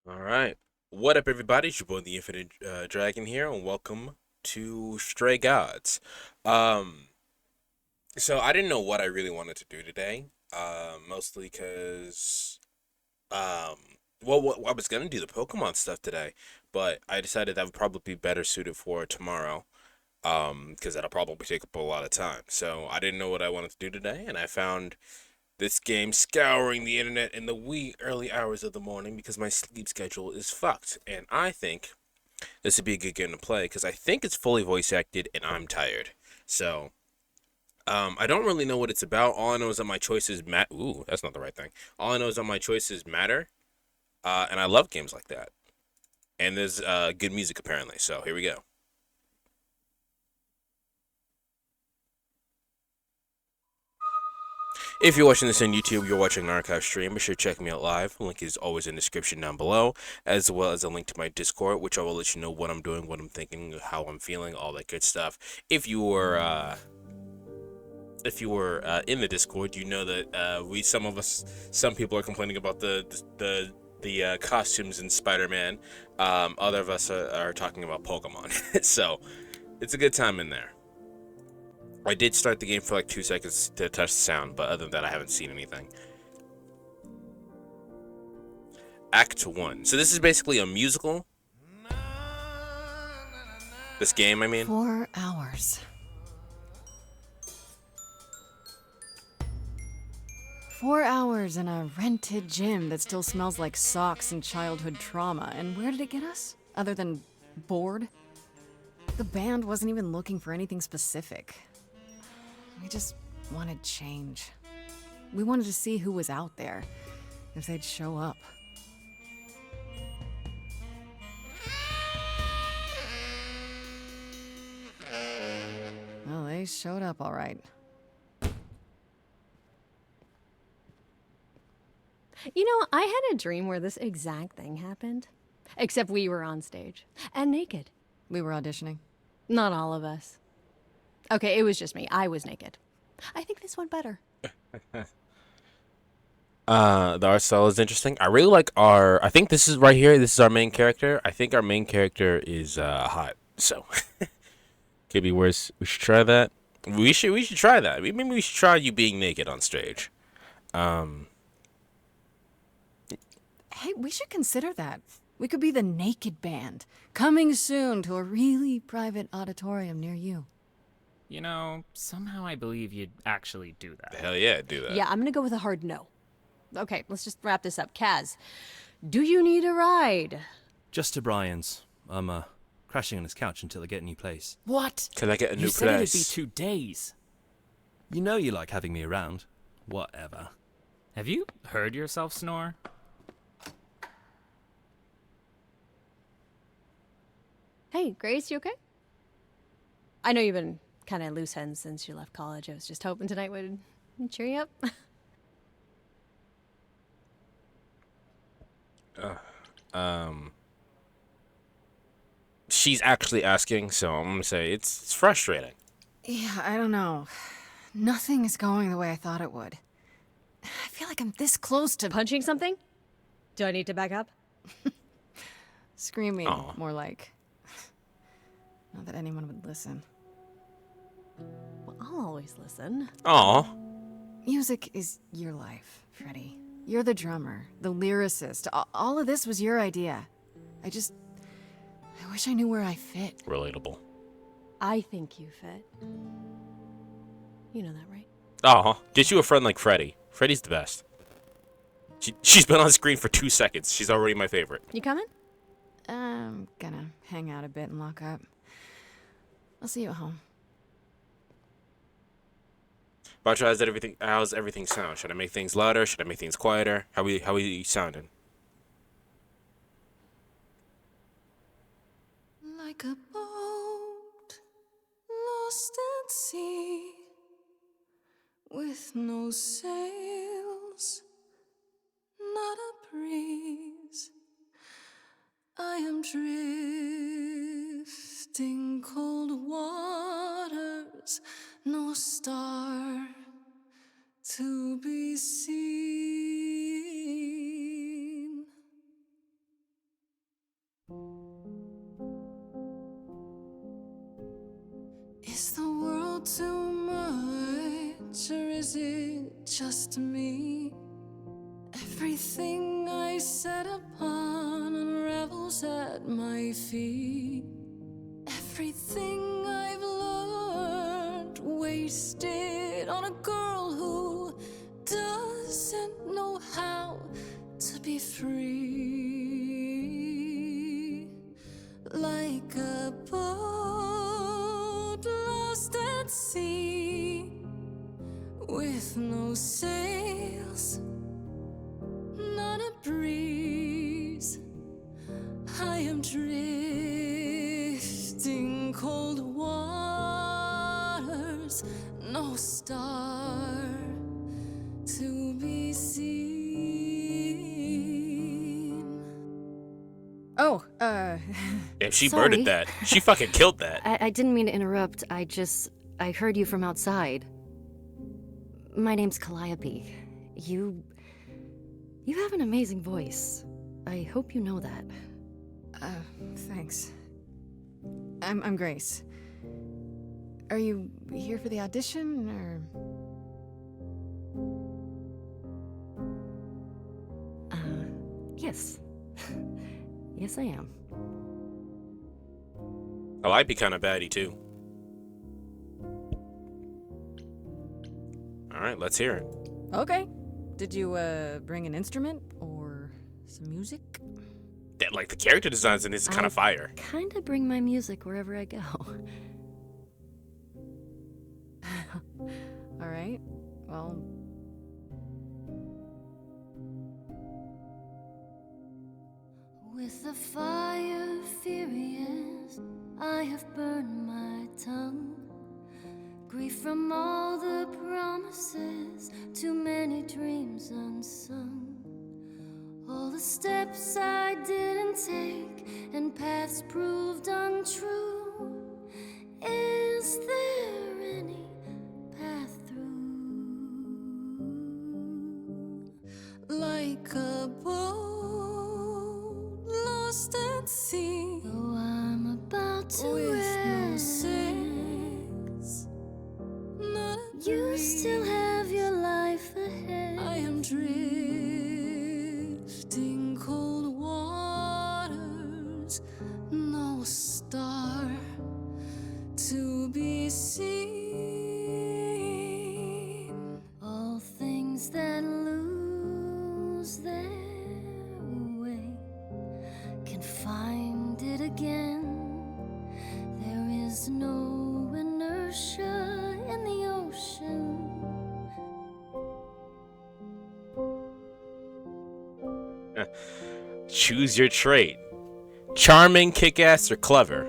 All right. What up, everybody? It's your boy, the Infinite Dragon here, and welcome to Stray Gods. Um, so I didn't know what I really wanted to do today. Mostly because, um, I was gonna do the Pokemon stuff today, but I decided that would probably be better suited for tomorrow. Because that'll probably take up a lot of time. So I didn't know what I wanted to do today, and I found this game scouring the internet in the wee early hours of the morning because my sleep schedule is fucked. And I think this would be a good game to play because I think it's fully voice acted and I'm tired. So, I don't really know what it's about. All I know is that my choices matter. Ooh, that's not the right thing. All I know is that my choices matter. And I love games like that. And there's good music apparently. So here we go. If you're watching this on YouTube, you're watching an archive stream, be sure to check me out live. The link is always in the description down below, as well as a link to my Discord, which I will let you know what I'm doing, what I'm thinking, how I'm feeling, all that good stuff. If you are if you were in the Discord, you know that some people are complaining about the costumes in Spider-Man. Other of us are talking about Pokemon. So it's a good time in there. I did start the game for like 2 seconds to touch the sound, but other than that, I haven't seen anything. Act 1. So this is basically a musical. This game, I mean. 4 hours. 4 hours in a rented gym that still smells like socks and childhood trauma. And where did it get us? Other than bored? The band wasn't even looking for anything specific. We just wanted change. We wanted to see who was out there, if they'd show up. Well, they showed up all right. You know, I had a dream where this exact thing happened. Except we were on stage. And naked. We were auditioning. Not all of us. Okay, it was just me. I was naked. I think this went better. The art style is interesting. I really like I think this is right here. This is our main character. I think our main character is hot. So could be worse. We should try that. We should try that. Maybe we should try you being naked on stage. Hey, we should consider that. We could be the Naked Band, coming soon to a really private auditorium near you. You know, somehow I believe you'd actually do that. Hell yeah, do that. Yeah, I'm gonna go with a hard no. Okay, let's just wrap this up. Kaz, do you need a ride? Just to Brian's. I'm crashing on his couch until I get a new place. What? Can I get a new You said it'd be place? 2 days. You know you like having me around. Whatever. Have you heard yourself snore? Hey, Grace, you okay? I know you've been kind of loose ends since you left college. I was just hoping tonight would cheer you up. She's actually asking, so I'm gonna say it's frustrating. Yeah, I don't know. Nothing is going the way I thought it would. I feel like I'm this close to Punching something? Do I need to back up? screaming, Aw. more like. Not that anyone would listen. Well, I'll always listen. Aw. Music is your life, Freddie. You're the drummer, the lyricist. All of this was your idea. I wish I knew where I fit. Relatable. I think you fit. You know that, right? Aw. Get you a friend like Freddy. Freddy's the best. She's been on screen for 2 seconds. She's already my favorite. You coming? I'm gonna hang out a bit and lock up. I'll see you at home. Bacha, how's everything sound? Should I make things louder? Should I make things quieter? How we sounding? Like a boat lost at sea, with no sails, not a breeze. I am drifting cold waters, no star to be seen. Is the world too much, or is it just me? Everything I set upon unravels at my feet. Everything I've learned wasted on a girl who doesn't know how to be free. Like a boat lost at sea, with no sails, not a breeze. I am drifting cold waters, no star to be seen. Oh, If she Sorry. birded that, she fucking killed that. I didn't mean to interrupt. I heard you from outside. My name's Calliope. You have an amazing voice. I hope you know that. Thanks. I'm Grace. Are you here for the audition, or...? Yes. Yes, I am. I might be kind of baddie too. All right, let's hear it. Okay. Did you, bring an instrument, or some music? That, like, the character designs in this is kind of fire. Kinda bring my music wherever I go. Alright, well... With the fire furious, I have burned my tongue. Grief from all the promises, too many dreams unsung. All the steps I didn't take, and paths proved untrue. Is there any path through? Like a boat lost at sea, though I'm about to with no sails, not a you still have your life ahead. I am drifting cold waters, no star to be seen. All things that lose their way can find it again. There is no inertia in the ocean. Choose your trait. Charming, kick-ass, or clever?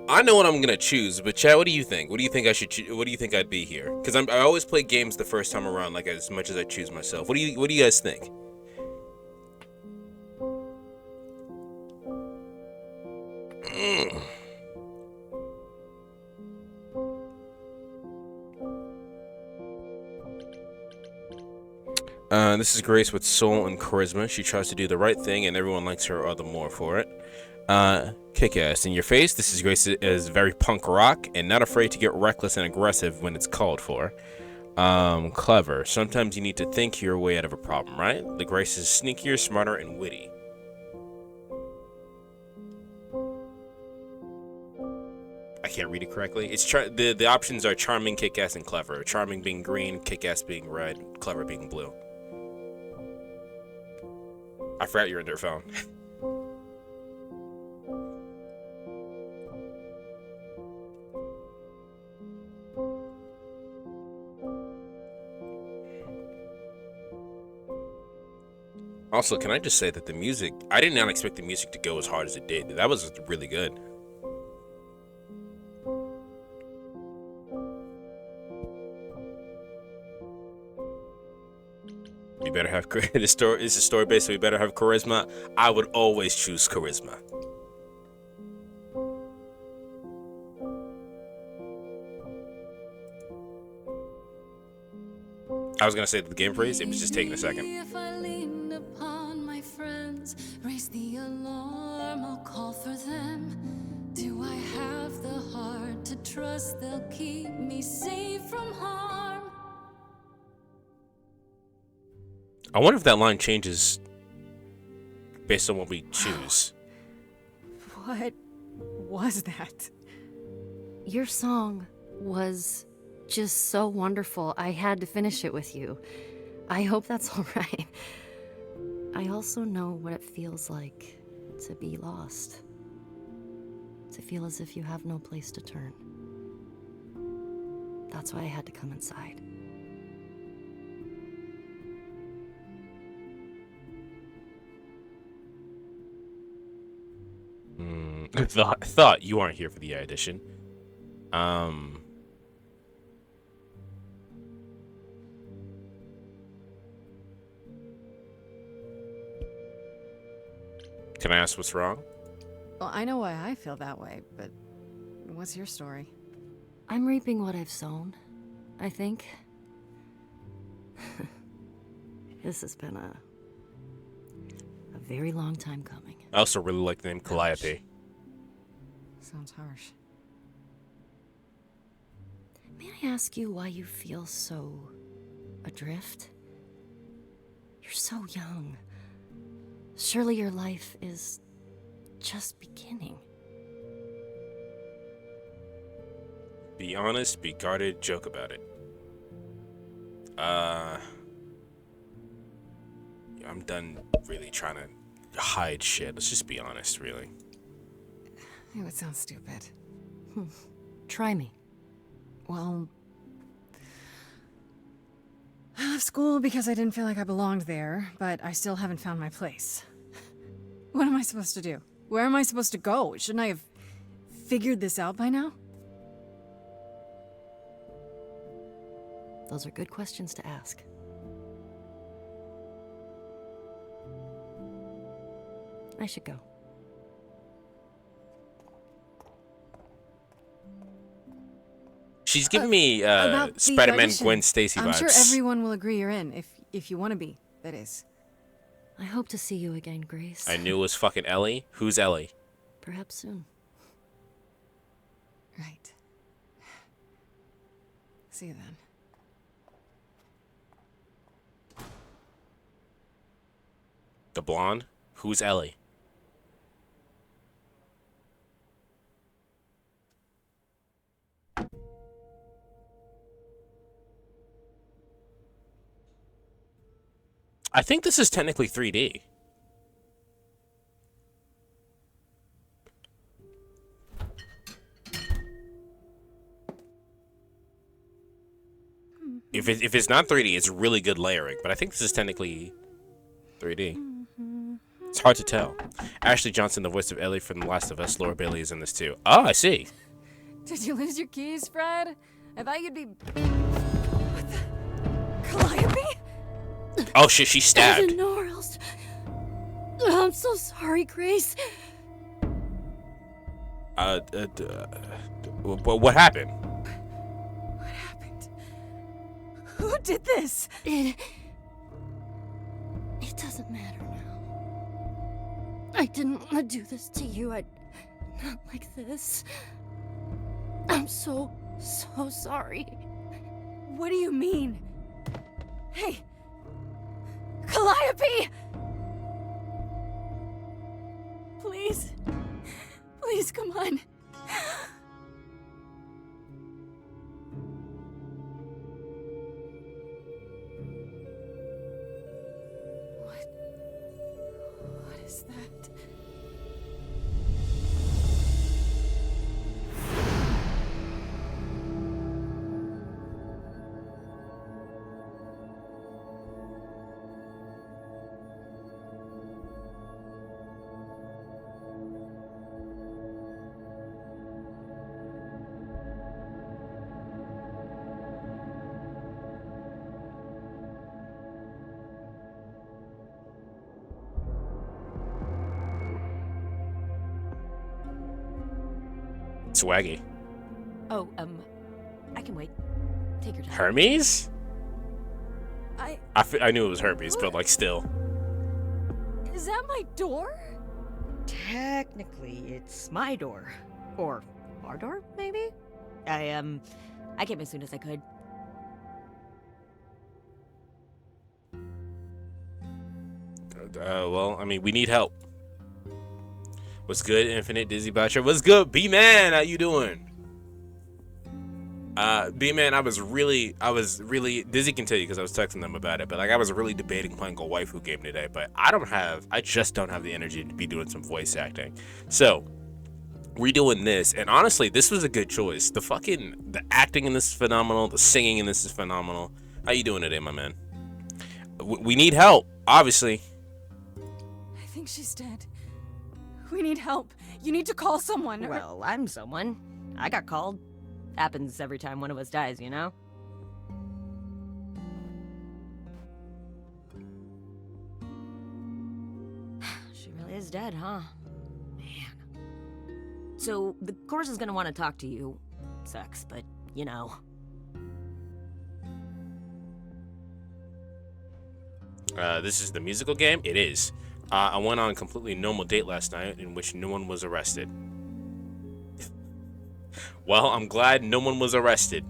I know what I'm gonna choose, but Chad, what do you think? What do you think I should? What do you think I'd be here? Because I always play games the first time around, like as much as I choose myself. What do you guys think? This is Grace with soul and charisma. She tries to do the right thing, and everyone likes her all the more for it. Kick-ass. In your face, this is Grace is very punk rock and not afraid to get reckless and aggressive when it's called for. Clever. Sometimes you need to think your way out of a problem, right? The Grace is sneakier, smarter, and witty. I can't read it correctly. It's the options are charming, kick-ass, and clever. Charming being green, kick-ass being red, clever being blue. I forgot you're in their phone. Also, can I just say that the music, I did not expect the music to go as hard as it did. That was really good. You better have the story. It's a story based, so we better have charisma. I would always choose charisma. I was gonna say the game phrase. It was just taking a second. If I leaned upon my friends, raise the alarm, I'll call for them. Do I have the heart to trust they'll keep me safe from harm? I wonder if that line changes based on what we choose. What was that? Your song was just so wonderful. I had to finish it with you. I hope that's all right. I also know what it feels like to be lost. To feel as if you have no place to turn. That's why I had to come inside. Thought you aren't here for the audition. Can I ask what's wrong? Well, I know why I feel that way, but what's your story? I'm reaping what I've sown. I think. This has been a very long time coming. I also really like the name Calliope. Sounds harsh. May I ask you why you feel so adrift? You're so young. Surely your life is just beginning. Be honest, be guarded, joke about it. I'm done really trying to hide shit. Let's just be honest, really. It would sound stupid. Try me. Well, I left school because I didn't feel like I belonged there, but I still haven't found my place. What am I supposed to do? Where am I supposed to go? Shouldn't I have figured this out by now? Those are good questions to ask. I should go. She's giving me About the Spider-Man audition, Gwen Stacy vibes. I'm sure everyone will agree you're in, if you want to be, that is. I hope to see you again, Grace. I knew it was fucking Ellie. Who's Ellie? Perhaps soon. Right. See you then. The blonde? Who's Ellie? I think this is technically 3D. If it's not 3D, it's really good layering. But I think this is technically 3D. It's hard to tell. Ashley Johnson, the voice of Ellie from The Last of Us, Laura Bailey is in this too. Oh, I see. Did you lose your keys, Fred? I thought you'd be... What the... Calliope? Oh shit, she's I stabbed. didn't know where else. I'm so sorry, Grace. What happened? What happened? Who did this? It doesn't matter now. I didn't want to do this to you. Not like this. I'm so sorry. What do you mean? Hey! Calliope! Please. Please, come on. What is that? Swaggy. Oh, I can wait. Take your time. Hermes? I knew it was Hermes, but like still. Is that my door? Technically, it's my door. Or our door, maybe? I came as soon as I could. Well, I mean, we need help. What's good, Infinite Dizzy Butcher? What's good, B-Man? How you doing? B-Man, I was really, Dizzy can tell you because I was texting them about it, but like I was really debating playing a waifu game today, but I just don't have the energy to be doing some voice acting. So, we're doing this, and honestly, this was a good choice. The acting in this is phenomenal, the singing in this is phenomenal. How you doing today, my man? We need help, obviously. I think she's dead. We need help. You need to call someone. Well, I'm someone. I got called. Happens every time one of us dies, you know? She really is dead, huh? Man. So, the course is gonna want to talk to you. Sucks, but, you know. This is the musical game? It is. I went on a completely normal date last night in which no one was arrested. Well, I'm glad no one was arrested.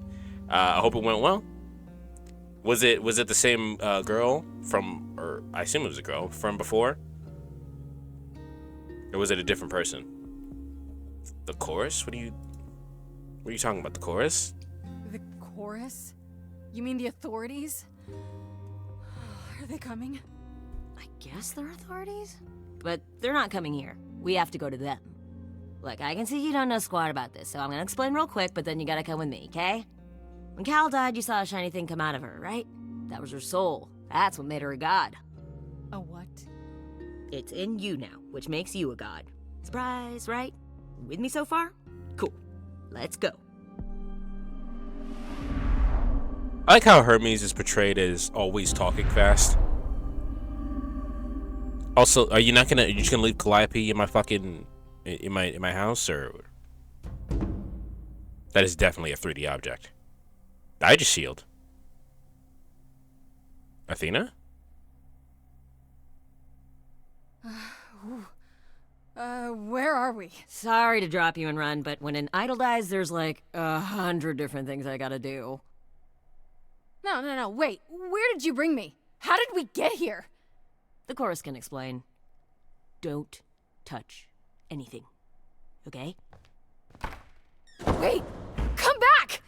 I hope it went well. Was it the same girl from, or I assume it was a girl from before? Or was it a different person? The chorus? What are you talking about? The chorus? The chorus? You mean the authorities? Are they coming? I guess they're authorities? But they're not coming here. We have to go to them. Look, I can see you don't know squat about this, so I'm gonna explain real quick, but then you gotta come with me, okay? When Cal died, you saw a shiny thing come out of her, right? That was her soul. That's what made her a god. A what? It's in you now, which makes you a god. Surprise, right? With me so far? Cool. Let's go. I like how Hermes is portrayed as always talking fast. Also, are you just gonna leave Calliope in my fucking in my house, or that is definitely a 3D object. I just shield. Athena? Where are we? Sorry to drop you and run, but when an idol dies, there's like 100 different things I gotta do. No, wait. Where did you bring me? How did we get here? The chorus can explain. Don't touch anything. Okay? Wait! Come back!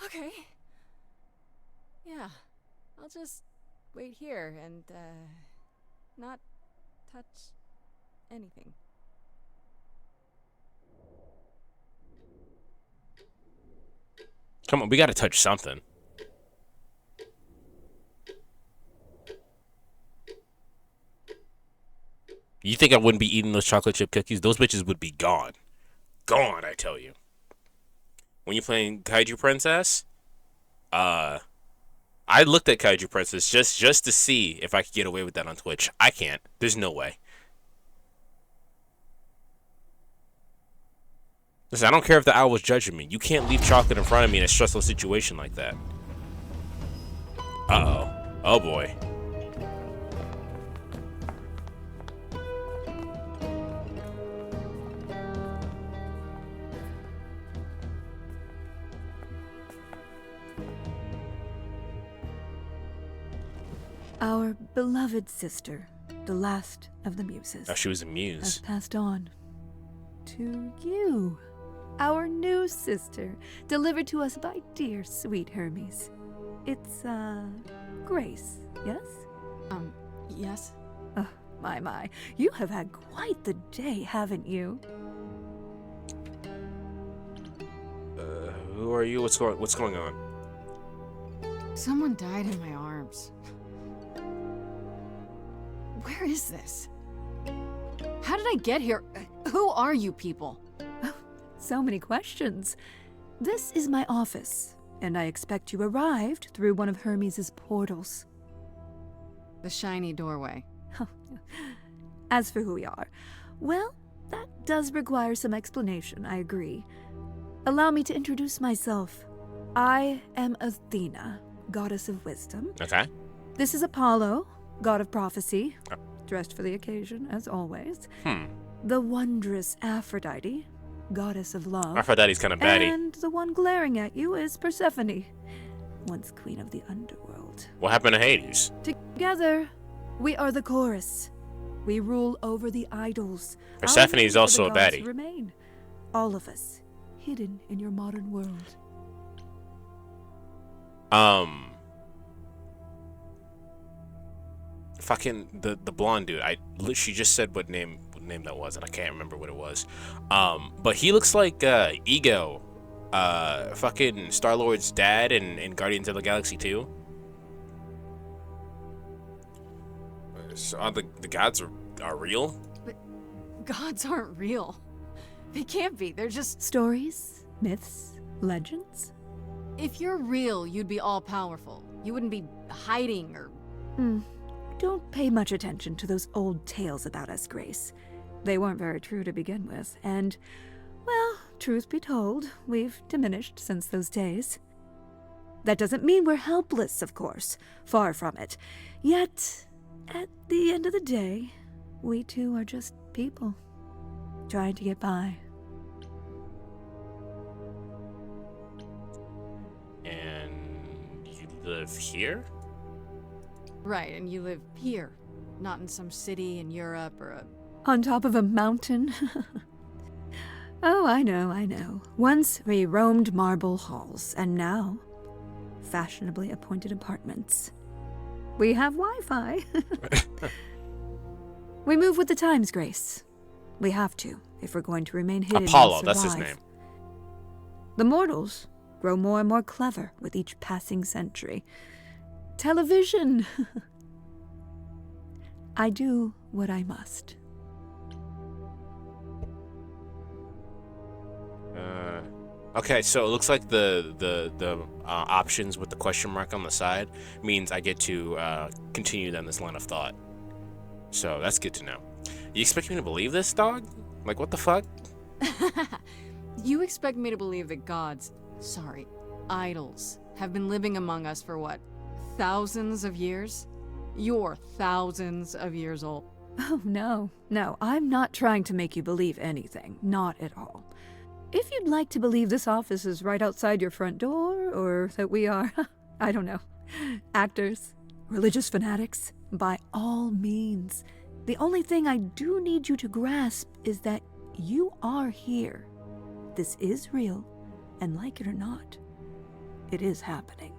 Okay. Yeah. I'll just wait here and, not touch anything. Come on, we gotta touch something. You think I wouldn't be eating those chocolate chip cookies? Those bitches would be gone. Gone, I tell you. When you're playing Kaiju Princess, I looked at Kaiju Princess just to see if I could get away with that on Twitch. I can't. There's no way. Listen, I don't care if the owl was judging me. You can't leave chocolate in front of me in a stressful situation like that. Uh-oh. Oh, boy. Our beloved sister, the last of the muses, Oh, she was a has muse. passed on to you, our new sister, delivered to us by dear sweet Hermes. It's, Grace, yes? Yes? Oh, my. You have had quite the day, haven't you? Who are you? What's going on? Someone died in my arms. Where is this? How did I get here? Who are you people? Oh, so many questions. This is my office, and I expect you arrived through one of Hermes' portals. The shiny doorway. As for who we are, well, that does require some explanation, I agree. Allow me to introduce myself. I am Athena, goddess of wisdom. Okay. This is Apollo, god of prophecy, dressed for the occasion, as always. The wondrous Aphrodite, goddess of love. Aphrodite's kind of batty. And the one glaring at you is Persephone, once queen of the underworld. What happened to Hades? Together, we are the chorus. We rule over the idols. Persephone Our is also names a are the gods baddie. who remain. All of us, hidden in your modern world. Fucking the blonde dude. She just said what name that was, and I can't remember what it was. But he looks like Ego, fucking Star-Lord's dad in Guardians of the Galaxy 2. So the gods are real? But gods aren't real. They can't be. They're just... Stories, myths, legends. If you're real, you'd be all-powerful. You wouldn't be hiding or... Don't pay much attention to those old tales about us, Grace. They weren't very true to begin with, and, well, truth be told, we've diminished since those days. That doesn't mean we're helpless, of course. Far from it. Yet, at the end of the day, we too are just people, trying to get by. And you live here? Right, and you live here, not in some city in Europe or a... On top of a mountain? Oh, I know. Once we roamed marble halls, and now fashionably appointed apartments. We have Wi-Fi. We move with the times, Grace. We have to, if we're going to remain hidden Apollo, and that's his survive. name. The mortals grow more and more clever with each passing century. Television! I do what I must. Okay, so it looks like the options with the question mark on the side means I get to continue down this line of thought. So that's good to know. You expect me to believe this, dog? Like, what the fuck? You expect me to believe that gods, sorry, idols, have been living among us for what, thousands of years? You're thousands of years old. Oh, no, I'm not trying to make you believe anything. Not at all. If you'd like to believe this office is right outside your front door, or that we are, I don't know, actors, religious fanatics, by all means. The only thing I do need you to grasp is that you are here. This is real, and like it or not, it is happening.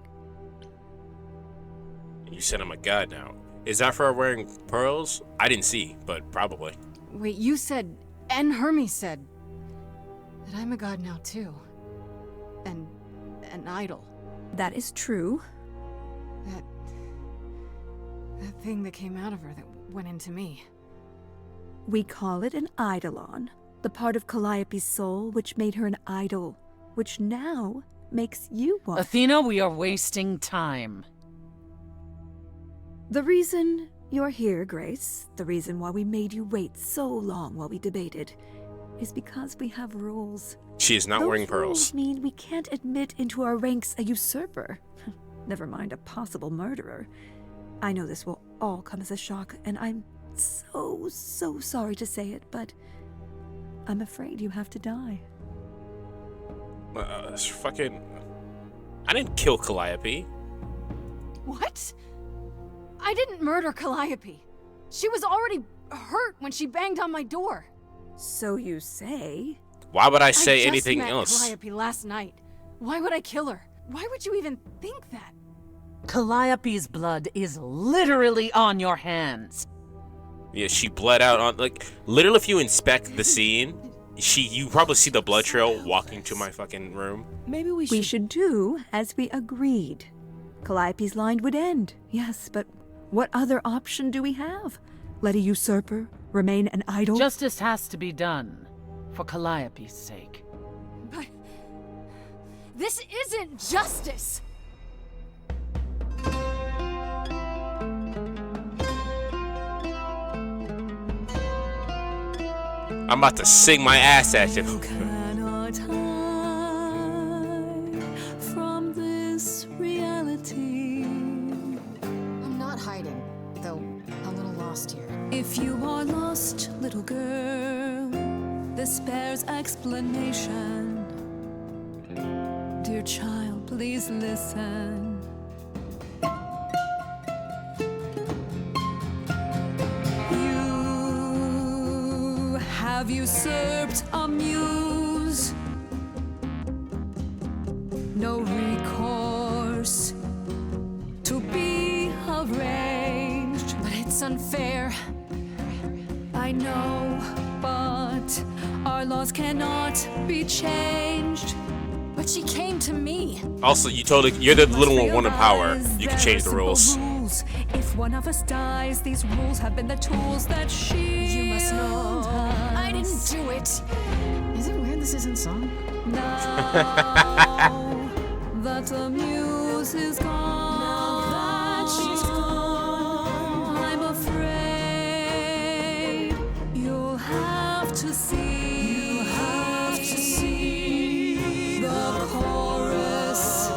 You said I'm a god now. Is that for wearing pearls? I didn't see, but probably. Wait, you said, and Hermes said, that I'm a god now too. And an idol. That is true. That thing that came out of her that went into me. We call it an eidolon, the part of Calliope's soul which made her an idol, which now makes you one. Athena, we are wasting time. The reason you're here, Grace, the reason why we made you wait so long while we debated, is because we have rules. She is not Those wearing pearls. Rules mean we can't admit into our ranks a usurper. Never mind a possible murderer. I know this will all come as a shock, and I'm so sorry to say it, but I'm afraid you have to die. Fucking... I didn't kill Calliope. What? I didn't murder Calliope. She was already hurt when she banged on my door. So you say? Why would I say I anything just met else? Calliope last night. Why would I kill her? Why would you even think that? Calliope's blood is literally on your hands. Yeah, she bled out on, like, literally if you inspect the scene, you probably see the blood trail walking to my fucking room. Maybe we should do as we agreed. Calliope's line would end, yes, but what other option do we have? Let a usurper remain an idol? Justice has to be done, for Calliope's sake. But this isn't justice! I'm about to sing my ass at you. Cannot hide from this reality. I'm not hiding, though a little lost here. If you are lost, little girl, this bears explanation. Dear child, please listen. You have usurped a muse. No recourse to be arranged. But it's unfair. I know, but our laws cannot be changed. But she came to me. Also, you told her you're the little one in power. You can change the rules. If one of us dies, these rules have been the tools that she. You must know I didn't do it. Is it weird this isn't song? Now that the muse is gone, now that she's gone, I'm afraid you'll have to see. You'll have to see the chorus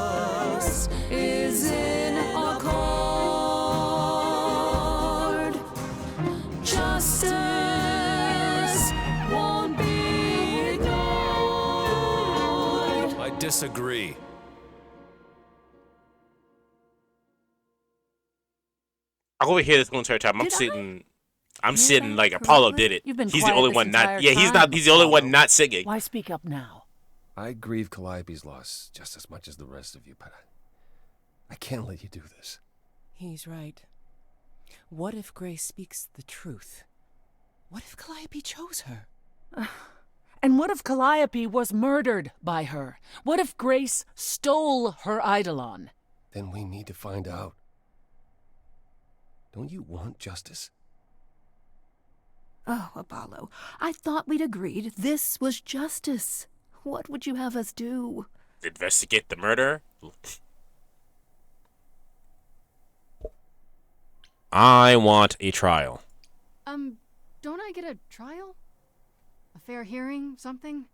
disagree. I'll over here this whole entire time. I'm sitting like Apollo did it. You've been He's the quiet only this one not. entire Yeah, he's not. time, He's the only one Apollo. not singing. Why speak up now? I grieve Calliope's loss just as much as the rest of you, but I can't let you do this. He's right. What if Grace speaks the truth? What if Calliope chose her? And what if Calliope was murdered by her? What if Grace stole her eidolon? Then we need to find out. Don't you want justice? Oh, Apollo, I thought we'd agreed this was justice. What would you have us do? Investigate the murder. I want a trial. Don't I get a trial? A fair hearing, something?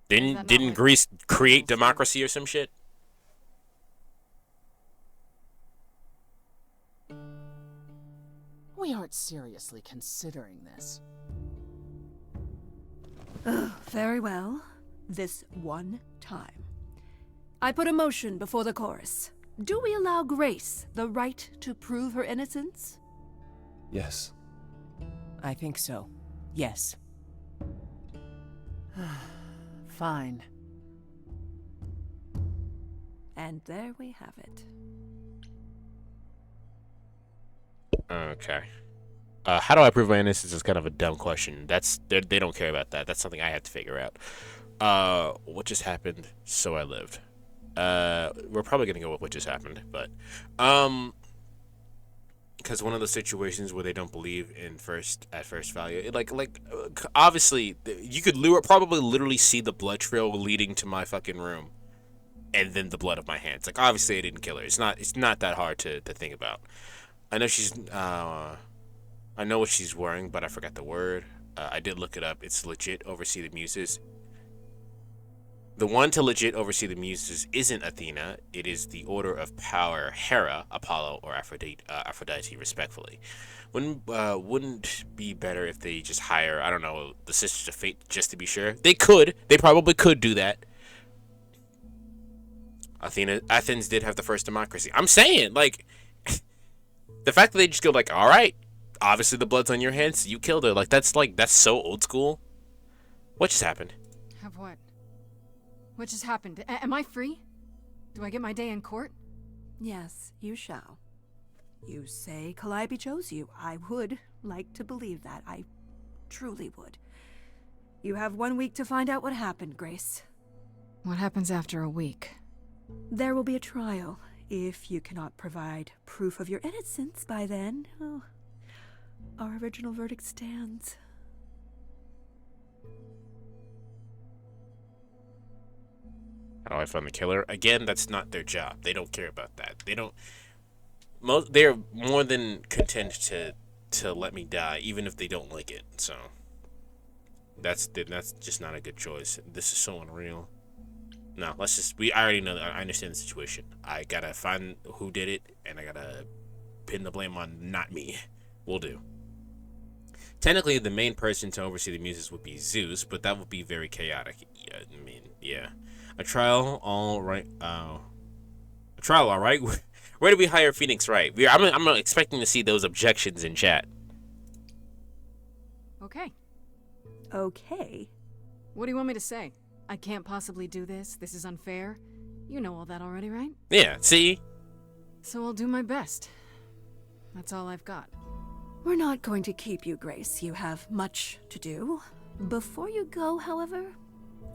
Didn't Greece create democracy or some shit? We aren't seriously considering this. Very well. This one time. I put a motion before the chorus. Do we allow Grace the right to prove her innocence? Yes. I think so. Yes. Fine. And there we have it. Okay. How do I prove my innocence is kind of a dumb question. They don't care about that. That's something I have to figure out. What just happened? So I lived. We're probably gonna go with what just happened, but because one of those situations where they don't believe in at first value, obviously you could probably literally see the blood trail leading to my fucking room, and then the blood of my hands. Like obviously I didn't kill her. It's not that hard to think about. I know I know what she's wearing, but I forgot the word. I did look it up. It's legit oversee the muses. The one to legit oversee the muses isn't Athena. It is the Order of Power, Hera, Apollo, or Aphrodite, respectfully. Wouldn't be better if they just hire, I don't know, the Sisters of Fate just to be sure? They could. They probably could do that. Athens did have the first democracy. I'm saying, like, the fact that they just go like, all right, obviously the blood's on your hands, you killed her. That's so old school. What just happened? Have what? What just happened? Am I free? Do I get my day in court? Yes, you shall. You say Calliope chose you. I would like to believe that. I truly would. You have 1 week to find out what happened, Grace. What happens after a week? There will be a trial. If you cannot provide proof of your innocence by then, our original verdict stands. How do I find the killer? Again, that's not their job. They don't care about that. They're more than content to let me die, even if they don't like it. So that's just not a good choice. This is so unreal. No, I already know that. I understand the situation. I gotta find who did it, and I gotta pin the blame on not me. Will do. Technically, the main person to oversee the muses would be Zeus, but that would be very chaotic. Yeah, I mean, yeah. A trial, all right. A trial, all right. Where do we hire Phoenix Wright? I'm expecting to see those objections in chat. Okay. Okay. What do you want me to say? I can't possibly do this. This is unfair. You know all that already, right? Yeah, see? So I'll do my best. That's all I've got. We're not going to keep you, Grace. You have much to do. Before you go, however,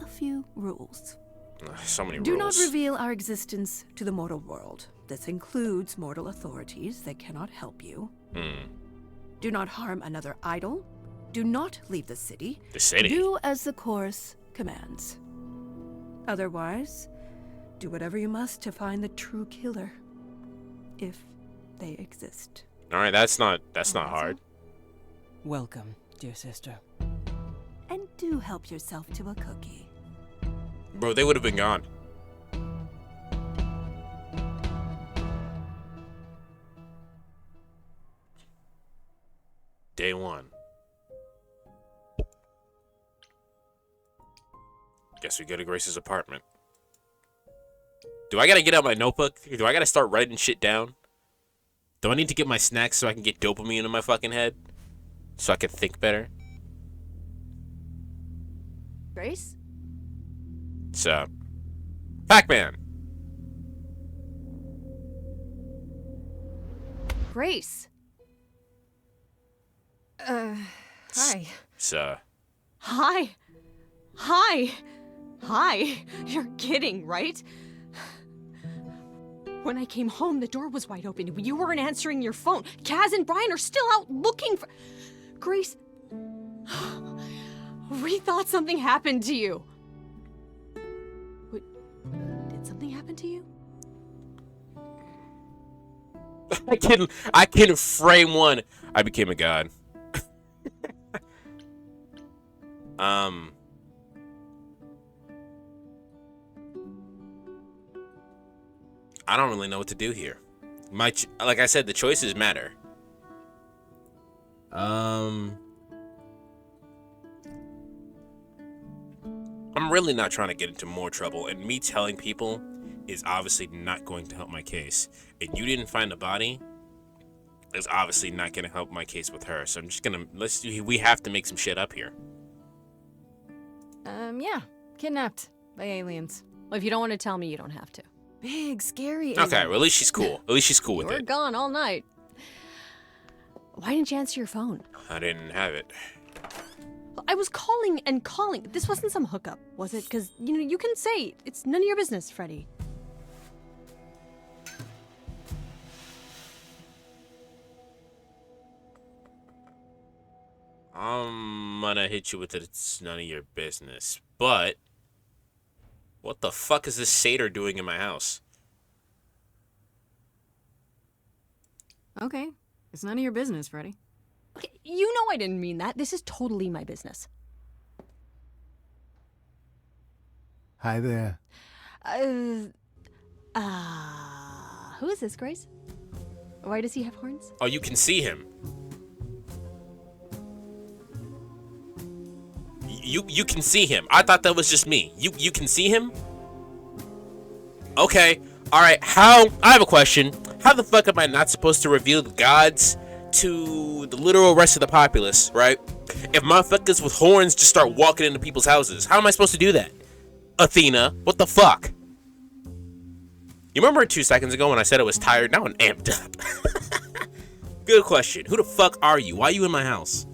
a few rules. So many rules. Do not reveal our existence to the mortal world. This includes mortal authorities that cannot help you. Do not harm another idol. Do not leave the city. The city? Do as the chorus commands. Otherwise, do whatever you must to find the true killer. If they exist. Alright, that's not hard. Welcome, dear sister. And do help yourself to a cookie. Bro, they would have been gone. Day 1. Guess we go to Grace's apartment. Do I gotta get out my notebook? Do I gotta start writing shit down? Do I need to get my snacks so I can get dopamine in my fucking head? So I can think better? Grace? So, Pac-Man. Grace. Hi. So, Hi. Hi. Hi. You're kidding, right? When I came home, the door was wide open. You weren't answering your phone. Kaz and Brian are still out looking for... Grace... We thought something happened to you. Wait, did something happen to you? I can frame one. I became a god. I don't really know what to do here. Like I said, the choices matter. I'm really not trying to get into more trouble, and me telling people is obviously not going to help my case. And you didn't find a body is obviously not going to help my case with her. So I'm just gonna we have to make some shit up here. Yeah. Kidnapped by aliens. Well, if you don't want to tell me, you don't have to. Big, scary Okay, aliens. well, at least she's cool. At least she's cool with You were it. gone all night. Why didn't you answer your phone? I didn't have it. I was calling and calling. This wasn't some hookup, was it? Because, you can say it's none of your business, Freddie. I'm gonna hit you with it. It's none of your business. But what the fuck is this satyr doing in my house? Okay. It's none of your business, Freddy. Okay, you know I didn't mean that. This is totally my business. Hi there. Who is this, Grace? Why does he have horns? Oh, you can see him. You can see him. I thought that was just me. You can see him? Okay. Alright, I have a question. How the fuck am I not supposed to reveal the gods to the literal rest of the populace, right? If motherfuckers with horns just start walking into people's houses, how am I supposed to do that? Athena, what the fuck? You remember 2 seconds ago when I said I was tired? Now I'm amped up. Good question. Who the fuck are you? Why are you in my house?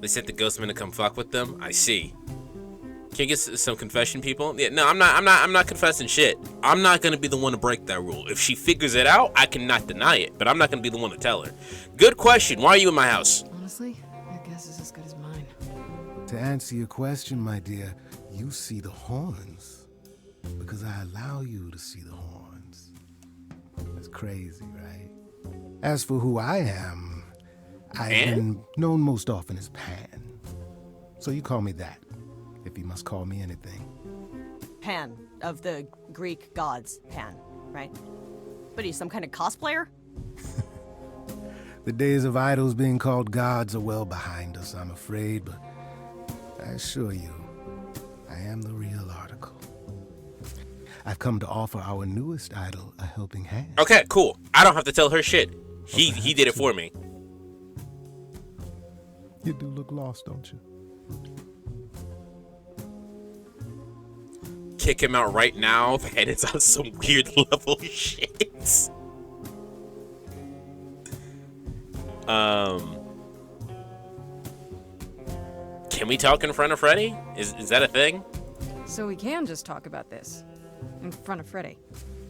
They sent the ghostman to come fuck with them? I see. Can you get some confession, people? Yeah, no, I'm not confessing shit. I'm not gonna be the one to break that rule. If she figures it out, I cannot deny it, but I'm not gonna be the one to tell her. Good question. Why are you in my house? Honestly, your guess is as good as mine. To answer your question, my dear, you see the horns because I allow you to see the horns. That's crazy, right? As for who I am, I've been known most often as Pan. So you call me that, if you must call me anything. Pan, of the Greek gods, Pan, right? But he's some kind of cosplayer? The days of idols being called gods are well behind us, I'm afraid, but I assure you, I am the real article. I've come to offer our newest idol a helping hand. Okay, cool. I don't have to tell her shit. He did it for me. You do look lost, don't you? Kick him out right now, and it's on some weird level shit. Can we talk in front of Freddy? Is that a thing? So we can just talk about this in front of Freddy.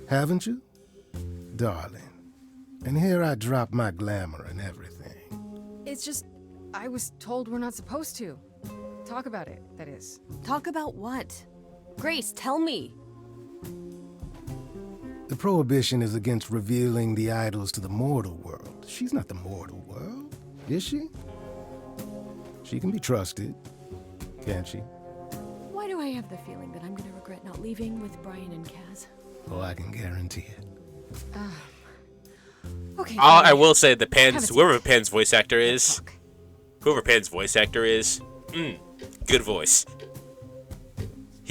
Haven't you? Darling. And here I drop my glamour and everything. It's just, I was told we're not supposed to. Talk about it, that is. Talk about what? Grace, tell me. The prohibition is against revealing the idols to the mortal world. She's not the mortal world, is she? She can be trusted, can't she? Why do I have the feeling that I'm gonna regret not leaving with Brian and Kaz? Oh, I can guarantee it. Okay. I will say the Pan's, Have a whoever seat. Pan's voice actor is, Talk. good voice.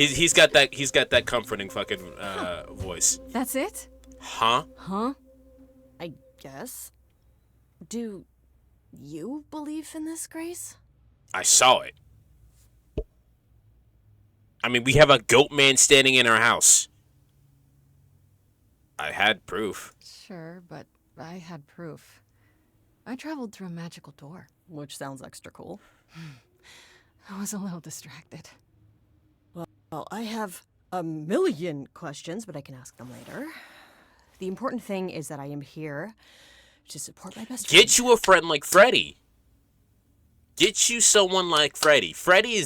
He's got that comforting fucking voice. That's it? Huh? Huh? I guess. Do you believe in this, Grace? I saw it. I mean, we have a goat man standing in our house. I had proof. Sure, but I had proof. I traveled through a magical door. Which sounds extra cool. I was a little distracted. Well, I have a million questions, but I can ask them later. The important thing is that I am here to support my best friend. Get you a friend like Freddy. Get you someone like Freddy. Freddy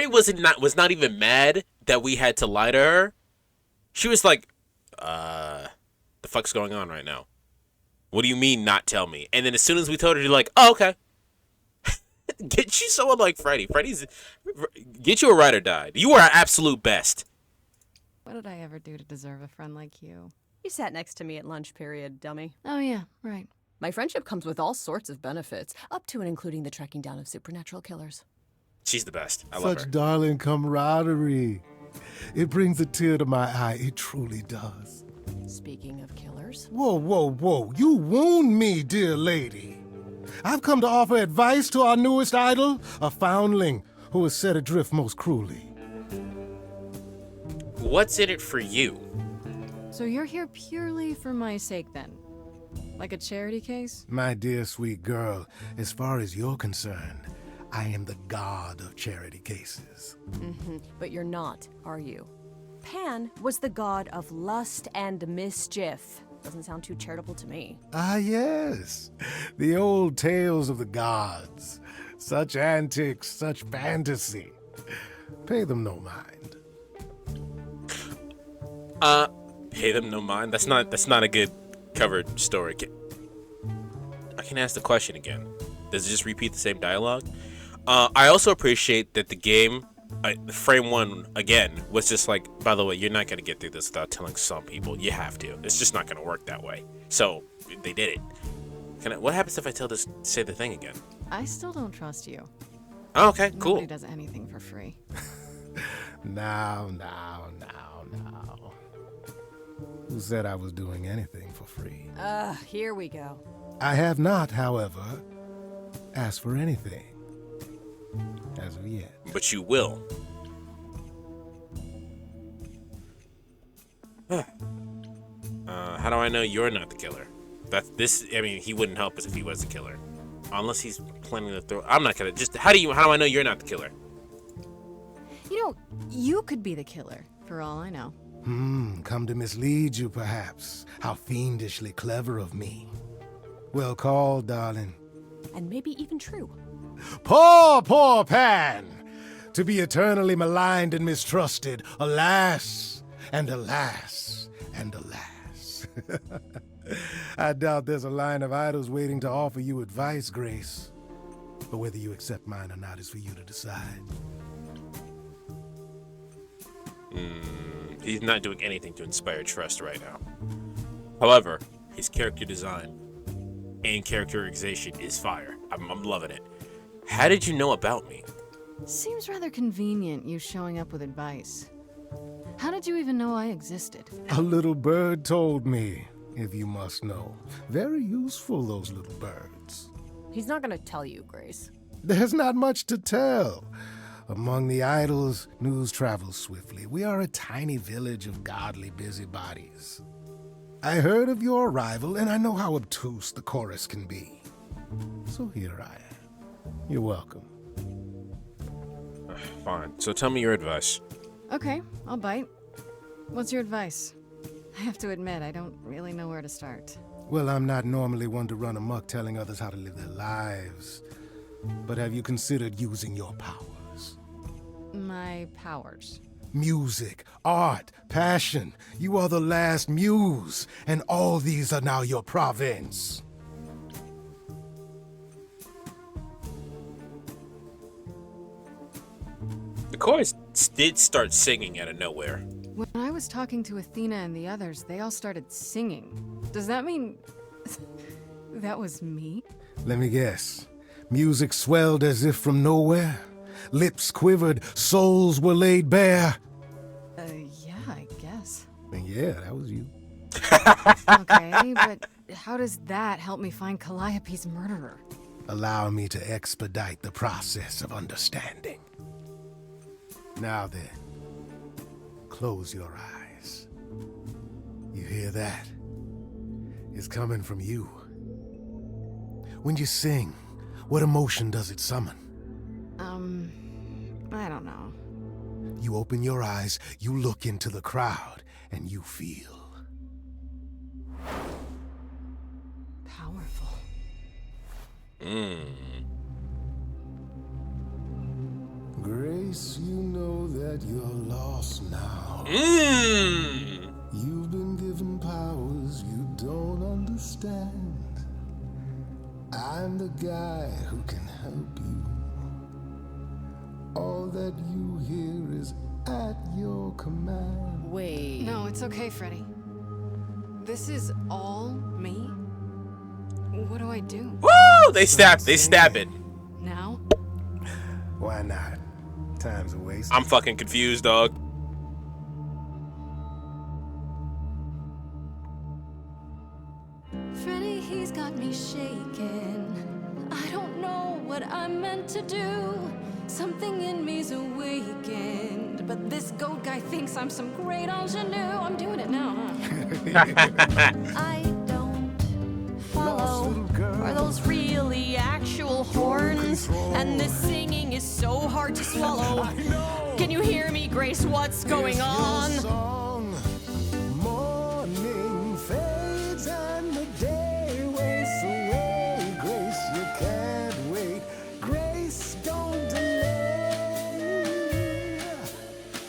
was not even mad that we had to lie to her. She was like, the fuck's going on right now? What do you mean not tell me? And then as soon as we told her, you're like, oh, okay. Get you someone like Freddy. Get you a ride or die. You are our absolute best. What did I ever do to deserve a friend like you? You sat next to me at lunch period, dummy. Oh yeah, right. My friendship comes with all sorts of benefits, up to and including the tracking down of supernatural killers. She's the best. I love her. Such darling camaraderie. It brings a tear to my eye. It truly does. Speaking of killers. Whoa, whoa, whoa. You wound me, dear lady. I've come to offer advice to our newest idol, a foundling who is set adrift most cruelly. What's in it for you? So you're here purely for my sake then? Like a charity case? My dear sweet girl, as far as you're concerned, I am the god of charity cases. But you're not, are you? Pan was the god of lust and mischief. Doesn't sound too charitable to me. Ah, yes. The old tales of the gods. Such antics, such fantasy. Pay them no mind. Pay them no mind. That's not a good covered story. I can ask the question again. Does it just repeat the same dialogue? I also appreciate that the game, frame one again, was just like, by the way, you're not gonna get through this without telling some people. You have to. It's just not gonna work that way. So they did it. What happens if I say the thing again? I still don't trust you. Oh, okay, cool. Nobody does anything for free. Now. Who said I was doing anything for free? Here we go. I have not, however, asked for anything. As of yet. But you will. How do I know you're not the killer? I mean, he wouldn't help us if he was the killer. Unless he's planning to throw... I'm not gonna... How do I know you're not the killer? You know, you could be the killer, for all I know. Come to mislead you, perhaps. How fiendishly clever of me. Well called, darling. And maybe even true. Poor Pan! To be eternally maligned and mistrusted. Alas, and alas, and alas. I doubt there's a line of idols waiting to offer you advice, Grace. But whether you accept mine or not is for you to decide. He's not doing anything to inspire trust right now. However, his character design and characterization is fire. I'm loving it. How did you know about me? Seems rather convenient, you showing up with advice. How did you even know I existed? A little bird told me, if you must know. Very useful, those little birds. He's not gonna tell you, Grace. There's not much to tell. Among the idols, news travels swiftly. We are a tiny village of godly busybodies. I heard of your arrival, and I know how obtuse the chorus can be. So here I am. You're welcome. Fine. So tell me your advice. Okay, I'll bite. What's your advice? I have to admit, I don't really know where to start. Well, I'm not normally one to run amok telling others how to live their lives. But have you considered using your powers? My powers. Music, art, passion. You are the last muse, and all these are now your province. The chorus did start singing out of nowhere. When I was talking to Athena and the others, they all started singing. Does that mean that was me? Let me guess. Music swelled as if from nowhere. Lips quivered, souls were laid bare. Yeah, I guess. And yeah, that was you. Okay, but how does that help me find Calliope's murderer? Allow me to expedite the process of understanding. Now then, close your eyes. You hear that? It's coming from you. When you sing, what emotion does it summon? I don't know. You open your eyes, you look into the crowd, and you feel powerful. Grace, you know that you're lost now. You've been given powers you don't understand. I'm the guy who can help you. All that you hear is at your command. Wait. No, it's okay, Freddy. This is all me? What do I do? Woo! They stab it. Now? Why not? Time's a waste. I'm fucking confused, dog. Freddy, he's got me shaking. I don't know what I'm meant to do. Something in me's awakened. But this goat guy thinks I'm some great ingenue. I'm doing it now, huh? I don't follow. Are those really actual horns? And this singing is so hard to swallow. Can you hear me, Grace? What's going on? Morning fades and the day wastes away. Grace, you can't wait. Grace, don't delay.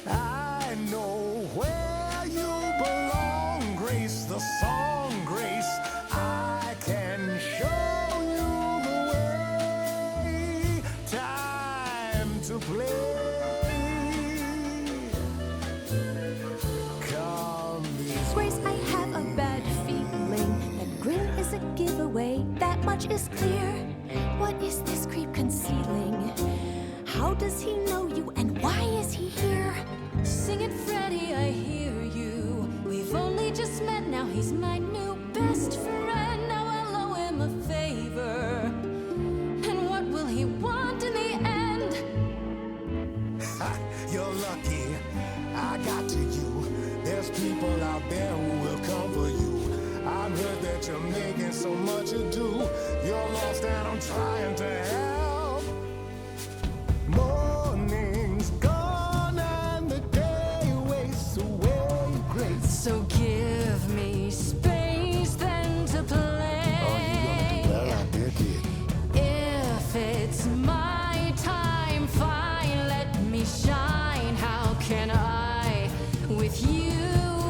I know where you belong, Grace, the song, Grace. I can show you the way. Time to play. Grace, I have a bad feeling that grin is a giveaway. That much is clear. What is this creep concealing? How does he know you and why is he here? Sing it, Freddy, I hear you. We've only just met, now he's my new best friend. Now I'll owe him a favor. And what will he want in the end? You're lucky I got to you. There's people out there who will come for you. I've heard that you're making so much ado. You're lost and I'm trying to help. Morning's gone and the day wastes away, Grace. So give me space then to play. Oh, you gonna do that out there, kid? If it's my time, fine, let me shine. How can I, with you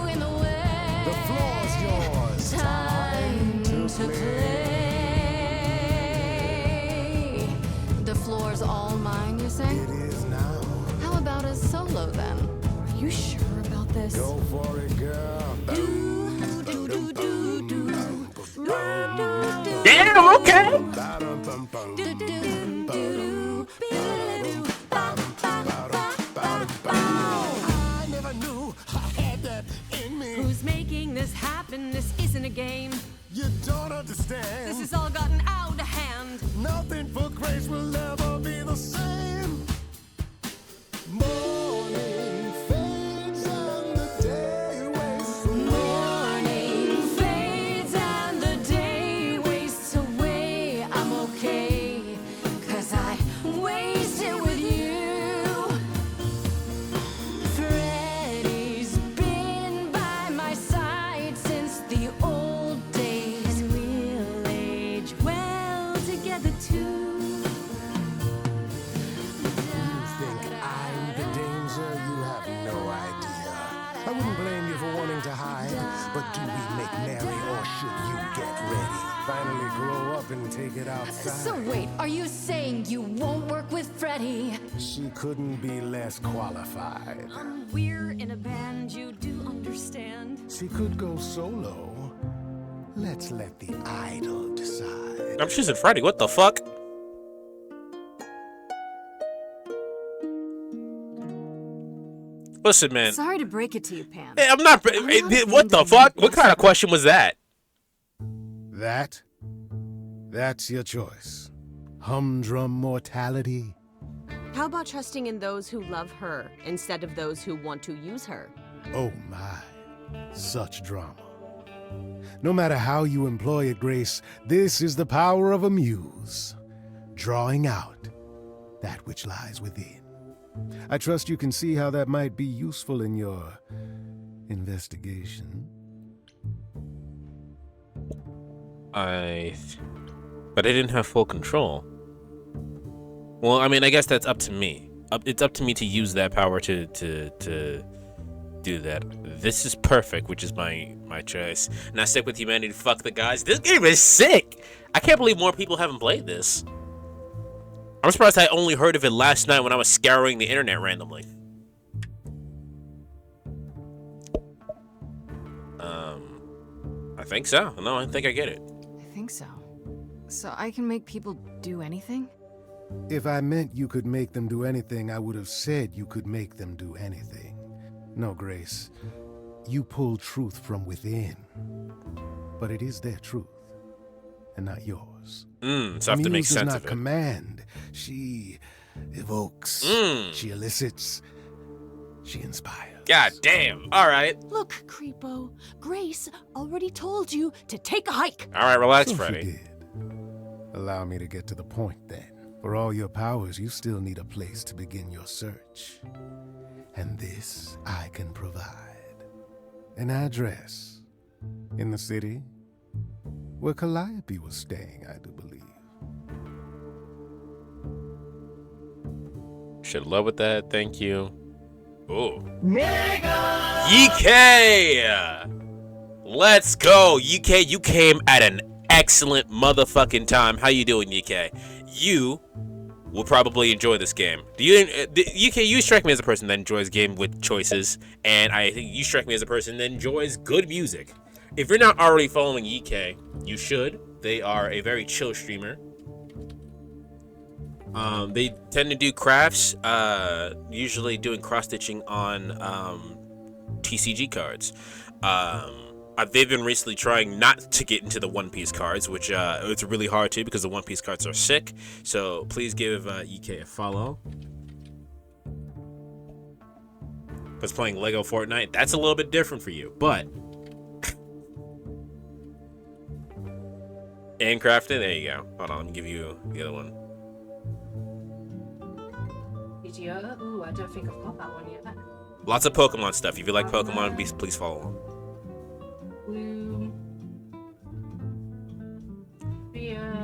in the way? The floor's yours. Time to play. The floor's all mine, you say? It is now. How about a solo then? Are you sure about this? Go for it, girl. Damn, okay. I never knew I had that in me. Who's making this happen? This isn't a game. You don't understand. This has all gotten out of hand. Nothing for Grace will ever be the same. Morning fades and the day wastes away. Morning fades and the day wastes away. I'm okay, 'cause I waste it with you. Freddy's been by my side since the old days. And we'll age well together too. You think I'm the danger? You have no idea. I wouldn't blame you for wanting to hide, but do we make merry or should you get ready? Finally grow up and take it outside. So wait, are you saying you won't work with Freddy? She couldn't be less qualified. We're in a band, you do understand. She could go solo. Let's let the idol decide. I'm choosing Freddy. What the fuck? Listen, man. Sorry to break it to you, Pan. Hey, I'm not. What the fuck? What kind of question was that? That's your choice. Humdrum mortality. How about trusting in those who love her instead of those who want to use her? Oh my, such drama. No matter how you employ it, Grace, this is the power of a muse, drawing out that which lies within. I trust you can see how that might be useful in your investigation. But I didn't have full control. Well, I mean, I guess that's up to me. It's up to me to use that power to do that. This is perfect, which is my choice. And I stick with humanity. Fuck the guys. This game is sick. I can't believe more people haven't played this. I'm surprised I only heard of it last night when I was scouring the internet randomly. I think so. No, I think I get it. I think so. So I can make people do anything? If I meant you could make them do anything, I would have said you could make them do anything. No, Grace. You pull truth from within. But it is their truth, and not yours. So I have to make sense does not of it. Command. She evokes. She elicits. She inspires. God damn. All right. Look, Creepo, Grace already told you to take a hike. All right, relax, So Freddy. she did. Allow me to get to the point then. For all your powers, you still need a place to begin your search. And this I can provide. An address in the city where Calliope was staying, I do believe. Should love with that. Thank you. Oh. UK! Let's go. UK, you came at an excellent motherfucking time. How you doing, UK? You will probably enjoy this game. UK, you strike me as a person that enjoys game with choices, and I think you strike me as a person that enjoys good music. If you're not already following UK, you should. They are a very chill streamer. They tend to do crafts, usually doing cross-stitching on TCG cards. They've been recently trying not to get into the One Piece cards, which it's really hard to because the One Piece cards are sick. So please give EK a follow. Because playing Lego Fortnite, that's a little bit different for you, but handcrafted, there you go. Hold on, let me give you the other one. Ooh, I don't think I've got that one yet. Lots of Pokemon stuff. If you like Pokemon, please follow along.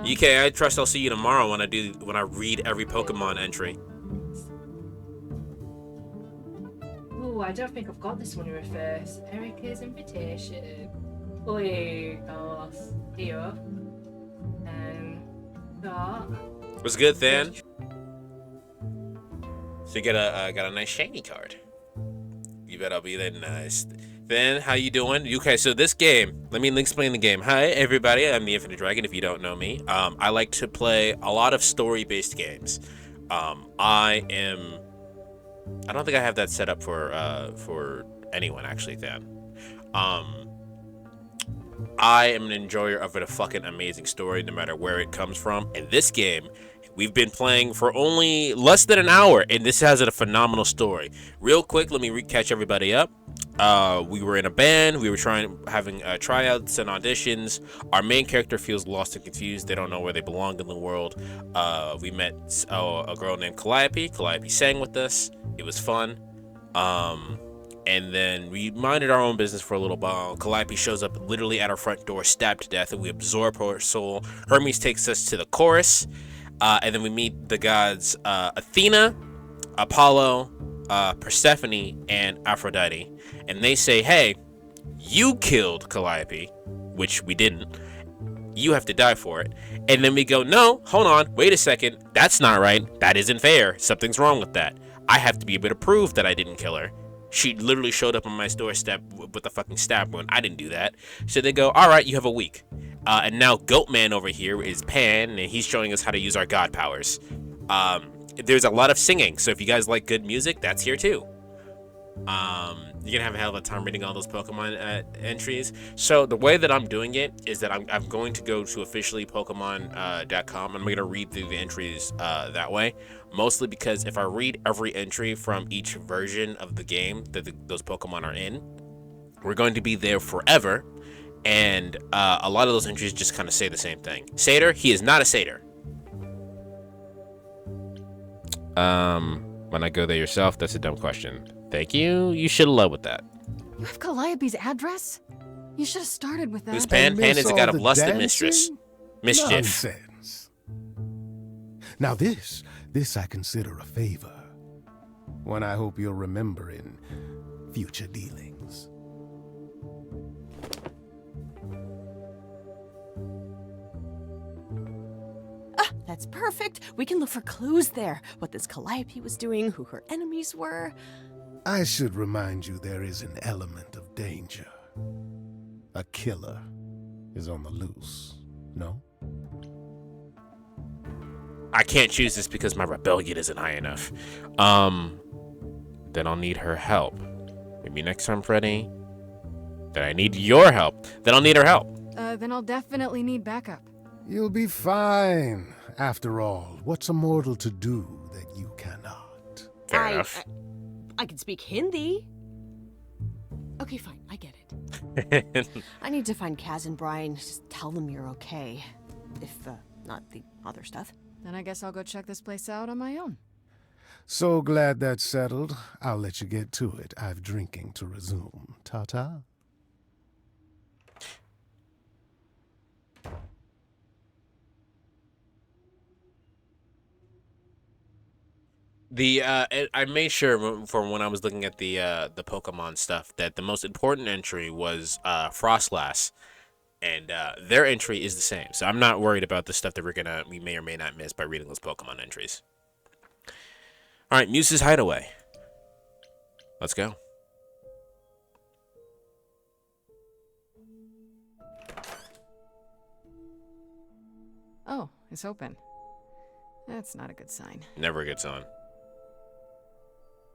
UK, I trust I'll see you tomorrow when I read every Pokemon entry. Ooh, I don't think I've got this one in reverse. Erica's invitation. Oi, gosh. Here. That. What's good, Than? So you got a nice shiny card. You better be that nice. Then, how you doing? Okay, so this game, let me explain the game. Hi, everybody. I'm the Infinite Dragon, if you don't know me. I like to play a lot of story-based games. I don't think I have that set up for anyone, actually, Than. I am an enjoyer of a fucking amazing story, no matter where it comes from. And this game, we've been playing for only less than an hour, and this has a phenomenal story. Real quick, let me catch everybody up. We were in a band. We were having tryouts and auditions. Our main character feels lost and confused. They don't know where they belong in the world. We met a girl named Calliope. Calliope sang with us. It was fun. And then we minded our own business for a little while. Calliope shows up literally at our front door, stabbed to death, and we absorb her soul. Hermes takes us to the chorus. And then we meet the gods Athena, Apollo, Persephone, and Aphrodite. And they say, hey, you killed Calliope, which we didn't. You have to die for it. And then we go, no, hold on, wait a second. That's not right. That isn't fair. Something's wrong with that. I have to be able to prove that I didn't kill her. She literally showed up on my doorstep with a fucking stab wound. I didn't do that. So they go, all right, you have a week. And now Goatman over here is Pan, and he's showing us how to use our god powers. There's a lot of singing, so if you guys like good music, that's here too. You're gonna have a hell of a time reading all those Pokemon entries. So the way that I'm doing it is that I'm going to go to officially Pokemon.com. I'm gonna read through the entries that way, mostly because if I read every entry from each version of the game that those Pokemon are in, we're going to be there forever. And a lot of those entries just kind of say the same thing. Satyr, he is not a satyr. When I go there yourself, that's a dumb question. Thank you. You should have led with that. You have Calliope's address? You should have started with that. Who's Pan? Pan is a god of lust and mistress. Mischief. Nonsense. Now this I consider a favor. One I hope you'll remember in future dealings. That's perfect. We can look for clues there. What this Calliope was doing, who her enemies were. I should remind you there is an element of danger. A killer is on the loose, no? I can't choose this because my rebellion isn't high enough. Then I'll need her help. Maybe next time, Freddy. Then I need your help. Then I'll need her help. Then I'll definitely need backup. You'll be fine. After all, what's a mortal to do that you cannot? Fair enough. I can speak Hindi. Okay, fine. I get it. I need to find Kaz and Brian. Just tell them you're okay. If, not the other stuff. Then I guess I'll go check this place out on my own. So glad that's settled. I'll let you get to it. I've drinking to resume. Ta-ta. I made sure from when I was looking at the Pokemon stuff that the most important entry was Frostlass, and their entry is the same. So I'm not worried about the stuff that we may or may not miss by reading those Pokemon entries. All right, Muse's Hideaway. Let's go. Oh, it's open. That's not a good sign. Never a good sign.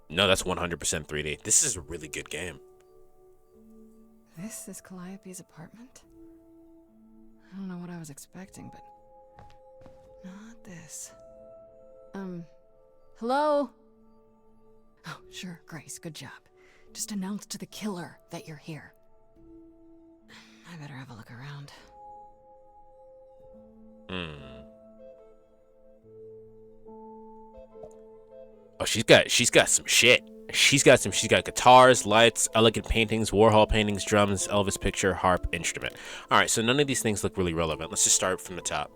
No, that's 100% 3D. This is a really good game. This is Calliope's apartment? I don't know what I was expecting, but not this. Hello? Oh, sure, Grace, good job. Just announce to the killer that you're here. I better have a look around. Oh, she's got some shit. She's got guitars, lights, elegant paintings, Warhol paintings, drums, Elvis picture, harp, instrument. All right, so none of these things look really relevant. Let's just start from the top.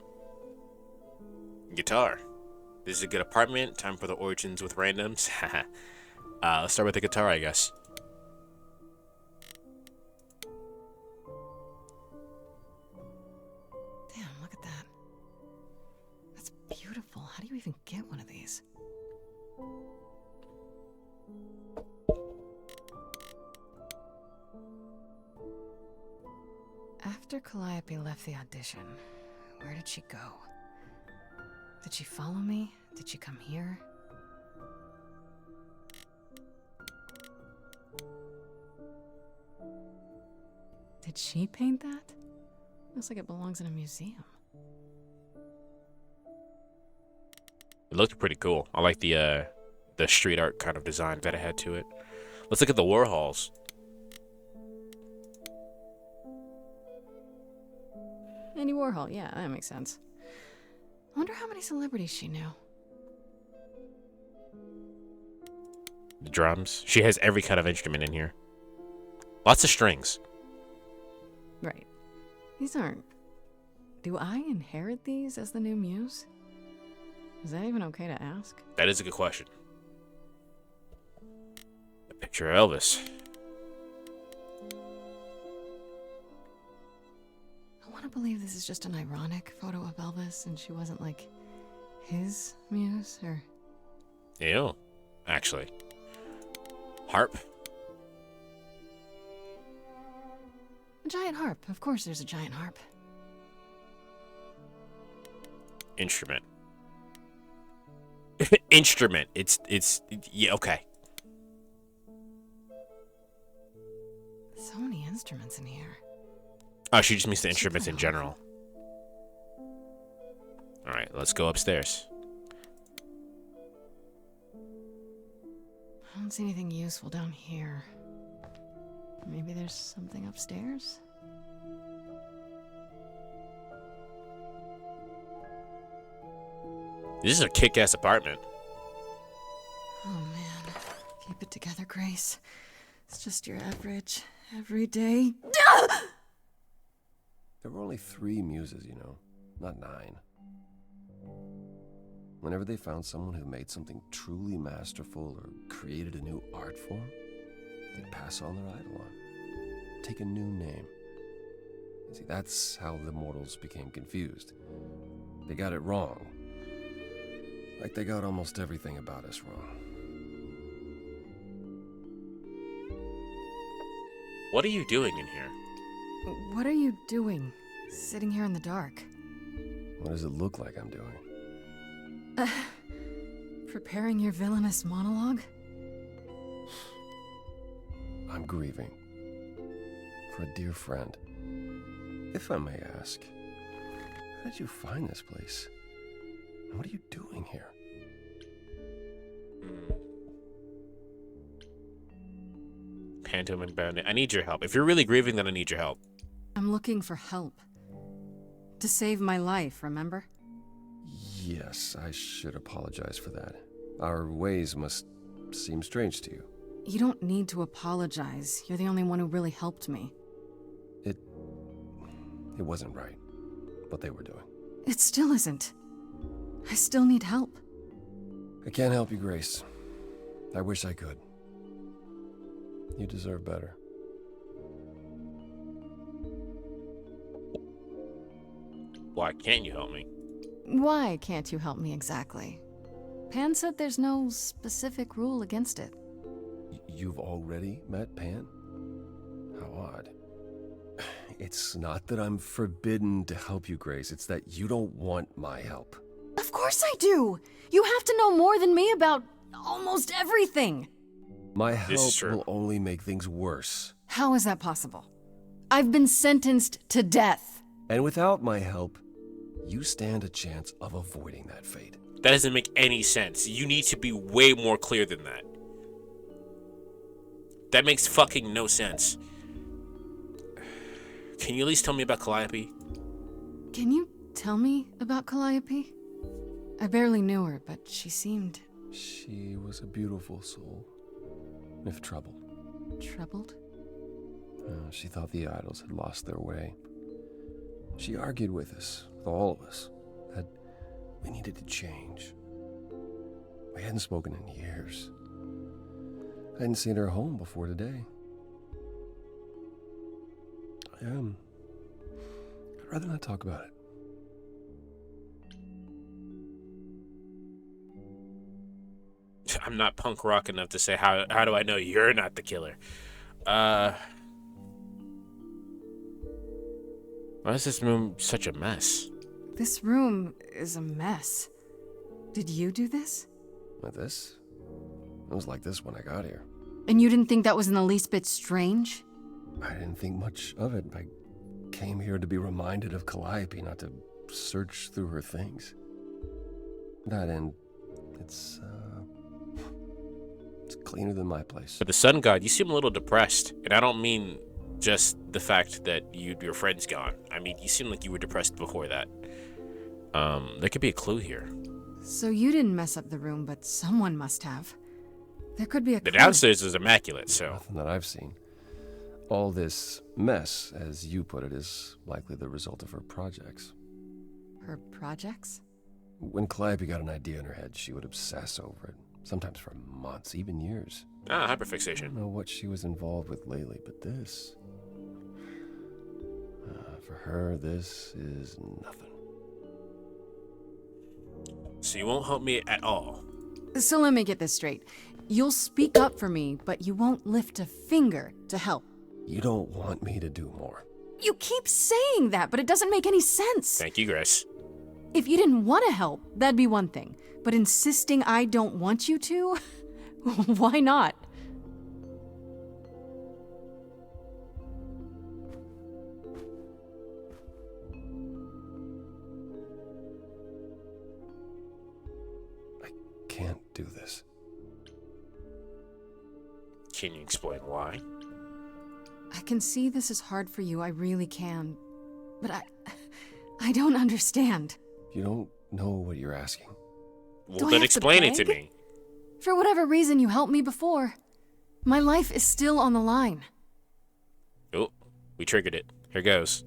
Guitar. This is a good apartment. Time for the origins with randoms. Let's start with the guitar, I guess. Damn, look at that. That's beautiful. How do you even get one of these? After Calliope left the audition, where did she go? Did she follow me? Did she come here? Did she paint that? Looks like it belongs in a museum. It looked pretty cool. I like the street art kind of design that it had to it. Let's look at the Warhols. Andy Warhol, yeah, that makes sense. I wonder how many celebrities she knew. The drums. She has every kind of instrument in here. Lots of strings. Right. These aren't... Do I inherit these as the new muse? Is that even okay to ask? That is a good question. A picture of Elvis. I want to believe this is just an ironic photo of Elvis and she wasn't, like, his muse, or... Ew. Actually. Harp. A giant harp. Of course there's a giant harp. Instrument. Instrument. It's yeah, okay. So many instruments in here. Oh, she just means the instruments in general. Alright, let's go upstairs. I don't see anything useful down here. Maybe there's something upstairs? This is a kick-ass apartment. Oh man. Keep it together, Grace. It's just your average, everyday. There were only 3 muses, you know, not 9. Whenever they found someone who made something truly masterful or created a new art form, they'd pass on their idol on, take a new name. See, that's how the mortals became confused. They got it wrong. Like they got almost everything about us wrong. What are you doing in here? What are you doing, sitting here in the dark? What does it look like I'm doing? Preparing your villainous monologue? I'm grieving. For a dear friend. If I may ask, how did you find this place? And what are you doing here? Pantomime and Bandit. I need your help. If you're really grieving, then I need your help. I'm looking for help. To save my life, remember? Yes, I should apologize for that. Our ways must seem strange to you. You don't need to apologize. You're the only one who really helped me. It wasn't right, what they were doing. It still isn't. I still need help. I can't help you, Grace. I wish I could. You deserve better. Why can't you help me? Why can't you help me exactly? Pan said there's no specific rule against it. You've already met Pan? How odd. It's not that I'm forbidden to help you, Grace. It's that you don't want my help. Of course I do! You have to know more than me about almost everything! My help will only make things worse. How is that possible? I've been sentenced to death. And without my help, you stand a chance of avoiding that fate. That doesn't make any sense. You need to be way more clear than that. That makes fucking no sense. Can you at least tell me about Calliope? Can you tell me about Calliope? I barely knew her, but she seemed... She was a beautiful soul, if troubled. Troubled? She thought the idols had lost their way. She argued with us, with all of us, that we needed to change. We hadn't spoken in years. I hadn't seen her home before today. I'd rather not talk about it. I'm not punk rock enough to say how do I know you're not the killer. Why is this room such a mess? This room is a mess. Did you do this? This? It was like this when I got here. And you didn't think that was in the least bit strange? I didn't think much of it. I came here to be reminded of Calliope, not to search through her things. That end, it's cleaner than my place. But the sun god, you seem a little depressed. And I don't mean just the fact that your friend's gone. I mean, you seem like you were depressed before that. There could be a clue here. So you didn't mess up the room, but someone must have. There could be a clue. The downstairs is immaculate, so... Nothing that I've seen. All this mess, as you put it, is likely the result of her projects. Her projects? When Calliope got an idea in her head, she would obsess over it. Sometimes for months, even years. Hyperfixation. I don't know what she was involved with lately, but this... for her, this is nothing. So you won't help me at all? So let me get this straight. You'll speak up for me, but you won't lift a finger to help. You don't want me to do more. You keep saying that, but it doesn't make any sense. Thank you, Grace. If you didn't want to help, that'd be one thing. But insisting I don't want you to? Why not? this. Can you explain why? I can see this is hard for you, I really can. But I don't understand. You don't know what you're asking. Well, then explain it to me. For whatever reason you helped me before. My life is still on the line. Oh, we triggered it. Here goes.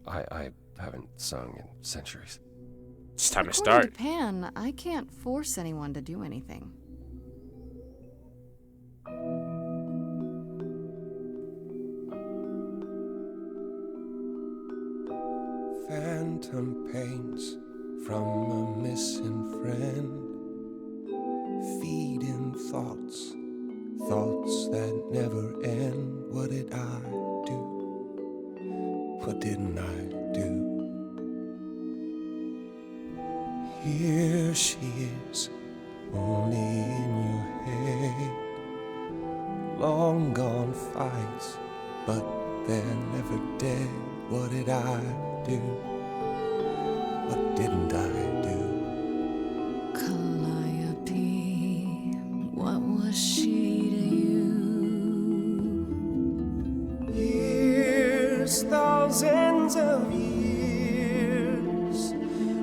I haven't sung in centuries. It's time to According start. to Pan, I can't force anyone to do anything. Phantom pains from a missing friend, feeding thoughts, thoughts that never end. What did I do? What didn't I do? Here she is, only in your head. Long gone fights, but they're never dead. What did I do? What didn't I do? Calliope, what was she to you? Years, thousands of years,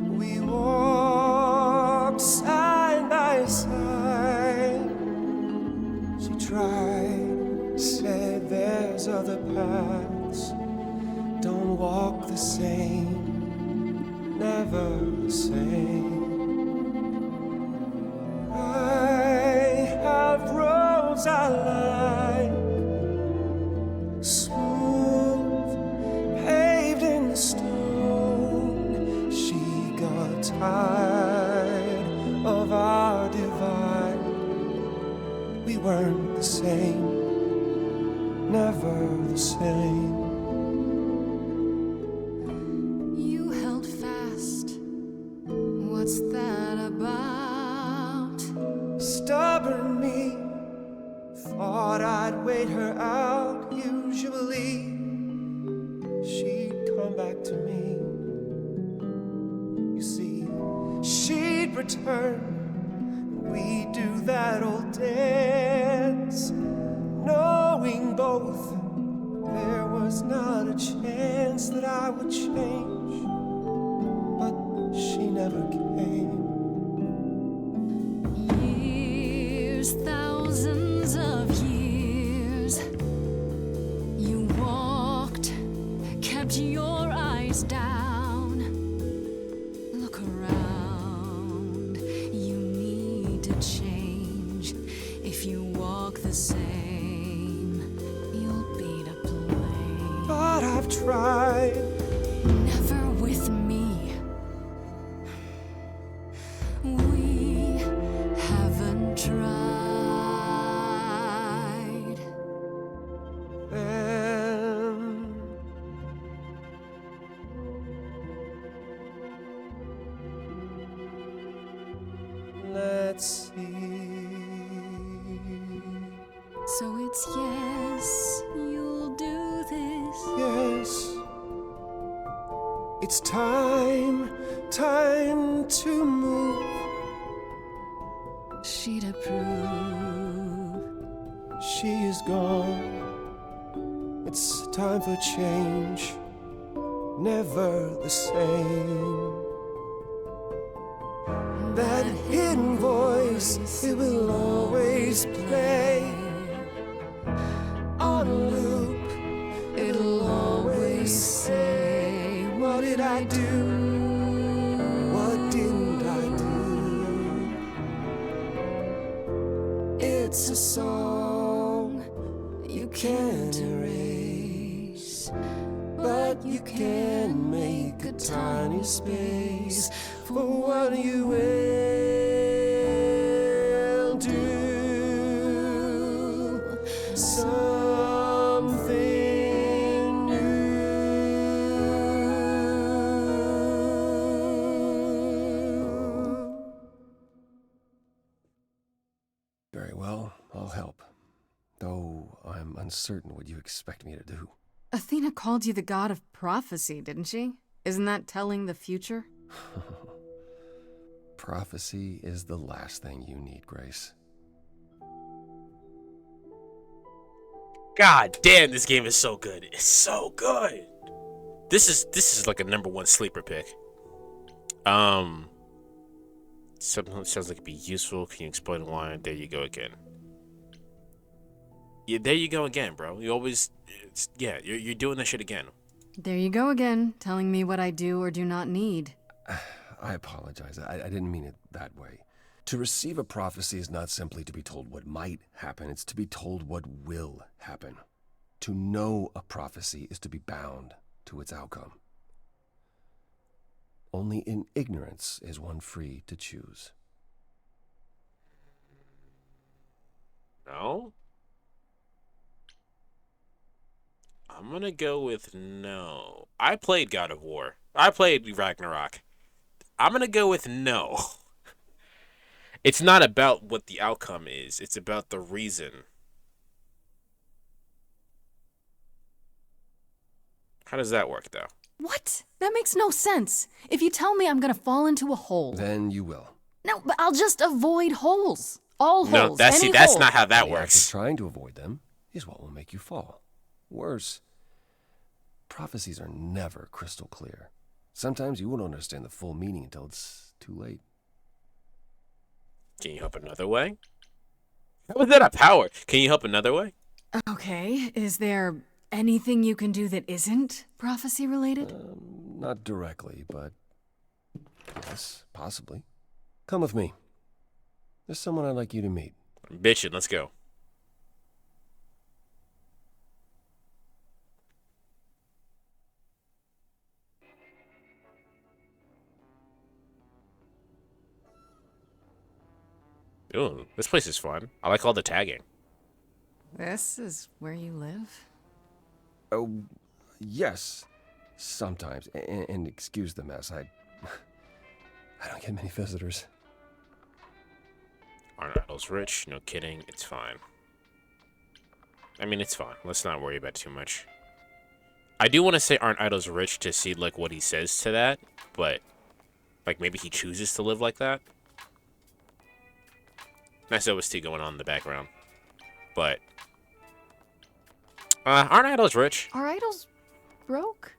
we walked side by side. She tried, said there's other paths. Don't walk the same, never the same. I have roads I like, smooth, paved in stone. She got tired of our divide. We weren't the same, never the same. You held fast. What's that about? Stubborn me, thought I'd wait her out. Usually, she'd come back to me. You see, she'd return. We'd do that old dance, knowing both there was not a chance that I would change. But she never came. Years, thousands of years. You walked, kept your eyes down. Look around. You need to change. If you walk the same, you'll be to blame. But I've tried. Never with me. We haven't tried. Then let's see. So it's yes, you'll do this. Yes, it's time to move. She'd approve. She is gone. It's time for change. Never the same. That hidden voice, it will always play. On a loop, it'll always say, what did I do? What didn't I do? It's a song you can't erase, but you can make a tiny space for what you will do. Something new. Very well, I'll help. Though I'm uncertain what you expect me to do. Athena called you the god of prophecy, didn't she? Isn't that telling the future? Prophecy is the last thing you need, Grace. God damn, this game is so good. It's so good. This is like a #1 sleeper pick. Something that sounds like it'd be useful. Can you explain why? There you go again. Yeah, there you go again, bro. You always, you're doing that shit again. There you go again, telling me what I do or do not need. I apologize. I didn't mean it that way. To receive a prophecy is not simply to be told what might happen, it's to be told what will happen. To know a prophecy is to be bound to its outcome. Only in ignorance is one free to choose. No? I'm gonna go with no. I played God of War. I played Ragnarok. I'm gonna go with no. It's not about what the outcome is. It's about the reason. How does that work, though? What? That makes no sense. If you tell me I'm gonna fall into a hole. Then you will. No, but I'll just avoid holes. All No, holes. that's hole. not how that The act works. of trying to avoid them is what will make you fall. Worse, prophecies are never crystal clear. Sometimes you won't understand the full meaning until it's too late. Can you help another way? How is that a power? Can you help another way? Okay, is there anything you can do that isn't prophecy related? Not directly, but yes, possibly. Come with me. There's someone I'd like you to meet. I'm bitching, let's go. Ooh, this place is fun. I like all the tagging. This is where you live? Oh, yes, sometimes. And excuse the mess. I don't get many visitors. Aren't idols rich? No kidding. It's fine. I mean, it's fine. Let's not worry about it too much. I do want to say aren't idols rich to see like what he says to that, but like maybe he chooses to live like that. Nice OST going on in the background. But aren't idols rich? Are idols broke?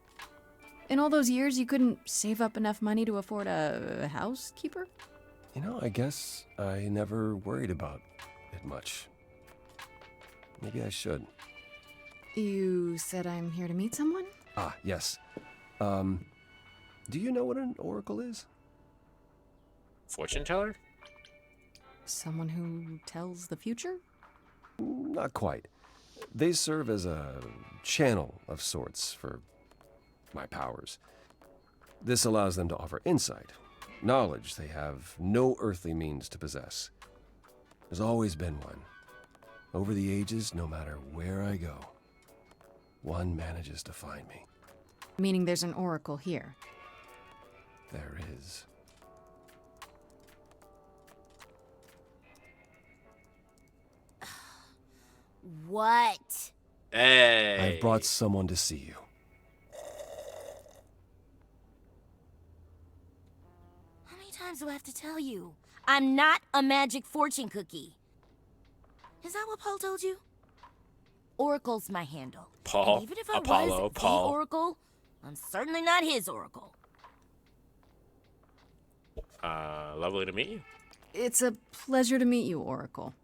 In all those years, you couldn't save up enough money to afford a housekeeper? You know, I guess I never worried about it much. Maybe I should. You said I'm here to meet someone? Ah, yes. Do you know what an oracle is? Fortune teller? Someone who tells the future? Not quite. They serve as a channel of sorts for my powers. This allows them to offer insight, knowledge they have no earthly means to possess. There's always been one. Over the ages, no matter where I go, one manages to find me. Meaning there's an oracle here. There is. What? Hey. I've brought someone to see you. How many times do I have to tell you? I'm not a magic fortune cookie. Is that what Paul told you? Oracle's my handle. Paul, And even if I Apollo, was Paul. the Oracle, I'm certainly not his Oracle. Lovely to meet you. It's a pleasure to meet you, Oracle.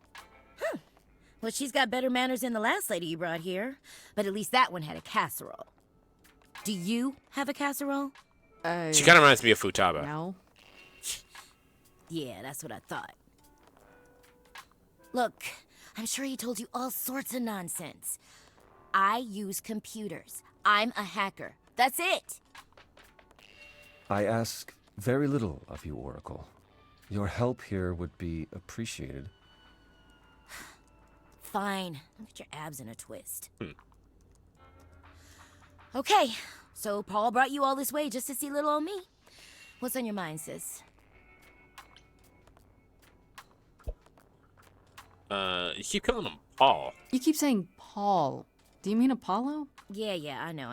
Well, she's got better manners than the last lady you brought here. But at least that one had a casserole. Do you have a casserole? She kind of reminds me of Futaba. No. Yeah, that's what I thought. Look, I'm sure he told you all sorts of nonsense. I use computers. I'm a hacker. That's it. I ask very little of you, Oracle. Your help here would be appreciated. Fine. Don't get your abs in a twist. Okay, so Paul brought you all this way just to see little old me. What's on your mind, sis? You keep calling him Paul. You keep saying Paul. Do you mean Apollo? Yeah, I know.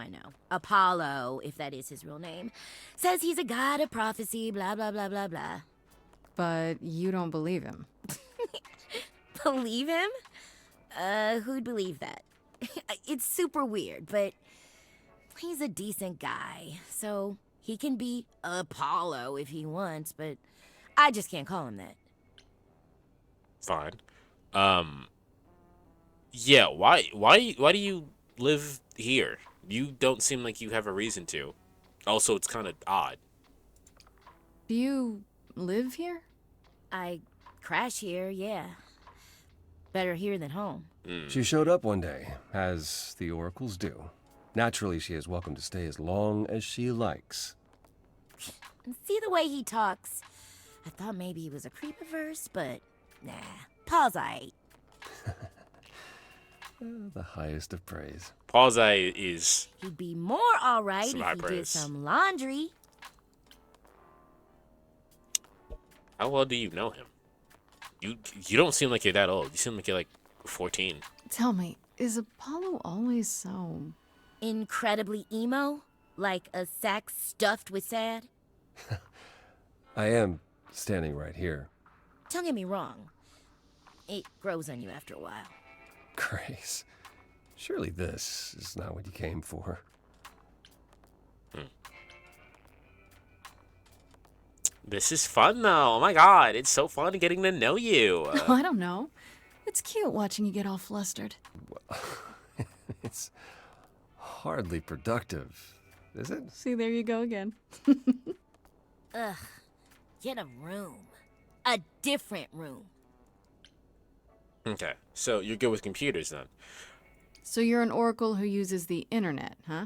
Apollo, if that is his real name, says he's a god of prophecy, blah, blah, blah, blah, blah. but you don't believe him. Believe him? Who'd believe that? It's super weird, but he's a decent guy, so he can be Apollo if he wants, but I just can't call him that. Fine. Yeah, why do you live here? You don't seem like you have a reason to. Also, it's kind of odd. Do you live here? I crash here, yeah. Better here than home. She showed up one day, as the oracles do. Naturally, she is welcome to stay as long as she likes. See the way he talks? I thought maybe he was a creep at first, but nah. Paul's aight. The highest of praise. Paul's eye is... He'd be more alright if he did some laundry. How well do you know him? You don't seem like you're that old. You seem like you're like 14. Tell me, is Apollo always so... incredibly emo? Like a sack stuffed with sad? I am standing right here. Don't get me wrong. It grows on you after a while. Grace, surely this is not what you came for. This is fun, though. Oh my god, it's so fun getting to know you. I don't know. It's cute watching you get all flustered. It's hardly productive, is it? See, there you go again. Ugh. Get a room. A different room. Okay, so you're good with computers, then? So you're an oracle who uses the internet, huh?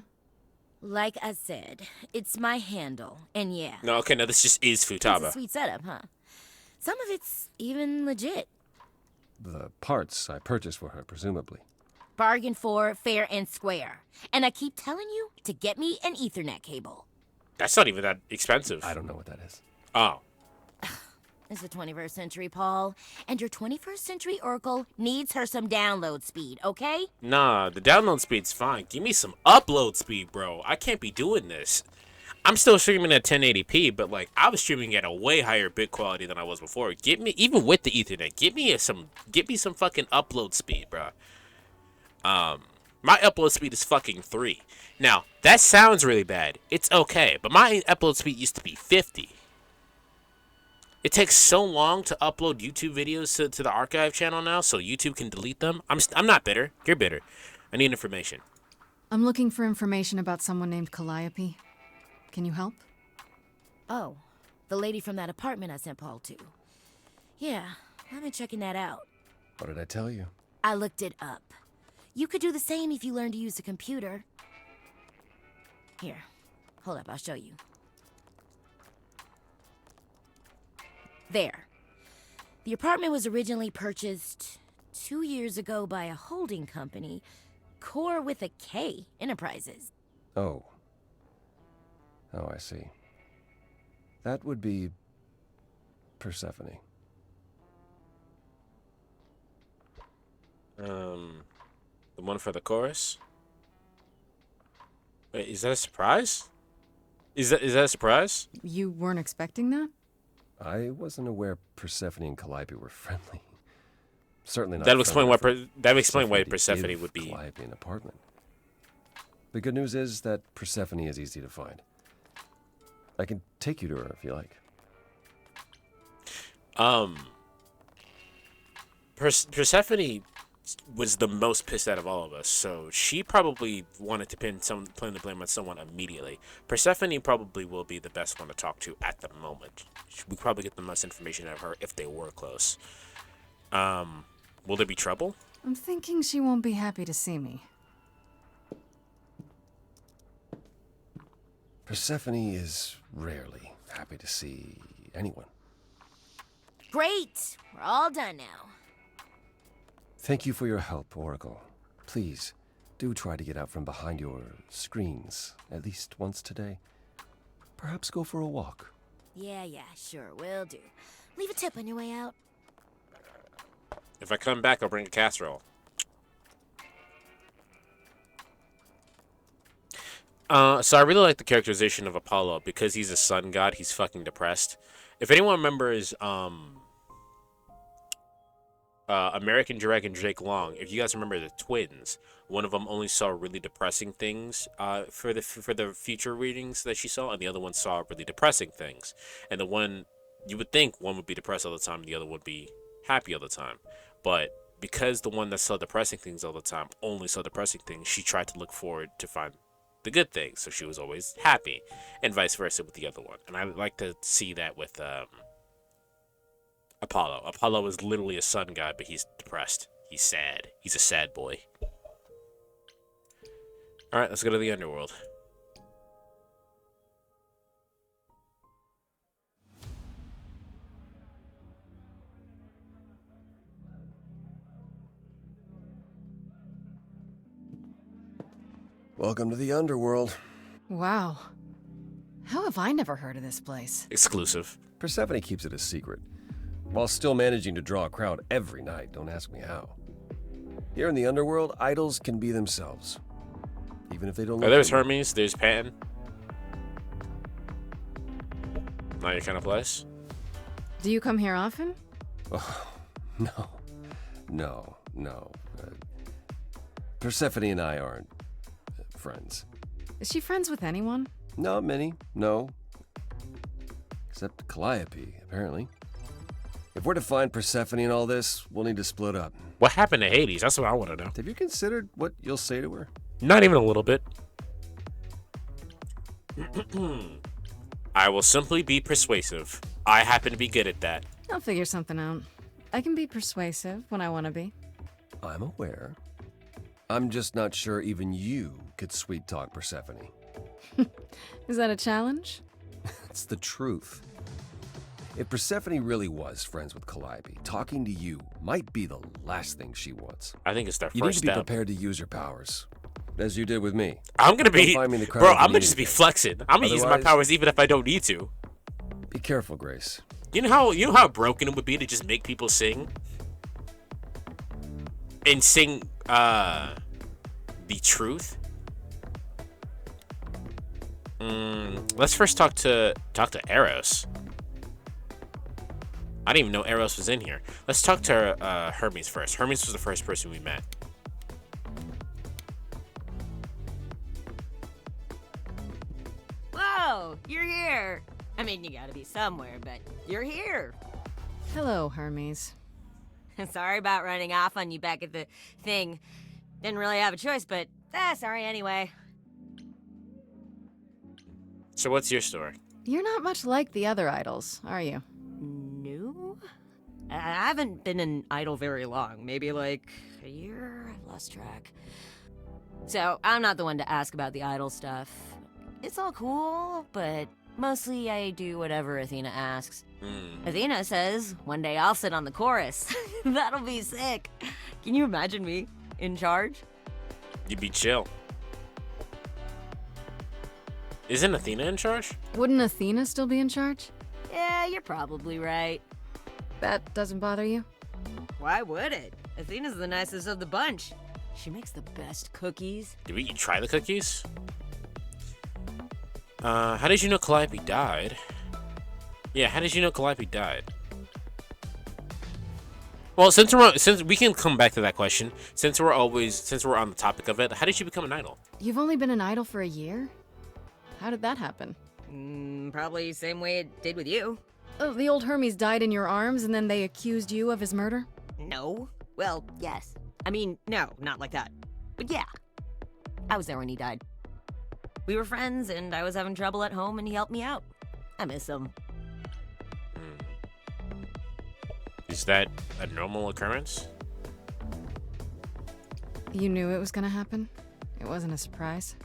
Like I said, it's my handle, and yeah. No, okay, no, this just is Futaba. It's a sweet setup, huh? Some of it's even legit. The parts I purchased for her, presumably. Bargain for, fair and square. And I keep telling you to get me an Ethernet cable. That's not even that expensive. I don't know what that is. Oh. It's the 21st century, Paul. And your 21st century Oracle needs her some download speed, okay? Nah, the download speed's fine. Give me some upload speed, bro. I can't be doing this. I'm still streaming at 1080p, but like I was streaming at a way higher bit quality than I was before. Give me, even with the Ethernet, give me some fucking upload speed, bro. My upload speed is fucking 3. Now, that sounds really bad. It's okay, but my upload speed used to be 50. It takes so long to upload YouTube videos to the archive channel now, so YouTube can delete them. I'm not bitter. You're bitter. I need information. I'm looking for information about someone named Calliope. Can you help? Oh, the lady from that apartment I sent Paul to. Yeah, I've been checking that out. What did I tell you? I looked it up. You could do the same if you learned to use a computer. Here, hold up, I'll show you. There. The apartment was originally purchased 2 years ago by a holding company, Core with a K Enterprises. Oh. Oh, I see. That would be Persephone. The one for the chorus? Wait, is that a surprise? Is that a surprise? You weren't expecting that? I wasn't aware Persephone and Calliope were friendly. Certainly not. That would explain why Persephone Persephone would be Calliope an apartment. The good news is that Persephone is easy to find. I can take you to her if you like. Persephone was the most pissed out of all of us, so she probably wanted to pin the blame on someone immediately. Persephone probably will be the best one to talk to at the moment. We probably get the most information out of her if they were close. Will there be trouble? I'm thinking she won't be happy to see me. Persephone is rarely happy to see anyone. Great! We're all done now. Thank you for your help, Oracle. Please, do try to get out from behind your screens at least once today. Perhaps go for a walk. Yeah, sure, will do. Leave a tip on your way out. If I come back, I'll bring a casserole. So I really like the characterization of Apollo because he's a sun god. He's fucking depressed. If anyone remembers, American Dragon Jake Long. If you guys remember the twins, one of them only saw really depressing things for the future readings that she saw, and the other one saw really depressing things. And the one you would think one would be depressed all the time, and the other would be happy all the time, but because the one that saw depressing things all the time only saw depressing things, she tried to look forward to find the good things, so she was always happy, and vice versa with the other one. And I like to see that with Apollo. Apollo is literally a sun god, but he's depressed. He's sad. He's a sad boy. Alright, let's go to the underworld. Welcome to the underworld. Wow. How have I never heard of this place? Exclusive. Persephone keeps it a secret, while still managing to draw a crowd every night. Don't ask me how. Here in the underworld, idols can be themselves, even if they don't. Oh, there's Hermes. There's Pan. Not your kind of place. Do you come here often? Oh, no. Persephone and I aren't friends. Is she friends with anyone? Not many, no. Except Calliope, apparently. If we're to find Persephone in all this, we'll need to split up. What happened to Hades? That's what I want to know. Have you considered what you'll say to her? Not even a little bit. I will simply be persuasive. I happen to be good at that. I'll figure something out. I can be persuasive when I want to be. I'm aware. I'm just not sure even you could sweet talk Persephone. Is that a challenge? It's the truth. If Persephone really was friends with Calliope, talking to you might be the last thing she wants. I think it's their You need first to be step. prepared to use your powers, as you did with me. I'm gonna be, Don't find me in the crowd bro. if you I'm gonna need just be anything. flexing. I'm gonna use my Otherwise- powers even if I don't need to. Be careful, Grace. You know how broken it would be to just make people sing and sing the truth. Let's first talk to Eros. I didn't even know Eros was in here. Let's talk to Hermes first. Hermes was the first person we met. Whoa, you're here. I mean, you gotta be somewhere, but you're here. Hello, Hermes. Sorry about running off on you back at the thing. Didn't really have a choice, but sorry anyway. So what's your story? You're not much like the other idols, are you? No? I haven't been an idol very long. Maybe like a year? I've lost track. So, I'm not the one to ask about the idol stuff. It's all cool, but mostly I do whatever Athena asks. Athena says one day I'll sit on the chorus. That'll be sick. Can you imagine me in charge? You'd be chill. Isn't Athena in charge? Wouldn't Athena still be in charge? Yeah, you're probably right. That doesn't bother you? Why would it? Athena's the nicest of the bunch. She makes the best cookies. Did we try the cookies? How did you know Calliope died? Yeah, how did you know Calliope died? Well, since we can come back to that question, since we're on the topic of it, how did you become an idol? You've only been an idol for a year? How did that happen? Probably same way it did with you. Oh, the old Hermes died in your arms and then they accused you of his murder? No. Well, yes. I mean, no, not like that. But yeah. I was there when he died. We were friends, and I was having trouble at home, and he helped me out. I miss him. Is that a normal occurrence? You knew it was gonna happen? It wasn't a surprise?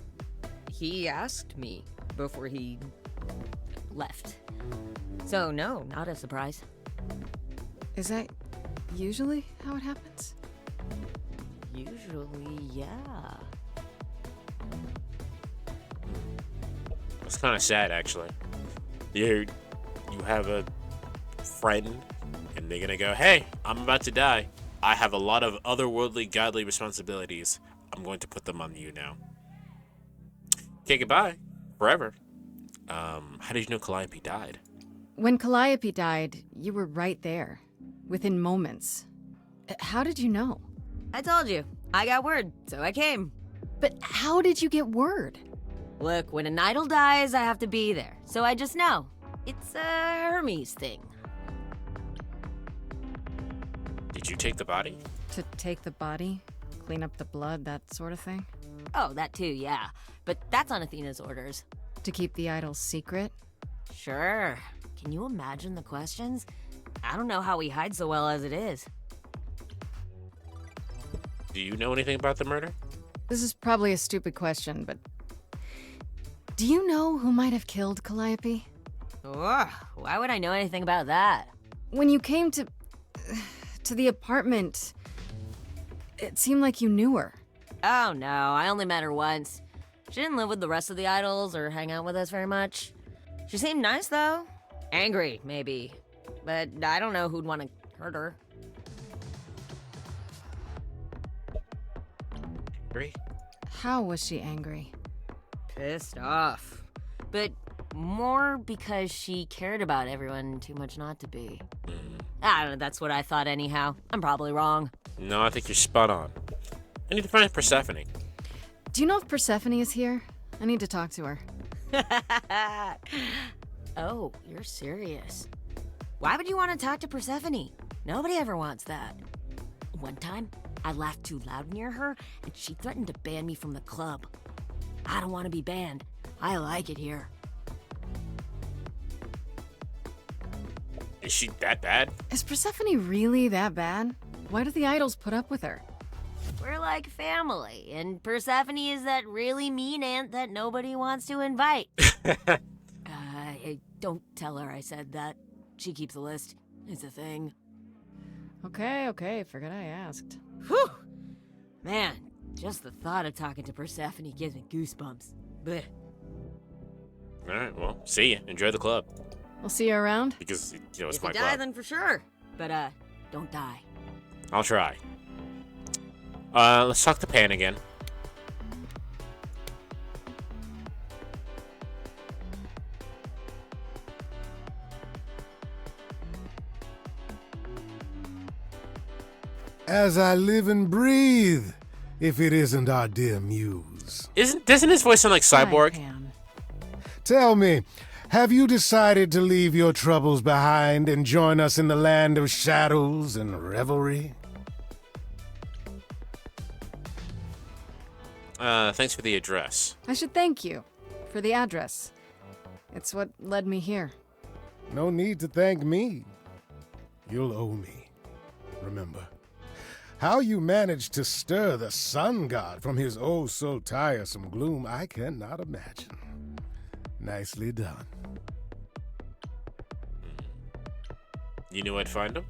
He asked me before he left. So, no, not a surprise. Is that usually how it happens? Usually, yeah. It's kind of sad, actually. You have a friend, and they're gonna go, "Hey, I'm about to die. I have a lot of otherworldly, godly responsibilities. I'm going to put them on you now." Okay, goodbye. Forever. How did you know Calliope died? When Calliope died, you were right there. Within moments. How did you know? I told you. I got word, so I came. But how did you get word? Look, when an idol dies, I have to be there. So I just know. It's a Hermes thing. Did you take the body? To take the body? Clean up the blood, that sort of thing? Oh, that too, yeah. But that's on Athena's orders. To keep the idol's secret? Sure. Can you imagine the questions? I don't know how we hide so well as it is. Do you know anything about the murder? This is probably a stupid question, but... Do you know who might have killed Calliope? Ugh, why would I know anything about that? When you came to the apartment, it seemed like you knew her. Oh no, I only met her once. She didn't live with the rest of the idols or hang out with us very much. She seemed nice though. Angry, maybe. But I don't know who'd want to hurt her. Angry? How was she angry? Pissed off. But more because she cared about everyone too much not to be. I don't know, that's what I thought anyhow. I'm probably wrong. No, I think you're spot on. I need to find Persephone. Do you know if Persephone is here? I need to talk to her. Oh, you're serious. Why would you want to talk to Persephone? Nobody ever wants that. One time, I laughed too loud near her, and she threatened to ban me from the club. I don't want to be banned. I like it here. Is she that bad? Is Persephone really that bad? Why do the idols put up with her? We're like family, and Persephone is that really mean aunt that nobody wants to invite. Don't tell her I said that. She keeps a list. It's a thing. Okay, forget I asked. Whew! Man, just the thought of talking to Persephone gives me goosebumps. Blech. Alright, well, see ya. Enjoy the club. I'll see you around? Because, you know, it's If my you die, club. then for sure. But, don't die. I'll try. Let's talk to Pan again. As I live and breathe, if it isn't our dear Muse. Doesn't his voice sound like Cyborg? Tell me, have you decided to leave your troubles behind and join us in the land of shadows and revelry? Thanks for the address. I should thank you for the address. It's what led me here. No need to thank me. You'll owe me. Remember, how you managed to stir the sun god from his oh so tiresome gloom, I cannot imagine. Nicely done. You knew I'd find him?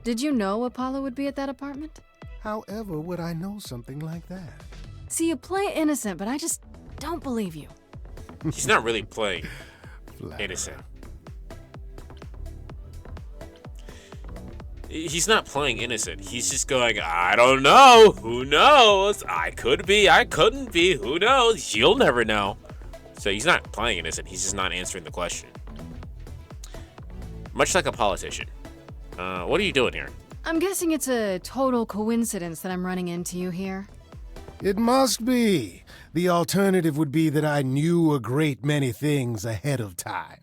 Did you know Apollo would be at that apartment? However would I know something like that? See, you play innocent, but I just don't believe you. He's not really playing innocent. He's not playing innocent. He's just going, I don't know. Who knows? I could be. I couldn't be. Who knows? You'll never know. So he's not playing innocent. He's just not answering the question. Much like a politician. What are you doing here? I'm guessing it's a total coincidence that I'm running into you here. It must be. The alternative would be that I knew a great many things ahead of time.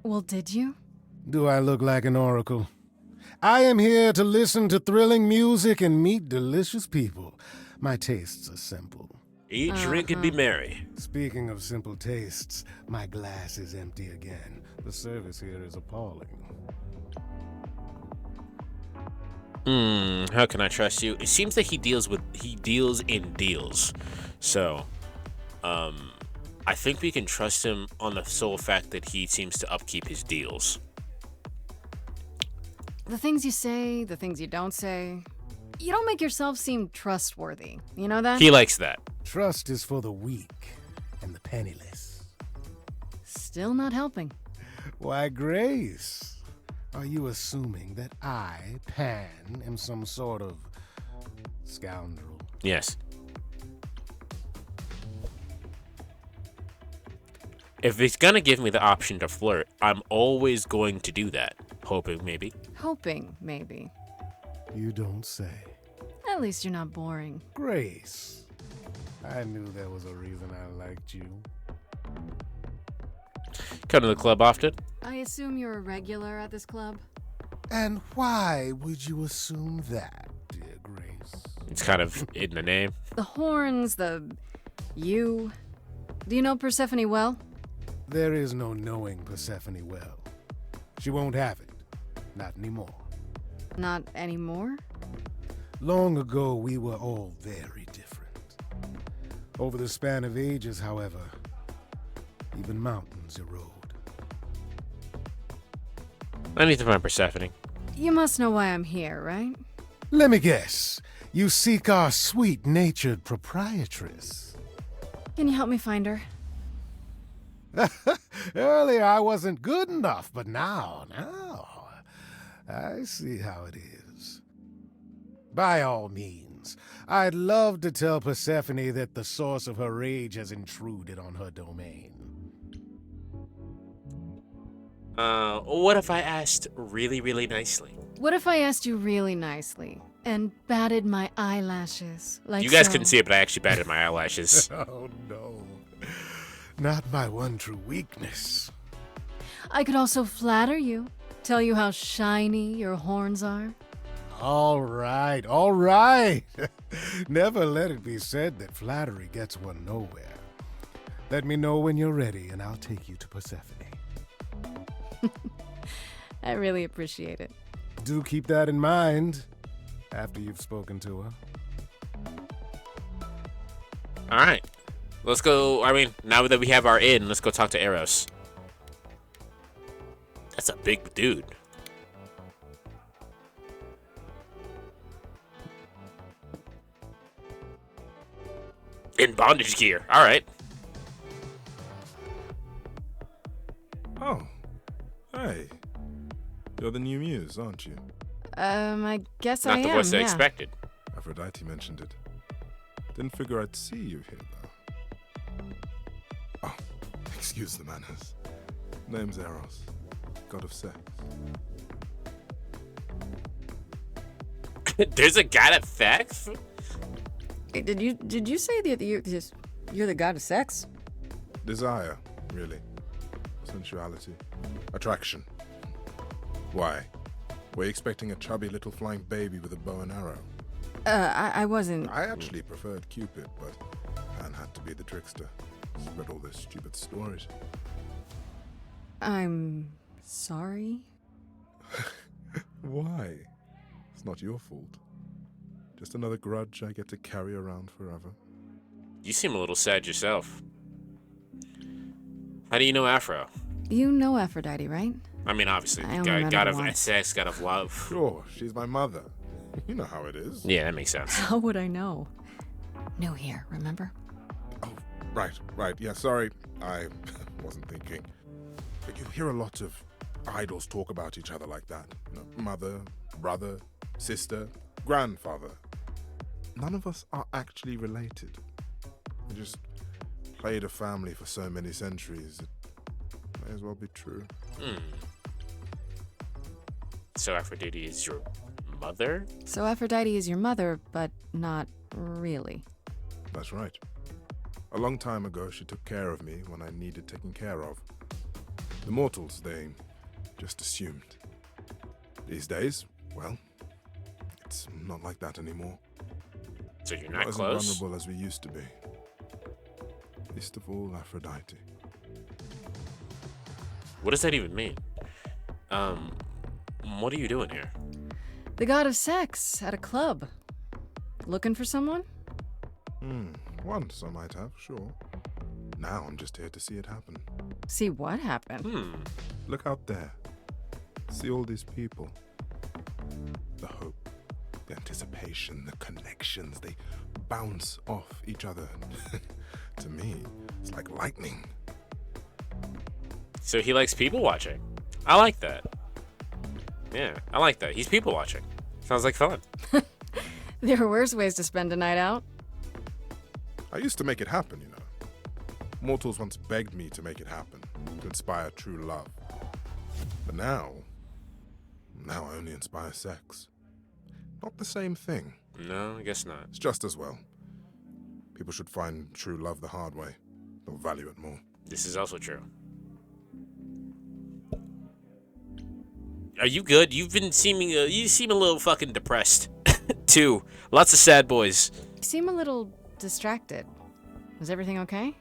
Well, did you? Do I look like an oracle? I am here to listen to thrilling music and meet delicious people. My tastes are simple. Eat, drink, and be merry. Speaking of simple tastes, my glass is empty again. The service here is appalling. How can I trust you? It seems that he deals in deals. So, I think we can trust him on the sole fact that he seems to upkeep his deals. The things you say, the things you don't say. You don't make yourself seem trustworthy. You know that? He likes that. Trust is for the weak and the penniless. Still not helping. Why, Grace, are you assuming that I, Pan, am some sort of scoundrel? Yes. If it's gonna give me the option to flirt, I'm always going to do that. Hoping, maybe. Hoping, maybe. You don't say. At least you're not boring. Grace, I knew there was a reason I liked you. Come to the club often? I assume you're a regular at this club? And why would you assume that, dear Grace? It's kind of in the name. The horns, you. Do you know Persephone well? There is no knowing Persephone well. She won't have it. Not anymore. Not anymore? Long ago, we were all very different. Over the span of ages, however, even mountains erode. I need to find Persephone. You must know why I'm here, right? Let me guess. You seek our sweet-natured proprietress. Can you help me find her? Earlier, I wasn't good enough, but now, I see how it is. By all means, I'd love to tell Persephone that the source of her rage has intruded on her domain. What if I asked really, really nicely? What if I asked you really nicely and batted my eyelashes like You guys so? couldn't see it, but I actually batted my eyelashes. Oh, no. Not my one true weakness. I could also flatter you, tell you how shiny your horns are. All right, all right. Never let it be said that flattery gets one nowhere. Let me know when you're ready, and I'll take you to Persephone. I really appreciate it. Do keep that in mind after you've spoken to her. All right. Let's go. I mean, now that we have our inn, let's go talk to Eros. That's a big dude. In bondage gear. All right. Oh. Hey. You're the new muse, aren't you? I guess I am, Not the voice I yeah. expected. Aphrodite mentioned it. Didn't figure I'd see you here, though. Oh, excuse the manners. Name's Eros, god of sex. There's a god of sex? Hey, did you say that you're the god of sex? Desire, really. Sensuality. Attraction. Why? Were you expecting a chubby little flying baby with a bow and arrow? I wasn't... I actually preferred Cupid, but Pan had to be the trickster. Spread all those stupid stories. I'm sorry? Why? It's not your fault. Just another grudge I get to carry around forever. You seem a little sad yourself. How do you know Afro? You know Aphrodite, right? I mean, obviously, I only met god her of once. sex, god of love. Sure, she's my mother. You know how it is. Yeah, that makes sense. How would I know? New here, remember? Right. Yeah, sorry. I wasn't thinking. But you hear a lot of idols talk about each other like that. You know, mother, brother, sister, grandfather. None of us are actually related. We just played a family for so many centuries. It may as well be true. So Aphrodite is your mother? So Aphrodite is your mother, but not really. That's right. A long time ago, she took care of me when I needed taking care of. The mortals, they just assumed. These days, well, it's not like that anymore. So you're We're not as close? invulnerable as we used to be. Least of all, Aphrodite. What does that even mean? What are you doing here? The god of sex at a club. Looking for someone? Once I might have, sure. Now I'm just here to see it happen. See what happened? Look out there. See all these people. The hope, the anticipation, the connections, they bounce off each other. To me, it's like lightning. So he likes people watching. I like that. Yeah, I like that. He's people watching. Sounds like fun. There are worse ways to spend a night out. I used to make it happen, you know. Mortals once begged me to make it happen, to inspire true love. But now I only inspire sex. Not the same thing. No, I guess not. It's just as well. People should find true love the hard way. They'll value it more. This is also true. Are you good? You've been seeming, you seem a little fucking depressed, too. Lots of sad boys. You seem a little distracted. Is everything okay?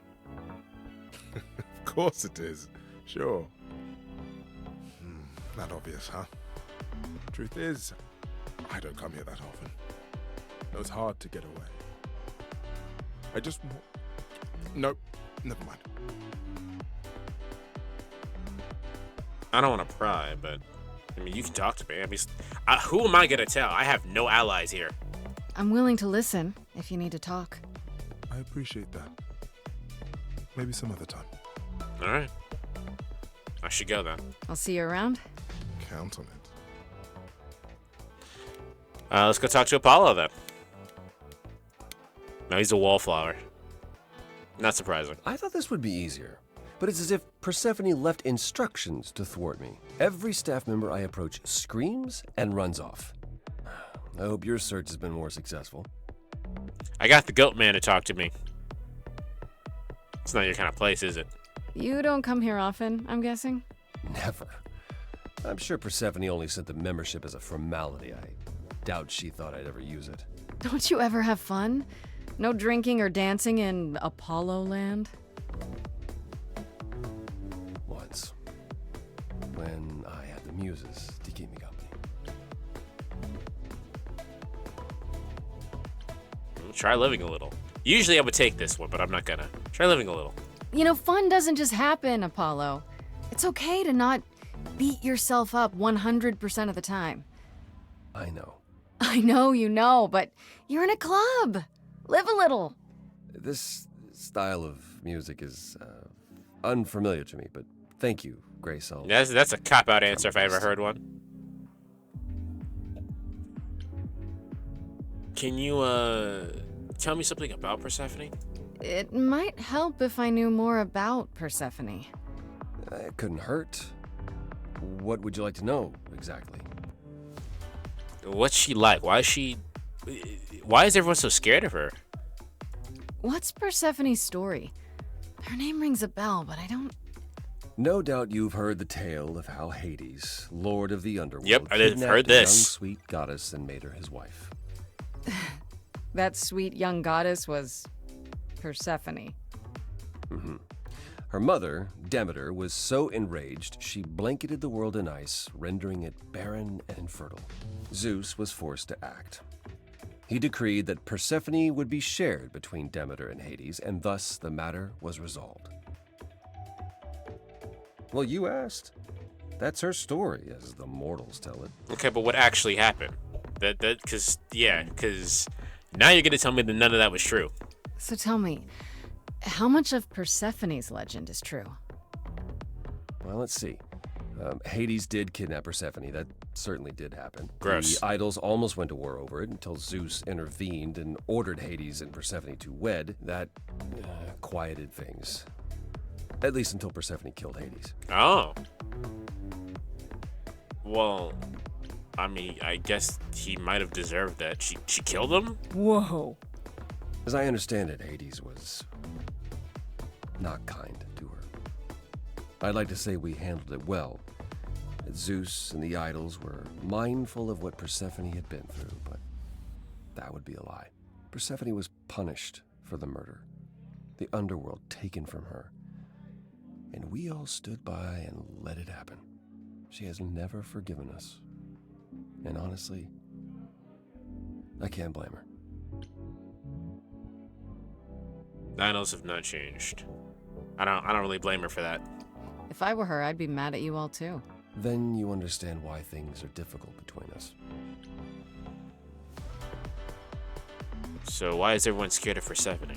Of course it is. Sure. Not obvious, huh? Truth is, I don't come here that often. It was hard to get away. I just... Nope. Never mind. I don't want to pry, but I mean, you can talk to me. I mean, who am I gonna tell? I have no allies here. I'm willing to listen if you need to talk. I appreciate that. Maybe some other time. All right. I should go then. I'll see you around. Count on it. Let's go talk to Apollo then. No, he's a wallflower. Not surprising. I thought this would be easier, but it's as if Persephone left instructions to thwart me. Every staff member I approach screams and runs off. I hope your search has been more successful. I got the goat man to talk to me. It's not your kind of place, is it? You don't come here often, I'm guessing? Never. I'm sure Persephone only sent the membership as a formality. I doubt she thought I'd ever use it. Don't you ever have fun? No drinking or dancing in Apollo land? Once. When I had the muses to keep me company. Try living a little. Usually I would take this one, but I'm not gonna. Try living a little. You know, fun doesn't just happen, Apollo. It's okay to not beat yourself up 100% of the time. I know. I know you know, but you're in a club. Live a little. This style of music is unfamiliar to me, but thank you, Grace. That's a cop-out answer if I ever heard one. Can you, tell me something about Persephone? It might help if I knew more about Persephone. It couldn't hurt. What would you like to know, exactly? What's she like? Why is everyone so scared of her? What's Persephone's story? Her name rings a bell, but I don't... No doubt you've heard the tale of how Hades, lord of the underworld, I've heard kidnapped a this. young sweet goddess and made her his wife. That sweet young goddess was Persephone. Mm-hmm. Her mother, Demeter, was so enraged she blanketed the world in ice, rendering it barren and infertile. Zeus was forced to act. He decreed that Persephone would be shared between Demeter and Hades, and thus the matter was resolved. Well, you asked. That's her story, as the mortals tell it. Okay, but what actually happened? Because now you're gonna tell me that none of that was true. So tell me, how much of Persephone's legend is true? Well, let's see. Hades did kidnap Persephone. That certainly did happen. Gross. The idols almost went to war over it until Zeus intervened and ordered Hades and Persephone to wed. That quieted things. At least until Persephone killed Hades. Oh. Well, I mean, I guess he might have deserved that. She killed him? Whoa. As I understand it, Hades was not kind to her. I'd like to say we handled it well. That Zeus and the idols were mindful of what Persephone had been through, but that would be a lie. Persephone was punished for the murder, the underworld taken from her, and we all stood by and let it happen. She has never forgiven us, and honestly, I can't blame her. The idols have not changed. I don't really blame her for that. If I were her, I'd be mad at you all too. Then you understand why things are difficult between us. So why is everyone scared of Persephone?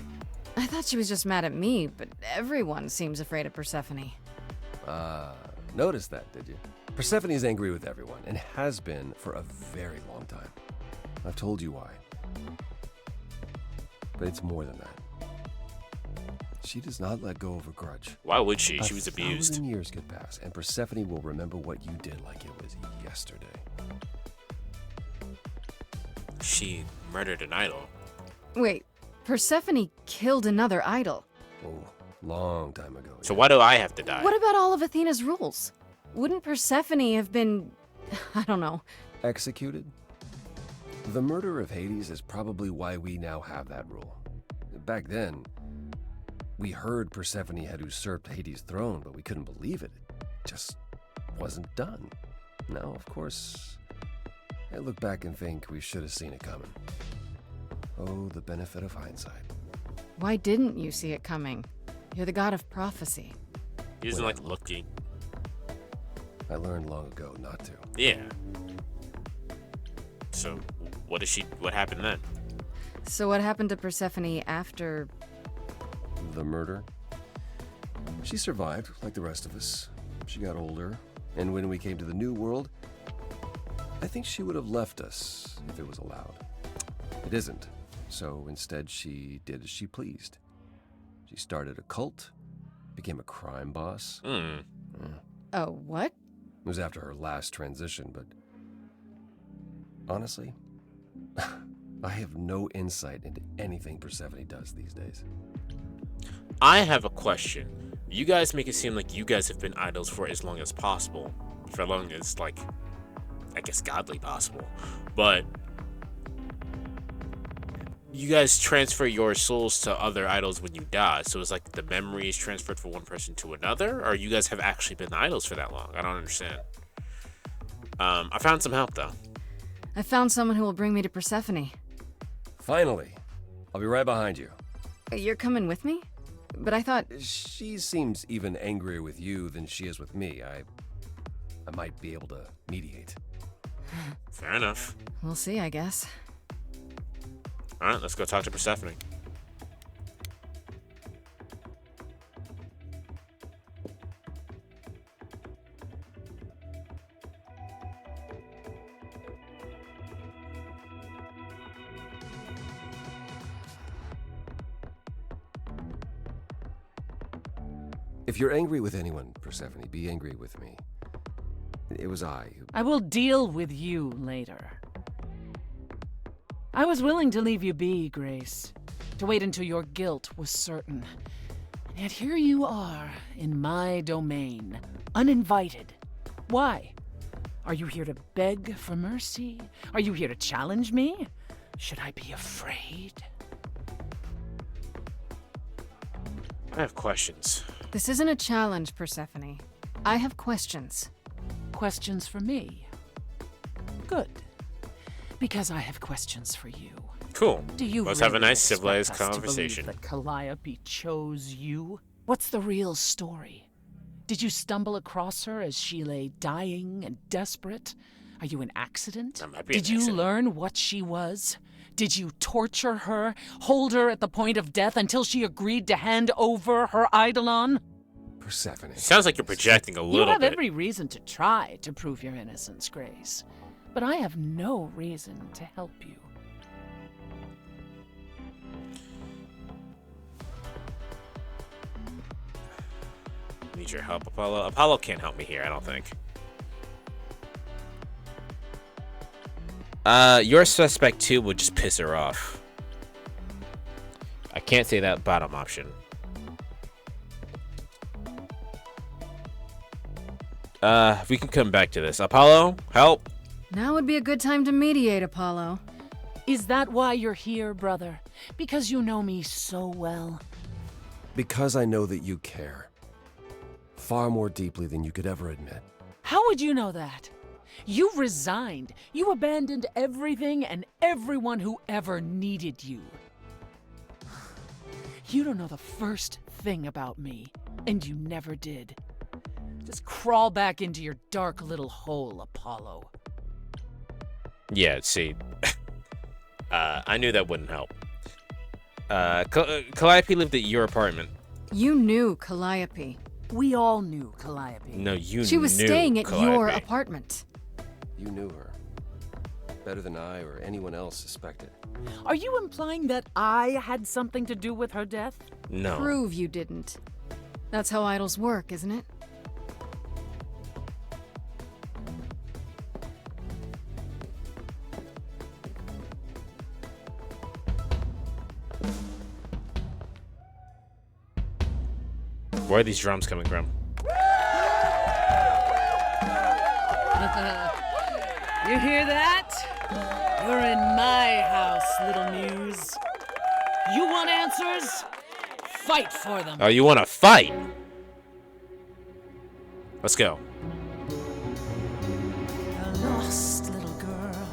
I thought she was just mad at me, but everyone seems afraid of Persephone. Noticed that, did you? Persephone is angry with everyone, and has been for a very long time. I've told you why. But it's more than that. She does not let go of a grudge. Why would she? She was abused. 1,000 years could pass, and Persephone will remember what you did like it was yesterday. She murdered an idol. Wait, Persephone killed another idol. Oh, long time ago. So why do I have to die? What about all of Athena's rules? Wouldn't Persephone have been, I don't know, executed? The murder of Hades is probably why we now have that rule. Back then, we heard Persephone had usurped Hades' throne, but we couldn't believe it. It just wasn't done. Now, of course, I look back and think we should have seen it coming. Oh, the benefit of hindsight. Why didn't you see it coming? You're the god of prophecy. He doesn't like looking. I learned long ago not to. Yeah. So, what happened then? So what happened to Persephone after... The murder? She survived, like the rest of us. She got older, and when we came to the new world, I think she would have left us if it was allowed. It isn't, so instead she did as she pleased. She started a cult, became a crime boss. Oh, what? It was after her last transition, but honestly, I have no insight into anything Persephone does these days. I have a question. You guys make it seem like you guys have been idols for as long as possible. For as long as, like, I guess godly possible. But you guys transfer your souls to other idols when you die. So it's like the memory is transferred from one person to another? Or you guys have actually been idols for that long? I don't understand. I found some help, though. I found someone who will bring me to Persephone. Finally. I'll be right behind you. You're coming with me? But I thought... She seems even angrier with you than she is with me. I might be able to mediate. Fair enough. We'll see, I guess. Alright, let's go talk to Persephone. If you're angry with anyone, Persephone, be angry with me. It was I who... I will deal with you later. I was willing to leave you be, Grace. To wait until your guilt was certain. And yet here you are, in my domain, uninvited. Why? Are you here to beg for mercy? Are you here to challenge me? Should I be afraid? I have questions. This isn't a challenge, Persephone. I have questions. Questions for me? Good. Because I have questions for you. Cool. Do you Let's really have a nice expect civilized us to conversation. believe that Calliope chose you? What's the real story? Did you stumble across her as she lay dying and desperate? Are you an accident? That might be Did an you accident. learn what she was? Did you torture her, hold her at the point of death until she agreed to hand over her eidolon? Persephone. Sounds like you're projecting a You little have bit. every reason to try to prove your innocence, Grace. But I have no reason to help you. Need your help, Apollo. Apollo can't help me here, I don't think. Your suspect too would just piss her off. I can't say that bottom option. We can come back to this. Apollo, help. Now would be a good time to mediate, Apollo. Is that why you're here, brother? Because you know me so well? Because I know that you care. Far more deeply than you could ever admit. How would you know that? You resigned. You abandoned everything and everyone who ever needed you. You don't know the first thing about me, and you never did. Just crawl back into your dark little hole, Apollo. Yeah, see. I knew that wouldn't help. Calliope lived at your apartment. You knew Calliope. We all knew Calliope. No, you knew She was staying at Calliope. your apartment. You knew her. better than I or anyone else suspected. Are you implying that I had something to do with her death? No. Prove you didn't. That's how idols work, isn't it? Where are these drums coming from? You hear that? You're in my house, little muse. You want answers? Fight for them. Oh, you want to fight? Let's go. A lost little girl.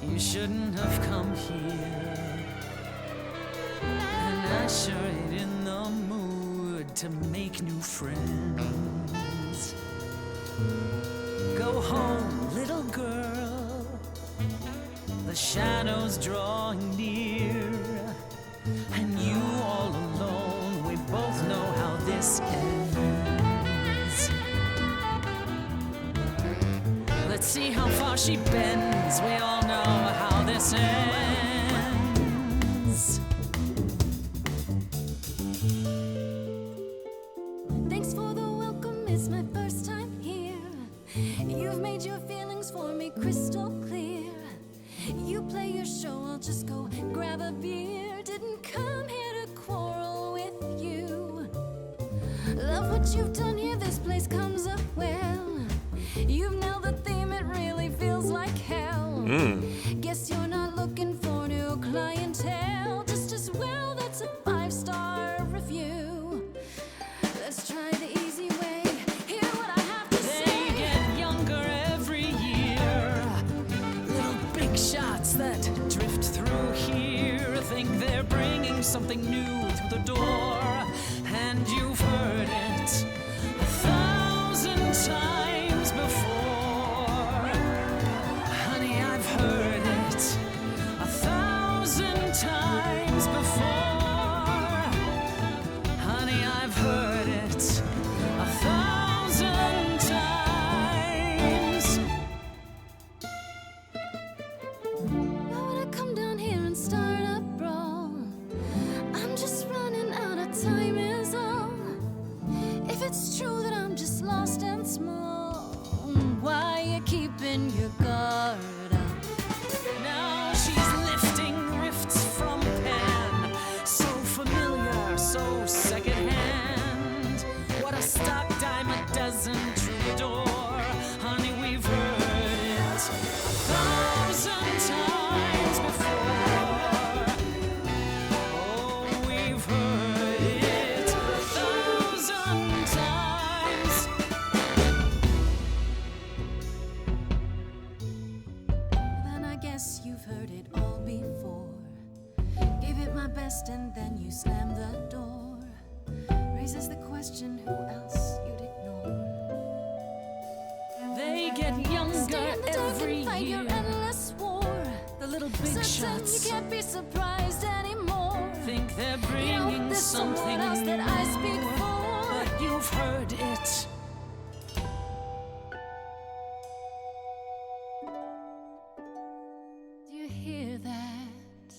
You shouldn't have come here. And I sure ain't in the mood to make new friends. Go home, little girl. The shadows drawing near. And you all alone. We both know how this ends. Let's see how far she bends. We all know how this ends. Thanks for the welcome, it's my first time here. You've made your feelings for me crystal clear. You play your show, I'll just go grab a beer. Didn't come here to quarrel with you. Love what you've done here, this place comes up well. You've nailed the theme, it really feels like hell. Guess you're not looking for new clientele. Just as well, that's a 5-star review. Let's try the easy way. Hear what I have to say. They get younger every year. Little big shots that drift through here think they're bringing something new through the door. And you've heard it 1,000 times before. Honey, I've heard it 1,000 times before. Honey, I've heard it 1,000 times. Why would I come down here and start a brawl? I'm just running out of time is all. If it's true that I'm just lost and small, why you keeping your guard up? Now she's lifting rifts from pen. So familiar, so secondhand. What a stock dime a dozen troubadour. Honey, we've heard it 1,000 times before. Oh, we've heard it 1,000 times. Then I guess you've heard it all before. Gave it my best and then you slammed the door. Raises the question, who else you'd ignore? They get younger Stay in the dark every and fight year. your endless war. The little big Certain shots you can't be surprised anymore. think they're You know, bringing there's something someone else that I speak new. for. But you've heard it. Do you hear that?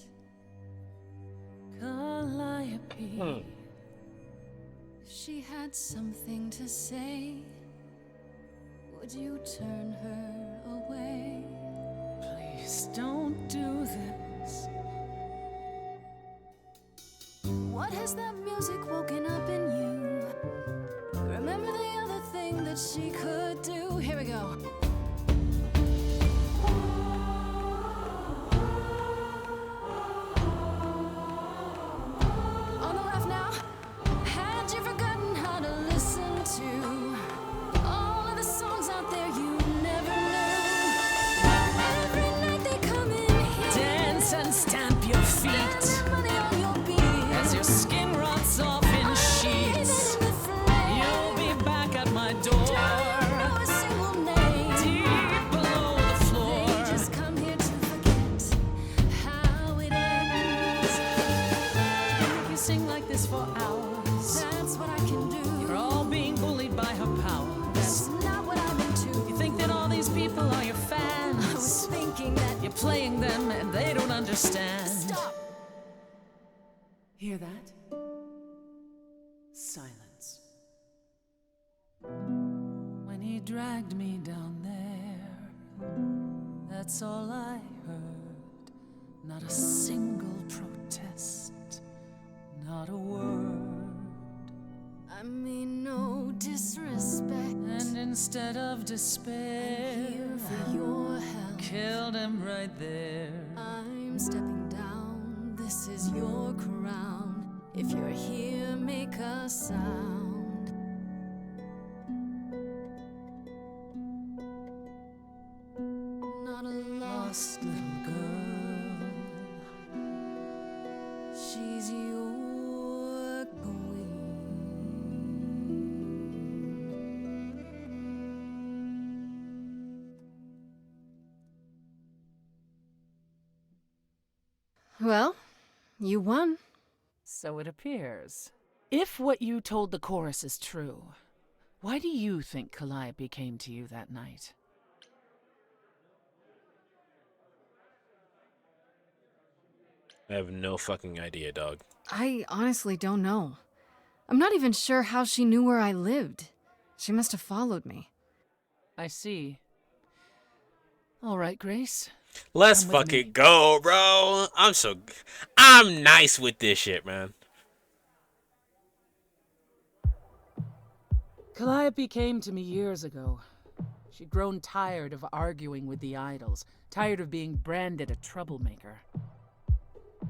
Calliope. If she had something to say, would you turn her away? Please don't do this. What has that music woken up in you? Remember the other thing that she could do? Here we go. On the left now. Had you forgotten how to listen to all of the songs out there you never knew? Every night they come in here. Dance and stamp your feet Spend money on your beer. as your skin rots off in sheets. You'll be back at my door. Don't know a single name. Deep below the floor. They just come here to forget how it ends. If you sing like this for hours, That's what I can do. you're all being bullied by her powers. That's not what I'm into. You think that all these people are your I was fans? thinking understand. Stop! Hear that? Silence. When he dragged me down there, that's all I heard. Not a single protest, not a word. I mean no disrespect. And instead of despair, I'm here for your help. Killed him right there. I'm stepping down, this is your crown. If you're here, make a sound. Not a lost little girl. She's your queen. Well, you won. So it appears. If what you told the chorus is true, why do you think Calliope came to you that night? I have no fucking idea, dog. I honestly don't know. I'm not even sure how she knew where I lived. She must have followed me. I see. All right, Grace. Let's Come with fucking me. go, bro. I'm nice with this shit, man. Calliope came to me years ago. She'd grown tired of arguing with the idols, tired of being branded a troublemaker.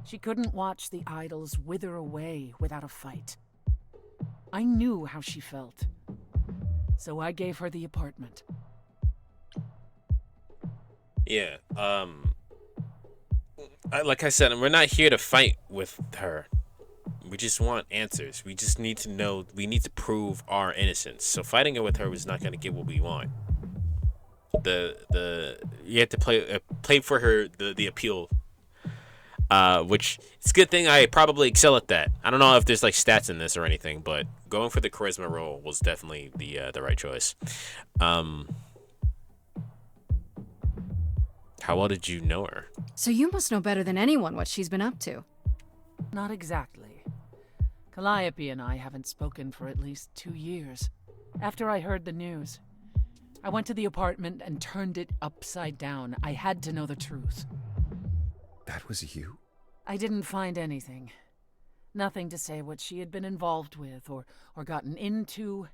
She couldn't watch the idols wither away without a fight. I knew how she felt, so I gave her the apartment. Yeah, like I said, we're not here to fight with her. We just want answers. We just need to know. We need to prove our innocence. So fighting it with her is not going to get what we want. You have to play for her the appeal. Which it's a good thing I probably excel at that. I don't know if there's like stats in this or anything, but going for the charisma role was definitely the right choice. How well did you know her? So you must know better than anyone what she's been up to. Not exactly. Calliope and I haven't spoken for at least 2 years. After I heard the news, I went to the apartment and turned it upside down. I had to know the truth. That was you? I didn't find anything. Nothing to say what she had been involved with, or gotten into,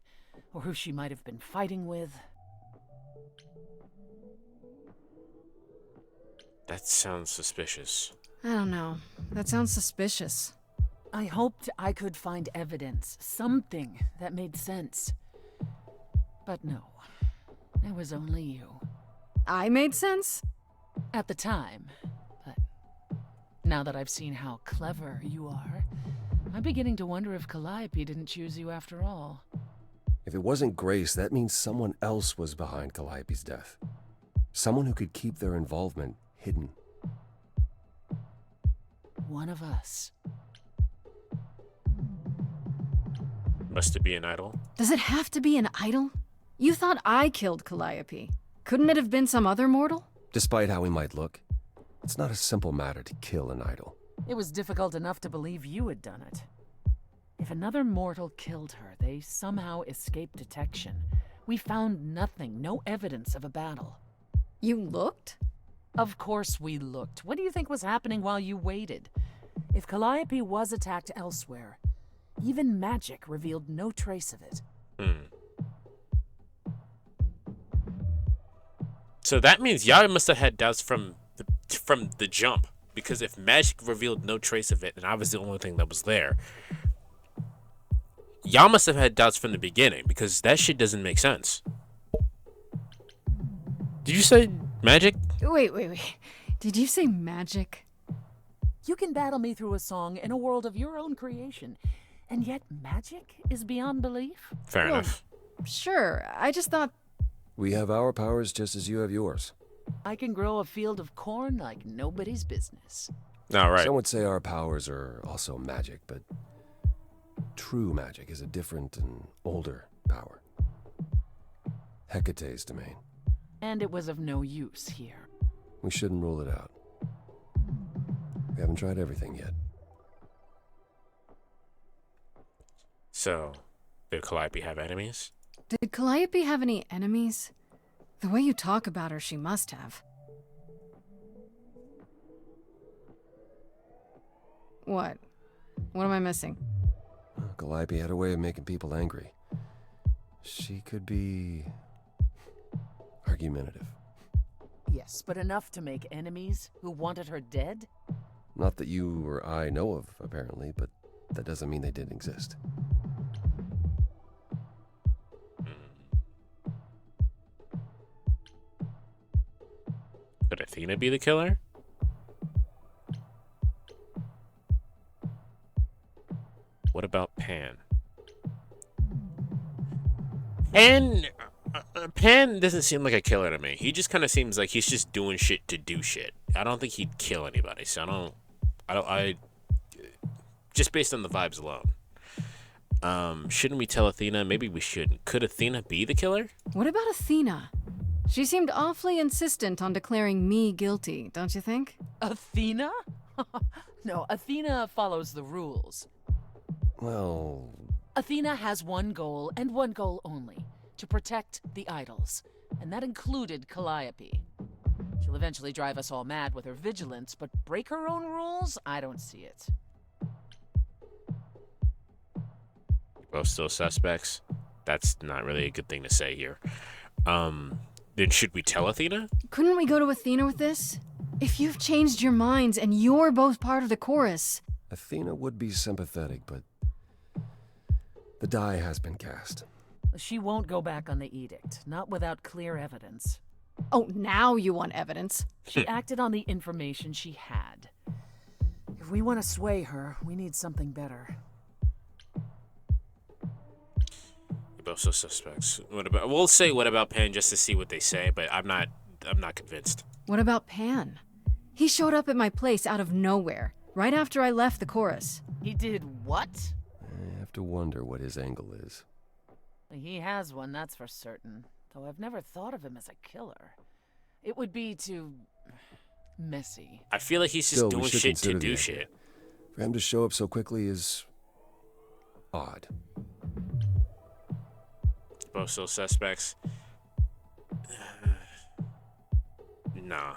or who she might have been fighting with. That sounds suspicious. I don't know. That sounds suspicious. I hoped I could find evidence, something that made sense. But no, it was only you. I made sense? At the time, but now that I've seen how clever you are, I'm beginning to wonder if Calliope didn't choose you after all. If it wasn't Grace, that means someone else was behind Calliope's death. Someone who could keep their involvement hidden. One of us. Must it be an idol? Does it have to be an idol? You thought I killed Calliope. Couldn't it have been some other mortal? Despite how he might look, it's not a simple matter to kill an idol. It was difficult enough to believe you had done it. If another mortal killed her, they somehow escaped detection. We found nothing, no evidence of a battle. You looked? Of course we looked. What do you think was happening while you waited? If Calliope was attacked elsewhere, even magic revealed no trace of it. So that means y'all must have had doubts from the jump, because if magic revealed no trace of it, and I was the only thing that was there, y'all must have had doubts from the beginning, because that shit doesn't make sense. Did you say magic? Wait. Did you say magic? You can battle me through a song in a world of your own creation, and yet magic is beyond belief? Fair enough. Sure, I just thought... We have our powers just as you have yours. I can grow a field of corn like nobody's business. All right. Some would say our powers are also magic, but true magic is a different and older power. Hecate's domain. And it was of no use here. We shouldn't rule it out. We haven't tried everything yet. So, did Calliope have enemies? Did Calliope have any enemies? The way you talk about her, she must have. What? What am I missing? Calliope had a way of making people angry. She could be argumentative. Yes, but enough to make enemies who wanted her dead? Not that you or I know of, apparently, but that doesn't mean they didn't exist. Could Athena be the killer? What about Pan? Pan doesn't seem like a killer to me. He just kind of seems like he's just doing shit to do shit. I don't think he'd kill anybody. So I just based on the vibes alone. Shouldn't we tell Athena? Maybe we shouldn't. Could Athena be the killer? What about Athena? She seemed awfully insistent on declaring me guilty, don't you think? Athena? No, Athena follows the rules. Well... Athena has one goal, and one goal only. To protect the idols. And that included Calliope. She'll eventually drive us all mad with her vigilance, but break her own rules? I don't see it. Both still suspects? That's not really a good thing to say here. Then should we tell Athena? Couldn't we go to Athena with this? If you've changed your minds and you're both part of the chorus. Athena would be sympathetic, but the die has been cast. She won't go back on the edict, not without clear evidence. Oh, now you want evidence? She acted on the information she had. If we want to sway her, we need something better. Both still suspects. We'll say what about Pan just to see what they say, but I'm not convinced. What about Pan? He showed up at my place out of nowhere, right after I left the chorus. He did what? I have to wonder what his angle is. He has one, that's for certain. Though I've never thought of him as a killer. It would be too... messy. I feel like he's just doing shit to do shit. For him to show up so quickly is... odd. Both still suspects. Nah.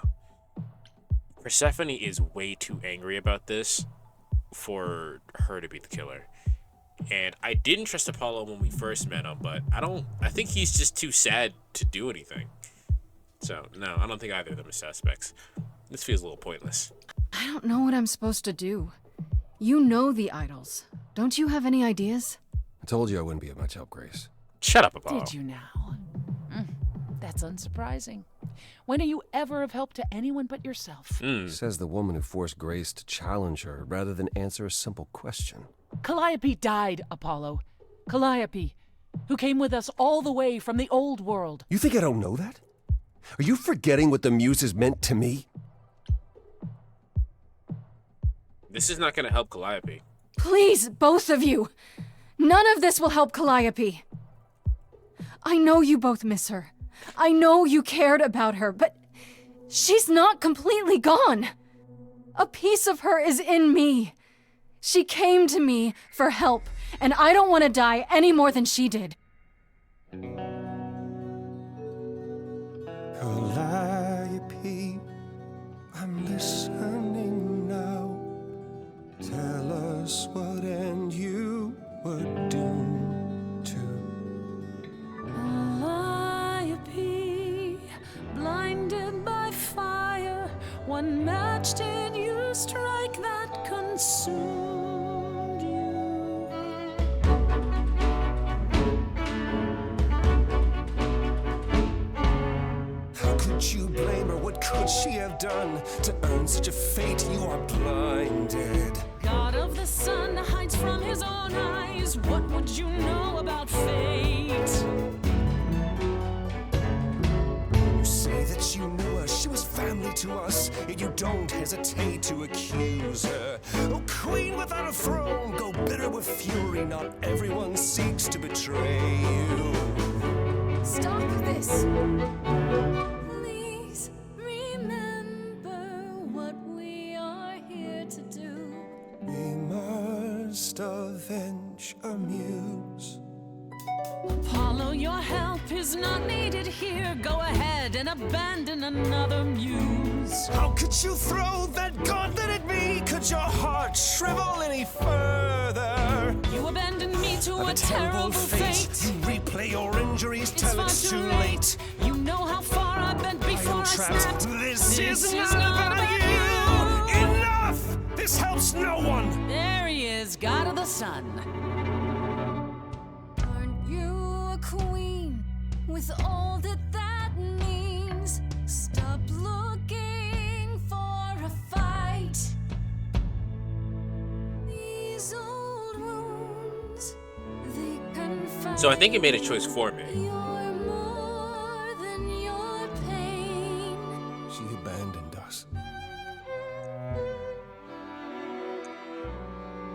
Persephone is way too angry about this for her to be the killer. And I didn't trust Apollo when we first met him, but I think he's just too sad to do anything. So, no, I don't think either of them are suspects. This feels a little pointless. I don't know what I'm supposed to do. You know the idols. Don't you have any ideas? I told you I wouldn't be of much help, Grace. Shut up, Apollo. Did you now? That's unsurprising. When are you ever of help to anyone but yourself? Says the woman who forced Grace to challenge her rather than answer a simple question. Calliope died, Apollo. Calliope, who came with us all the way from the old world. You think I don't know that? Are you forgetting what the Muses meant to me? This is not going to help Calliope. Please, both of you. None of this will help Calliope. I know you both miss her. I know you cared about her, but she's not completely gone. A piece of her is in me. She came to me for help, and I don't want to die any more than she did. Calliope, I'm listening now. Tell us what end you were doomed to. Calliope, blinded by fire, one match did you strike that consumed you. How could you blame her? What could she have done to earn such a fate? You are blinded. God of the sun hides from his own eyes. What would you know about fate? You say that you knew her, she was family to us, yet you don't hesitate to accuse her. Oh, queen without a throne, go bitter with fury. Not everyone seeks to betray you. Stop this. Please remember what we are here avenge a muse. Apollo, your help is not needed here. Go ahead and abandon another muse. How could you throw that gauntlet at me? Could your heart shrivel any further? You abandoned me to a terrible terrible fate. You replay your injuries till far it's too too late. You know how far I've been before I trapped. snapped. This is not about you. Enough! This helps no one. There he is, God of the Sun. Aren't you a queen with all that that means? Stop looking for a fight. These old wounds, they confide. So I think it made a choice for me. You're more than your pain. She abandoned us.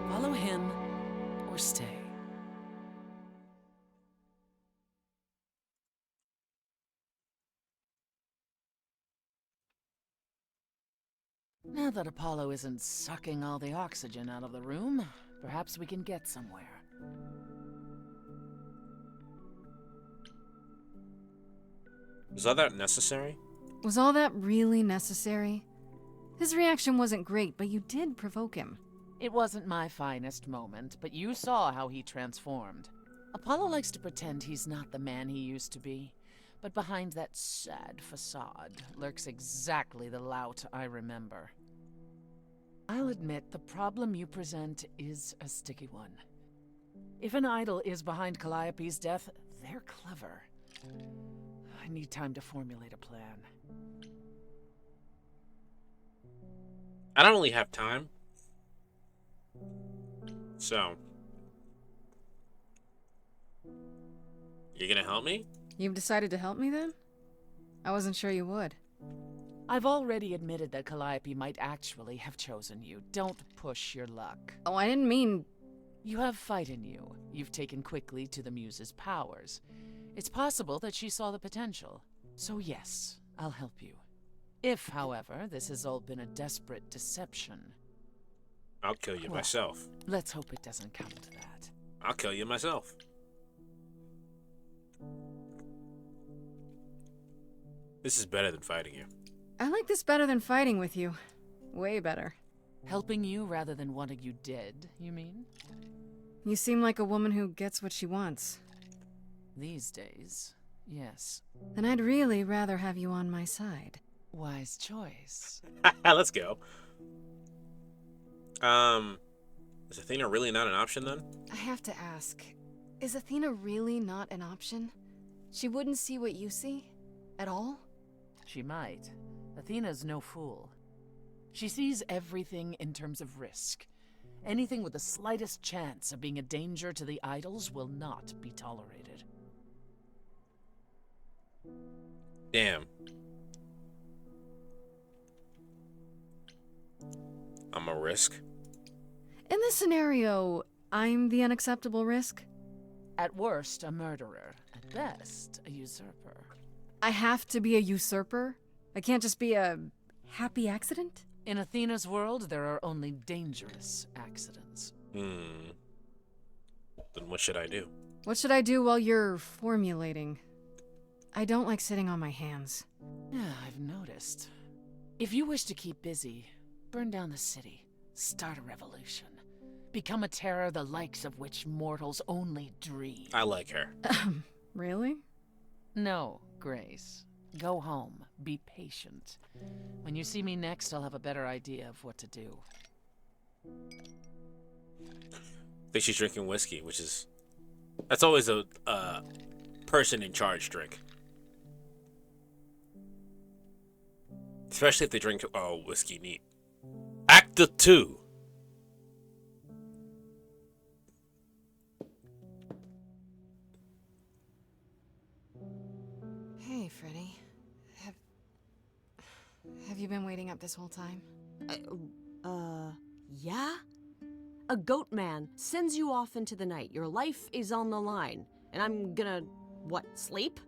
Follow him or stay. Now that Apollo isn't sucking all the oxygen out of the room, perhaps we can get somewhere. Was all that necessary? Was all that really necessary? His reaction wasn't great, but you did provoke him. It wasn't my finest moment, but you saw how he transformed. Apollo likes to pretend he's not the man he used to be, but behind that sad facade lurks exactly the lout I remember. I'll admit the problem you present is a sticky one. If an idol is behind Calliope's death, they're clever. I need time to formulate a plan. I don't really have time. So, you're gonna help me? You've decided to help me then? I wasn't sure you would. I've already admitted that Calliope might actually have chosen you. Don't push your luck. Oh, I didn't mean... You have fight in you. You've taken quickly to the Muse's powers. It's possible that she saw the potential. So yes, I'll help you. If, however, this has all been a desperate deception... I'll kill you myself. Let's hope it doesn't come to that. I'll kill you myself. This is better than fighting you. I like this better than fighting with you. Way better. Helping you rather than wanting you dead, you mean? You seem like a woman who gets what she wants. These days, yes. Then I'd really rather have you on my side. Wise choice. Let's go. Is Athena really not an option then? I have to ask, is Athena really not an option? She wouldn't see what you see? At all? She might. Athena's no fool. She sees everything in terms of risk. Anything with the slightest chance of being a danger to the idols will not be tolerated. Damn. I'm a risk. In this scenario, I'm the unacceptable risk? At worst, a murderer. At best, a usurper. I have to be a usurper? I can't just be a happy accident? In Athena's world, there are only dangerous accidents. Then what should I do? What should I do while you're formulating? I don't like sitting on my hands. Yeah, I've noticed. If you wish to keep busy, burn down the city. Start a revolution. Become a terror the likes of which mortals only dream. I like her. Really? No, Grace. Go home. Be patient. When you see me next, I'll have a better idea of what to do. I think she's drinking whiskey, which is... That's always a person in charge drink. Especially if they drink whiskey neat. Act 2. Hey, Freddy. Have you been waiting up this whole time? Yeah? A goat man sends you off into the night. Your life is on the line. And I'm gonna, what, sleep?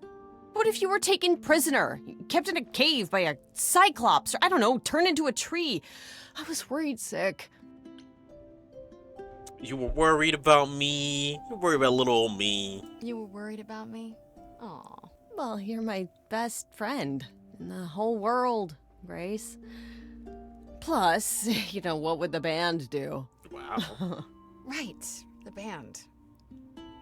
What if you were taken prisoner, kept in a cave by a cyclops, or I don't know, turned into a tree? I was worried sick. You were worried about me. You were worried about little old me. You were worried about me? Aw. Well, you're my best friend in the whole world, Grace. Plus, what would the band do? Wow. Right, the band.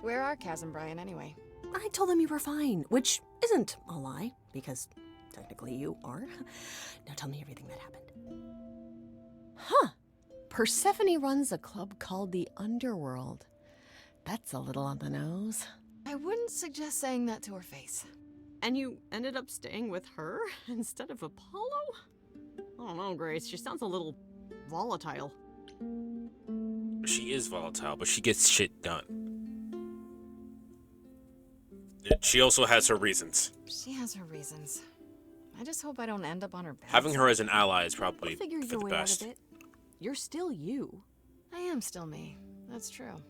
Where are Kaz and Brian anyway? I told them you were fine, which isn't a lie, because technically you are. Now tell me everything that happened. Huh. Persephone runs a club called the Underworld. That's a little on the nose. I wouldn't suggest saying that to her face. And you ended up staying with her instead of Apollo? I don't know, Grace. She sounds a little volatile. She is volatile, but she gets shit done. She also has her reasons. She has her reasons. I just hope I don't end up on her bad Having her side. as an ally is probably You'll figure for your the way best. out of it. You're still you. I am still me. That's true.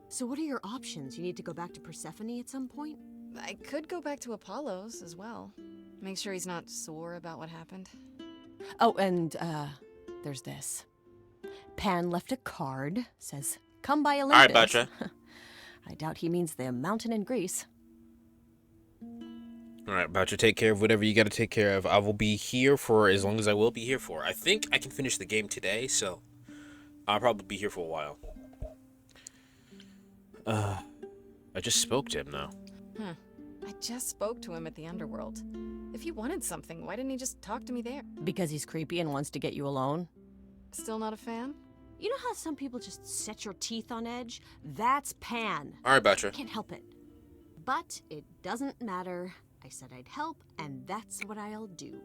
So what are your options? You need to go back to Persephone at some point? I could go back to Apollo's as well. Make sure he's not sore about what happened. Oh, and, there's this. Pan left a card. Says, come by Olympus. All right, Butcher. I doubt he means the mountain in Greece. All right, Butcher, take care of whatever you got to take care of. I will be here for as long as I will be here for. I think I can finish the game today, so I'll probably be here for a while. I just spoke to him now. I just spoke to him at the Underworld. If he wanted something, why didn't he just talk to me there? Because he's creepy and wants to get you alone? Still not a fan? You know how some people just set your teeth on edge? That's Pan. All right, Butcher. Can't help it. But it doesn't matter. I said I'd help, and that's what I'll do.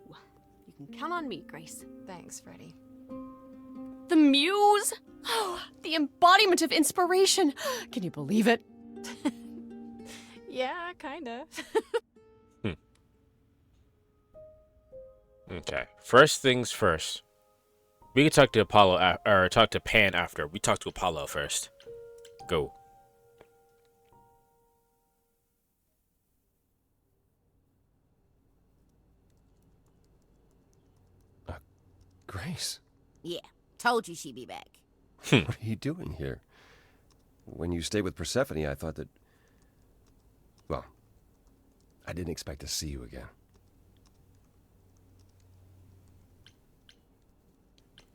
You can count on me, Grace. Thanks, Freddie. The Muse! Oh, the embodiment of inspiration! Can you believe it? Yeah, kinda. Okay. First things first. We can talk to Apollo or talk to Pan after. We talk to Apollo first. Go. Grace, Yeah, told you she'd be back. what are you doing here? When you stayed with Persephone, I thought that... Well, I didn't expect to see you again.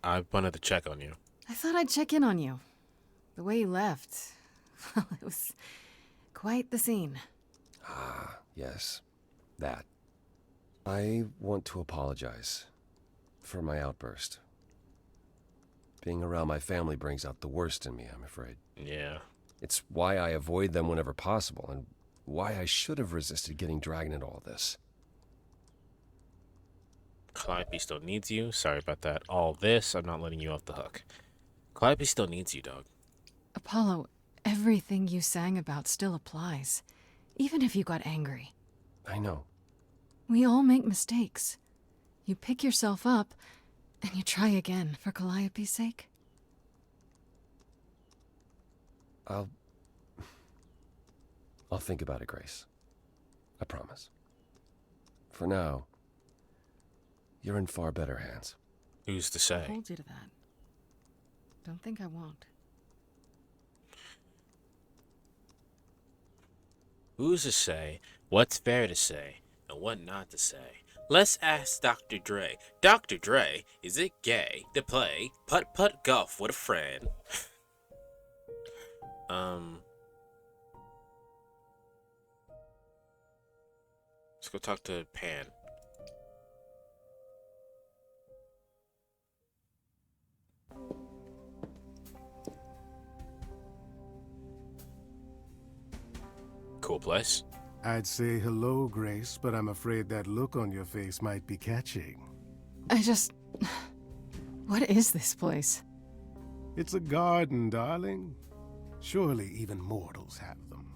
I wanted to check on you. I thought I'd check in on you. The way you left, well, it was quite the scene. Ah, yes. That. I want to apologize for my outburst. Being around my family brings out the worst in me, I'm afraid. Yeah. It's why I avoid them whenever possible, and why I should have resisted getting dragged into all this. Calliope still needs you. Sorry about that. All this, I'm not letting you off the hook. Calliope still needs you, dog. Apollo, everything you sang about still applies, even if you got angry. I know. We all make mistakes. You pick yourself up, and you try again for Calliope's sake. I'll think about it, Grace. I promise. For now, you're in far better hands. Who's to say? Hold you to that. Don't think I won't. Who's to say what's fair to say and what not to say? Let's ask Dr. Dre. Dr. Dre, is it gay to play putt-putt golf with a friend? Let's go talk to Pan. Cool place. I'd say hello, Grace, but I'm afraid that look on your face might be catching. What is this place? It's a garden, darling. Surely even mortals have them.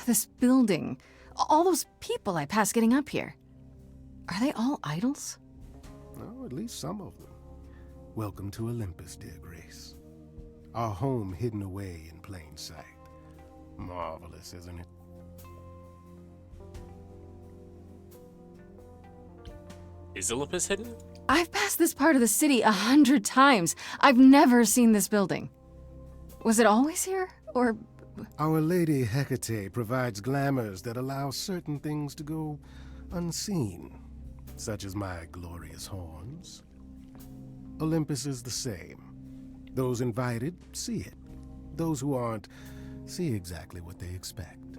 This building. All those people I pass getting up here. Are they all idols? Oh, at least some of them. Welcome to Olympus, dear Grace. Our home hidden away in plain sight. Marvelous, isn't it? Is Olympus hidden? I've passed this part of the city 100 times. I've never seen this building. Was it always here? Or... Our Lady Hecate provides glamours that allow certain things to go unseen, such as my glorious horns. Olympus is the same. Those invited see it. Those who aren't see exactly what they expect.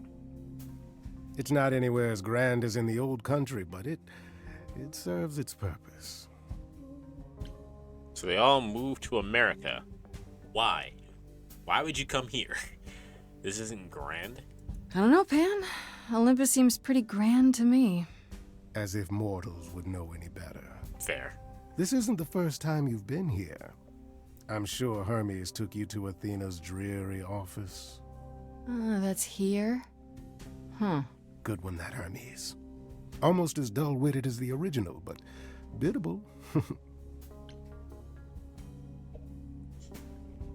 It's not anywhere as grand as in the old country, but it serves its purpose. So they all moved to America. Why? Why would you come here? This isn't grand? I don't know, Pan. Olympus seems pretty grand to me. As if mortals would know any better. Fair. This isn't the first time you've been here. I'm sure Hermes took you to Athena's dreary office. That's here? Huh. Good one, that Hermes. Almost as dull-witted as the original, but biddable.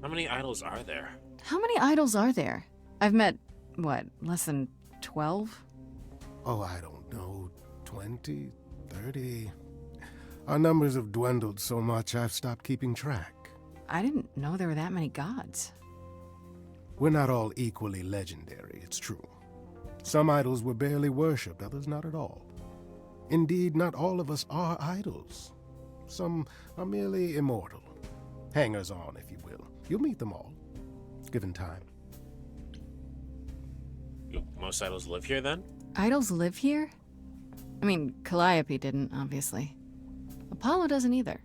How many idols are there? How many idols are there? I've met, what, less than 12? Oh, I don't know, 20, 30. Our numbers have dwindled so much I've stopped keeping track. I didn't know there were that many gods. We're not all equally legendary, it's true. Some idols were barely worshipped, others not at all. Indeed, not all of us are idols. Some are merely immortal. Hangers-on, if you will. You'll meet them all, given time. Most idols live here, then? Idols live here? I mean, Calliope didn't, obviously. Apollo doesn't either.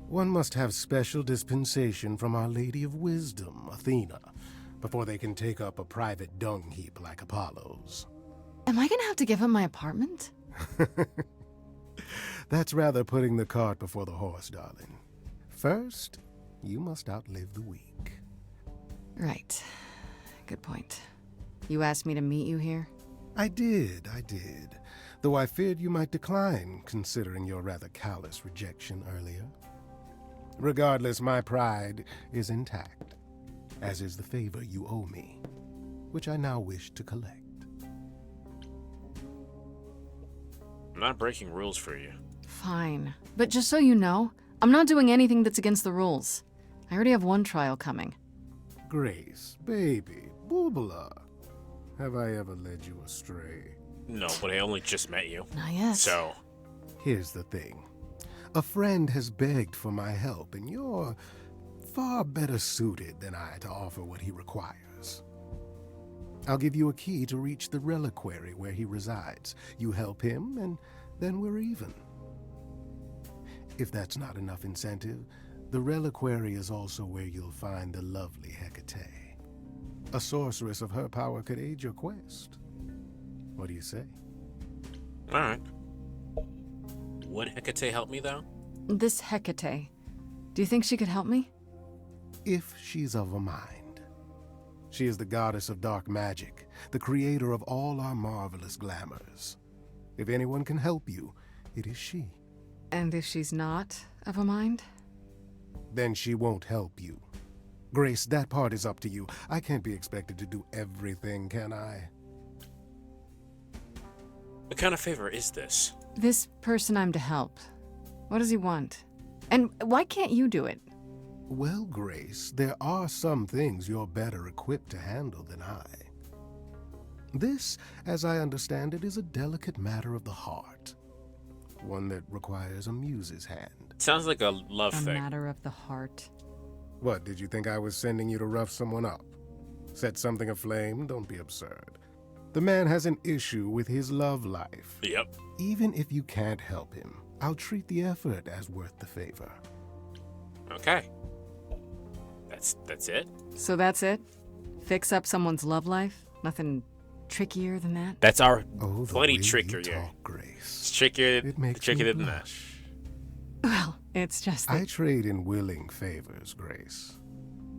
One must have special dispensation from Our Lady of Wisdom, Athena, before they can take up a private dung heap like Apollo's. Am I gonna have to give up my apartment? That's rather putting the cart before the horse, darling. First, you must outlive the week. Right. Good point. You asked me to meet you here? I did. Though I feared you might decline, considering your rather callous rejection earlier. Regardless, my pride is intact, as is the favor you owe me, which I now wish to collect. I'm not breaking rules for you. Fine. But just so you know, I'm not doing anything that's against the rules. I already have one trial coming. Grace, baby, Boobala, have I ever led you astray? No, but I only just met you. Not yet. So. Here's the thing. A friend has begged for my help, and you're far better suited than I to offer what he requires. I'll give you a key to reach the reliquary where he resides. You help him, and then we're even. If that's not enough incentive, the reliquary is also where you'll find the lovely Hecate. A sorceress of her power could aid your quest. What do you say? Alright. Would Hecate help me, though? This Hecate, do you think she could help me? If she's of a mind. She is the goddess of dark magic, the creator of all our marvelous glamours. If anyone can help you, it is she. And if she's not of a mind? Then she won't help you. Grace, that part is up to you. I can't be expected to do everything, can I? What kind of favor is this? This person I'm to help. What does he want? And why can't you do it? Well, Grace, there are some things you're better equipped to handle than I. This, as I understand it, is a delicate matter of the heart. One that requires a muse's hand. Sounds like a love A thing. matter of the heart. What, did you think I was sending you to rough someone up? Set something aflame? Don't be absurd. The man has an issue with his love life. Yep. Even if you can't help him, I'll treat the effort as worth the favor. Okay. That's it? So that's it? Fix up someone's love life? Nothing trickier than that? That's our the plenty way trickier. you talk, Grace. It's trickier than that. Well, it's just that... I trade in willing favors, Grace.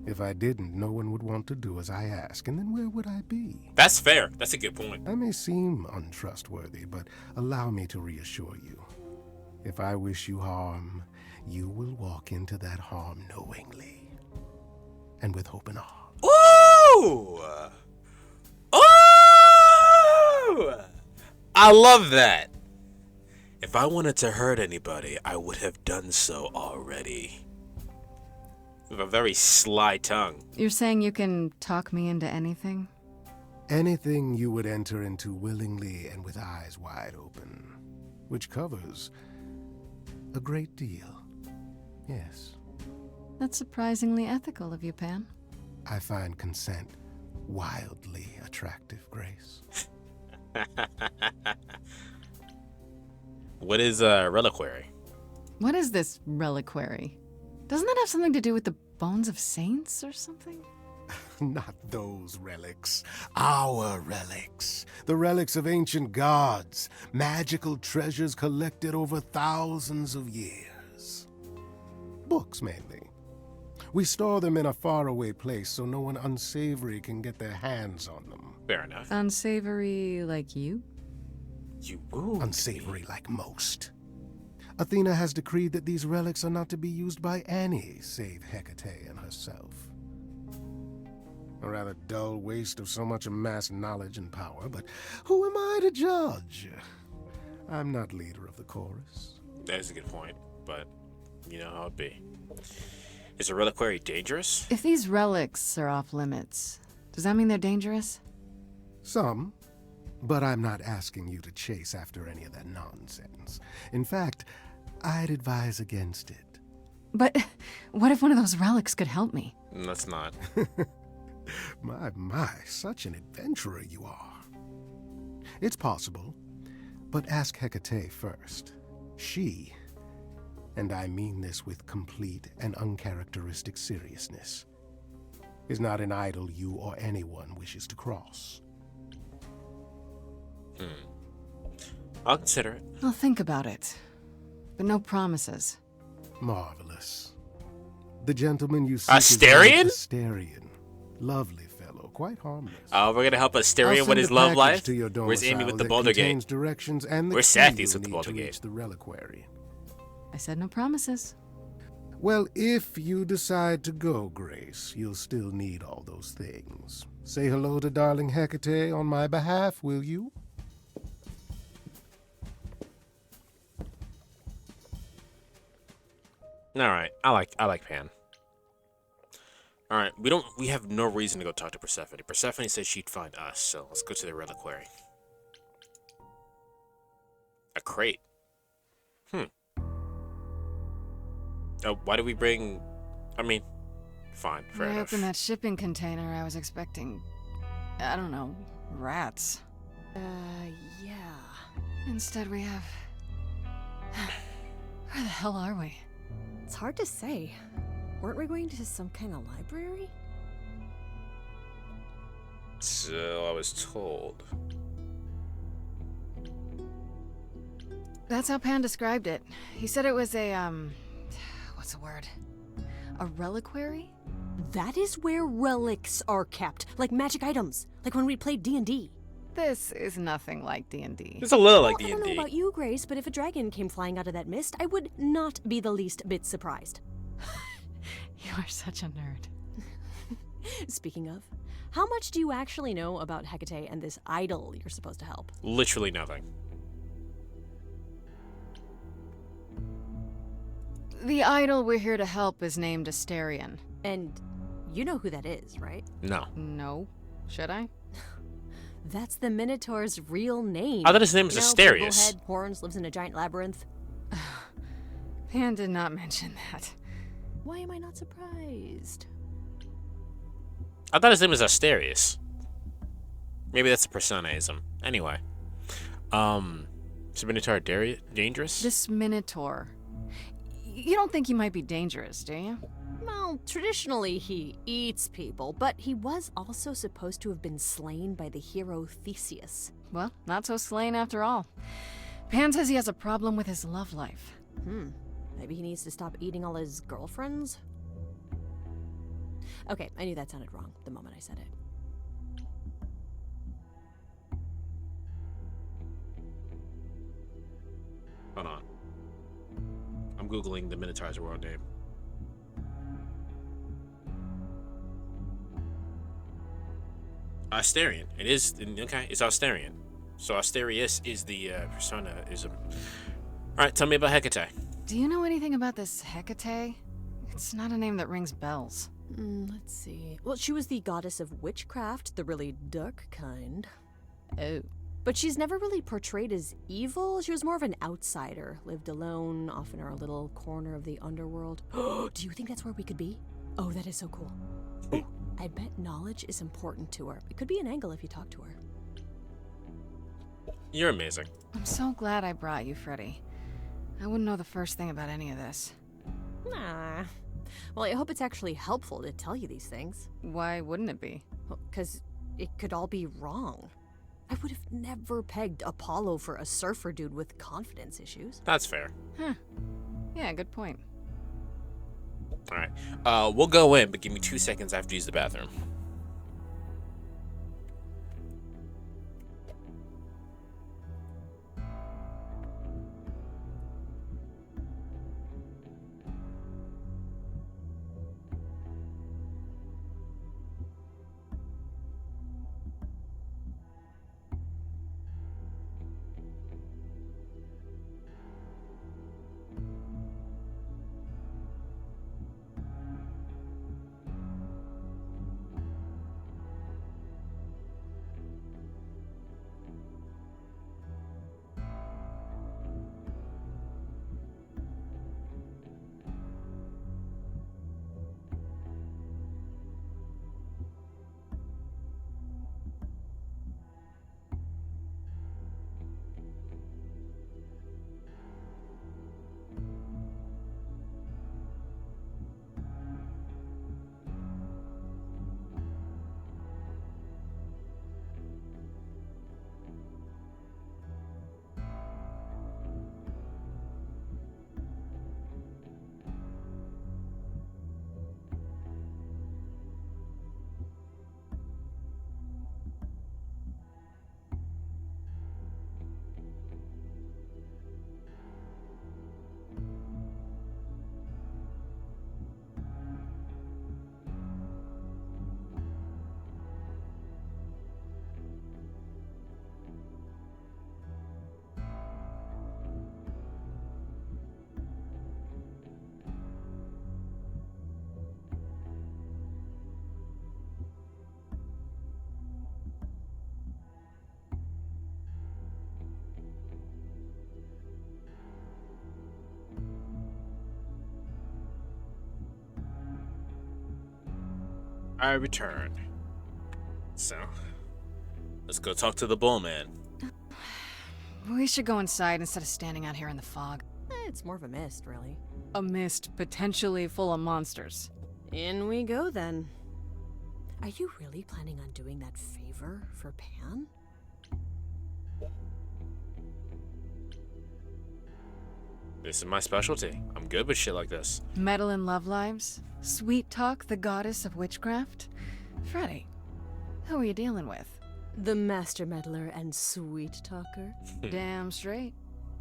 If I didn't, no one would want to do as I ask, and then where would I be? That's fair. That's a good point. I may seem untrustworthy, but allow me to reassure you. If I wish you harm, you will walk into that harm knowingly. And with open arms. Ooh! Ooh! I love that. If I wanted to hurt anybody, I would have done so already. With a very sly tongue. You're saying you can talk me into anything? Anything you would enter into willingly and with eyes wide open, which covers a great deal. Yes. That's surprisingly ethical of you, Pan. I find consent wildly attractive, Grace. What is a reliquary? What is this reliquary? Doesn't that have something to do with the bones of saints or something? Not those relics. Our relics. The relics of ancient gods. Magical treasures collected over thousands of years. Books, mainly. We store them in a faraway place so no one unsavory can get their hands on them. Fair enough. Unsavory like you? You wooed Unsavory like most. Athena has decreed that these relics are not to be used by any save Hecate and herself. A rather dull waste of so much amassed knowledge and power, but who am I to judge? I'm not leader of the chorus. That's a good point, but you know how it be. Is a reliquary dangerous? If these relics are off limits, does that mean they're dangerous? Some, but I'm not asking you to chase after any of that nonsense. In fact, I'd advise against it. But what if one of those relics could help me? Let's not. My, such an adventurer you are. It's possible, but ask Hecate first. She, and I mean this with complete and uncharacteristic seriousness, is not an idol you or anyone wishes to cross. I'll consider it. I'll think about it, but no promises. Marvelous. The gentleman you see Asterion? Asterion. Lovely fellow, quite harmless. Oh, we're gonna help I'll Asterion send with a his love package life? to your Where's Amy with the domicile Boulder that contains Gate? directions and the Where's key Sathies you'll with the need Boulder to Gate? reach the reliquary. I said no promises. Well, if you decide to go, Grace, you'll still need all those things. Say hello to darling Hecate on my behalf, will you? All right, I like Pan. All right, we have no reason to go talk to Persephone. Persephone said she'd find us, so let's go to the reliquary. A crate. Oh, why do we bring? I mean, fine, fair When I enough. opened that shipping container, I was expecting, I don't know, rats. Yeah. Instead, we have. Where the hell are we? It's hard to say. Weren't we going to some kind of library? So I was told. That's how Pan described it. He said it was a, what's the word? A reliquary? That is where relics are kept, like magic items, like when we played D&D. This is nothing like D&D. It's a little like I don't know D&D. about you, Grace, but if a dragon came flying out of that mist, I would not be the least bit surprised. You are such a nerd. Speaking of, how much do you actually know about Hecate and this idol you're supposed to help? Literally nothing. The idol we're here to help is named Asterion. And you know who that is, right? No. No. Should I? That's the Minotaur's real name. I thought his name was You know, Asterius. Head, horns, lives in a giant labyrinth. Pan did not mention that. Why am I not surprised? I thought his name was Asterius. Maybe that's a personaism. Anyway. Is Minotaur dangerous? This Minotaur. You don't think he might be dangerous, do you? Well, traditionally he eats people, but he was also supposed to have been slain by the hero Theseus. Well, not so slain after all. Pan says he has a problem with his love life. Maybe he needs to stop eating all his girlfriends? Okay, I knew that sounded wrong the moment I said it. Hold on. I'm Googling the Minotaur's world name. Asterion. It is, okay, it's Asterion. So Asterius is the personaism. Alright, tell me about Hecate. Do you know anything about this Hecate? It's not a name that rings bells. Let's see. Well, she was the goddess of witchcraft, the really dark kind. Oh. But she's never really portrayed as evil. She was more of an outsider, lived alone, off in her little corner of the underworld. Do you think that's where we could be? Oh, that is so cool. Ooh, I bet knowledge is important to her. It could be an angle if you talk to her. You're amazing. I'm so glad I brought you, Freddy. I wouldn't know the first thing about any of this. Nah. Well, I hope it's actually helpful to tell you these things. Why wouldn't it be? Well, 'cause it could all be wrong. I would have never pegged Apollo for a surfer dude with confidence issues. That's fair. Huh. Yeah, good point. All right. We'll go in, but give me 2 seconds. I have to use the bathroom. I return. So, let's go talk to the bull man. We should go inside instead of standing out here in the fog. It's more of a mist, really. A mist potentially full of monsters. In we go, then. Are you really planning on doing that favor for Pan? This is my specialty. I'm good with shit like this. Meddle in love lives? Sweet Talk, the goddess of witchcraft? Freddy, who are you dealing with? The master meddler and sweet talker. Damn straight.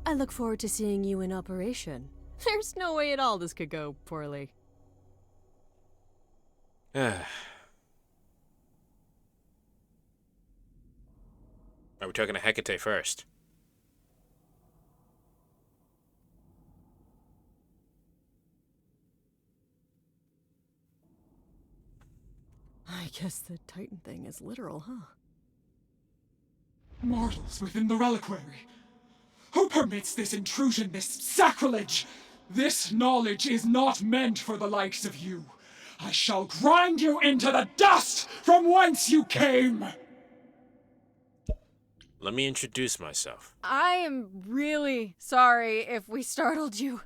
I look forward to seeing you in operation. There's no way at all this could go poorly. Are we talking to Hecate first? I guess the Titan thing is literal, huh? Mortals within the reliquary. Who permits this intrusion, this sacrilege? This knowledge is not meant for the likes of you. I shall grind you into the dust from whence you came! Let me introduce myself. I am really sorry if we startled you.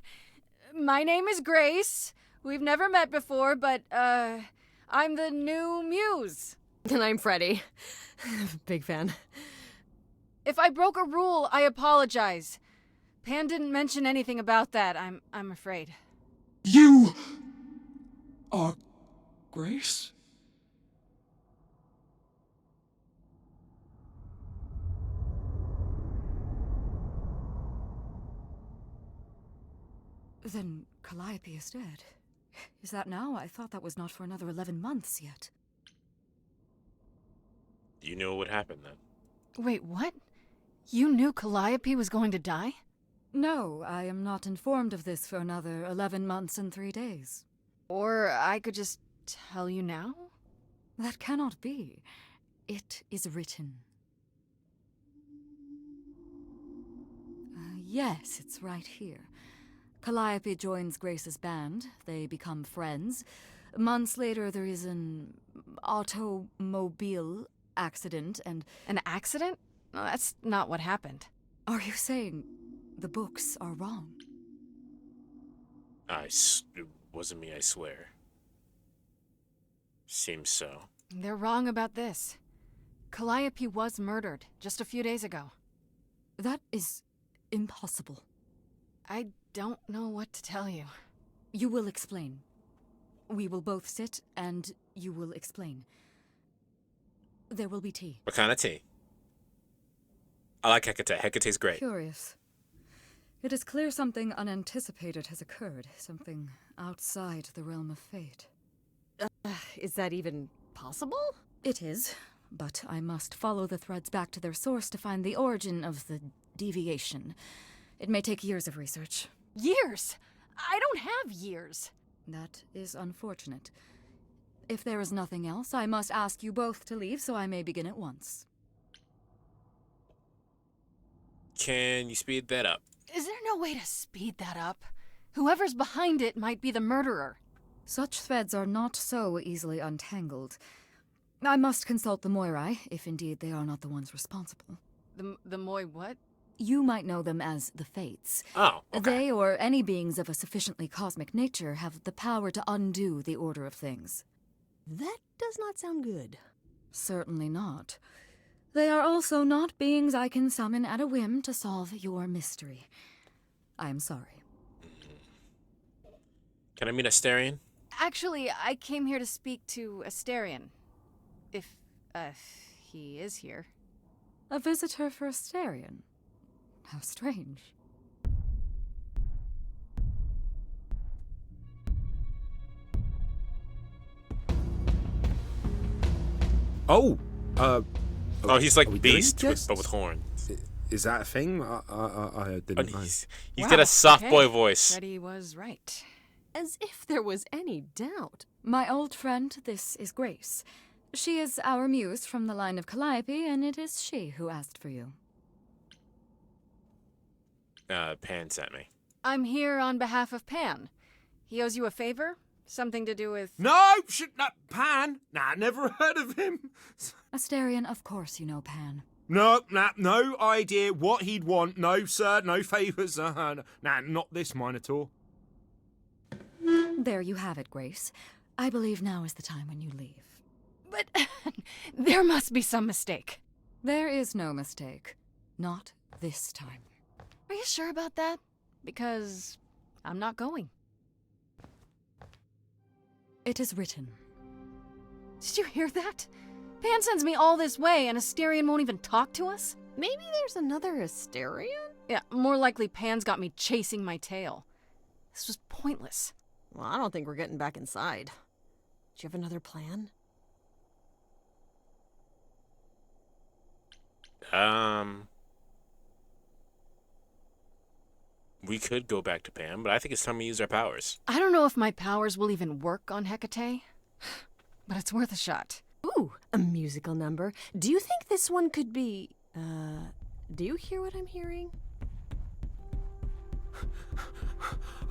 My name is Grace. We've never met before, but, I'm the new Muse. And I'm Freddy. Big fan. If I broke a rule, I apologize. Pan didn't mention anything about that, I'm afraid. You are Grace? Then Calliope is dead. Is that now? I thought that was not for another 11 months yet. You knew what would happen then. Wait, what? You knew Calliope was going to die? No, I am not informed of this for another 11 months and 3 days. Or I could just tell you now? That cannot be. It is written. Yes, it's right here. Calliope joins Grace's band. They become friends. Months later, there is an automobile accident and... An accident? No, that's not what happened. Are you saying the books are wrong? It wasn't me, I swear. Seems so. They're wrong about this. Calliope was murdered just a few days ago. That is impossible. I don't know what to tell you. You will explain. We will both sit, and you will explain. There will be tea. What kind of tea? I like Hecate. Hecate's great. Curious. It is clear something unanticipated has occurred. Something outside the realm of fate. Is that even possible? It is, but I must follow the threads back to their source to find the origin of the deviation. It may take years of research. Years? I don't have years. That is unfortunate. If there is nothing else, I must ask you both to leave so I may begin at once. Can you speed that up? Is there no way to speed that up? Whoever's behind it might be the murderer. Such threads are not so easily untangled. I must consult the Moirai, if indeed they are not the ones responsible. The Moi what? You might know them as the Fates. Oh, okay. They, or any beings of a sufficiently cosmic nature, have the power to undo the order of things. That does not sound good. Certainly not. They are also not beings I can summon at a whim to solve your mystery. I am sorry. Can I meet Asterion? Actually, I came here to speak to Asterion. If he is here. A visitor for Asterion? How strange. Oh, oh, he's like are we Beast, doing but with horns. Is that a thing? I didn't know. He's got a soft boy voice. Freddy was right. As if there was any doubt. My old friend, this is Grace. She is our muse from the line of Calliope, and it is she who asked for you. Pan sent me. I'm here on behalf of Pan. He owes you a favor? Something to do with... No, not Pan. Nah, never heard of him. Asterion, of course you know Pan. No, no idea what he'd want. No, sir, no favours. Nah, not this Minotaur. There you have it, Grace. I believe now is the time when you leave. But there must be some mistake. There is no mistake. Not this time. Are you sure about that? Because I'm not going. It is written. Did you hear that? Pan sends me all this way and Asterion won't even talk to us? Maybe there's another Asterion? Yeah, more likely Pan's got me chasing my tail. This was pointless. Well, I don't think we're getting back inside. Do you have another plan? We could go back to Pam, but I think it's time we use our powers. I don't know if my powers will even work on Hecate, but it's worth a shot. Ooh, a musical number. Do you think this one could be... do you hear what I'm hearing?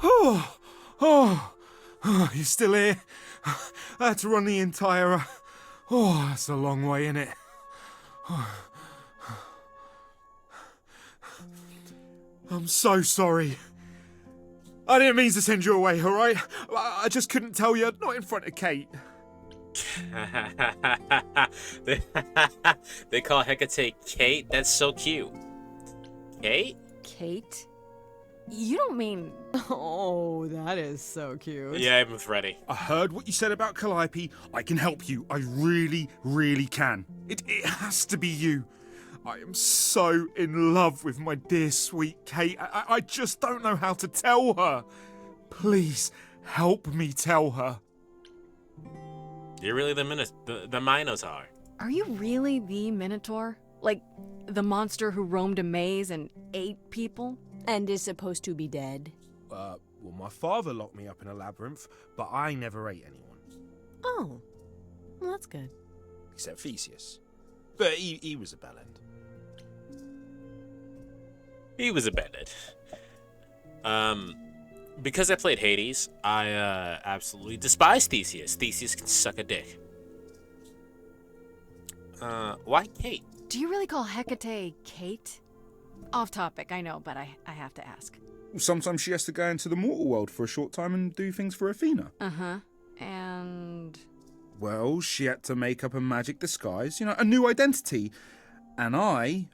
Oh, you're still here? I had to run the entire... Oh, that's a long way, innit? I'm so sorry. I didn't mean to send you away, alright? I just couldn't tell you, not in front of Kate. They call Hecate Kate? That's so cute. Kate? Kate? You don't mean... Oh, that is so cute. Yeah, I'm with Freddy. I heard what you said about Calliope. I can help you. I really, really can. It has to be you. I am so in love with my dear sweet Kate. I just don't know how to tell her. Please, help me tell her. You're really the Minotaur. Are you really the Minotaur? Like, the monster who roamed a maze and ate people? And is supposed to be dead? Well, my father locked me up in a labyrinth, but I never ate anyone. Oh, well, that's good. Except Theseus. But he was a bellend. He was a bandit. Because I played Hades, I absolutely despise Theseus. Theseus can suck a dick. Why Kate? Do you really call Hecate Kate? Off topic, I know, but I have to ask. Sometimes she has to go into the mortal world for a short time and do things for Athena. Uh-huh. And... Well, she had to make up a magic disguise, a new identity. And I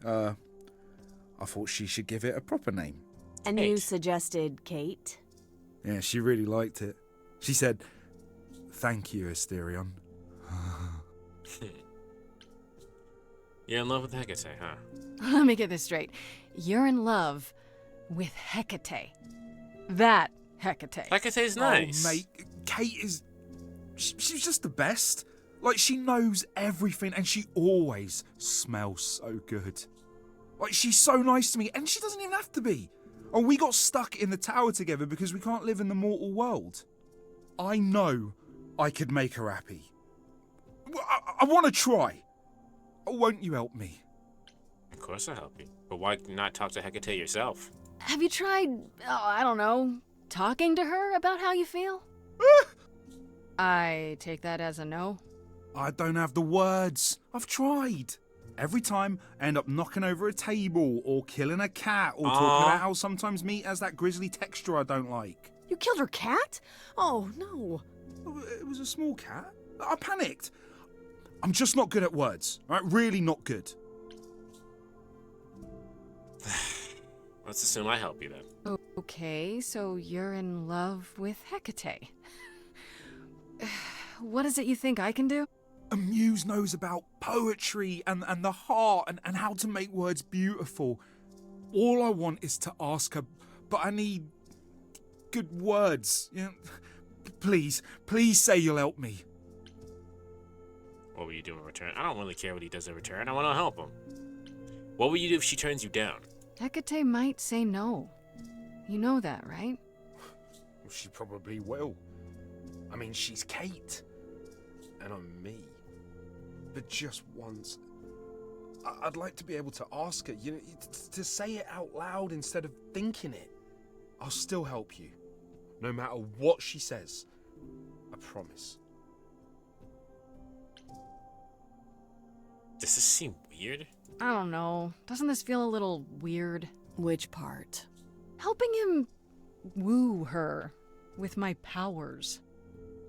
thought she should give it a proper name. And you suggested Kate? Yeah, she really liked it. She said, "Thank you, Asterion." You're in love with Hecate, huh? Let me get this straight. You're in love with Hecate. That Hecate. Hecate's nice. Oh, mate, Kate is... She's just the best. Like, she knows everything and she always smells so good. Like, she's so nice to me and she doesn't even have to be. Oh, we got stuck in the tower together because we can't live in the mortal world. I know I could make her happy. I want to try. Won't you help me? Of course I'll help you. But why not talk to Hecate yourself? Have you tried, I don't know, talking to her about how you feel? I take that as a no. I don't have the words. I've tried. Every time, I end up knocking over a table, or killing a cat, or talking about how sometimes meat has that grisly texture I don't like. You killed her cat? Oh, no. It was a small cat. I panicked. I'm just not good at words, right? Really not good. Let's assume I help you then. Okay, so you're in love with Hecate. What is it you think I can do? A muse knows about poetry and the heart and how to make words beautiful. All I want is to ask her, but I need good words. Please say you'll help me. What will you do in return? I don't really care what he does in return. I want to help him. What will you do if she turns you down? Hecate might say no. You know that, right? She probably will. I mean, she's Kate. And I'm me. But just once, I'd like to be able to ask her, to say it out loud instead of thinking it. I'll still help you, no matter what she says. I promise. Does this seem weird? I don't know. Doesn't this feel a little weird? Which part? Helping him woo her with my powers.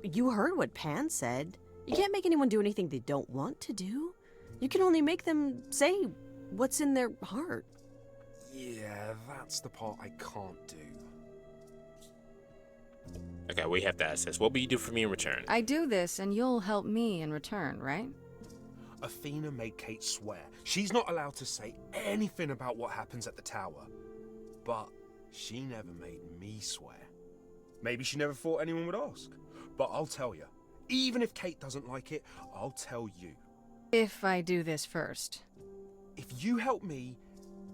You heard what Pan said. You can't make anyone do anything they don't want to do. You can only make them say what's in their heart. Yeah, that's the part I can't do. Okay, we have to ask this. What will you do for me in return? I do this and you'll help me in return, right? Athena made Kate swear she's not allowed to say anything about what happens at the tower. But she never made me swear. Maybe she never thought anyone would ask. But I'll tell you, even if Kate doesn't like it, I'll tell you. If I do this first. If you help me,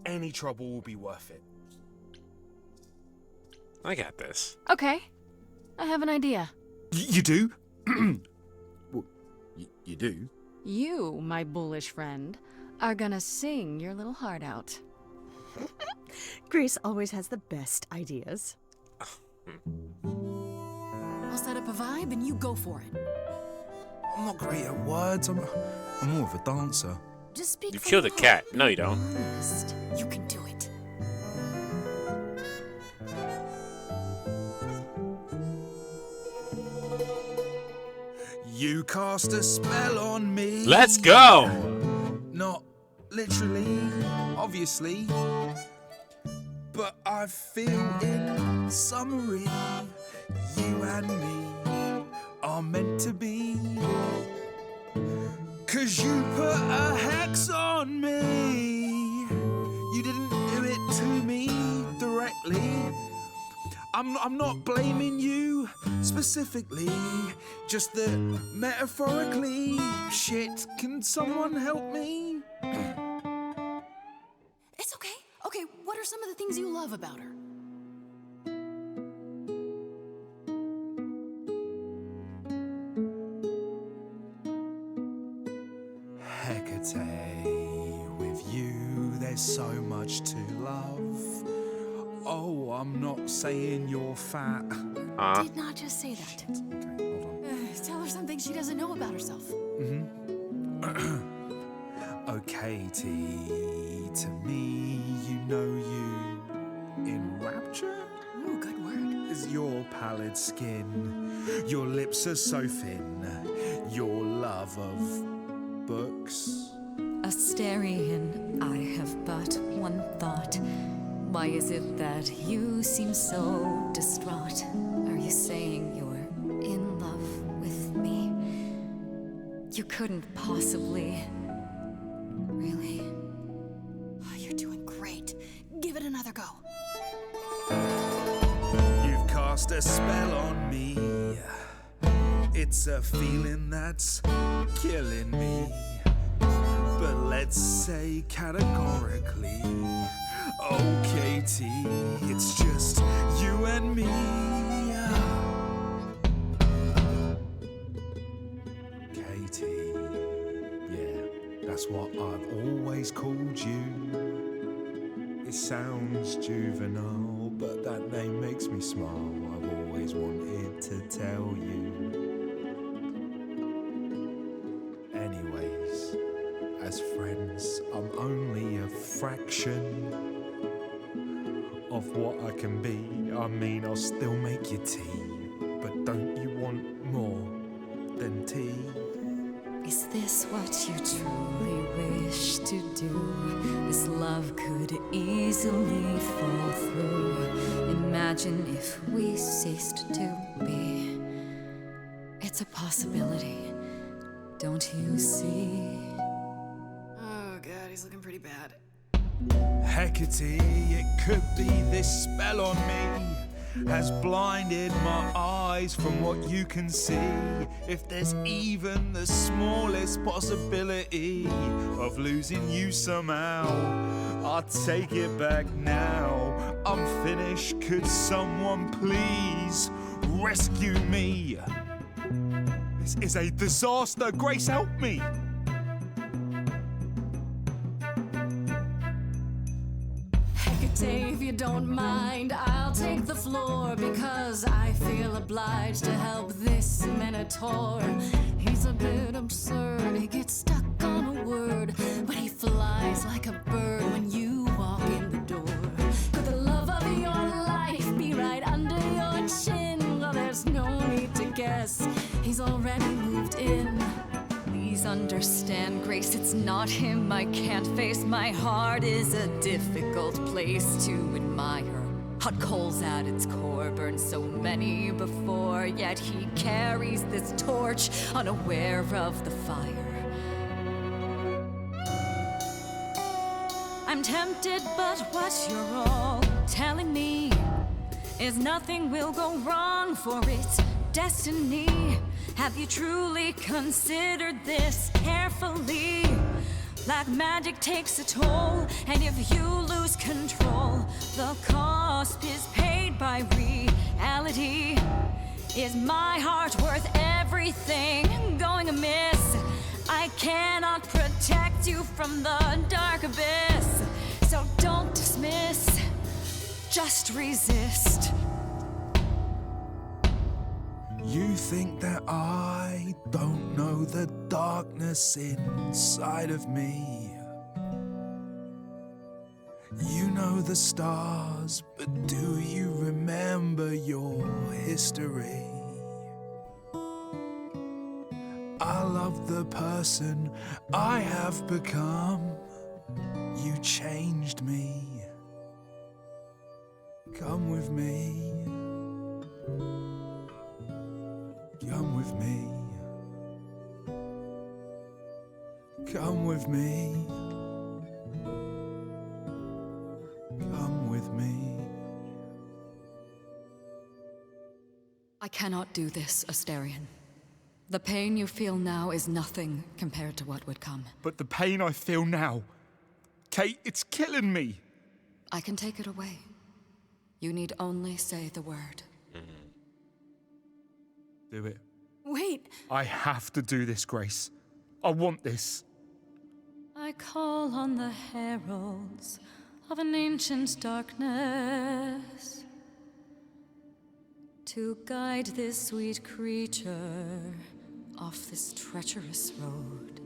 any trouble will be worth it. I got this. Okay. I have an idea. You do? Well, you do? You, my bullish friend, are gonna sing your little heart out. Grace always has the best ideas. I'll set up a vibe and you go for it. I'm not great at words. I'm more of a dancer. Just speak. You killed a cat. No, you don't. Honest. You can do it. You cast a spell on me. Let's go! Not literally, obviously. But I feel in summary, you and me are meant to be. 'Cause you put a hex on me. You didn't do it to me directly. I'm not blaming you specifically, just that metaphorically. Shit, can someone help me? It's okay. Okay, what are some of the things you love about her? there's so much to love. Oh, I'm not saying you're fat. Did not just say that. Okay, hold on. Tell her something she doesn't know about herself. Oh, Katie, to me, you know you in rapture? Ooh, good word. Is your pallid skin, your lips are so thin, your love of books. Asterion, I have but one thought. Why is it that you seem so distraught? Are you saying you're in love with me? You couldn't possibly. Really? Oh, you're doing great. Give it another go. You've cast a spell on me. It's a feeling that's killing me. But let's say categorically, oh Katie, it's just you and me. Katie, yeah, that's what I've always called you. It sounds juvenile, but that name makes me smile. I've always wanted to tell you. Anyways, as friends, I'm only a fraction of what I can be. I mean, I'll still make you tea, but don't you want more than tea? Is this what you truly wish to do? This love could easily fall through. Imagine if we ceased to be. It's a possibility, don't you see? Oh, God, he's looking pretty bad. Hecate, it could be this spell on me has blinded my eyes from what you can see. If there's even the smallest possibility of losing you somehow, I'll take it back now. I'm finished, could someone please rescue me? This is a disaster, Grace, help me! Hecate, if you don't mind, I'll take the floor because I feel obliged to help this minotaur. He's a bit absurd, he gets stuck on a word, but he flies like a bird when you walk in the door. Could the love of your life be right under your chin? Well, there's no need to guess, he's already moved in. Please understand, Grace, it's not him I can't face. My heart is a difficult place to admire. Hot coals at its core, burned so many before, yet he carries this torch, unaware of the fire. I'm tempted, but what you're all telling me is nothing will go wrong, for it's destiny. Have you truly considered this carefully? Black magic takes a toll, and if you lose control, the cost is paid by reality. Is my heart worth everything going amiss? I cannot protect you from the dark abyss, so don't dismiss, just resist. You think that I don't know the darkness inside of me. You know the stars, but do you remember your history? I love the person I have become. You changed me. Come with me. Come with me. Come with me. Come with me. I cannot do this, Asterion. The pain you feel now is nothing compared to what would come. But the pain I feel now, Kate, it's killing me. I can take it away. You need only say the word. Do it. Wait. I have to do this, Grace. I want this. I I call on the heralds of an ancient darkness to guide this sweet creature off this treacherous road.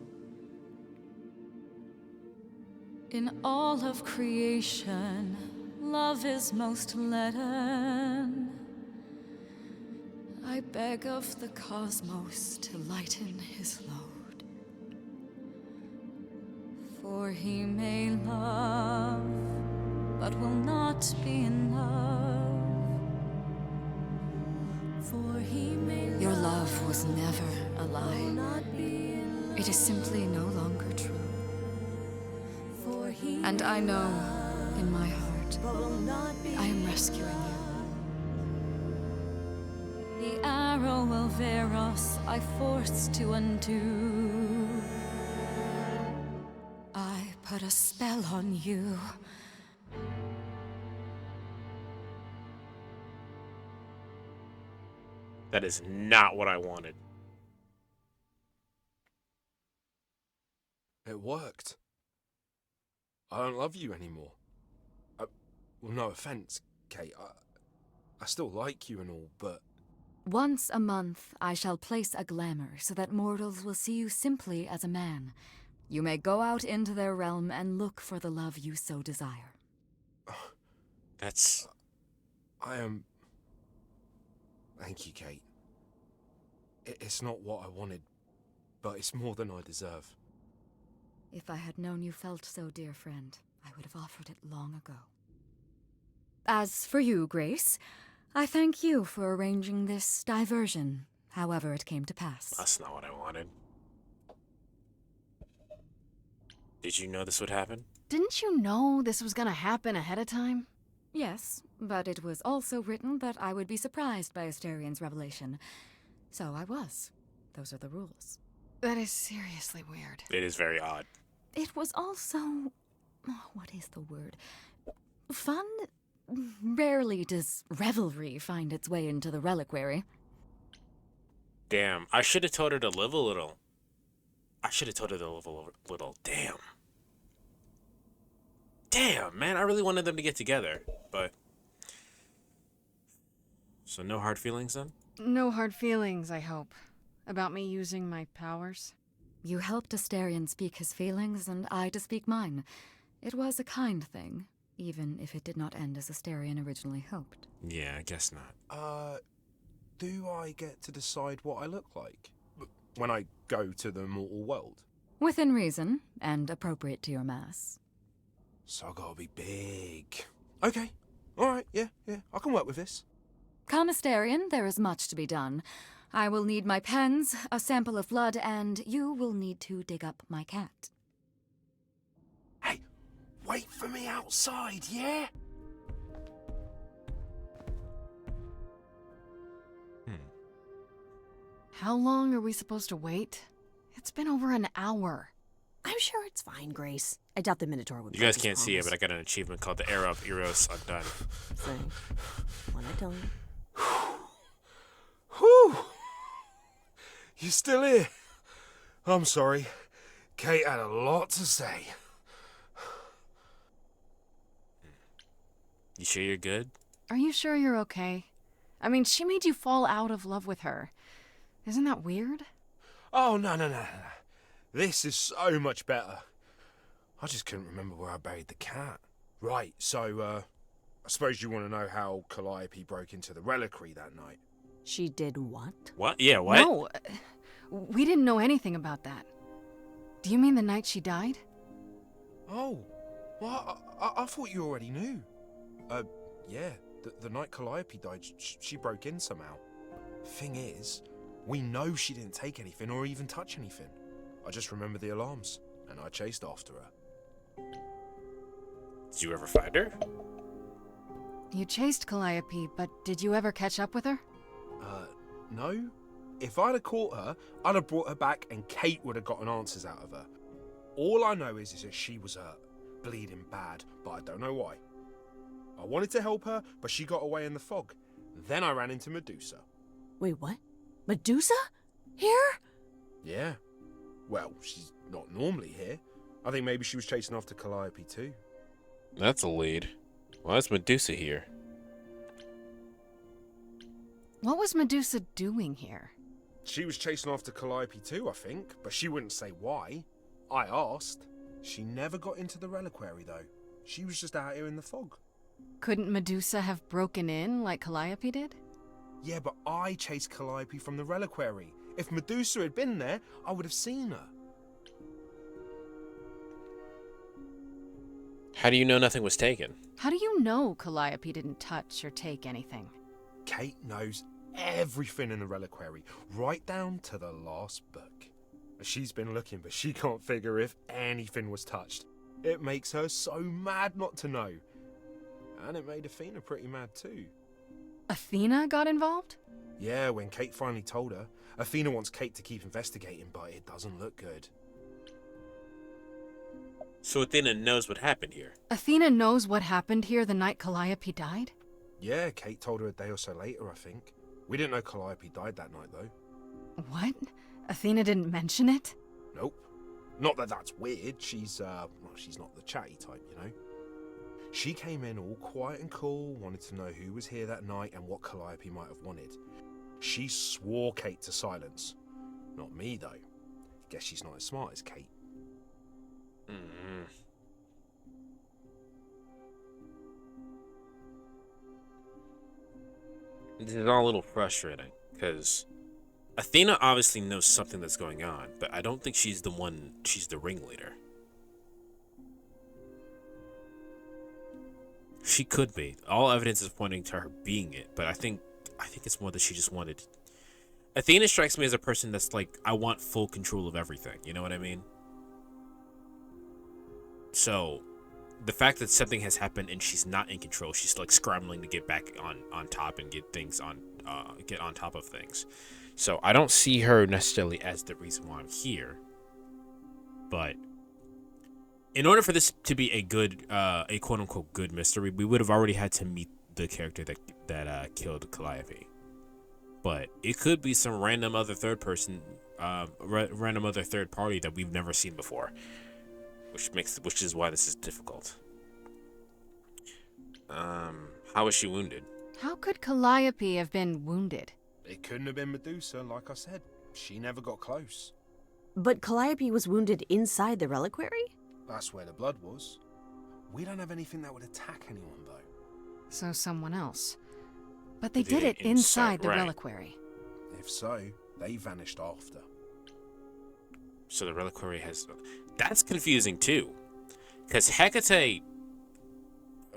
In all of creation, love is most leaden. I beg of the cosmos to lighten his load. For he may love, but will not be in love. For he may Your love was never a lie. It is simply no longer true. And I know, in my heart, I am rescuing you. The arrow of Eros I forced to undo. I put a spell on you. That is not what I wanted. It worked. I don't love you anymore. Well, no offense, Kate. I still like you and all, but... Once a month, I shall place a glamour so that mortals will see you simply as a man. You may go out into their realm and look for the love you so desire. That's... I am... Thank you, Kate. It's not what I wanted, but it's more than I deserve. If I had known you felt so, dear friend, I would have offered it long ago. As for you, Grace, I thank you for arranging this diversion, however it came to pass. That's not what I wanted. Did you know this would happen? Didn't you know this was gonna happen ahead of time? Yes, but it was also written that I would be surprised by Asterian's revelation. So I was. Those are the rules. That is seriously weird. It is very odd. It was also... what is the word? Fun? Rarely does revelry find its way into the reliquary. Damn, I should have told her to live a little. Damn. Damn, man, I really wanted them to get together, but... So no hard feelings then? No hard feelings, I hope. About me using my powers? You helped Asterion speak his feelings, and I to speak mine. It was a kind thing, even if it did not end as Asterion originally hoped. Yeah, I guess not. Do I get to decide what I look like when I go to the mortal world? Within reason, and appropriate to your mass. So I gotta be big. Okay, alright, yeah, I can work with this. Come, Asterion, there is much to be done. I will need my pens, a sample of blood, and you will need to dig up my cat. Hey, wait for me outside, yeah? How long are we supposed to wait? It's been over an hour. I'm sure it's fine, Grace. I doubt the Minotaur would. You guys can't see it, but I got an achievement called the Arrow of Eros Undone. Say, when I tell you. Whew! You still here? I'm sorry. Kate had a lot to say. You sure you're good? Are you sure you're okay? I mean, she made you fall out of love with her. Isn't that weird? Oh, no. This is so much better. I just couldn't remember where I buried the cat. Right, so, I suppose you want to know how Calliope broke into the reliquary that night. She did what? What? Yeah, what? No, we didn't know anything about that. Do you mean the night she died? Oh, well, I thought you already knew. Yeah, the night Calliope died, she broke in somehow. Thing is, we know she didn't take anything or even touch anything. I just remember the alarms, and I chased after her. Did you ever find her? You chased Calliope, but did you ever catch up with her? No. If I'd have caught her, I'd have brought her back and Kate would have gotten answers out of her. All I know is that she was hurt, bleeding bad, but I don't know why. I wanted to help her, but she got away in the fog. Then I ran into Medusa. Wait, what? Medusa? Here? Yeah. Well, she's not normally here. I think maybe she was chasing after Calliope too. That's a lead. Why is Medusa here? What was Medusa doing here? She was chasing after Calliope too, I think, but she wouldn't say why. I asked. She never got into the reliquary though. She was just out here in the fog. Couldn't Medusa have broken in like Calliope did? Yeah, but I chased Calliope from the reliquary. If Medusa had been there, I would have seen her. How do you know nothing was taken? How do you know Calliope didn't touch or take anything? Kate knows everything in the reliquary, right down to the last book. She's been looking, but she can't figure if anything was touched. It makes her so mad not to know. And it made Athena pretty mad too. Athena got involved? Yeah, when Kate finally told her, Athena wants Kate to keep investigating, but it doesn't look good. So Athena knows what happened here. Athena knows what happened here the night Calliope died? Yeah, Kate told her a day or so later, I think. We didn't know Calliope died that night, though. What? Athena didn't mention it? Nope. Not that that's weird. She's not the chatty type, you know. She came in all quiet and cool, wanted to know who was here that night and what Calliope might have wanted. She swore Kate to silence. Not me, though. Guess she's not as smart as Kate. This is all a little frustrating, because Athena obviously knows something that's going on, but I don't think she's the ringleader. She could be. All evidence is pointing to her being it, but I think it's more that she just wanted... Athena strikes me as a person that's like, I want full control of everything, you know what I mean? So, the fact that something has happened and she's not in control, she's like scrambling to get back on top and get on top of things. So I don't see her necessarily as the reason why I'm here. But in order for this to be a good, a quote unquote good mystery, we would have already had to meet the character that killed Calliope. But it could be some random other third person, random other third party that we've never seen before. Which is why this is difficult. How was she wounded? How could Calliope have been wounded? It couldn't have been Medusa, like I said. She never got close. But Calliope was wounded inside the reliquary? That's where the blood was. We don't have anything that would attack anyone, though. So someone else. But they did it inside the reliquary. If so, they vanished after. So the reliquary has... That's confusing, too. Because Hecate...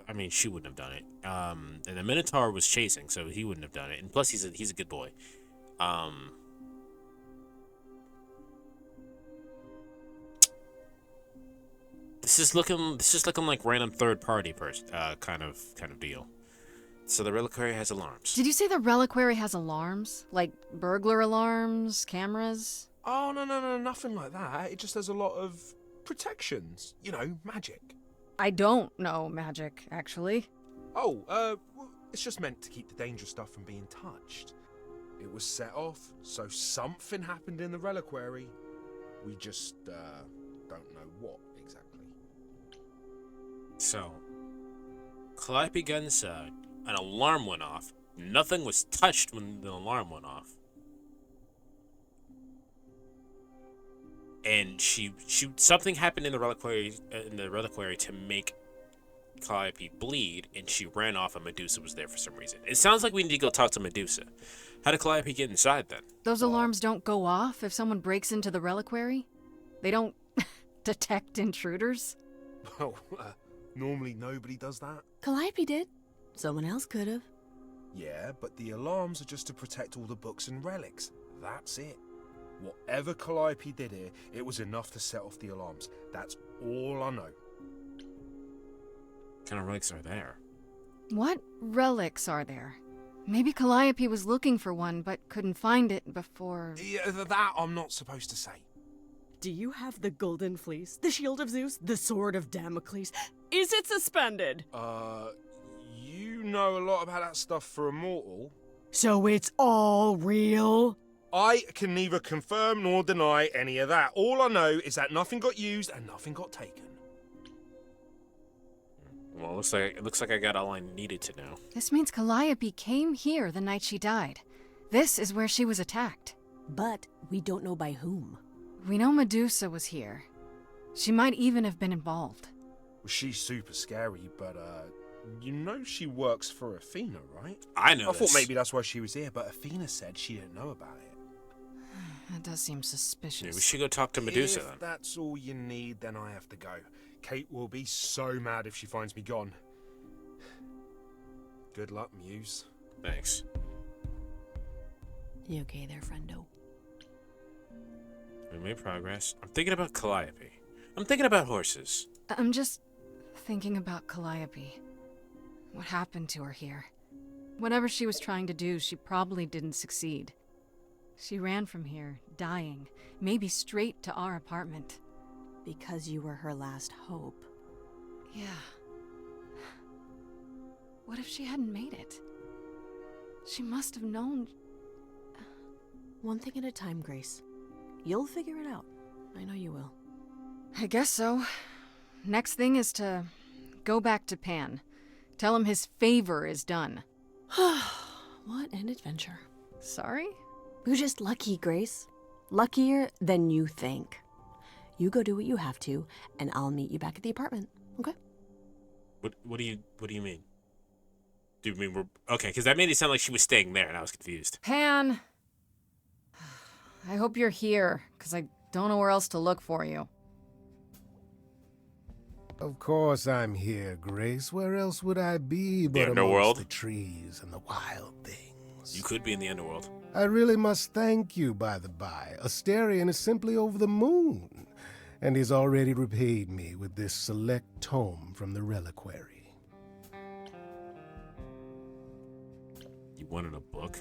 I mean, she wouldn't have done it. And the Minotaur was chasing, so he wouldn't have done it. And plus, he's a good boy. This is looking like random third party kind of deal. So the reliquary has alarms. Did you say the reliquary has alarms? Like burglar alarms, cameras? Oh, no, nothing like that. It just has a lot of protections. You know, magic. I don't know magic, actually. Oh, it's just meant to keep the dangerous stuff from being touched. It was set off, so something happened in the reliquary. We just, don't know what exactly. So, Calliope got inside, an alarm went off. Nothing was touched when the alarm went off. And something happened in the reliquary to make Calliope bleed, and she ran off, and Medusa was there for some reason. It sounds like we need to go talk to Medusa. How did Calliope get inside then? Those alarms don't go off if someone breaks into the reliquary? They don't detect intruders? Well, normally nobody does that. Calliope did. Someone else could have. Yeah, but the alarms are just to protect all the books and relics. That's it. Whatever Calliope did here, it was enough to set off the alarms. That's all I know. What kind of relics are there? What relics are there? Maybe Calliope was looking for one, but couldn't find it before... Yeah, that I'm not supposed to say. Do you have the golden fleece, the shield of Zeus, the sword of Damocles? Is it suspended? You know a lot about that stuff for a mortal. So it's all real? I can neither confirm nor deny any of that. All I know is that nothing got used and nothing got taken. Well, it looks like I got all I needed to know. This means Calliope came here the night she died. This is where she was attacked. But we don't know by whom. We know Medusa was here. She might even have been involved. Well, she's super scary, but you know she works for Athena, right? I know I thought this. maybe that's why she was here, but Athena said she didn't know about it. That does seem suspicious. Maybe we should go talk to Medusa If then. that's all you need, then I have to go. Kate will be so mad if she finds me gone. Good luck, Muse. Thanks. You okay there, friendo? We made progress. I'm thinking about Calliope. I'm thinking about horses. I'm just thinking about Calliope. What happened to her here? Whatever she was trying to do, she probably didn't succeed. She ran from here, dying, maybe straight to our apartment. Because you were her last hope. Yeah. What if she hadn't made it? She must have known. One thing at a time, Grace. You'll figure it out. I know you will. I guess so. Next thing is to go back to Pan. Tell him his favor is done. What an adventure. Sorry? You're just lucky, Grace. Luckier than you think. You go do what you have to, and I'll meet you back at the apartment, okay? What do you mean? Do you mean we're okay? Because that made it sound like she was staying there, and I was confused. Pan! I hope you're here, because I don't know where else to look for you. Of course I'm here, Grace. Where else would I be but underworld? amongst the trees and the wild things? You could be in the underworld. I really must thank you, by the by. Asterion is simply over the moon, and he's already repaid me with this select tome from the reliquary. You wanted a book?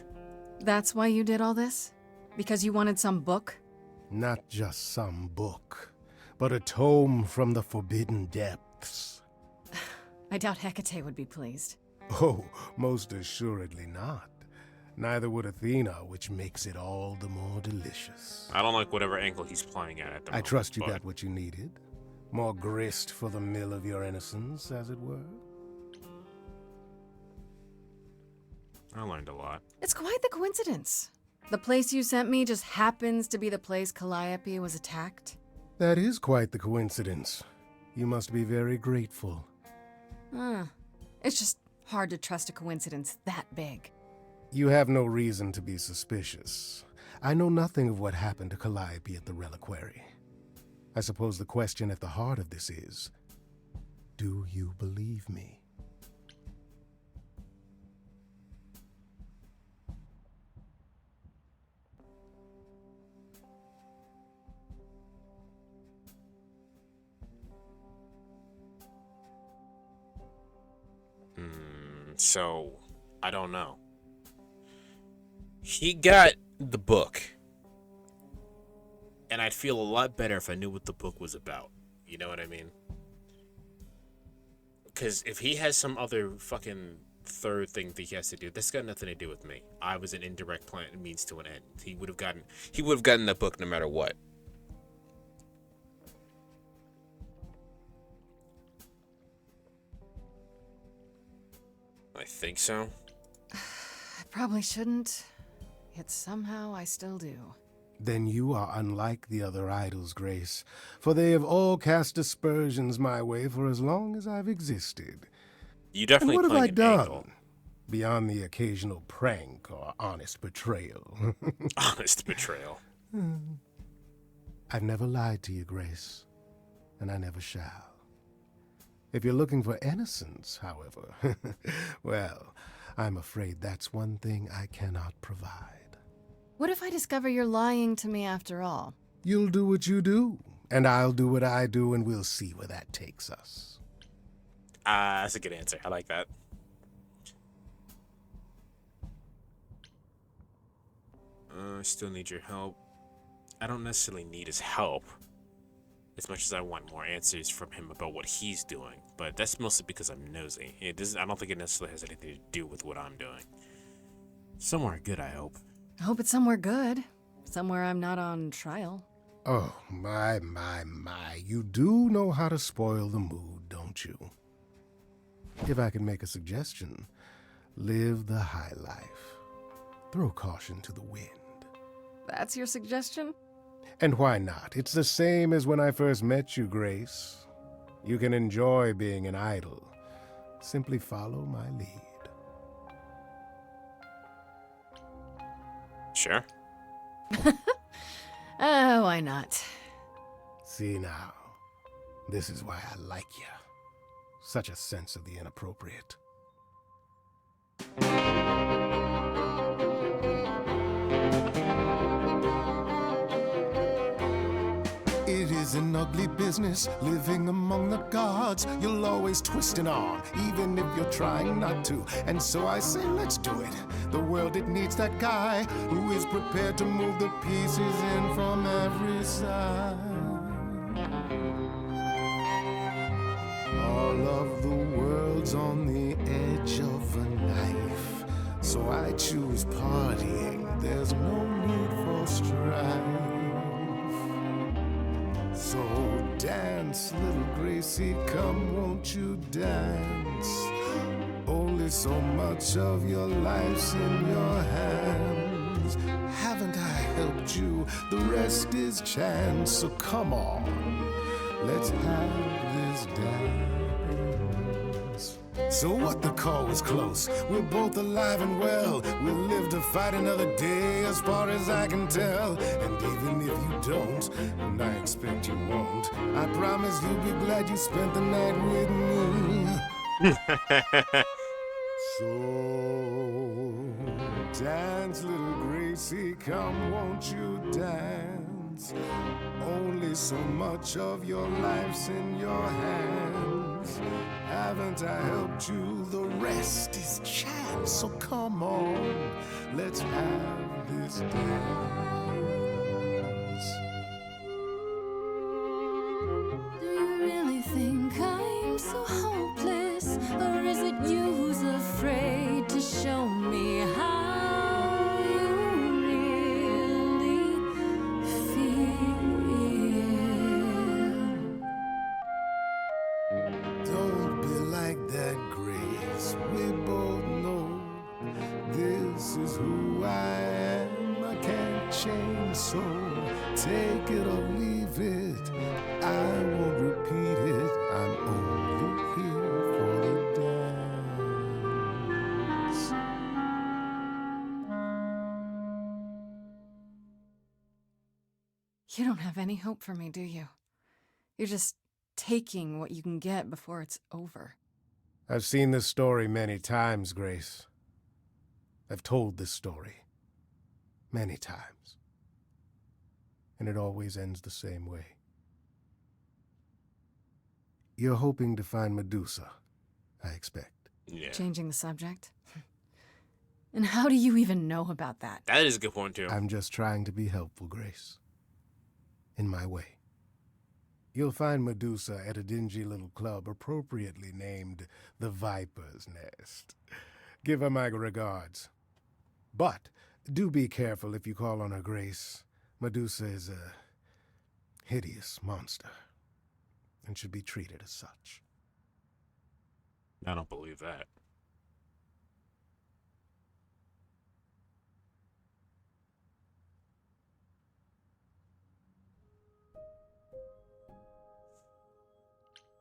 That's why you did all this? Because you wanted some book? Not just some book, but a tome from the forbidden depths. I doubt Hecate would be pleased. Oh, most assuredly not. Neither would Athena, which makes it all the more delicious. I don't like whatever angle he's playing at the I moment. trust you but got what you needed. More grist for the mill of your innocence, as it were. I learned a lot. It's quite the coincidence. The place you sent me just happens to be the place Calliope was attacked. That is quite the coincidence. You must be very grateful. It's just hard to trust a coincidence that big. You have no reason to be suspicious. I know nothing of what happened to Calliope at the reliquary. I suppose the question at the heart of this is, do you believe me? So, I don't know. He got the book. And I'd feel a lot better if I knew what the book was about. You know what I mean? Because if he has some other fucking third thing that he has to do, this got nothing to do with me. I was an indirect plan means to an end. He would have gotten that book no matter what. I think so. I probably shouldn't, yet somehow I still do. Then you are unlike the other idols, Grace, for they have all cast aspersions my way for as long as I've existed. You definitely and what have I playing an done? angle. Beyond the occasional prank or honest betrayal. Honest betrayal. I've never lied to you, Grace, and I never shall. If you're looking for innocence, however, well, I'm afraid that's one thing I cannot provide. What if I discover you're lying to me after all? You'll do what you do, and I'll do what I do, and we'll see where that takes us. That's a good answer. I like that. I still need your help. I don't necessarily need his help as much as I want more answers from him about what he's doing, but that's mostly because I'm nosy. I don't think it necessarily has anything to do with what I'm doing. Somewhere good, I hope. I hope it's somewhere good. Somewhere I'm not on trial. Oh, my. You do know how to spoil the mood, don't you? If I can make a suggestion, live the high life. Throw caution to the wind. That's your suggestion? And why not? It's the same as when I first met you, Grace. You can enjoy being an idol. Simply follow my lead. Sure. Why not? See now, this is why I like you. Such a sense of the inappropriate. It is an ugly business, living among the gods. You'll always twist an arm, even if you're trying not to. And so I say, let's do it. The world, it needs that guy who is prepared to move the pieces in from every side. All of the world's on the edge of a knife. So I choose partying. There's no need for strife. So dance, little Gracie, come, won't you dance? Only so much of your life's in your hands. Haven't I helped you? The rest is chance. So come on, let's have this dance. So what, the call was close. We're both alive and well. We'll live to fight another day, as far as I can tell. And even if you don't, and I expect you won't, I promise you'll be glad you spent the night with me. So dance, little Gracie, come, won't you dance? Only so much of your life's in your hands. Haven't I helped you? The rest is chance. So come on, let's have this dance. Do you really think I'm so hopeless? Or is it you who's afraid to show me how you really feel? Don't be like that, Grace. We both know this is who I am. I can't change, so take it or leave it. I won't repeat it. I'm only here for the dance. You don't have any hope for me, do you? You're just taking what you can get before it's over. I've seen this story many times, Grace. I've told this story many times. And it always ends the same way. You're hoping to find Medusa, I expect. Yeah. Changing the subject? And how do you even know about that? That is a good point, too. I'm just trying to be helpful, Grace. In my way. You'll find Medusa at a dingy little club appropriately named the Viper's Nest. Give her my regards. But do be careful if you call on her, Grace. Medusa is a hideous monster and should be treated as such. I don't believe that.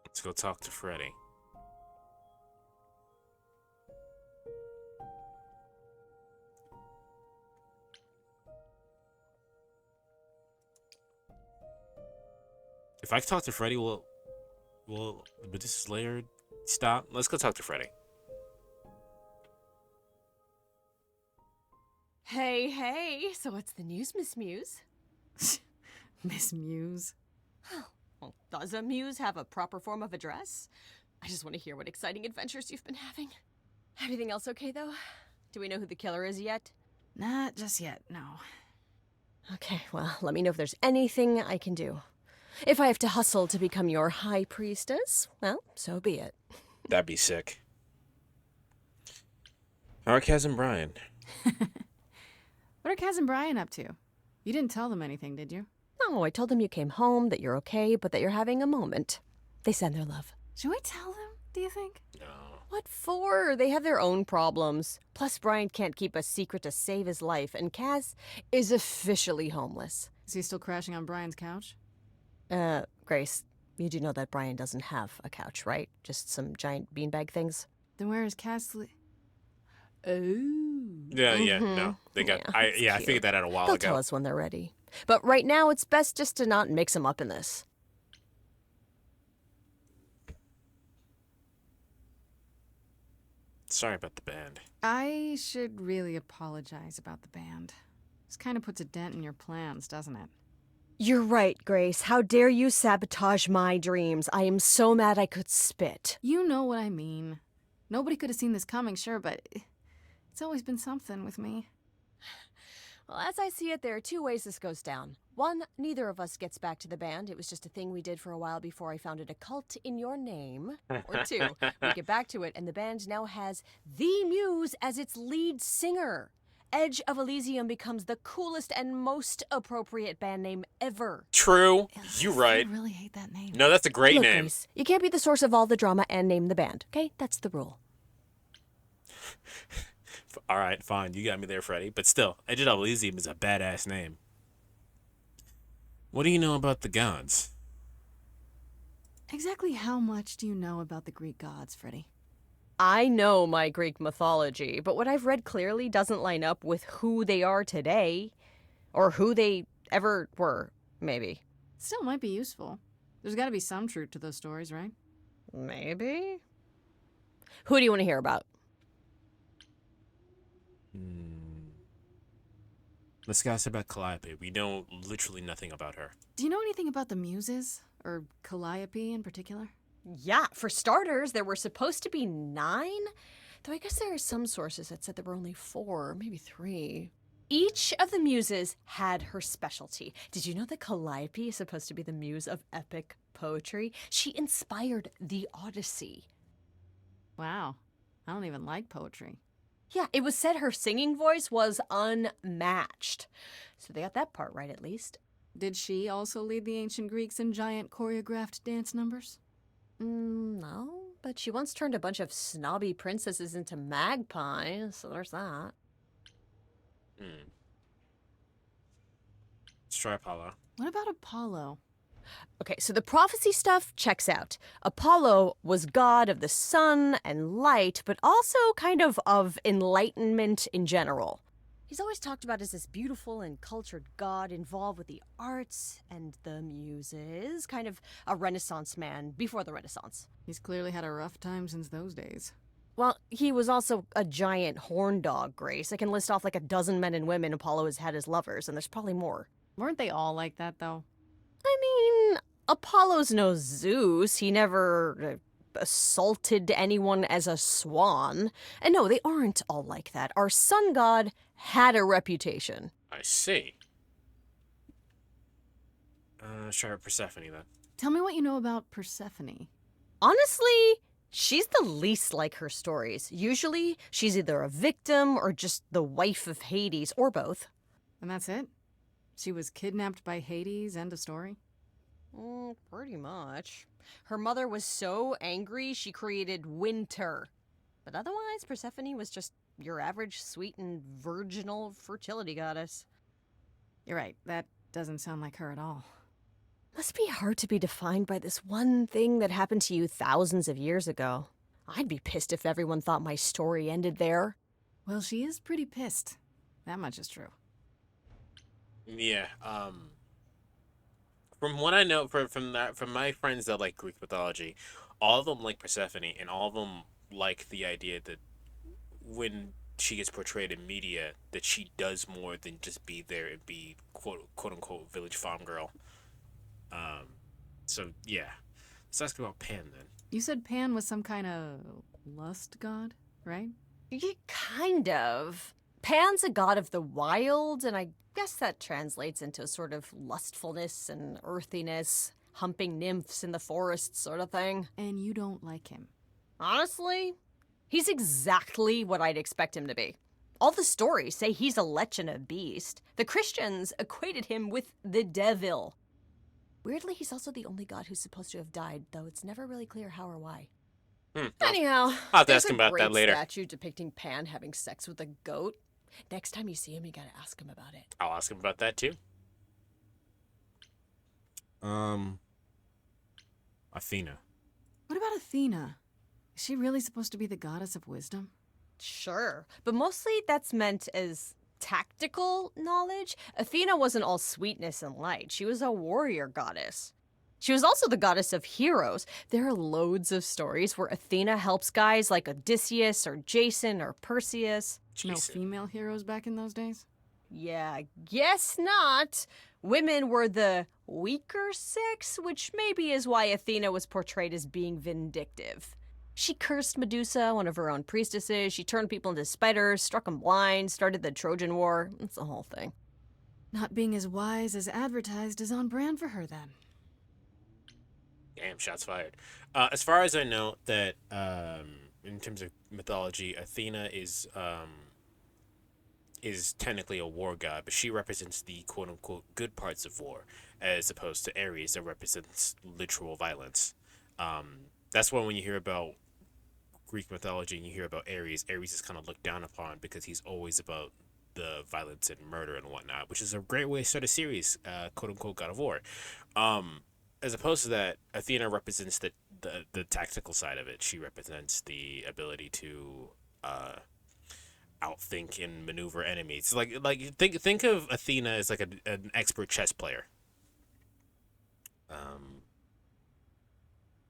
Let's go talk to Freddy. If I talk to Freddy, will Medusa's lair stop? Let's go talk to Freddy. Hey, so what's the news, Miss Muse? Miss Muse? Well, does a muse have a proper form of address? I just want to hear what exciting adventures you've been having. Everything else okay, though? Do we know who the killer is yet? Not just yet, no. Okay, well, let me know if there's anything I can do. If I have to hustle to become your high priestess, well, so be it. That'd be sick. Our cousin Brian. What are Kaz and Brian up to? You didn't tell them anything, did you? No, I told them you came home, that you're okay, but that you're having a moment. They send their love. Should we tell them, do you think? No. What for? They have their own problems. Plus, Brian can't keep a secret to save his life, and Kaz is officially homeless. Is he still crashing on Brian's couch? Grace, you do know that Brian doesn't have a couch, right? Just some giant beanbag things? Then where is Kaz Oh. Yeah, no. They got I figured that out a while They'll ago. tell us when they're ready. But right now, it's best just to not mix them up in this. Sorry about the band. I should really apologize about the band. This kind of puts a dent in your plans, doesn't it? You're right, Grace. How dare you sabotage my dreams? I am so mad I could spit. You know what I mean. Nobody could have seen this coming, sure, but it's always been something with me. Well, as I see it, there are two ways this goes down. One, neither of us gets back to the band. It was just a thing we did for a while before I founded a cult in your name. Or two, we get back to it, and the band now has the Muse as its lead singer. Edge of Elysium becomes the coolest and most appropriate band name ever. True. You right. I really hate that name. No, that's a great Look, name. Grace, you can't be the source of all the drama and name the band, okay? That's the rule. All right, fine. You got me there, Freddy. But still, Edge of Elysium is a badass name. What do you know about the gods? Exactly how much do you know about the Greek gods, Freddy? I know my Greek mythology, but what I've read clearly doesn't line up with who they are today. Or who they ever were, maybe. Still might be useful. There's gotta be some truth to those stories, right? Maybe. Who do you want to hear about? Let's gossip about Calliope. We know literally nothing about her. Do you know anything about the Muses? Or Calliope in particular? Yeah, for starters, there were supposed to be 9. Though I guess there are some sources that said there were only 4, maybe 3. Each of the muses had her specialty. Did you know that Calliope is supposed to be the muse of epic poetry? She inspired the Odyssey. Wow. I don't even like poetry. Yeah, it was said her singing voice was unmatched. So they got that part right, at least. Did she also lead the ancient Greeks in giant choreographed dance numbers? No, but she once turned a bunch of snobby princesses into magpies, so there's that. Let's try Apollo. What about Apollo? Okay, so the prophecy stuff checks out. Apollo was god of the sun and light, but also kind of enlightenment in general. He's always talked about as this beautiful and cultured god involved with the arts and the muses, kind of a Renaissance man before the Renaissance. He's clearly had a rough time since those days. Well, he was also a giant horn dog, Grace. I can list off like a dozen men and women Apollo has had as lovers, and there's probably more. Weren't they all like that, though? I mean, Apollo's no Zeus. He never assaulted anyone as a swan. And no, they aren't all like that. Our sun god had a reputation. I see. Let's try Persephone then. Tell me what you know about Persephone. Honestly, she's the least like her stories. Usually, she's either a victim or just the wife of Hades, or both. And that's it? She was kidnapped by Hades, end of story? Pretty much. Her mother was so angry she created winter. But otherwise, Persephone was just your average sweet and virginal fertility goddess. You're right, that doesn't sound like her at all. Must be hard to be defined by this one thing that happened to you thousands of years ago. I'd be pissed if everyone thought my story ended there. Well, she is pretty pissed. That much is true. Yeah, from what I know from my friends that like Greek mythology, all of them like Persephone, and all of them like the idea that when she gets portrayed in media, that she does more than just be there and be quote unquote village farm girl. So yeah, let's ask about Pan then. You said Pan was some kind of lust god, right? Yeah, kind of. Pan's a god of the wild, and I guess that translates into a sort of lustfulness and earthiness, humping nymphs in the forest sort of thing. And you don't like him? Honestly, he's exactly what I'd expect him to be. All the stories say he's a lech and a beast. The Christians equated him with the devil. Weirdly, he's also the only god who's supposed to have died, though it's never really clear how or why. Anyhow, I'll have to there's ask a him about great that later. statue depicting Pan having sex with a goat. Next time you see him, you gotta ask him about it. I'll ask him about that too. Athena. What about Athena? Is she really supposed to be the goddess of wisdom? Sure, but mostly that's meant as tactical knowledge. Athena wasn't all sweetness and light. She was a warrior goddess. She was also the goddess of heroes. There are loads of stories where Athena helps guys like Odysseus or Jason or Perseus. No female heroes back in those days? Yeah, guess not. Women were the weaker sex, which maybe is why Athena was portrayed as being vindictive. She cursed Medusa, one of her own priestesses. She turned people into spiders, struck them blind, started the Trojan War. It's the whole thing. Not being as wise as advertised is on brand for her then. Damn, shots fired. As far as I know, that in terms of mythology, Athena is technically a war god, but she represents the quote-unquote good parts of war, as opposed to Ares that represents literal violence. That's why when you hear about Greek mythology and you hear about Ares is kind of looked down upon because he's always about the violence and murder and whatnot, which is a great way to start a series, quote-unquote God of War. As opposed to that, Athena represents the tactical side of it. She represents the ability to outthink and maneuver enemies. Think of Athena as like an expert chess player.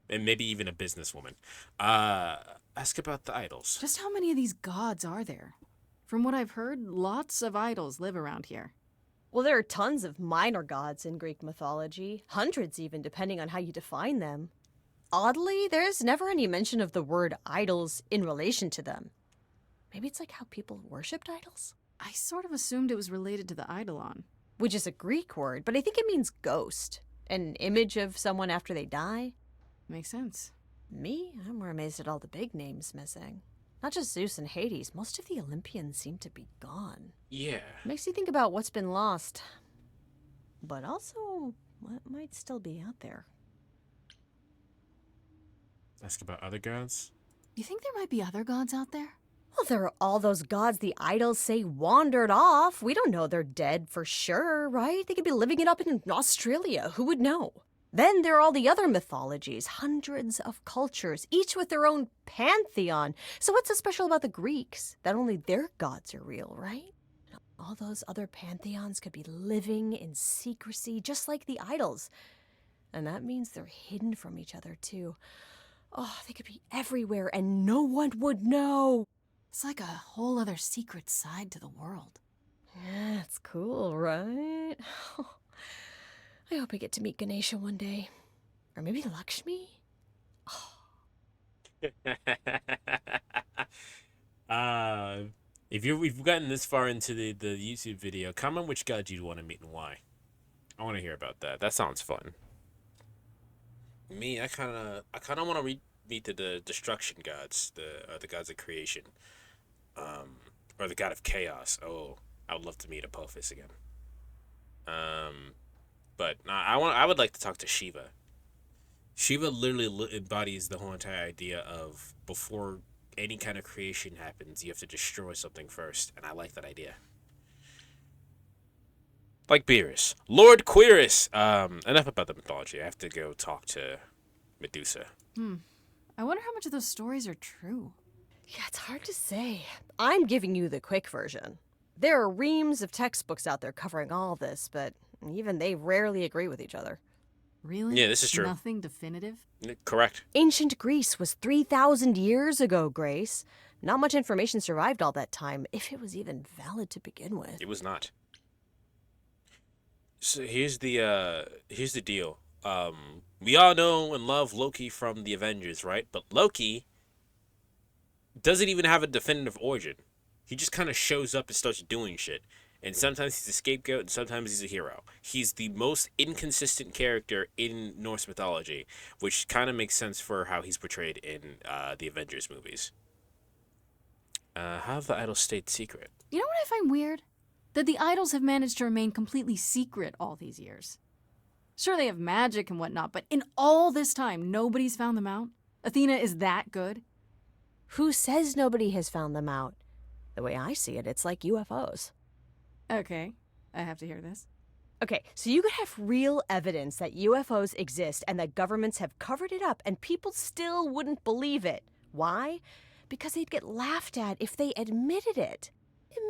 And maybe even a businesswoman. Ask about the idols. Just how many of these gods are there? From what I've heard, lots of idols live around here. Well, there are tons of minor gods in Greek mythology, hundreds even, depending on how you define them. Oddly, there's never any mention of the word idols in relation to them. Maybe it's like how people worshipped idols? I sort of assumed it was related to the eidolon. Which is a Greek word, but I think it means ghost. An image of someone after they die. Makes sense. Me? I'm more amazed at all the big names missing. Not just Zeus and Hades, most of the Olympians seem to be gone. Yeah. Makes you think about what's been lost. But also, what might still be out there. Ask about other gods? You think there might be other gods out there? Well, there are all those gods the idols say wandered off. We don't know they're dead for sure, right? They could be living it up in Australia. Who would know? Then there are all the other mythologies, hundreds of cultures, each with their own pantheon. So what's so special about the Greeks? That only their gods are real, right? All those other pantheons could be living in secrecy, just like the idols. And that means they're hidden from each other, too. Oh, they could be everywhere and no one would know. It's like a whole other secret side to the world. Yeah, it's cool, right? I hope I get to meet Ganesha one day. Or maybe Lakshmi? If you've gotten this far into the YouTube video, comment which god you'd want to meet and why. I want to hear about that. That sounds fun. Me, I kind of want to meet the destruction gods, the gods of creation, or the god of chaos. Oh, I would love to meet Apophis again. But I would like to talk to Shiva. Shiva literally embodies the whole entire idea of before any kind of creation happens, you have to destroy something first, and I like that idea. Like Beerus. Lord Quirrus! Enough about the mythology. I have to go talk to Medusa. I wonder how much of those stories are true. Yeah, it's hard to say. I'm giving you the quick version. There are reams of textbooks out there covering all this, but even they rarely agree with each other. Really? Yeah, this is true. Nothing definitive? Correct. Ancient Greece was 3,000 years ago, Grace. Not much information survived all that time, if it was even valid to begin with. It was not. So here's the deal. We all know and love Loki from the Avengers, right? But Loki doesn't even have a definitive origin. He just kind of shows up and starts doing shit. And sometimes he's a scapegoat, and sometimes he's a hero. He's the most inconsistent character in Norse mythology, which kind of makes sense for how he's portrayed in the Avengers movies. How have the idols stayed secret? You know what I find weird? That the idols have managed to remain completely secret all these years. Sure, they have magic and whatnot, but in all this time, nobody's found them out? Athena is that good? Who says nobody has found them out? The way I see it, it's like UFOs. Okay, I have to hear this. Okay, so you could have real evidence that UFOs exist and that governments have covered it up and people still wouldn't believe it. Why? Because they'd get laughed at if they admitted it.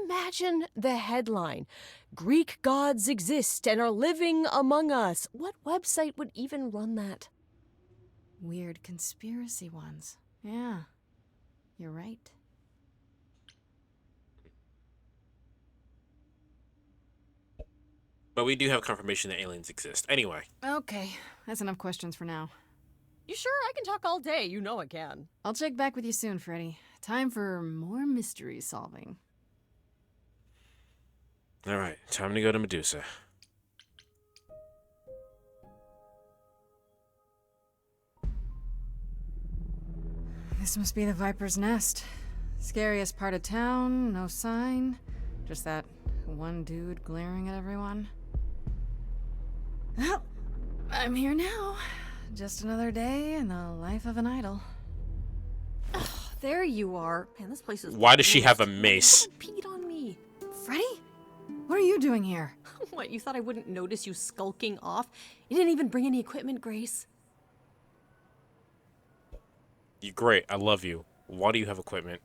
Imagine the headline, Greek gods exist and are living among us. What website would even run that? Weird conspiracy ones. Yeah, you're right. But we do have confirmation that aliens exist. Anyway. Okay, that's enough questions for now. You sure? I can talk all day. You know I can. I'll check back with you soon, Freddy. Time for more mystery solving. Alright, time to go to Medusa. This must be the Viper's Nest. Scariest part of town, no sign. Just that one dude glaring at everyone. Well, I'm here now. Just another day in the life of an idol. Ugh, there you are. Man, this place is... Why does she have a mace? Peed on me. Freddy? What are you doing here? What, you thought I wouldn't notice you skulking off? You didn't even bring any equipment, Grace. You're great. I love you. Why do you have equipment?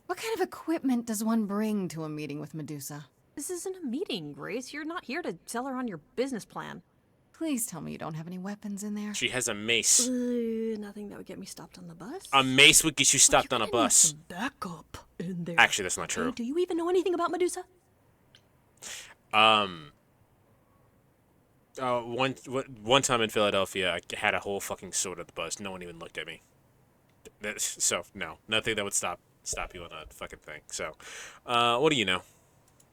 What kind of equipment does one bring to a meeting with Medusa? This isn't a meeting, Grace. You're not here to sell her on your business plan. Please tell me you don't have any weapons in there. She has a mace. Nothing that would get me stopped on the bus. A mace would get you stopped on a bus. Some backup in there. Actually, that's not true. Hey, do you even know anything about Medusa? One time in Philadelphia, I had a whole fucking sword at the bus. No one even looked at me. So no, nothing that would stop you on a fucking thing. So, what do you know?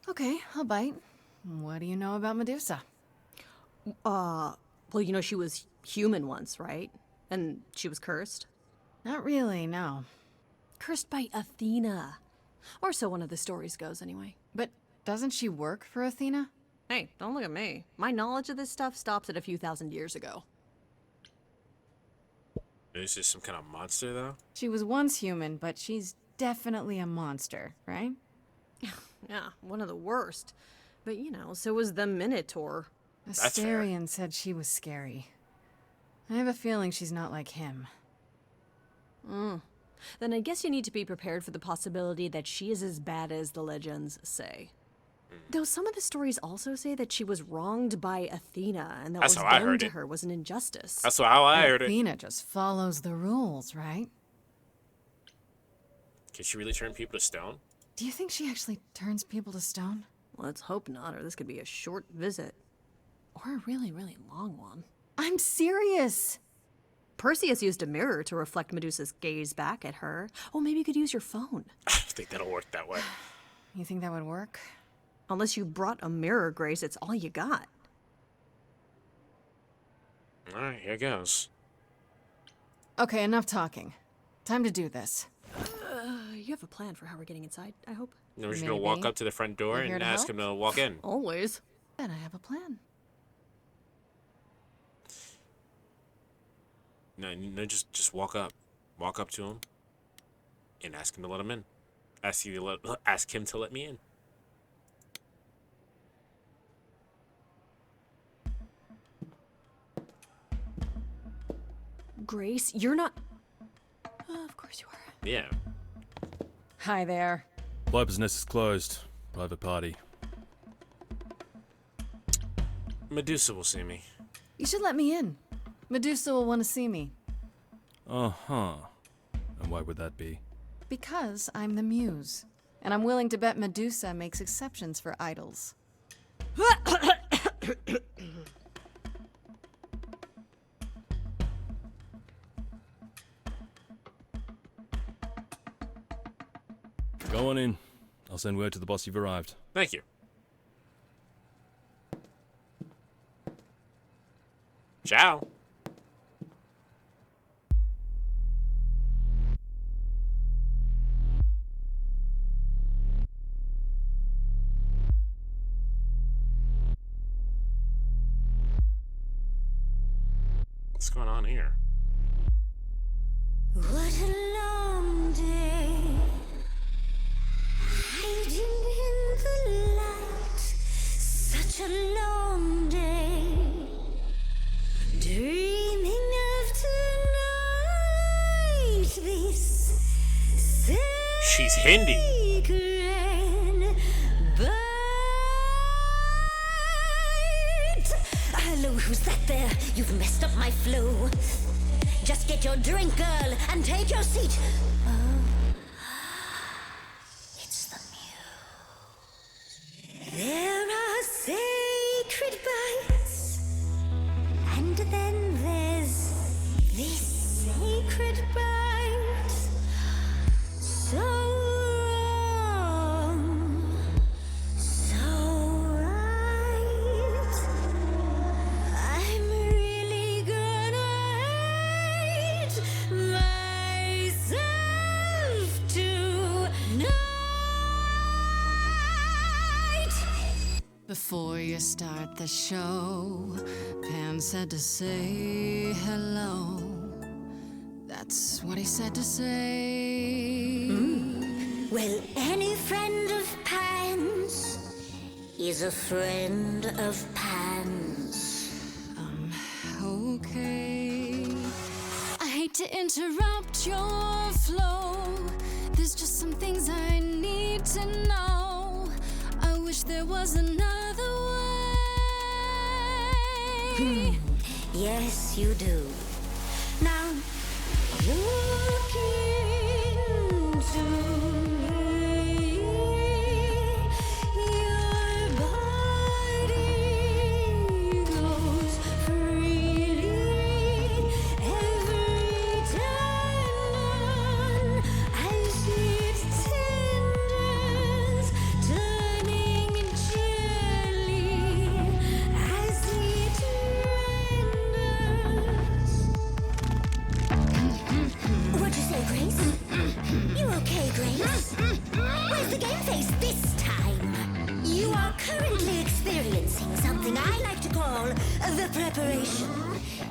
Okay, I'll bite. What do you know about Medusa? Well, you know she was human once, right? And she was cursed? Not really, no. Cursed by Athena. Or so one of the stories goes, anyway. But doesn't she work for Athena? Hey, don't look at me. My knowledge of this stuff stops at a few thousand years ago. Is this some kind of monster, though? She was once human, but she's definitely a monster, right? Yeah, one of the worst. But, you know, so was the Minotaur. Astarion said she was scary. I have a feeling she's not like him. Then I guess you need to be prepared for the possibility that she is as bad as the legends say. Though some of the stories also say that she was wronged by Athena, and that That's what how I was done heard to it. her was an injustice. That's how I heard it. Athena just follows the rules, right? Can she really turn people to stone? Do you think she actually turns people to stone? Let's hope not, or this could be a short visit. Or a really, really long one. I'm serious! Perseus used a mirror to reflect Medusa's gaze back at her. Oh, maybe you could use your phone. I think that'll work that way. You think that would work? Unless you brought a mirror, Grace, it's all you got. Alright, here goes. Okay, enough talking. Time to do this. You have a plan for how we're getting inside, I hope? Then we're just gonna walk Maybe. up to the front door You're here and to ask help? him to walk in. Always. Then I have a plan. No, just walk up. Walk up to him and ask him to let him in. Ask him to let me in. Grace, you're not... of course you are. Yeah. Hi there. Viper's Nest is closed. Private party. Medusa will see me. You should let me in. Medusa will want to see me. Uh-huh. And why would that be? Because I'm the Muse. And I'm willing to bet Medusa makes exceptions for idols. Go on in. I'll send word to the boss you've arrived. Thank you. Ciao. What's going on here? What a long day, hiding in the light. Such a long day, dreaming of tonight. This She's Hindi. sacred bite. Hello, who's that there? You've messed up my flow. Just get your drink, girl, and take your seat. Oh, it's the Muse. There are sacred bites, and then there's this sacred bite. So wrong, so right. I'm really gonna hate myself tonight. Before you start the show, Pan said to say hello. That's what he said to say. Well, any friend of Pan's is a friend of Pan's. Okay. I hate to interrupt your flow. There's just some things I need to know. I wish there was another way. Yes, you do. Now, look into me. Your body goes freely every time as it tenders, turning jelly as it renders. What'd you say, Grace? You okay, Grace? Where's the game face this time? You are currently experiencing something I like to call the preparation.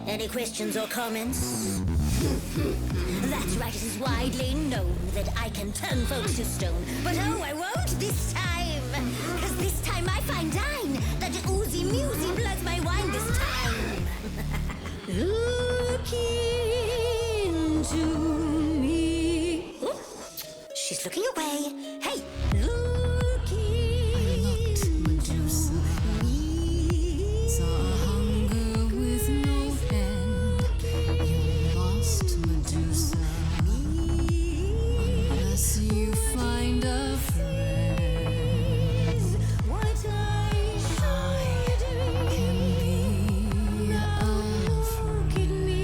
Any questions or comments? That's right, it is widely known that I can turn folks to stone. But oh, I won't this time. Cause this time I find dine that oozy musy bloods my wine this time. Look into me. Ooh, she's looking away. Hey, look into me. Saw hunger with no end. You lost Medusa. Unless you find a friend. What I can be a look at me,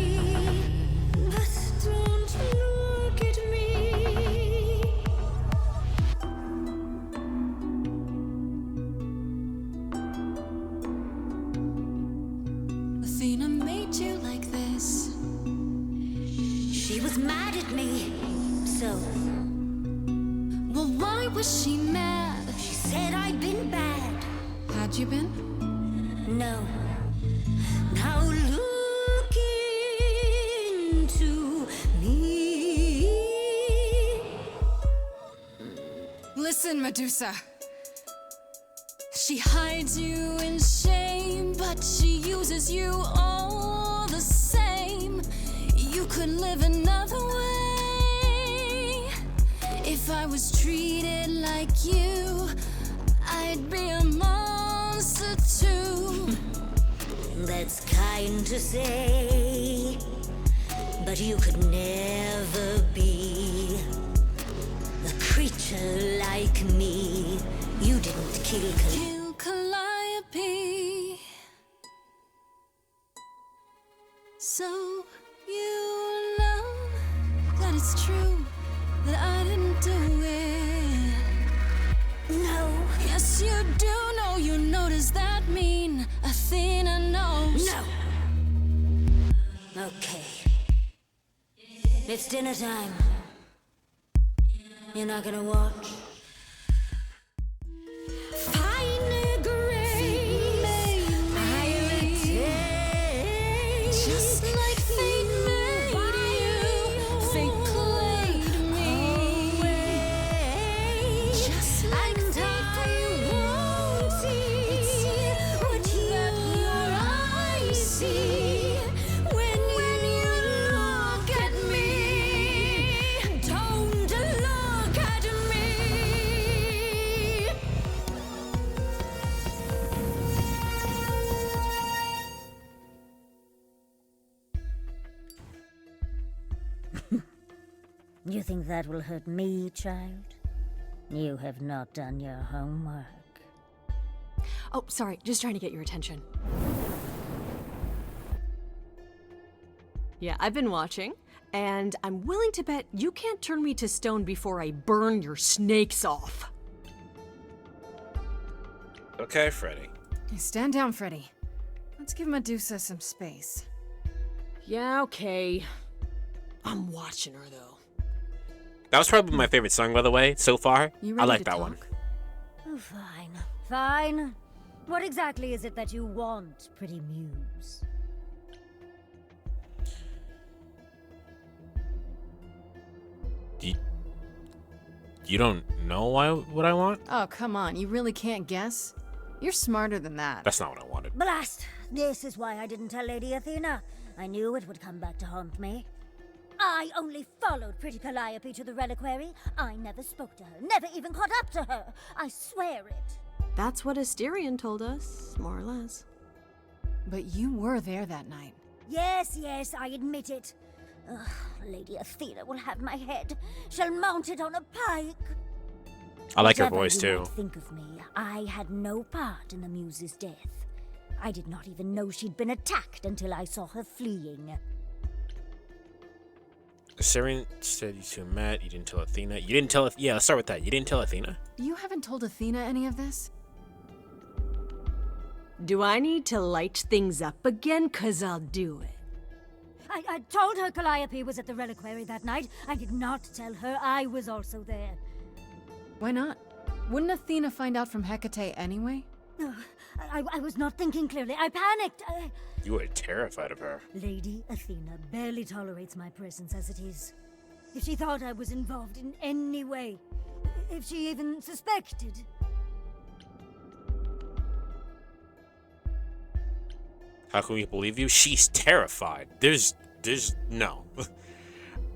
but don't look at me. Athena made you like this. She was mad at me, so. Well, why was she mad? She said I'd been bad. Had you been? No. Now look into me. Listen, Medusa. She hides you in shame, but she uses you all the same. You could live another way. If I was treated like you, I'd be a monster too. That's kind to say, but you could never be a creature like me. You didn't kill Calliope. So you know that it's true that I didn't do it. No. Yes, you do know. You know, does that mean Athena knows? No. Okay. It's dinner time. You're not gonna watch? Fine grace, I will take just like You think that will hurt me, child? You have not done your homework. Oh, sorry, just trying to get your attention. Yeah, I've been watching, and I'm willing to bet you can't turn me to stone before I burn your snakes off. Okay, Freddy. Hey, stand down, Freddy. Let's give Medusa some space. Yeah, okay. I'm watching her, though. That was probably my favorite song, by the way, so far. You I ready like to that talk? one. Oh, fine. Fine. What exactly is it that you want, pretty muse? You don't know what I want? Oh, come on. You really can't guess? You're smarter than that. That's not what I wanted. Blast! This is why I didn't tell Lady Athena. I knew it would come back to haunt me. I only followed pretty Calliope to the reliquary. I never spoke to her, never even caught up to her. I swear it. That's what Asterion told us, more or less. But you were there that night. Yes, yes, I admit it. Ugh, Lady Athena will have my head. She'll mount it on a pike. I like her Whatever voice, you too. might think of me, I had no part in the muse's death. I did not even know she'd been attacked until I saw her fleeing. Assyrian said you two met. You didn't tell Athena. You didn't tell... Yeah, let's start with that. You didn't tell Athena? You haven't told Athena any of this? Do I need to light things up again? 'Cause I'll do it. I told her Calliope was at the reliquary that night. I did not tell her I was also there. Why not? Wouldn't Athena find out from Hecate anyway? Ugh, I was not thinking clearly. I panicked. You were terrified of her. Lady Athena barely tolerates my presence as it is. If she thought I was involved in any way, if she even suspected... How can we believe you? She's terrified. There's no.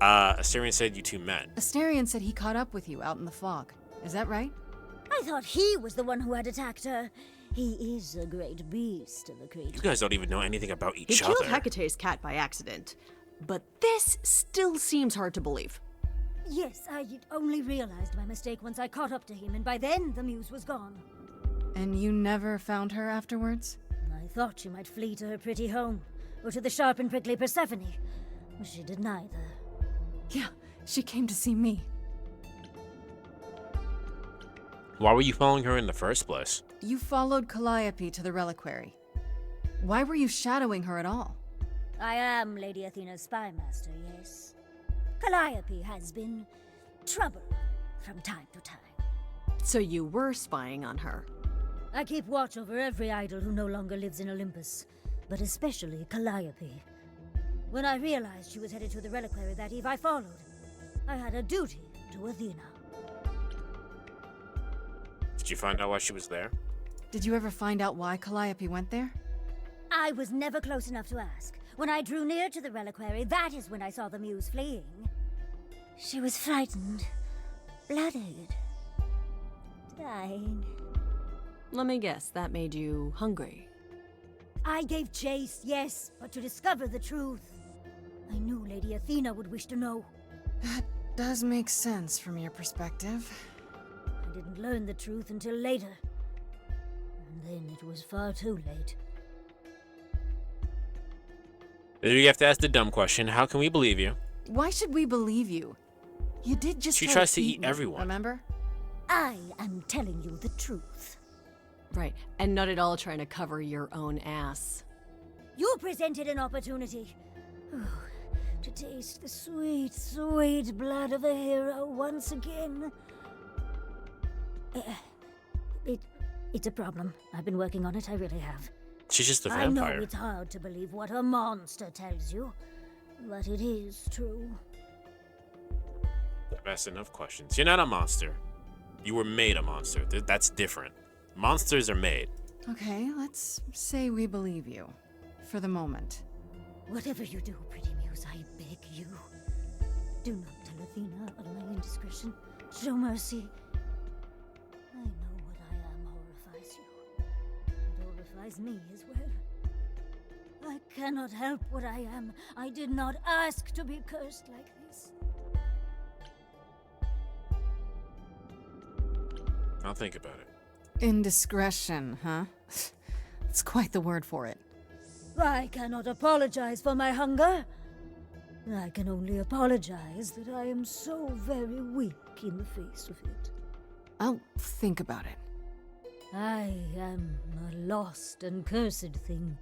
Assyrian said you two met. Asterion said he caught up with you out in the fog. Is that right? I thought he was the one who had attacked her. He is a great beast of a creature. You guys don't even know anything about He each killed other. Hecate's cat by accident. But this still seems hard to believe. Yes, I only realized my mistake once I caught up to him, and by then the muse was gone. And you never found her afterwards? I thought she might flee to her pretty home, or to the sharp and prickly Persephone. She did neither. Yeah, she came to see me. Why were you following her in the first place? You followed Calliope to the reliquary. Why were you shadowing her at all? I am Lady Athena's spy master, yes. Calliope has been trouble from time to time. So you were spying on her. I keep watch over every idol who no longer lives in Olympus, but especially Calliope. When I realized she was headed to the reliquary that eve, I followed. I had a duty to Athena. Did you find out why she was there? Did you ever find out why Calliope went there? I was never close enough to ask. When I drew near to the reliquary, that is when I saw the muse fleeing. She was frightened, blooded, dying. Let me guess, that made you hungry. I gave chase, yes, but to discover the truth. I knew Lady Athena would wish to know. That does make sense from your perspective. I didn't learn the truth until later. And then it was far too late. You have to ask the dumb question. How can we believe you? Why should we believe you? You did just She try tries to eat eat me, everyone. Remember? I am telling you the truth. Right, and not at all trying to cover your own ass. You presented an opportunity. To taste the sweet, sweet blood of a hero once again. It's a problem. I've been working on it, I really have. She's just a I know vampire. it's hard to believe what a monster tells you, but it is true. I've asked enough questions. You're not a monster. You were made a monster. That's different. Monsters are made. Okay, let's say we believe you. For the moment. Whatever you do, pretty muse, I beg you. Do not tell Athena of my indiscretion. Show mercy. I know what I am horrifies you. It horrifies me as well. I cannot help what I am. I did not ask to be cursed like this. I'll think about it. Indiscretion, huh? It's quite the word for it. I cannot apologize for my hunger. I can only apologize that I am so very weak in the face of it. I'll think about it. I am a lost and cursed thing.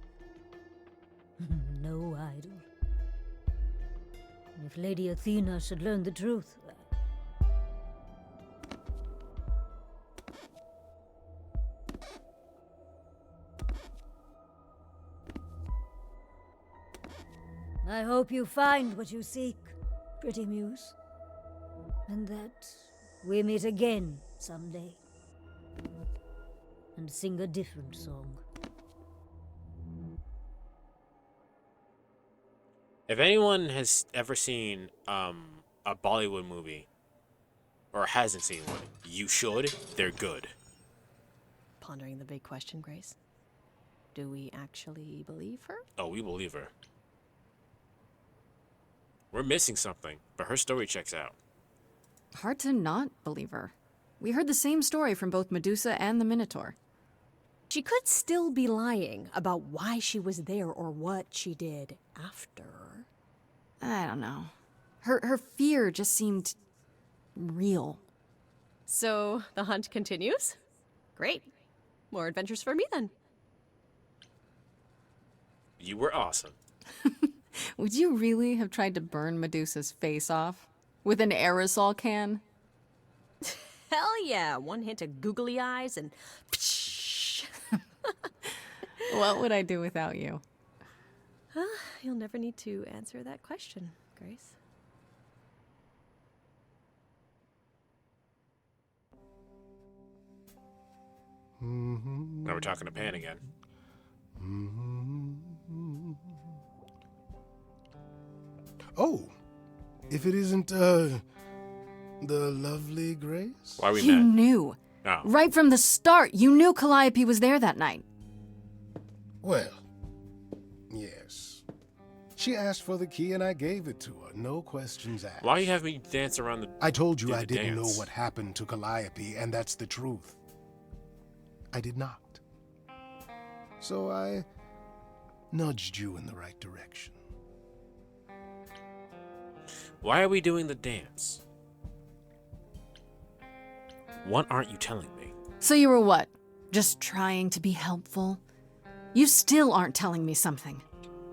No idol. If Lady Athena should learn the truth, I hope you find what you seek, pretty muse. And that we meet again someday. And sing a different song. If anyone has ever seen a Bollywood movie, or hasn't seen one, you should. They're good. Pondering the big question, Grace. Do we actually believe her? Oh, we believe her. We're missing something, but her story checks out. Hard to not believe her. We heard the same story from both Medusa and the Minotaur. She could still be lying about why she was there or what she did after. I don't know. Her fear just seemed real. So the hunt continues? Great. More adventures for me then. You were awesome. Would you really have tried to burn Medusa's face off? With an aerosol can? Hell yeah! One hint of googly eyes and... What would I do without you? You'll never need to answer that question, Grace. Now we're talking to Pan again. Oh, if it isn't, the lovely Grace? Why are we You mad? knew. Oh. Right from the start, you knew Calliope was there that night. Well, yes. She asked for the key and I gave it to her, no questions asked. Why you have me dance around the... I told you do I the didn't know dance? what happened to Calliope, and that's the truth. I did not. So I nudged you in the right direction. Why are we doing the dance? What aren't you telling me? So you were what? Just trying to be helpful? You still aren't telling me something.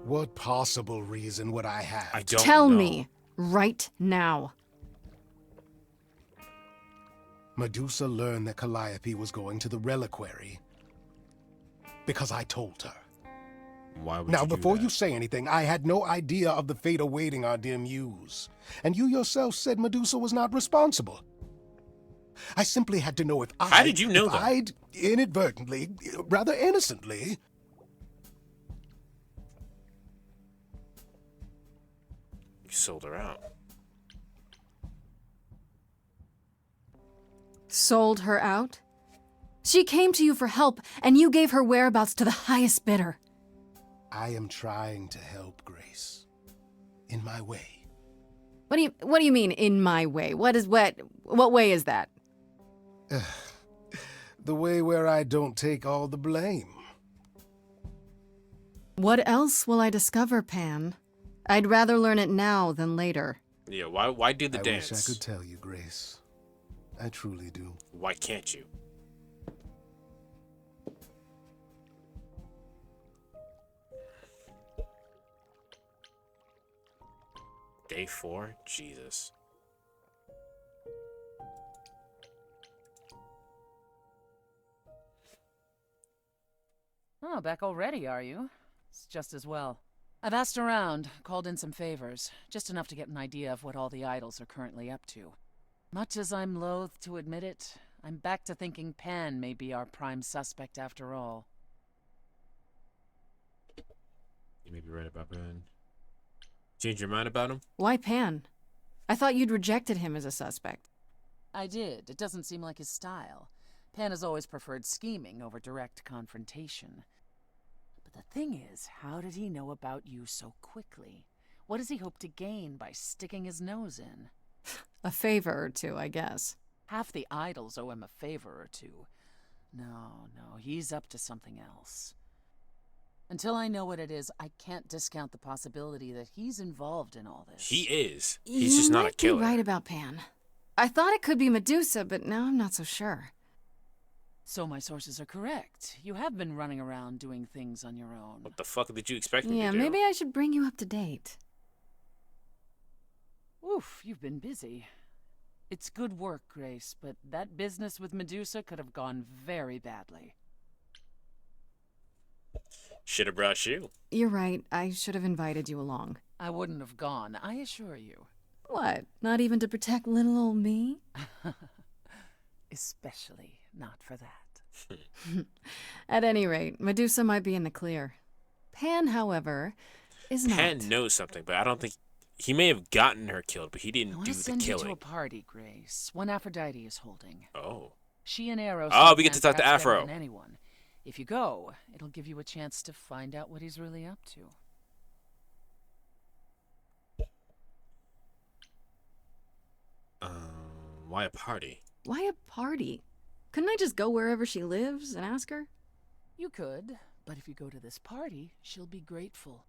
What possible reason would I have? I don't Tell know. me right now. Medusa learned that Calliope was going to the reliquary because I told her. Why would Now, you do before that? you say anything, I had no idea of the fate awaiting our dear muse. And you yourself said Medusa was not responsible. I simply had to know if How did you know that? I'd inadvertently, rather innocently... You sold her out. Sold her out? She came to you for help, and you gave her whereabouts to the highest bidder. I am trying to help, Grace. In my way. What do you mean, in my way? What way is that? The way where I don't take all the blame. What else will I discover, Pan? I'd rather learn it now than later. Yeah, why do the I dance? wish I could tell you, Grace. I truly do. Why can't you? Day 4? Jesus. Oh, back already, are you? It's just as well. I've asked around, called in some favors, just enough to get an idea of what all the idols are currently up to. Much as I'm loath to admit it, I'm back to thinking Pan may be our prime suspect after all. You may be right about Pan. Change your mind about him? Why Pan? I thought you'd rejected him as a suspect. I did. It doesn't seem like his style. Pan has always preferred scheming over direct confrontation. But the thing is, how did he know about you so quickly? What does he hope to gain by sticking his nose in? A favor or two, I guess. Half the idols owe him a favor or two. No, he's up to something else. Until I know what it is, I can't discount the possibility that he's involved in all this. He is. He's just not a killer. You might be right about Pan. I thought it could be Medusa, but now I'm not so sure. So my sources are correct. You have been running around doing things on your own. What the fuck did you expect me Yeah, to do? maybe I should bring you up to date. Oof, you've been busy. It's good work, Grace, but that business with Medusa could have gone very badly. Should have brought you. You're right. I should have invited you along. I wouldn't have gone, I assure you. What? Not even to protect little old me? Especially not for that. At any rate, Medusa might be in the clear. Pan, however, is not. Pan knows something, but I don't think... He may have gotten her killed, but he didn't do the send you to killing. a party, Grace. One Aphrodite is holding. Oh. She and Eros... Oh, we get to talk to perhaps better Afro. than anyone. If you go, it'll give you a chance to find out what he's really up to. Why a party? Why a party? Couldn't I just go wherever she lives and ask her? You could, but if you go to this party, she'll be grateful.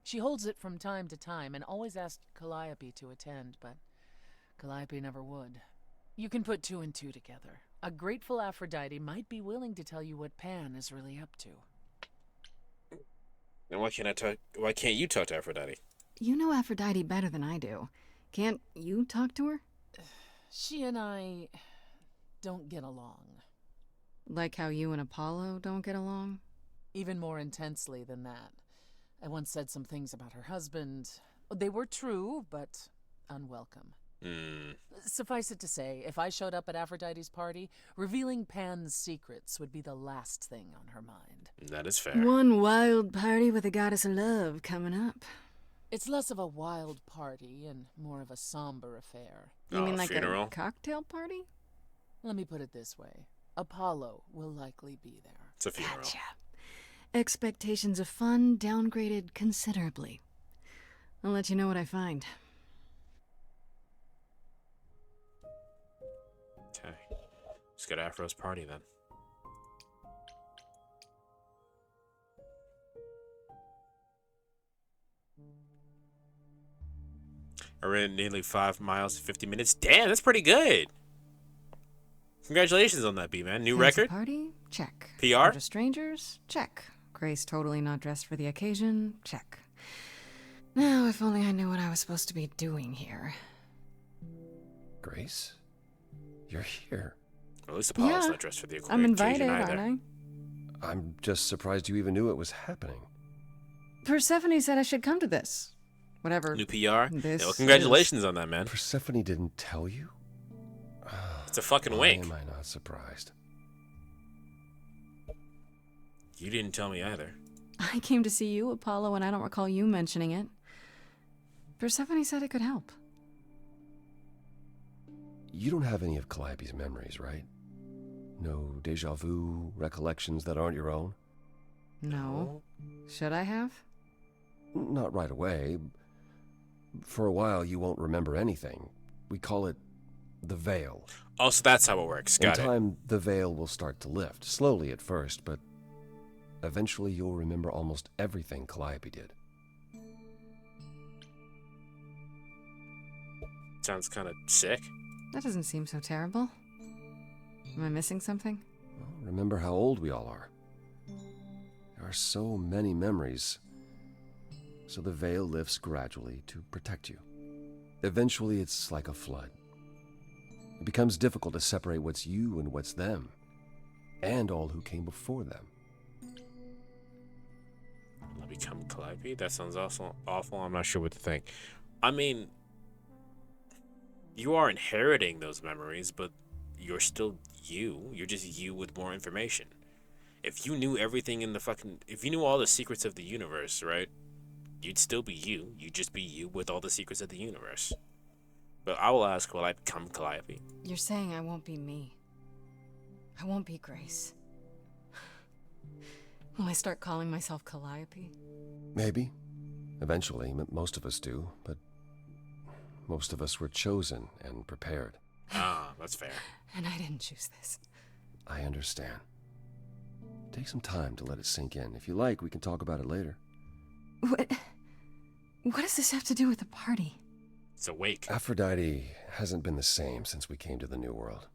She holds it from time to time and always asked Calliope to attend, but Calliope never would. You can put two and two together. A grateful Aphrodite might be willing to tell you what Pan is really up to. Then why can't you talk to Aphrodite? You know Aphrodite better than I do. Can't you talk to her? She and I don't get along. Like how you and Apollo don't get along? Even more intensely than that. I once said some things about her husband. They were true, but unwelcome. Suffice it to say, if I showed up at Aphrodite's party, revealing Pan's secrets would be the last thing on her mind. That is fair. One wild party with a goddess of love coming up. It's less of a wild party and more of a somber affair. You mean like funeral? a cocktail party? Let me put it this way. Apollo will likely be there. It's a funeral. Gotcha. Expectations of fun downgraded considerably. I'll let you know what I find. Okay. Let's go to Afro's party then. I ran nearly 5 miles in 50 minutes. Damn, that's pretty good. Congratulations on that, B-Man. New Fancy record? Party? Check. PR? To strangers? Check. Grace totally not dressed for the occasion? Check. Now, if only I knew what I was supposed to be doing here. Grace? You're here. At least Apollo's not dressed for the occasion I'm invited, either. aren't I'm just surprised you even knew it was happening. I? Persephone said I should come to this. Whatever. New PR? This Well, congratulations on that, man. Persephone didn't tell you? It's a fucking Why wink. am I not surprised? You didn't tell me either. I came to see you, Apollo, and I don't recall you mentioning it. Persephone said it could help. You don't have any of Calliope's memories, right? No deja vu, recollections that aren't your own? No. Should I have? Not right away. For a while, you won't remember anything. We call it the veil. Oh, so that's how it works. Got In it. time, the veil will start to lift, slowly at first, but eventually you'll remember almost everything Calliope did. Sounds kind of sick. That doesn't seem so terrible. Am I missing something? Well, remember how old we all are. There are so many memories. So the veil lifts gradually to protect you. Eventually, it's like a flood. It becomes difficult to separate what's you and what's them, and all who came before them. I'll become Calliope? That sounds awful. I'm not sure what to think. I mean, you are inheriting those memories, but you're still you. You're just you with more information. If you knew everything in the fucking... If you knew all the secrets of the universe, right? You'd still be you. You'd just be you with all the secrets of the universe. But I will ask, will I become Calliope? You're saying I won't be me. I won't be Grace. Will I start calling myself Calliope? Maybe. Eventually, most of us do, but most of us were chosen and prepared. Ah, that's fair. And I didn't choose this. I understand. Take some time to let it sink in. If you like, we can talk about it later. What does this have to do with the party? It's awake. Aphrodite hasn't been the same since we came to the New World.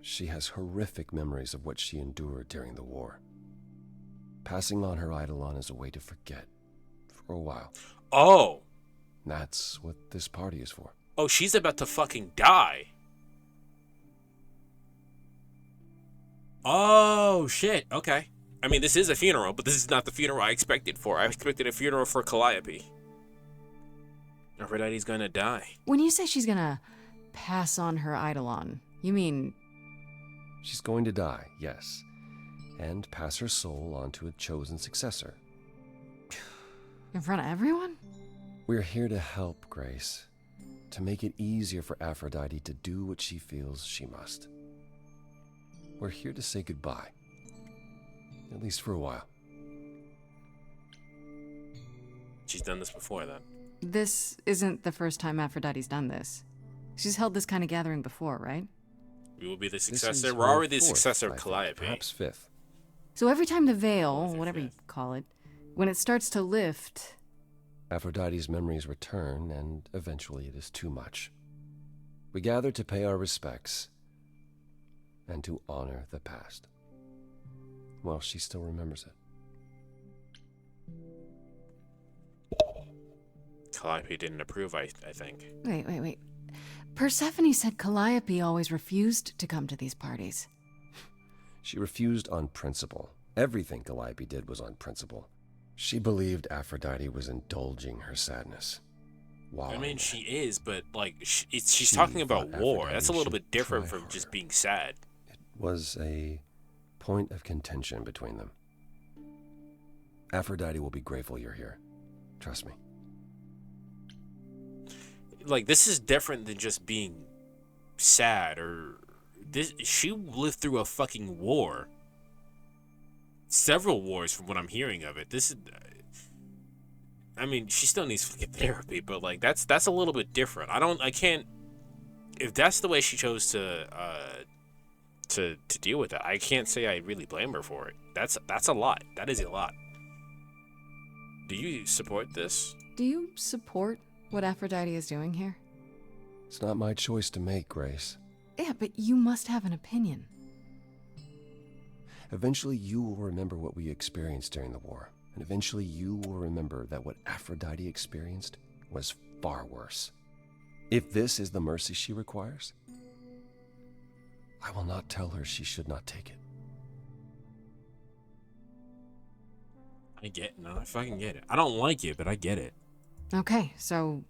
She has horrific memories of what she endured during the war. Passing on her eidolon is a way to forget. For a while. Oh! That's what this party is for. Oh, she's about to fucking die. Oh, shit. Okay. I mean, this is a funeral, but this is not the funeral I expected for. I expected a funeral for Calliope. Aphrodite's gonna die. When you say she's gonna pass on her eidolon, you mean... She's going to die, yes. And pass her soul on to a chosen successor. In front of everyone? We're here to help, Grace. To make it easier for Aphrodite to do what she feels she must. We're here to say goodbye. At least for a while. She's done this before, then. This isn't the first time Aphrodite's done this. She's held this kind of gathering before, right? We will be the This successor. is We're her already the fourth, successor I of think, Calliope. perhaps fifth. So every time the veil, whatever you call it, when it starts to lift... Aphrodite's memories return, and eventually it is too much. We gather to pay our respects and to honor the past. Well, she still remembers it. Calliope didn't approve, I think. Wait. Persephone said Calliope always refused to come to these parties. She refused on principle. Everything Calliope did was on principle. She believed Aphrodite was indulging her sadness. I mean, she is, but, like, she's talking about war. That's a little bit different from just being sad. It was a point of contention between them. Aphrodite will be grateful you're here. Trust me. Like, this is different than just being sad or... She lived through a fucking war. Several wars from what I'm hearing of it. This is... I mean, she still needs fucking therapy, but, like, that's a little bit different. I can't... If that's the way she chose to deal with it, I can't say I really blame her for it. That's a lot. That is a lot. Do you support this? Do you support what Aphrodite is doing here? It's not my choice to make, Grace. Yeah, but you must have an opinion. Eventually, you will remember what we experienced during the war. And eventually, you will remember that what Aphrodite experienced was far worse. If this is the mercy she requires, I will not tell her she should not take it. I fucking get it. I don't like it, but I get it. Okay, so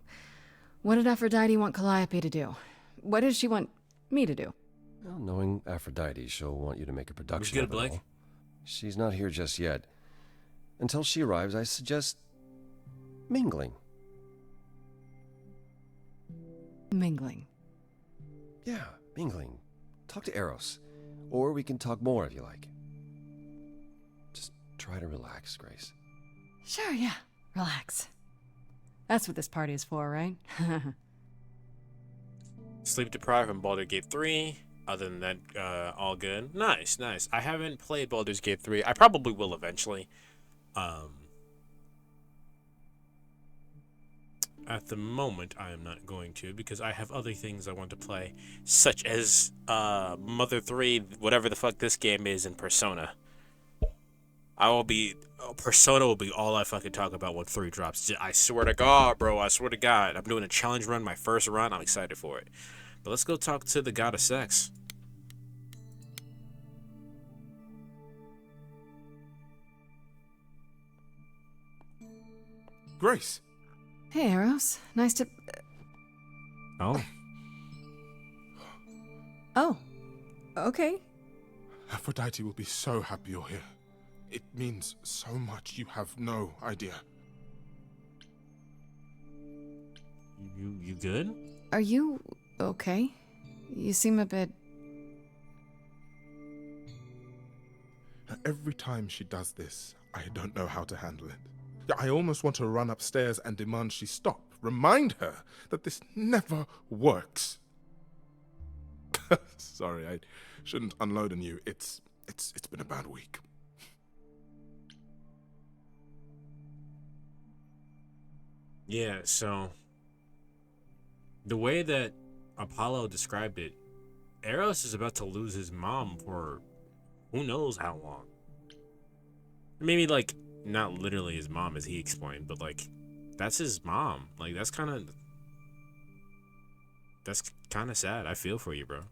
what did Aphrodite want Calliope to do? What does she want me to do? Well, knowing Aphrodite, she'll want you to make a production Good, of it Blake. all. She's not here just yet. Until she arrives, I suggest mingling. Mingling? Yeah, mingling. Talk to Eros. Or we can talk more if you like. Just try to relax, Grace. Sure, yeah. Relax. That's what this party is for, right? Sleep deprived from Baldur's Gate 3. Other than that, all good. Nice. I haven't played Baldur's Gate 3. I probably will eventually. At the moment, I am not going to because I have other things I want to play, such as Mother 3, whatever the fuck this game is, and Persona. Persona will be all I fucking talk about when 3 drops. I swear to God, bro. I swear to God. I'm doing a challenge run, my first run. I'm excited for it. But let's go talk to the god of sex. Grace. Hey, Eros. Nice to... Oh. Oh. Okay. Aphrodite will be so happy you're here. It means so much, you have no idea. You good? Are you okay? You seem a bit... Every time she does this, I don't know how to handle it. I almost want to run upstairs and demand she stop. Remind her that this never works. Sorry, I shouldn't unload on you. It's been a bad week. Yeah, so the way that Apollo described it, Eros is about to lose his mom for who knows how long. Maybe like not literally his mom as he explained, but like that's his mom. Like that's kind of sad. I feel for you, bro.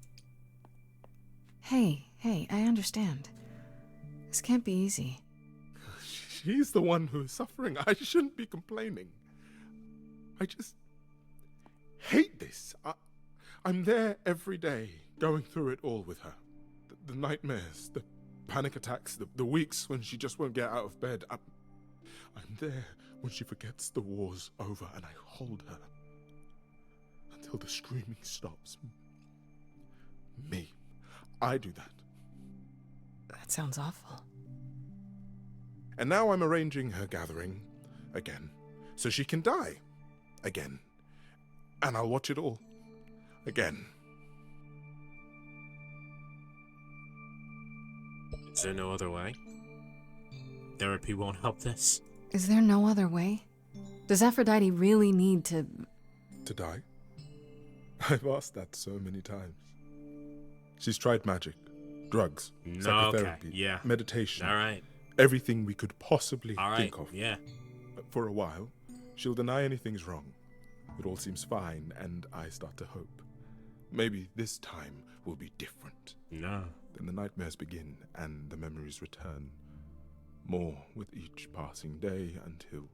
Hey, I understand. This can't be easy. She's the one who is suffering. I shouldn't be complaining. I just hate this. I'm there every day, going through it all with her. The nightmares, the panic attacks, the weeks when she just won't get out of bed. I'm there when she forgets the war's over, and I hold her until the screaming stops. Me. I do that. That sounds awful. And now I'm arranging her gathering again, so she can die again. And I'll watch it all again. Is there no other way? Therapy won't help this. Is there no other way? Does Aphrodite really need to... To die? I've asked that so many times. She's tried magic, drugs, psychotherapy, yeah. meditation. All right. Everything we could possibly All right. think of. Yeah. But for a while, she'll deny anything's wrong. It all seems fine, and I start to hope. Maybe this time will be different. No. Then the nightmares begin, and the memories return. More with each passing day until...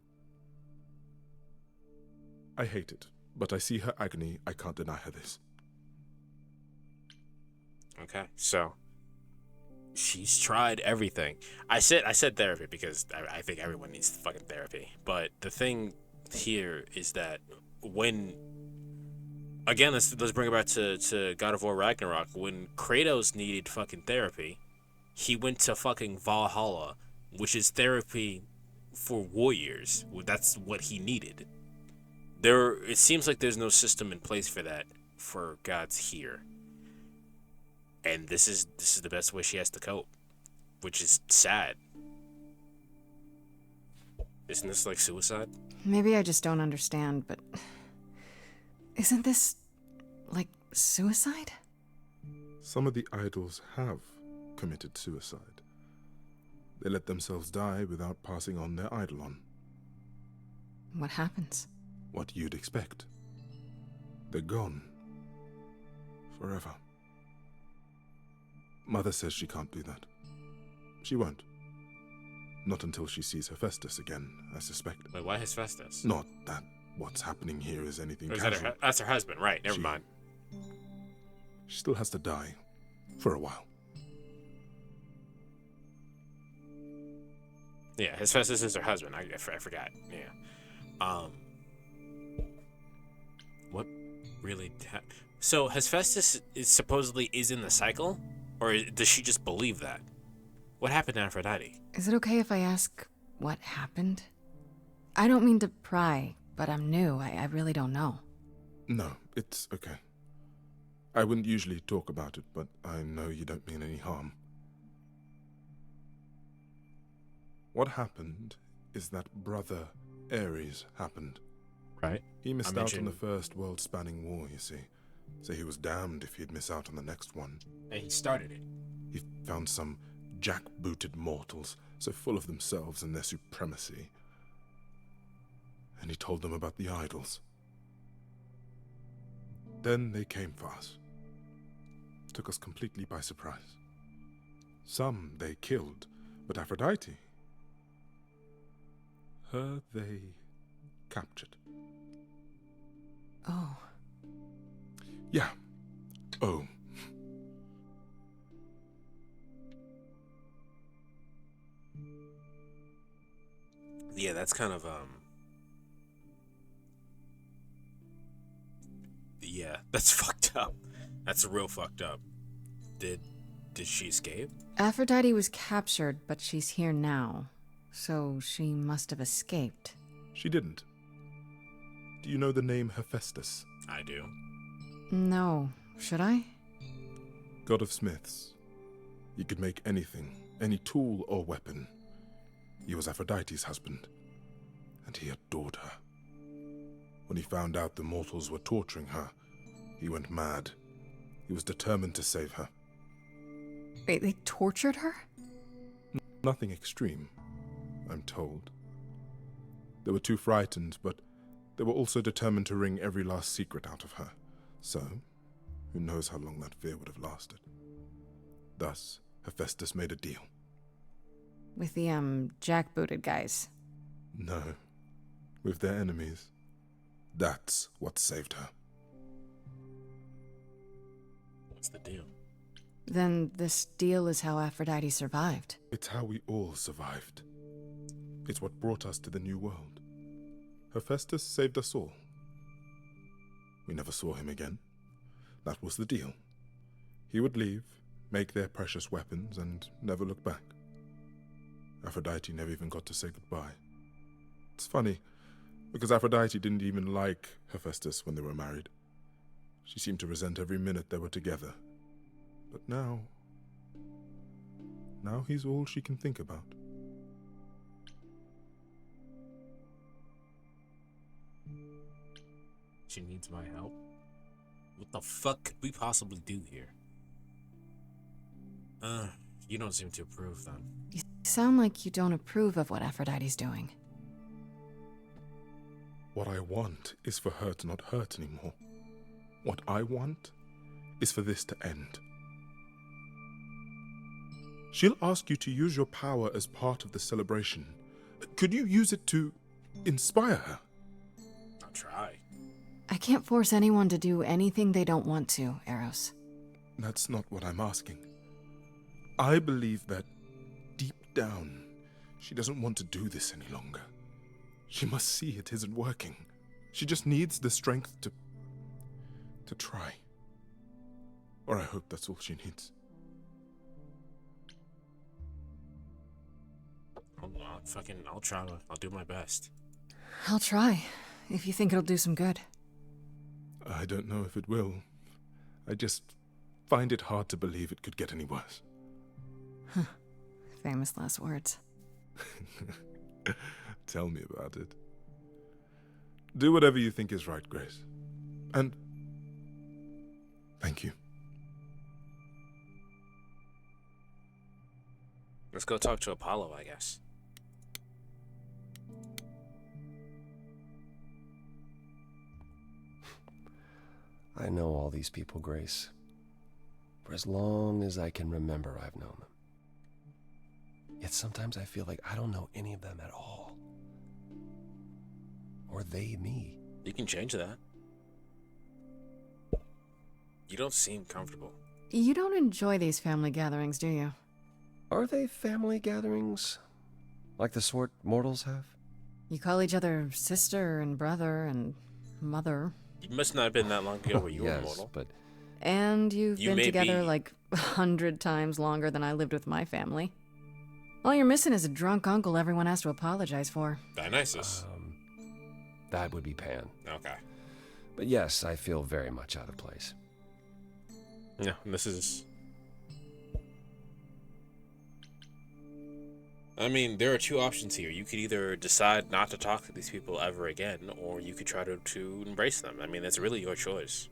I hate it, but I see her agony. I can't deny her this. Okay, so she's tried everything. I said therapy because I think everyone needs fucking therapy. But the thing here is that when, again, let's bring it back to God of War Ragnarok. When Kratos needed fucking therapy, he went to fucking Valhalla, which is therapy for warriors. That's what he needed. It seems like there's no system in place for that for gods here. And this is the best way she has to cope, which is sad. Isn't this like suicide? Maybe I just don't understand, but... Isn't this... like suicide? Some of the idols have committed suicide. They let themselves die without passing on their eidolon. What happens? What you'd expect. They're gone. Forever. Mother says she can't do that. She won't. Not until she sees Hephaestus again, I suspect. Wait, why Hephaestus? Not that what's happening here is anything Or is casual. that's her husband, right? Never mind. She still has to die. For a while. Yeah, Hephaestus is her husband. I forgot. Yeah. What really happened? So Hephaestus is supposedly in the cycle? Or does she just believe that? What happened to Aphrodite? Is it okay if I ask what happened? I don't mean to pry, but I'm new. I really don't know. No, it's okay. I wouldn't usually talk about it, but I know you don't mean any harm. What happened is that Brother Ares happened. Right. He missed out on the first world-spanning war, you see. So he was damned if he'd miss out on the next one. And he started it. He found some jackbooted mortals, so full of themselves and their supremacy. And he told them about the idols. Then they came for us. Took us completely by surprise. Some they killed, but Aphrodite, her they captured. Oh. Yeah. Oh. Yeah, that's kind of yeah, that's fucked up. That's real fucked up. Did she escape? Aphrodite was captured, but she's here now. So she must have escaped. She didn't. Do you know the name Hephaestus? I do. No. Should I? god of smiths. He could make anything, any tool or weapon. He was Aphrodite's husband, and he adored her. When he found out the mortals were torturing her, he went mad. He was determined to save her. Wait, they tortured her? Nothing extreme, I'm told. They were too frightened, but they were also determined to wring every last secret out of her. So, who knows how long that fear would have lasted. Thus, Hephaestus made a deal. With the, jackbooted guys. No, with their enemies. That's what saved her. What's the deal? Then this deal is how Aphrodite survived. It's how we all survived. It's what brought us to the new world. Hephaestus saved us all. We never saw him again. That was the deal. He would leave, make their precious weapons, and never look back. Aphrodite never even got to say goodbye. It's funny, because Aphrodite didn't even like Hephaestus when they were married. She seemed to resent every minute they were together. But now he's all she can think about. She needs my help? What the fuck could we possibly do here? You don't seem to approve then. You sound like you don't approve of what Aphrodite's doing. What I want is for her to not hurt anymore. What I want is for this to end. She'll ask you to use your power as part of the celebration. Could you use it to inspire her? I'll try. I can't force anyone to do anything they don't want to, Eros. That's not what I'm asking. I believe that, deep down, she doesn't want to do this any longer. She must see it isn't working. She just needs the strength to try. Or I hope that's all she needs. I'll try. I'll do my best. I'll try, if you think it'll do some good. I don't know if it will. I just find it hard to believe it could get any worse. Huh. Famous last words. Tell me about it. Do whatever you think is right, Grace. And thank you. Let's go talk to Apollo, I guess. I know all these people, Grace. For as long as I can remember, I've known them. Yet sometimes I feel like I don't know any of them at all. Or they me. You can change that. You don't seem comfortable. You don't enjoy these family gatherings, do you? Are they family gatherings? Like the sort mortals have? You call each other sister and brother and mother. You must not have been that long ago where you were mortal. But and you've you been together like 100 times longer than I lived with my family. All you're missing is a drunk uncle everyone has to apologize for. Dionysus. That would be Pan. Okay. But yes, I feel very much out of place. Yeah, this is... I mean, there are two options here. You could either decide not to talk to these people ever again, or you could try to embrace them. I mean, that's really your choice.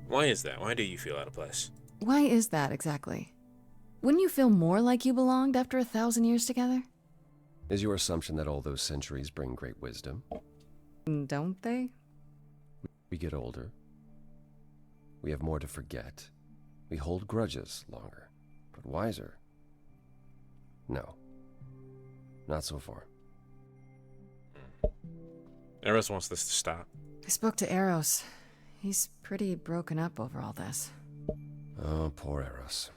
Why is that? Why do you feel out of place? Why is that, exactly? Wouldn't you feel more like you belonged after 1,000 years together? Is your assumption that all those centuries bring great wisdom? Don't they? We get older. We have more to forget. We hold grudges longer. But wiser? No. Not so far. Eros wants this to stop. I spoke to Eros. He's pretty broken up over all this. Oh, poor Eros.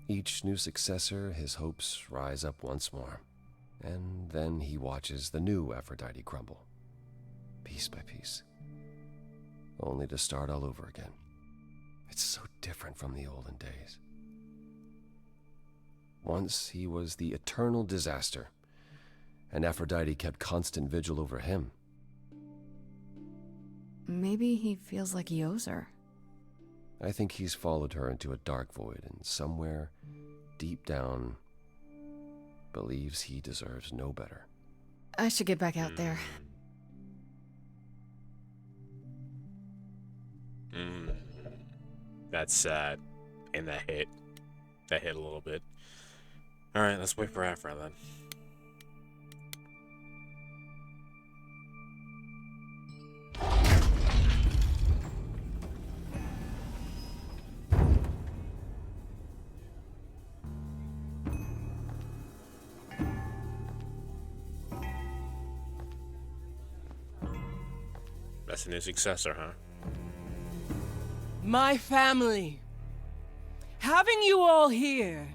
Each new successor, his hopes rise up once more. And then he watches the new Aphrodite crumble. Piece by piece. Only to start all over again. It's so different from the olden days. Once he was the eternal disaster, and Aphrodite kept constant vigil over him. Maybe he feels like he owes her. I think he's followed her into a dark void and somewhere deep down believes he deserves no better. I should get back out there. That's sad. And that hit. That hit a little bit. Alright, let's wait for Afra then. That's a new successor, huh? My family. Having you all here,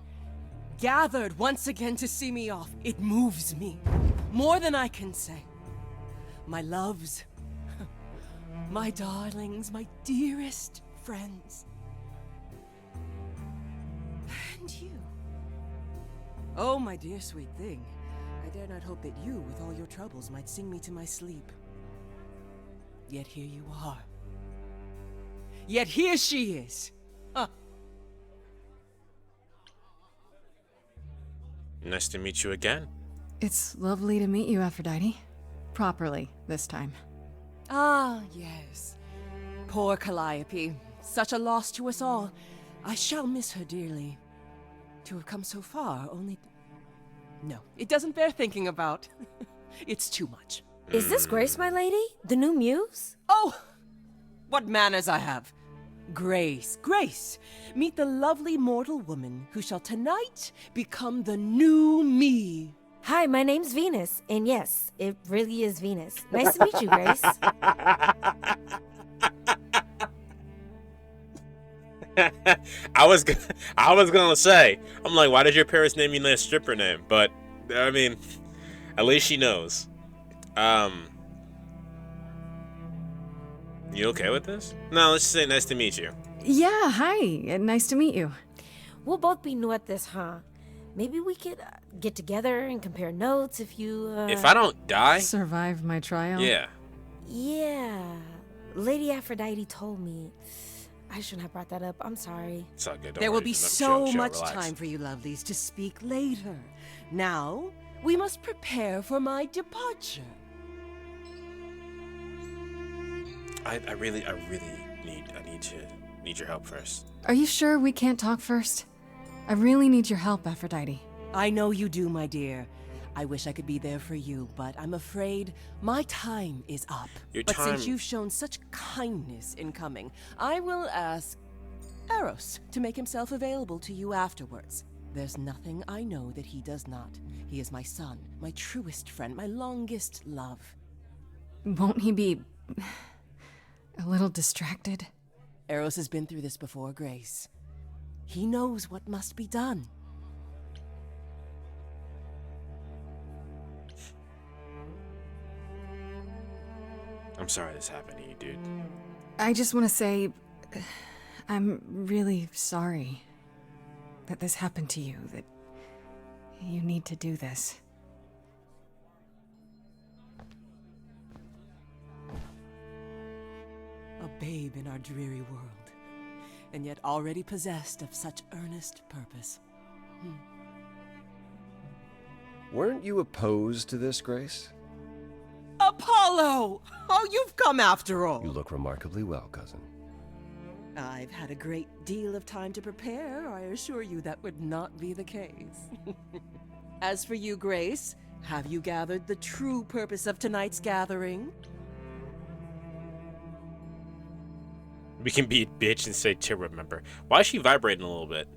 gathered once again to see me off, it moves me. More than I can say. My loves, my darlings, my dearest friends. And you. Oh, my dear sweet thing. I dare not hope that you, with all your troubles, might sing me to my sleep. Yet here you are. Yet here she is. Nice to meet you again. It's lovely to meet you, Aphrodite. Properly, this time. Ah, yes. Poor Calliope. Such a loss to us all. I shall miss her dearly. To have come so far, only... No, it doesn't bear thinking about. It's too much. Is this Grace, my lady? The new muse? Oh! What manners I have. Grace, Grace, meet the lovely mortal woman who shall tonight become the new me. Hi, my name's Venus, and yes, it really is Venus. Nice to meet you, Grace. I was gonna say, I'm like, why did your parents name you a stripper name? But I mean, at least she knows. You okay with this? No, let's just say nice to meet you. Yeah, hi. Nice to meet you. We'll both be new at this, huh? Maybe we could get together and compare notes if you, If I don't die? Survive my trial? Yeah. Yeah. Lady Aphrodite told me. I shouldn't have brought that up. I'm sorry. It's all good. There will be so much time for you lovelies to speak later. Now, we must prepare for my departure. I really need your help first. Are you sure we can't talk first? I really need your help, Aphrodite. I know you do, my dear. I wish I could be there for you, but I'm afraid my time is up. But since you've shown such kindness in coming, I will ask Eros to make himself available to you afterwards. There's nothing I know that he does not. He is my son, my truest friend, my longest love. Won't he be a little distracted? Eros has been through this before, Grace. He knows what must be done. I'm sorry this happened to you, dude. I just want to say, I'm really sorry that this happened to you, that you need to do this. A babe in our dreary world, and yet already possessed of such earnest purpose. Weren't you opposed to this, Grace? Apollo! Oh, you've come after all. You look remarkably well, cousin. I've had a great deal of time to prepare. I assure you that would not be the case. As for you, Grace, have you gathered the true purpose of tonight's gathering? We can be a bitch and say to remember. Why is she vibrating a little bit?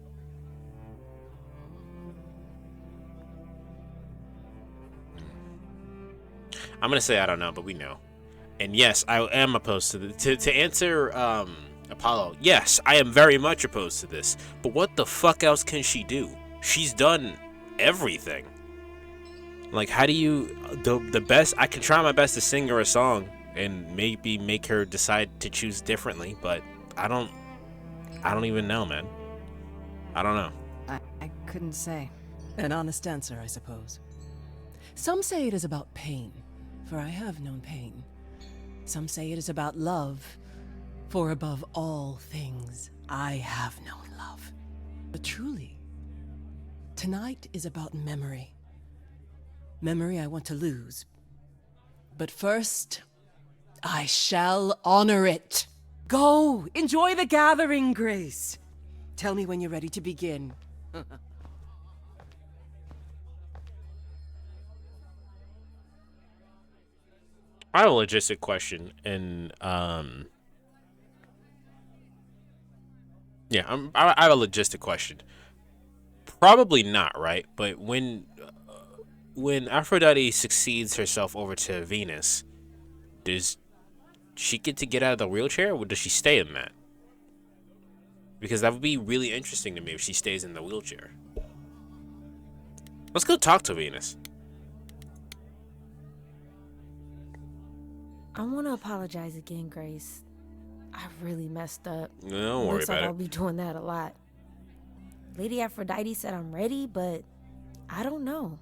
I'm gonna say I don't know, but we know. And yes, I am opposed to the to answer Apollo. Yes, I am very much opposed to this. But what the fuck else can she do? She's done everything. Like, how do you the best? I can try my best to sing her a song and maybe make her decide to choose differently, but I don't even know, man. I don't know. I couldn't say. An honest answer, I suppose. Some say it is about pain, for I have known pain. Some say it is about love, For above all things, I have known love. But truly, tonight is about memory. Memory I want to lose. But first, I shall honor it. Go, enjoy the gathering, Grace. Tell me when you're ready to begin. I have a logistic question, and yeah, I have a logistic question. Probably not, right? But when Aphrodite succeeds herself over to Venus, does she get out of the wheelchair, or does she stay in that? Because that would be really interesting to me if she stays in the wheelchair. Let's go talk to Venus. I want to apologize again, Grace. I really messed up. Don't worry Looks like about I'll it. be doing that a lot. Lady Aphrodite said I'm ready, but I don't know.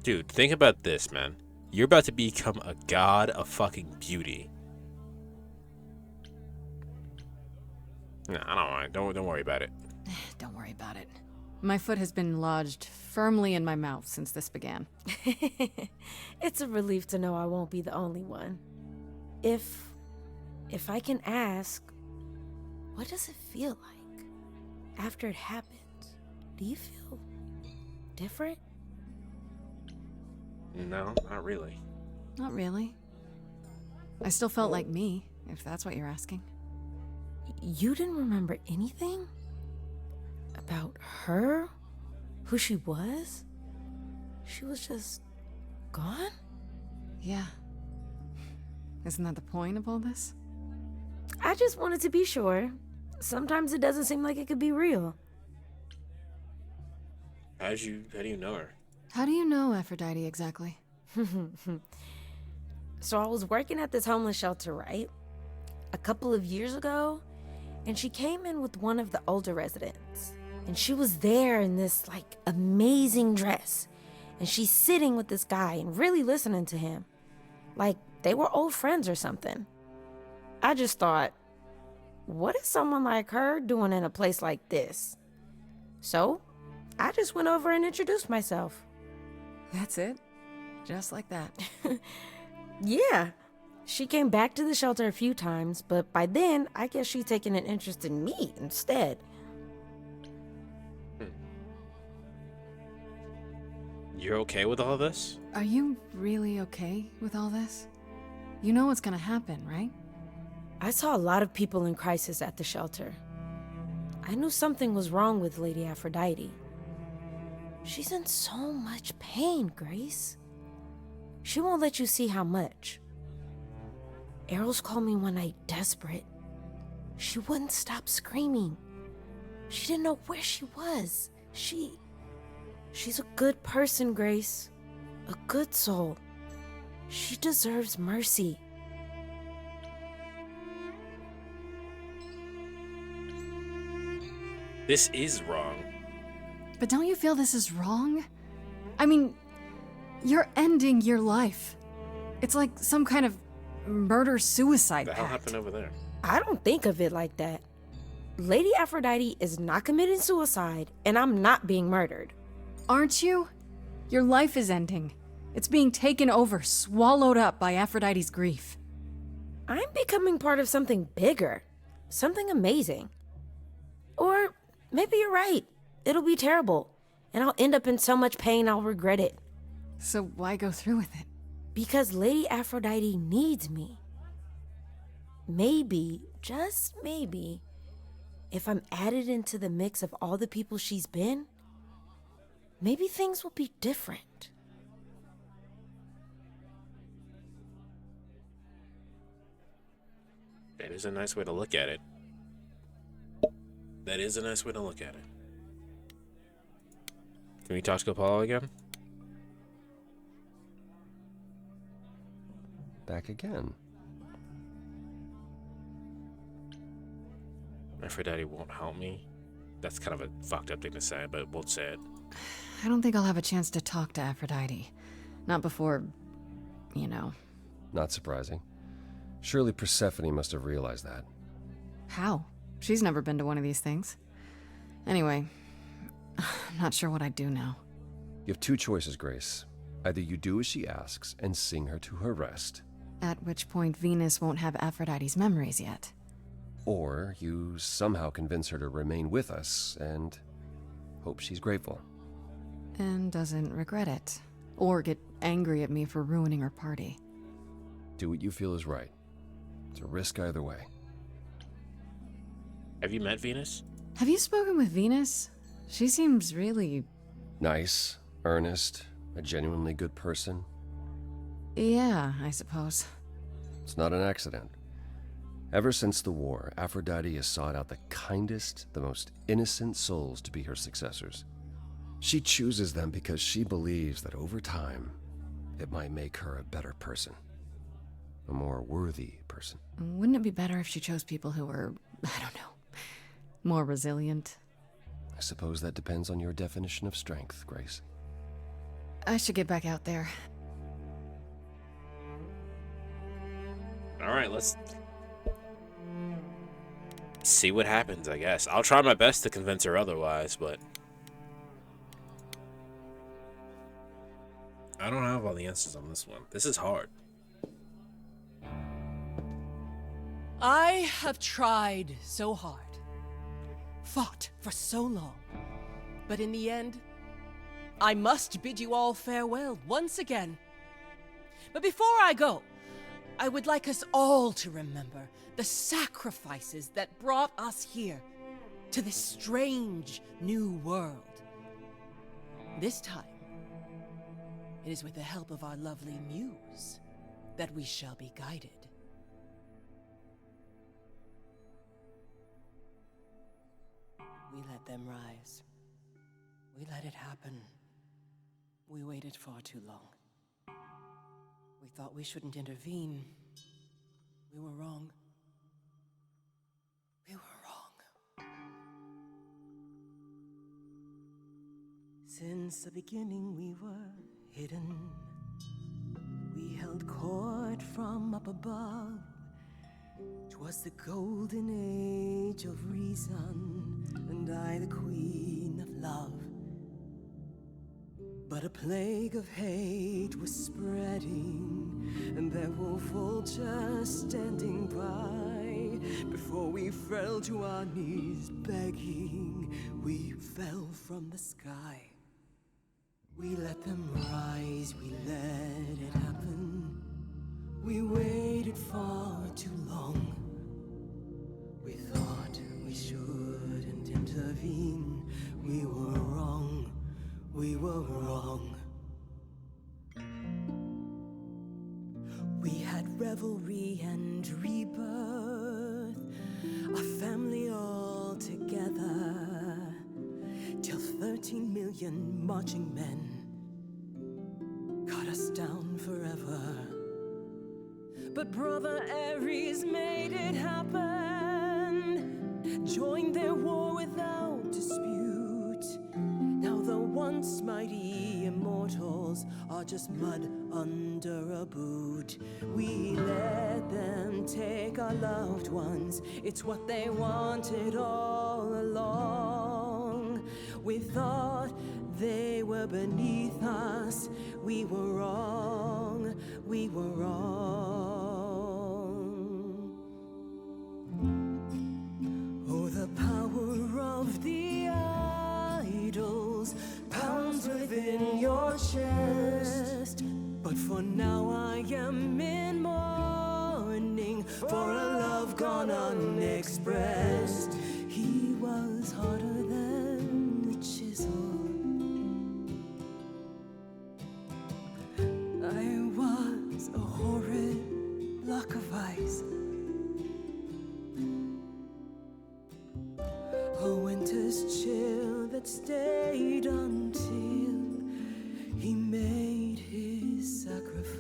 Dude, think about this, man. You're about to become a god of fucking beauty. No, I don't mind. Don't worry about it. Don't worry about it. My foot has been lodged firmly in my mouth since this began. It's a relief to know I won't be the only one. If I can ask, what does it feel like after it happens? Do you feel different? No, not really. Not really. I still felt like me, if that's what you're asking. You didn't remember anything? About her? Who she was? She was just gone? Yeah. Isn't that the point of all this? I just wanted to be sure. Sometimes it doesn't seem like it could be real. How do you know her? How do you know Aphrodite exactly? So I was working at this homeless shelter, right? A couple of years ago, and she came in with one of the older residents. And she was there in this, like, amazing dress. And she's sitting with this guy and really listening to him. Like, they were old friends or something. I just thought, what is someone like her doing in a place like this? So, I just went over and introduced myself. That's it? Just like that? Yeah. She came back to the shelter a few times, but by then, I guess she'd taken an interest in me instead. You're okay with all this? Are you really okay with all this? You know what's gonna happen, right? I saw a lot of people in crisis at the shelter. I knew something was wrong with Lady Aphrodite. She's in so much pain, Grace. She won't let you see how much. Eros called me one night desperate. She wouldn't stop screaming. She didn't know where she was. She's a good person, Grace. A good soul. She deserves mercy. This is wrong. But don't you feel this is wrong? I mean, you're ending your life. It's like some kind of murder-suicide What the hell pact. happened over there? I don't think of it like that. Lady Aphrodite is not committing suicide, and I'm not being murdered. Aren't you? Your life is ending. It's being taken over, swallowed up by Aphrodite's grief. I'm becoming part of something bigger. Something amazing. Or maybe you're right. It'll be terrible, and I'll end up in so much pain I'll regret it. So why go through with it? Because Lady Aphrodite needs me. Maybe, just maybe, if I'm added into the mix of all the people she's been, maybe things will be different. That is a nice way to look at it. That is a nice way to look at it. Can we talk to Apollo again? Back again. Aphrodite won't help me. That's kind of a fucked up thing to say, but we'll say it. I don't think I'll have a chance to talk to Aphrodite. Not before, Not surprising. Surely Persephone must have realized that. How? She's never been to one of these things. Anyway, I'm not sure what I'd do now. You have two choices, Grace. Either you do as she asks and sing her to her rest, At which point Venus won't have Aphrodite's memories yet. or you somehow convince her to remain with us and hope she's grateful. And doesn't regret it. Or get angry at me for ruining her party. Do what you feel is right. It's a risk either way. Have you met Venus? Have you spoken with Venus? She seems really... Nice, earnest, a genuinely good person. Yeah, I suppose. It's not an accident. Ever since the war, Aphrodite has sought out the kindest, the most innocent souls to be her successors. She chooses them because she believes that over time, it might make her a better person. A more worthy person. Wouldn't it be better if she chose people who were, I don't know, more resilient? I suppose that depends on your definition of strength, Grace. I should get back out there. Alright, let's see what happens, I guess. I'll try my best to convince her otherwise, but I don't have all the answers on this one. This is hard. I have tried so hard, fought for so long, but in the end, I must bid you all farewell once again. But before I go, I would like us all to remember the sacrifices that brought us here, to this strange new world. This time, it is with the help of our lovely Muse that we shall be guided. We let them rise. We let it happen. We waited far too long. We thought we shouldn't intervene. We were wrong. We were wrong. Since the beginning we were hidden. We held court from up above. 'Twas the golden age of reason, and I the queen of love. But a plague of hate was spreading, and there were vultures standing by. Before we fell to our knees begging, we fell from the sky. We let them rise, we let it happen. We waited far too long. We thought we shouldn't intervene. We were wrong, we were wrong. We had revelry and rebirth, a family all together, till 13 million marching men cut us down forever. But Brother Ares made it happen, joined their war without dispute. Now the once mighty immortals are just mud under a boot. We let them take our loved ones, it's what they wanted all along. We thought they were beneath us, we were wrong, we were wrong. Oh, the power of the idols pounds within your chest. But for now I am in mourning for a love gone unexpressed. He was harder than the chisel. I was a horrid block of ice. A winter's chill that stayed until he made his sacrifice.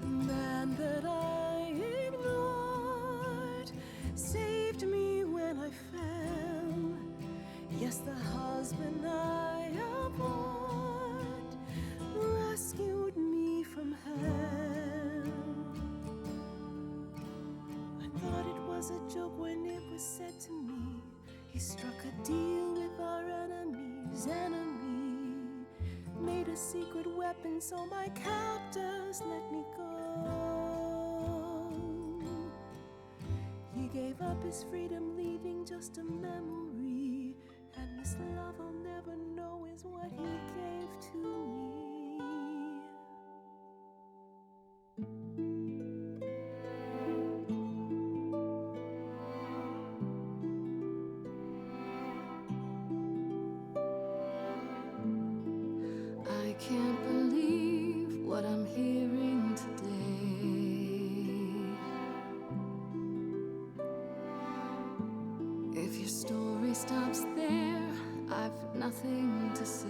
The man that I ignored saved was a joke when it was said to me. He struck a deal with our enemy's enemy. Made a secret weapon so my captors let me go. He gave up his freedom, leaving just a memory. And this love I'll never know is what he gave to me. I can't believe what I'm hearing today. If your story stops there, I've nothing to say.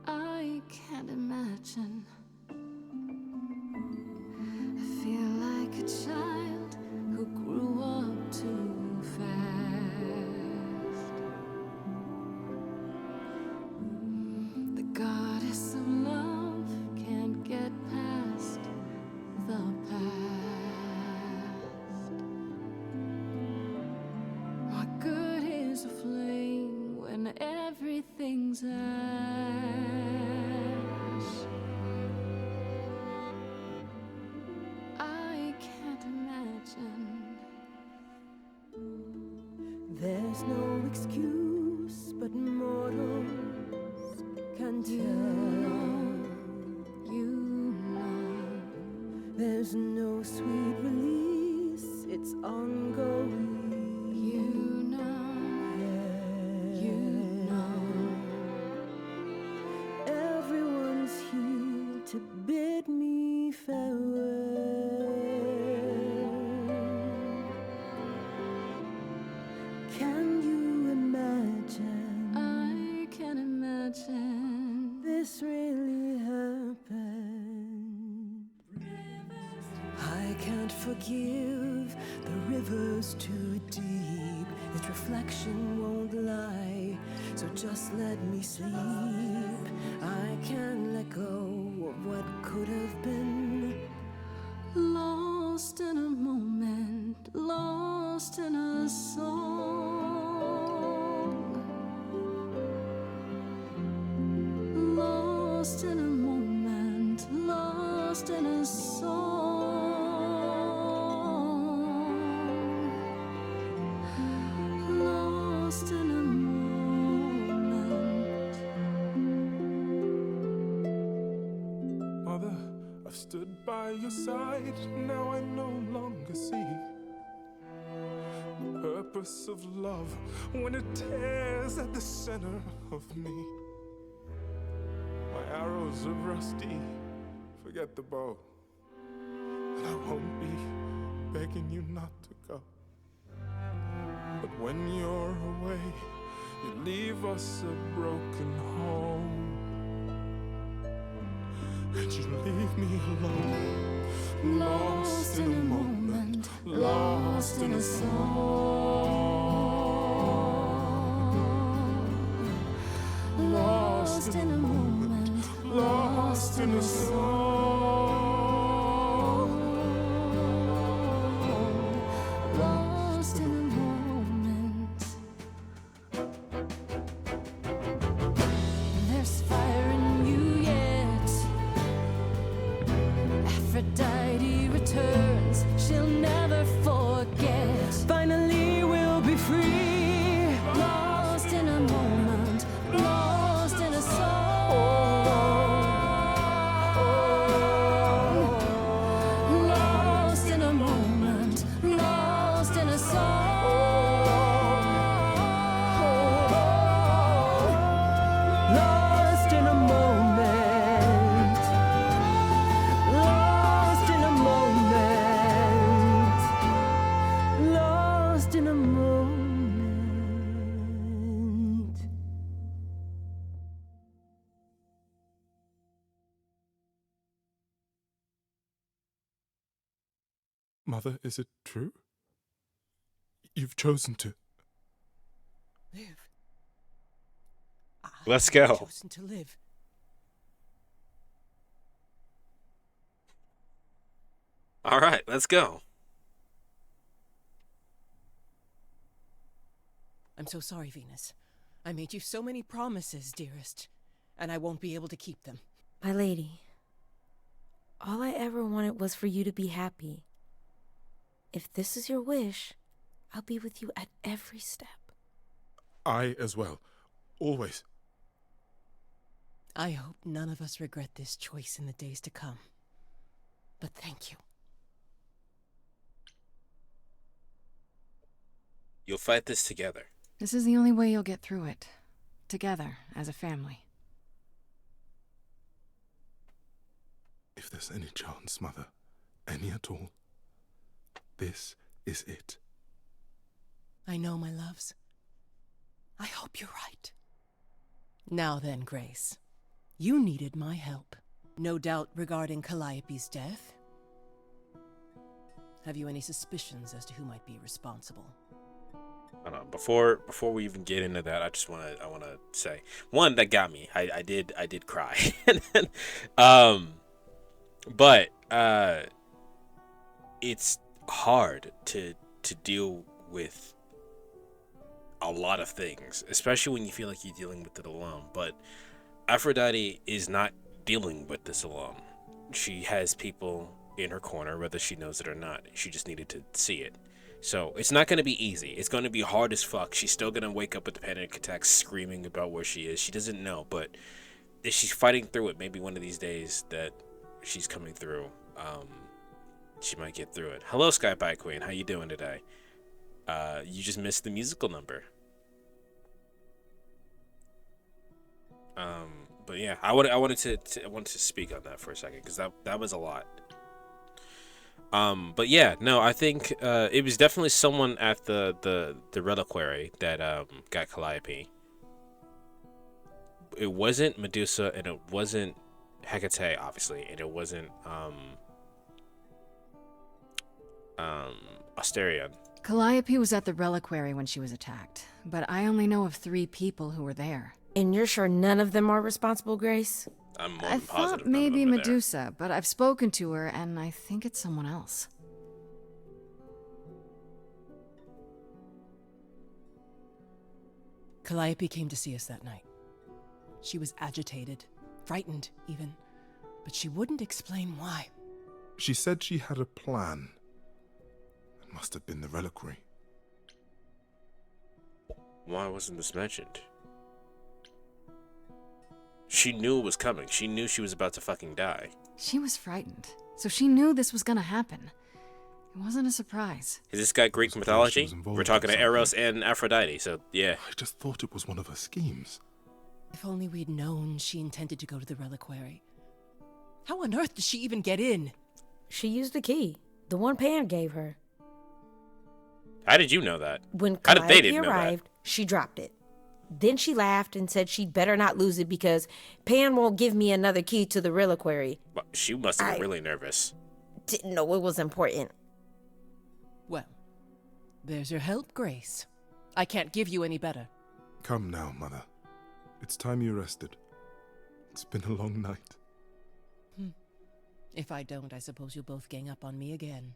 I can't imagine. I feel like a child who grew up too fast. The goddess of love can't get past the past. What good is a flame when everything's ash? I can't imagine. There's no excuse but mortals can tell. You know. There's no sweet release, it's ongoing. You know. You know. Everyone's here to bid me farewell. Can you imagine? I can imagine. This really happened. I can't forgive, the river's too deep. Its reflection won't lie, so just let me sleep. I can't let go of what could have been. Lost in a moment, lost in a song. Lost in a moment, lost in a song. Lost in a moment. Mother, I've stood by your side, now I no longer see the purpose of love when it tears at the center of me. My arrows are rusty, forget the bow, and I won't be begging you not to go. But when you're away, you leave us a broken home. And you leave me alone, lost in a moment, lost in a song. Lost in a moment, lost in a song. Lost in a moment. There's fire in you yet. Aphrodite returns, she'll never forget. Finally we'll be free. Lost in a moment, lost in a song. Lost in a moment, lost in a song. Lost in a moment. Lost in a moment. Lost in a moment. Mother, is it true? You've chosen to. Live. Let's I've go. chosen to live. All right, let's go. I'm so sorry, Venus. I made you so many promises, dearest, and I won't be able to keep them. My lady, all I ever wanted was for you to be happy. If this is your wish, I'll be with you at every step. I as well. Always. I hope none of us regret this choice in the days to come. But thank you. You'll fight this together. This is the only way you'll get through it. Together, as a family. If there's any chance, Mother, any at all, this is it. I know, my loves. I hope you're right. Now then, Grace. You needed my help. No doubt regarding Calliope's death. Have you any suspicions as to who might be responsible? Hold on. Before we even get into that, I wanna say one that got me. I did cry. But it's hard to deal with a lot of things, especially when you feel like you're dealing with it alone. But Aphrodite is not dealing with this alone. She has people in her corner, whether she knows it or not. She just needed to see it. So it's not going to be easy. It's going to be hard as fuck. She's still going to wake up with the panic attacks screaming about where she is. She doesn't know, but if she's fighting through it, maybe one of these days that she's coming through, she might get through it. Hello, Sky Pie Queen. How you doing today? You just missed the musical number. But yeah, I wanted to speak on that for a second because that was a lot. But yeah, no, I think it was definitely someone at the reliquary that got Calliope. It wasn't Medusa, and it wasn't Hecate, obviously, and it wasn't Asterion. Calliope was at the reliquary when she was attacked, but I only know of 3 people who were there. And you're sure none of them are responsible, Grace? I'm more I than positive thought maybe none of them are there. Medusa, but I've spoken to her, and I think it's someone else. Calliope came to see us that night. She was agitated, frightened even, but she wouldn't explain why. She said she had a plan. It must have been the reliquary. Why wasn't this mentioned? She knew it was coming. She knew she was about to fucking die. She was frightened, so she knew this was gonna happen. It wasn't a surprise. Is this guy Greek mythology? We're talking to Eros and Aphrodite, so yeah. I just thought it was one of her schemes. If only we'd known she intended to go to the reliquary. How on earth did she even get in? She used the key, the one Pan gave her. How did you know that? When How did they Calliope didn't know that? arrived, she dropped it. Then she laughed and said she'd better not lose it because Pan won't give me another key to the reliquary. Well, she must have been really nervous. Didn't know it was important. Well, there's your help, Grace. I can't give you any better. Come now, Mother. It's time you rested. It's been a long night. If I don't, I suppose you'll both gang up on me again.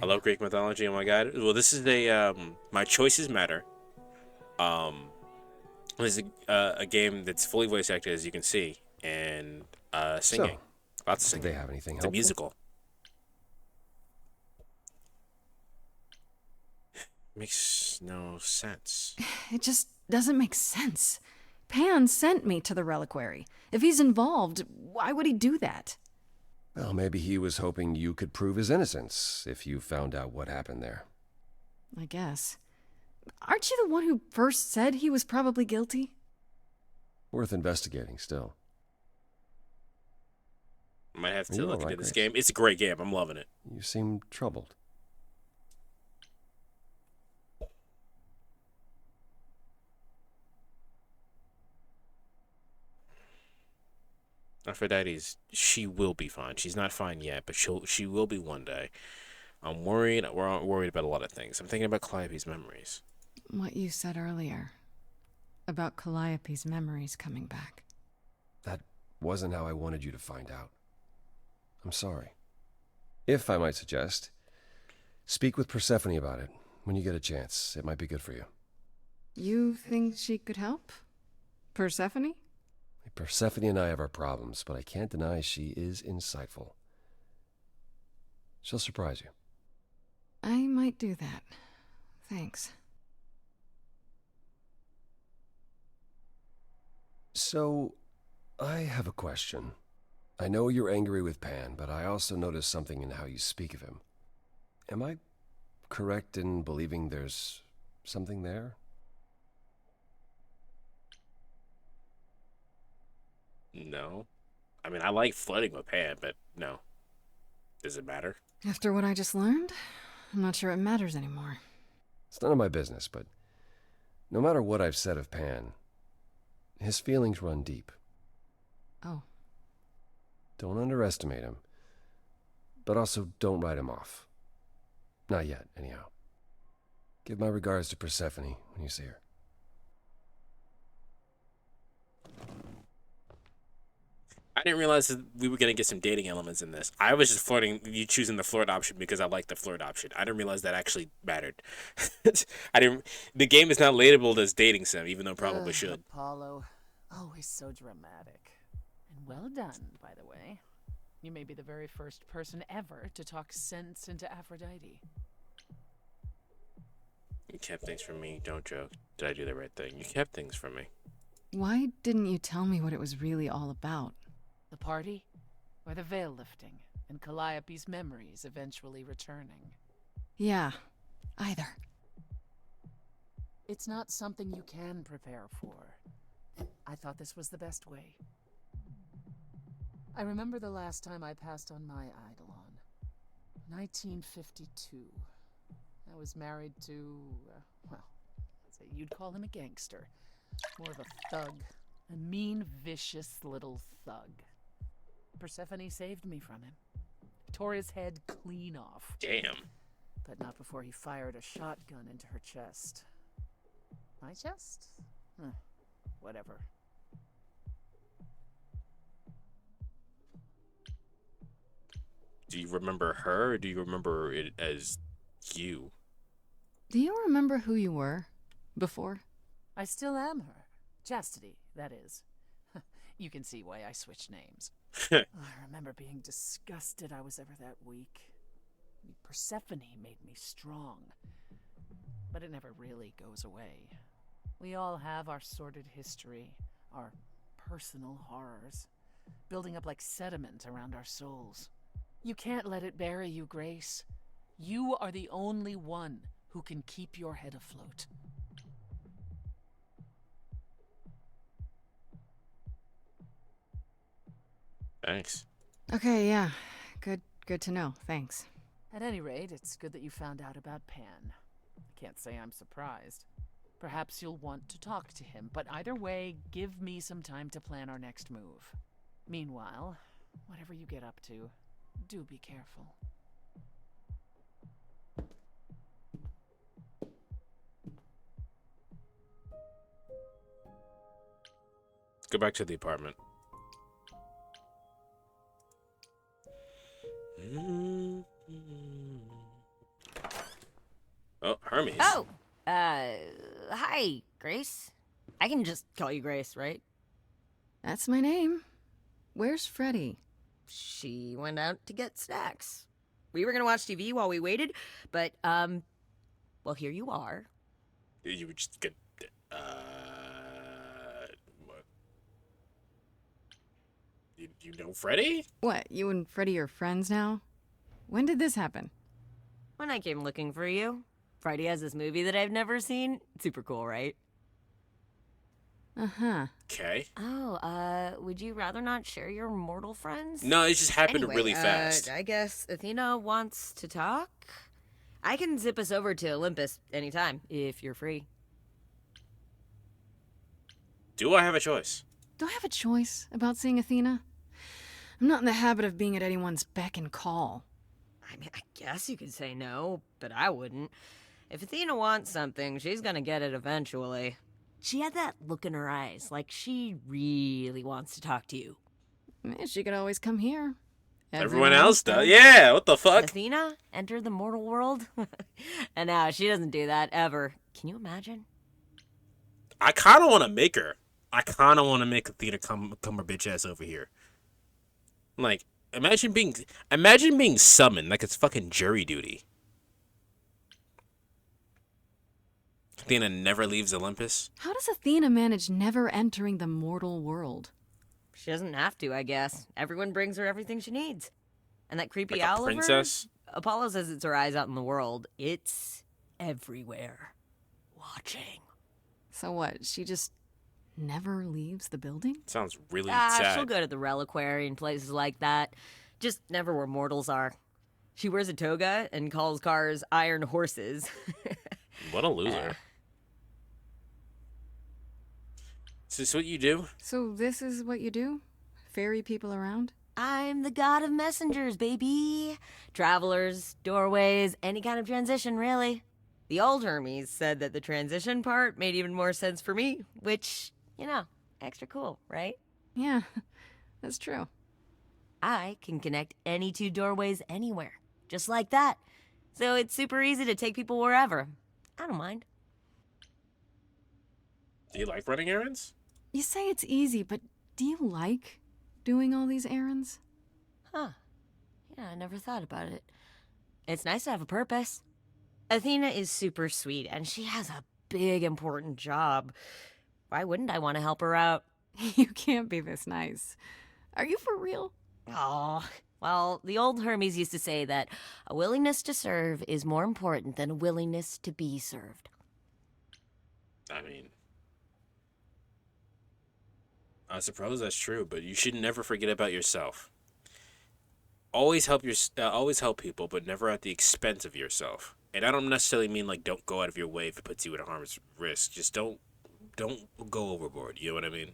I love Greek mythology. Oh my god. Well, this is a My Choices Matter. This is a game that's fully voice acted, as you can see, and singing. Lots of singing. Did they have anything It's a helpful? musical. Makes no sense. It just doesn't make sense. Pan sent me to the reliquary. If he's involved, why would he do that? Well, maybe he was hoping you could prove his innocence if you found out what happened there. I guess. Aren't you the one who first said he was probably guilty? Worth investigating still. Might have Are to you look all right, into this Grace? game. It's a great game. I'm loving it. You seem troubled. Aphrodite's, she will be fine. She's not fine yet, but she will be one day. I'm worried. We're worried about a lot of things. I'm thinking about Calliope's memories. What you said earlier about Calliope's memories coming back. That wasn't how I wanted you to find out. I'm sorry. If I might suggest, speak with Persephone about it when you get a chance. It might be good for you. You think she could help? Persephone? Persephone and I have our problems, but I can't deny she is insightful. She'll surprise you. I might do that. Thanks. So, I have a question. I know you're angry with Pan, but I also noticed something in how you speak of him. Am I correct in believing there's something there? No. I mean, I like flirting with Pan, but no. Does it matter? After what I just learned, I'm not sure it matters anymore. It's none of my business, but no matter what I've said of Pan, his feelings run deep. Oh. Don't underestimate him, but also don't write him off. Not yet, anyhow. Give my regards to Persephone when you see her. I didn't realize that we were gonna get some dating elements in this. I was just flirting, you choosing the flirt option because I like the flirt option. I didn't realize that actually mattered. I didn't. The game is not labeled as dating sim, even though it probably should. Apollo, always so dramatic. And well done, by the way. You may be the very first person ever to talk sense into Aphrodite. You kept things from me. Don't joke. Did I do the right thing? You kept things from me. Why didn't you tell me what it was really all about? The party? Or the veil lifting, and Calliope's memories eventually returning? Yeah, either. It's not something you can prepare for. I thought this was the best way. I remember the last time I passed on my Eidolon. 1952. I was married to, well, I'd say you'd call him a gangster. More of a thug. A mean, vicious little thug. Persephone saved me from him. Tore his head clean off. Damn. But not before he fired a shotgun into her chest. My chest? Whatever. Do you remember her, or do you remember it as you? Do you remember who you were before? I still am her. Chastity, that is. You can see why I switched names. I remember being disgusted I was ever that weak. Persephone made me strong. But it never really goes away. We all have our sordid history, our personal horrors, building up like sediment around our souls. You can't let it bury you, Grace. You are the only one who can keep your head afloat. Thanks. Okay, yeah. Good to know. Thanks. At any rate, it's good that you found out about Pan. I can't say I'm surprised. Perhaps you'll want to talk to him, but either way, give me some time to plan our next move. Meanwhile, whatever you get up to, do be careful. Let's go back to the apartment. Oh, Hermes. Oh! Hi, Grace. I can just call you Grace, right? That's my name. Where's Freddie? She went out to get snacks. We were gonna watch TV while we waited, but, well, here you are. You would just get, what? You know Freddie? What, you and Freddie are friends now? When did this happen? When I came looking for you. Friday has this movie that I've never seen. Super cool, right? Uh-huh. Okay. Oh, would you rather not share your mortal friends? No, it just happened Anyway, really fast. I guess Athena wants to talk? I can zip us over to Olympus anytime, if you're free. Do I have a choice? Do I have a choice about seeing Athena? I'm not in the habit of being at anyone's beck and call. I mean, I guess you could say no, but I wouldn't. If Athena wants something, she's gonna get it eventually. She had that look in her eyes, like she really wants to talk to you. She could always come here. Everyone else does. Yeah, what the fuck? Athena entered the mortal world? And now she doesn't do that ever. Can you imagine? I kind of want to make her. I kind of want to make Athena come her bitch ass over here. Like, imagine being summoned like it's fucking jury duty. Athena never leaves Olympus. How does Athena manage never entering the mortal world? She doesn't have to, I guess. Everyone brings her everything she needs. And that creepy Like a owl of princess? hers, Apollo says it's her eyes out in the world. It's everywhere. Watching. So what, she just never leaves the building? Sounds really sad. She'll go to the reliquary and places like that. Just never where mortals are. She wears a toga and calls cars iron horses. What a loser. Is this what you do? So this is what you do? Ferry people around? I'm the god of messengers, baby. Travelers, doorways, any kind of transition, really. The old Hermes said that the transition part made even more sense for me, which, you know, extra cool, right? Yeah, that's true. I can connect any two doorways anywhere, just like that. So it's super easy to take people wherever. I don't mind. Do you like running errands? You say it's easy, but do you like doing all these errands? Huh. Yeah, I never thought about it. It's nice to have a purpose. Athena is super sweet, and she has a big, important job. Why wouldn't I want to help her out? You can't be this nice. Are you for real? Oh, well, the old Hermes used to say that a willingness to serve is more important than a willingness to be served. I mean, I suppose that's true, but you should never forget about yourself. Always help people, but never at the expense of yourself. And I don't necessarily mean like don't go out of your way if it puts you at a harm's risk. Just don't go overboard. You know what I mean?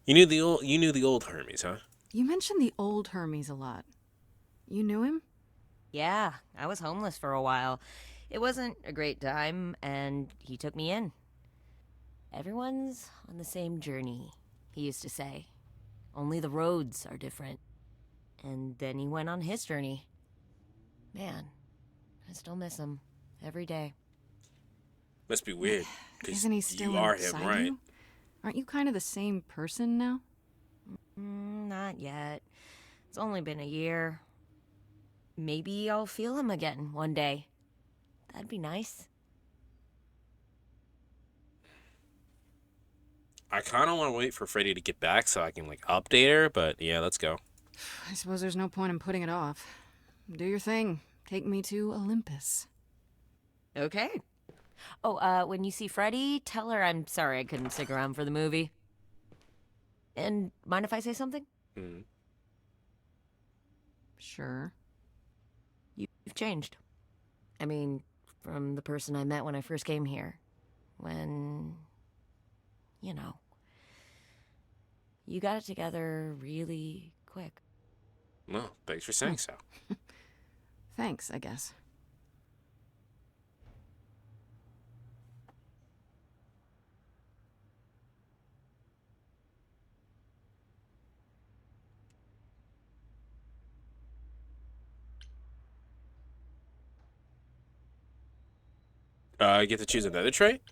You knew the old Hermes, huh? You mentioned the old Hermes a lot. You knew him? Yeah, I was homeless for a while. It wasn't a great time, and he took me in. Everyone's on the same journey, he used to say. Only the roads are different. And then he went on his journey. Man, I still miss him every day. Must be weird. 'Cause Isn't he still you are inside him, right? you? Aren't you kind of the same person now? Not yet. It's only been a year. Maybe I'll feel him again one day. That'd be nice. I kind of want to wait for Freddy to get back so I can like update her, but yeah, let's go. I suppose there's no point in putting it off. Do your thing. Take me to Olympus. Okay. Oh, when you see Freddy, tell her I'm sorry I couldn't stick around for the movie. And mind if I say something? Sure. You've changed. I mean, from the person I met when I first came here. When, you know, you got it together really quick. Well, thanks for saying so. Thanks, I guess. I get to choose another trait?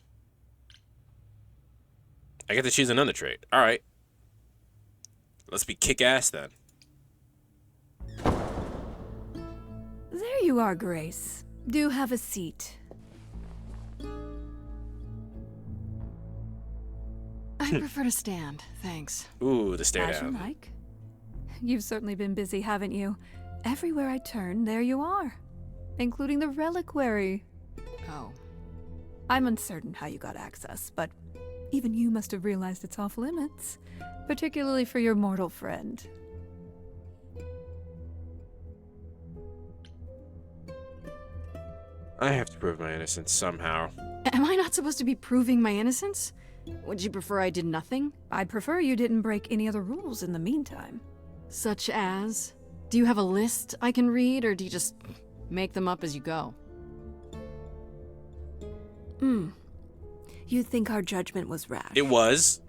I get to choose another trait. Alright. Let's be kick-ass then. There you are, Grace. Do have a seat. I prefer to stand, thanks. Ooh, the stare As you down. like. You've certainly been busy, haven't you? Everywhere I turn, there you are. Including the reliquary. Oh. I'm uncertain how you got access, but even you must have realized its off limits. Particularly for your mortal friend. I have to prove my innocence somehow. Am I not supposed to be proving my innocence? Would you prefer I did nothing? I'd prefer you didn't break any other rules in the meantime. Such as? Do you have a list I can read, or do you just make them up as you go? You think our judgment was rash? It was.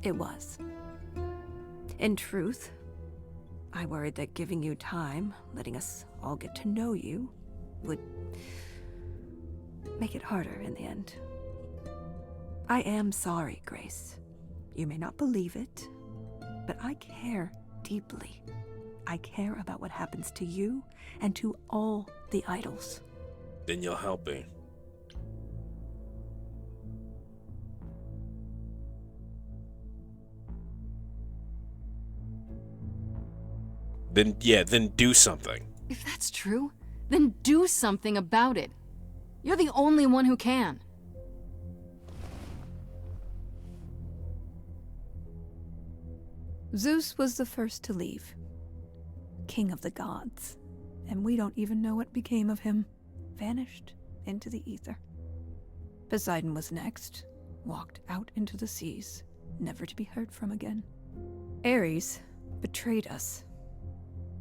It was. In truth, I worried that giving you time, letting us all get to know you, would make it harder in the end. I am sorry, Grace. You may not believe it, but I care deeply. I care about what happens to you and to all the idols. Then you'll help me. Then do something. If that's true, then do something about it. You're the only one who can. Zeus was the first to leave, king of the gods, and we don't even know what became of him. Vanished into the ether. Poseidon was next, walked out into the seas, never to be heard from again. Ares betrayed us.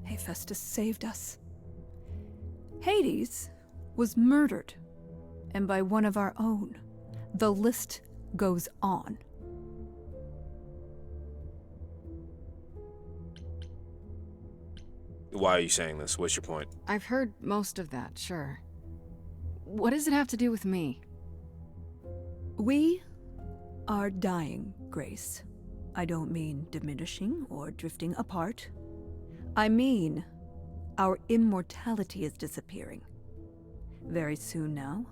Hephaestus saved us. Hades was murdered, and by one of our own. The list goes on. Why are you saying this? What's your point? I've heard most of that, sure. What does it have to do with me? We are dying, Grace. I don't mean diminishing or drifting apart. I mean, our immortality is disappearing. Very soon now,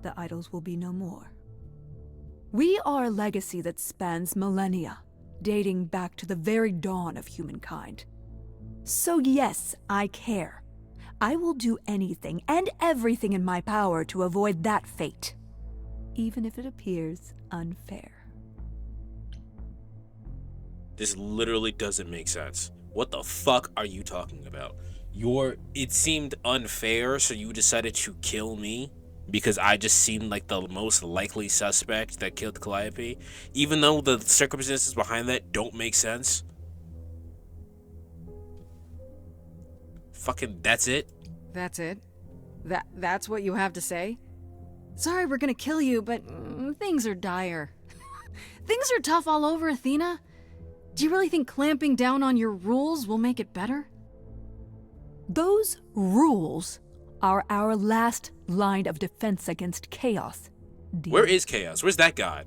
the idols will be no more. We are a legacy that spans millennia, dating back to the very dawn of humankind. So yes, I care. I will do anything and everything in my power to avoid that fate, even if it appears unfair. This literally doesn't make sense. What the fuck are you talking about? It seemed unfair, so you decided to kill me because I just seemed like the most likely suspect that killed Calliope, even though the circumstances behind that don't make sense. Fucking that's it? That's it? That's what you have to say? Sorry we're gonna kill you, but things are dire. Things are tough all over, Athena. Do you really think clamping down on your rules will make it better? Those rules are our last line of defense against chaos. Where is Chaos? Where's that god?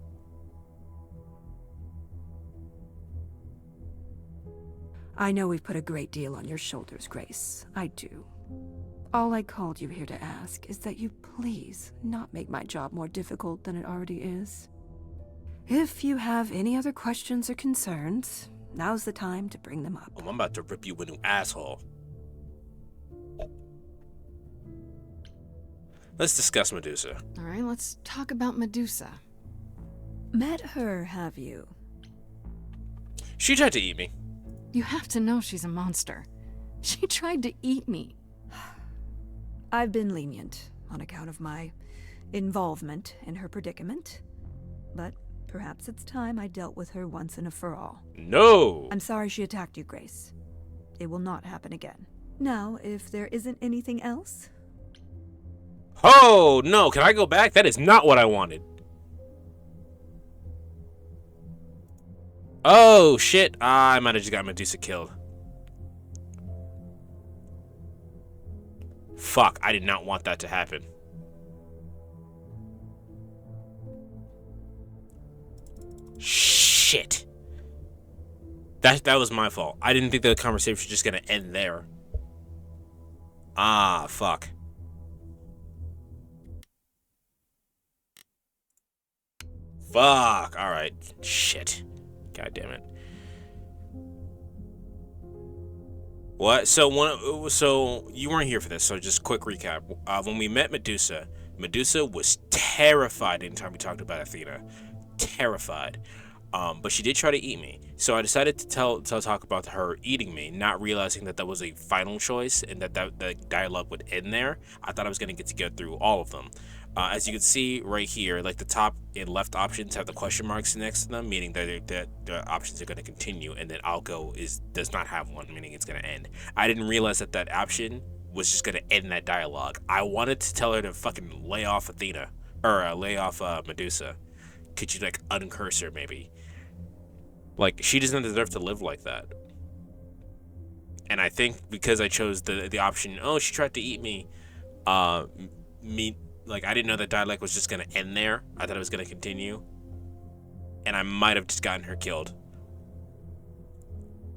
I know we've put a great deal on your shoulders, Grace. I do. All I called you here to ask is that you please not make my job more difficult than it already is. If you have any other questions or concerns, now's the time to bring them up. Oh, I'm about to rip you a new asshole. Let's discuss Medusa. All right, let's talk about Medusa. Met her, have you? She tried to eat me. You have to know she's a monster. She tried to eat me. I've been lenient on account of my involvement in her predicament, but perhaps it's time I dealt with her once and for all. No! I'm sorry she attacked you, Grace. It will not happen again. Now, if there isn't anything else... Oh, no, can I go back? That is not what I wanted. Oh, shit. I might have just got Medusa killed. Fuck, I did not want that to happen. Shit. That was my fault. I didn't think the conversation was just gonna end there. Ah, fuck. Fuck. Alright. Shit. God damn it. What? So you weren't here for this, so just quick recap. When we met Medusa, Medusa was terrified anytime we talked about Athena. Terrified. But she did try to eat me. So I decided to talk about her eating me, not realizing that that was a final choice and that the dialogue would end there. I thought I was going to get through all of them. As you can see right here, like the top and left options have the question marks next to them, meaning that the options are going to continue, and then I'll go does not have one, meaning it's going to end. I didn't realize that option was just going to end that dialogue. I wanted to tell her to fucking lay off Athena, or lay off Medusa. Could you like uncurse her maybe? Like, she doesn't deserve to live like that. And I think because I chose the option, oh, she tried to eat me, uh, me, like, I didn't know that dialogue was just gonna end there. I thought it was gonna continue. And I might have just gotten her killed.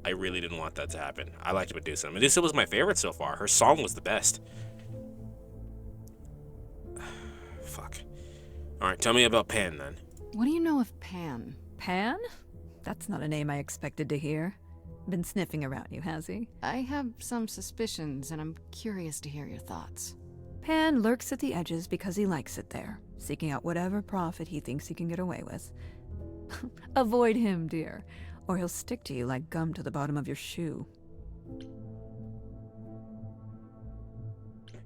I really didn't want that to happen. I liked Medusa. Medusa was my favorite so far. Her song was the best. Fuck. Alright, tell me about Pan then. What do you know of Pan? Pan? That's not a name I expected to hear. Been sniffing around you, has he? I have some suspicions, and I'm curious to hear your thoughts. Pan lurks at the edges because he likes it there, seeking out whatever profit he thinks he can get away with. Avoid him, dear, or he'll stick to you like gum to the bottom of your shoe.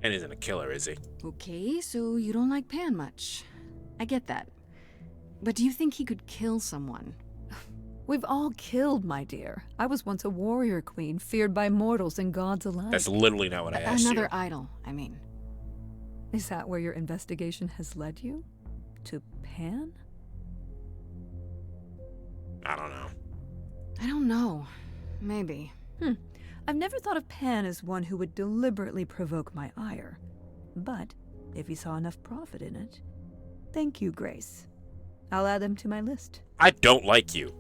Pan isn't a killer, is he? Okay, so you don't like Pan much. I get that. But do you think he could kill someone? We've all killed, my dear. I was once a warrior queen, feared by mortals and gods alike. That's literally not what I asked Another you. idol, I mean. Is that where your investigation has led you? To Pan? I don't know. I don't know. Maybe. I've never thought of Pan as one who would deliberately provoke my ire. But if he saw enough profit in it... Thank you, Grace. I'll add them to my list. I don't like you.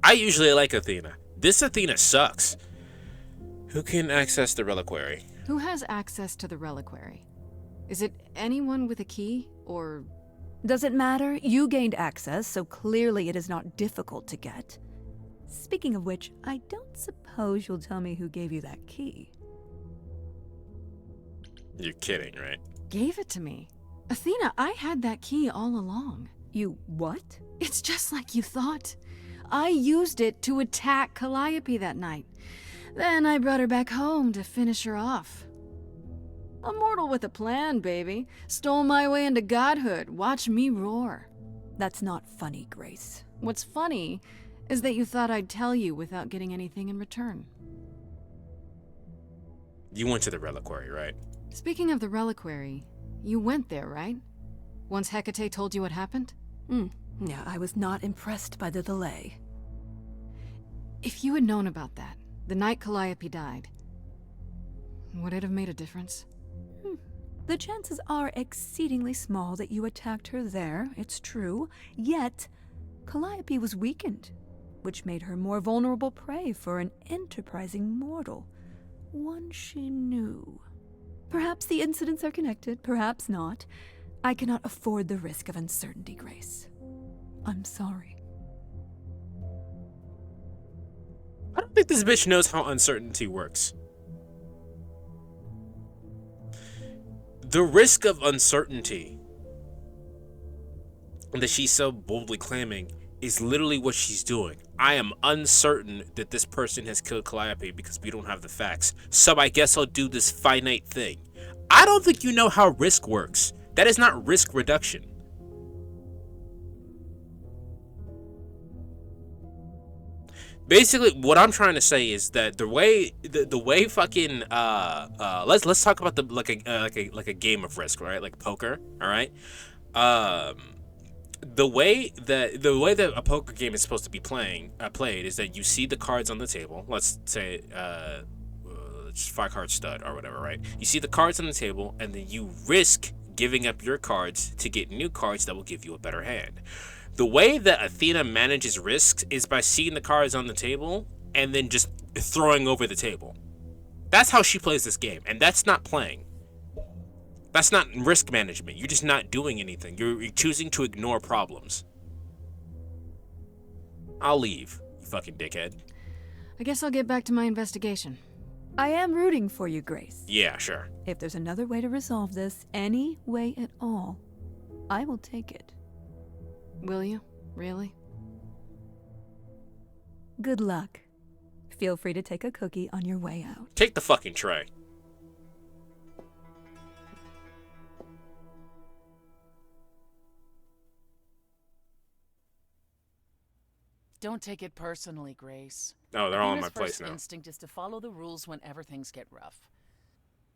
I usually like Athena. This Athena sucks. Who can access the reliquary? Who has access to the reliquary? Is it anyone with a key, or... Does it matter? You gained access, so clearly it is not difficult to get. Speaking of which, I don't suppose you'll tell me who gave you that key. You're kidding, right? Gave it to me. Athena, I had that key all along. You what? It's just like you thought. I used it to attack Calliope that night. Then I brought her back home to finish her off. A mortal with a plan, baby. Stole my way into godhood. Watch me roar. That's not funny, Grace. What's funny is that you thought I'd tell you without getting anything in return. You went to the reliquary, right? Speaking of the reliquary, you went there, right? Once Hecate told you what happened? Yeah, I was not impressed by the delay. If you had known about that, the night Calliope died, would it have made a difference? The chances are exceedingly small that you attacked her there, it's true. Yet, Calliope was weakened, which made her more vulnerable prey for an enterprising mortal. One she knew. Perhaps the incidents are connected, perhaps not. I cannot afford the risk of uncertainty, Grace. I'm sorry. I don't think this bitch knows how uncertainty works. The risk of uncertainty that she's so boldly claiming is literally what she's doing. I am uncertain that this person has killed Calliope because we don't have the facts, so I guess I'll do this finite thing. I don't think you know how risk works. That is not risk reduction. Basically, what I'm trying to say is that the way fucking let's talk about the like a game of risk, right? Like poker, all right? The way that a poker game is supposed to be played is that you see the cards on the table. Let's say just 5-card stud or whatever, right? You see the cards on the table, and then you risk giving up your cards to get new cards that will give you a better hand. The way that Athena manages risks is by seeing the cards on the table and then just throwing over the table. That's how she plays this game, and that's not playing. That's not risk management. You're just not doing anything. You're choosing to ignore problems. I'll leave, you fucking dickhead. I guess I'll get back to my investigation. I am rooting for you, Grace. Yeah, sure. If there's another way to resolve this, any way at all, I will take it. Will you? Really? Good luck. Feel free to take a cookie on your way out. Take the fucking tray. Don't take it personally, Grace. Oh, they're all in my Athena's place first now. instinct is to follow the rules whenever things get rough.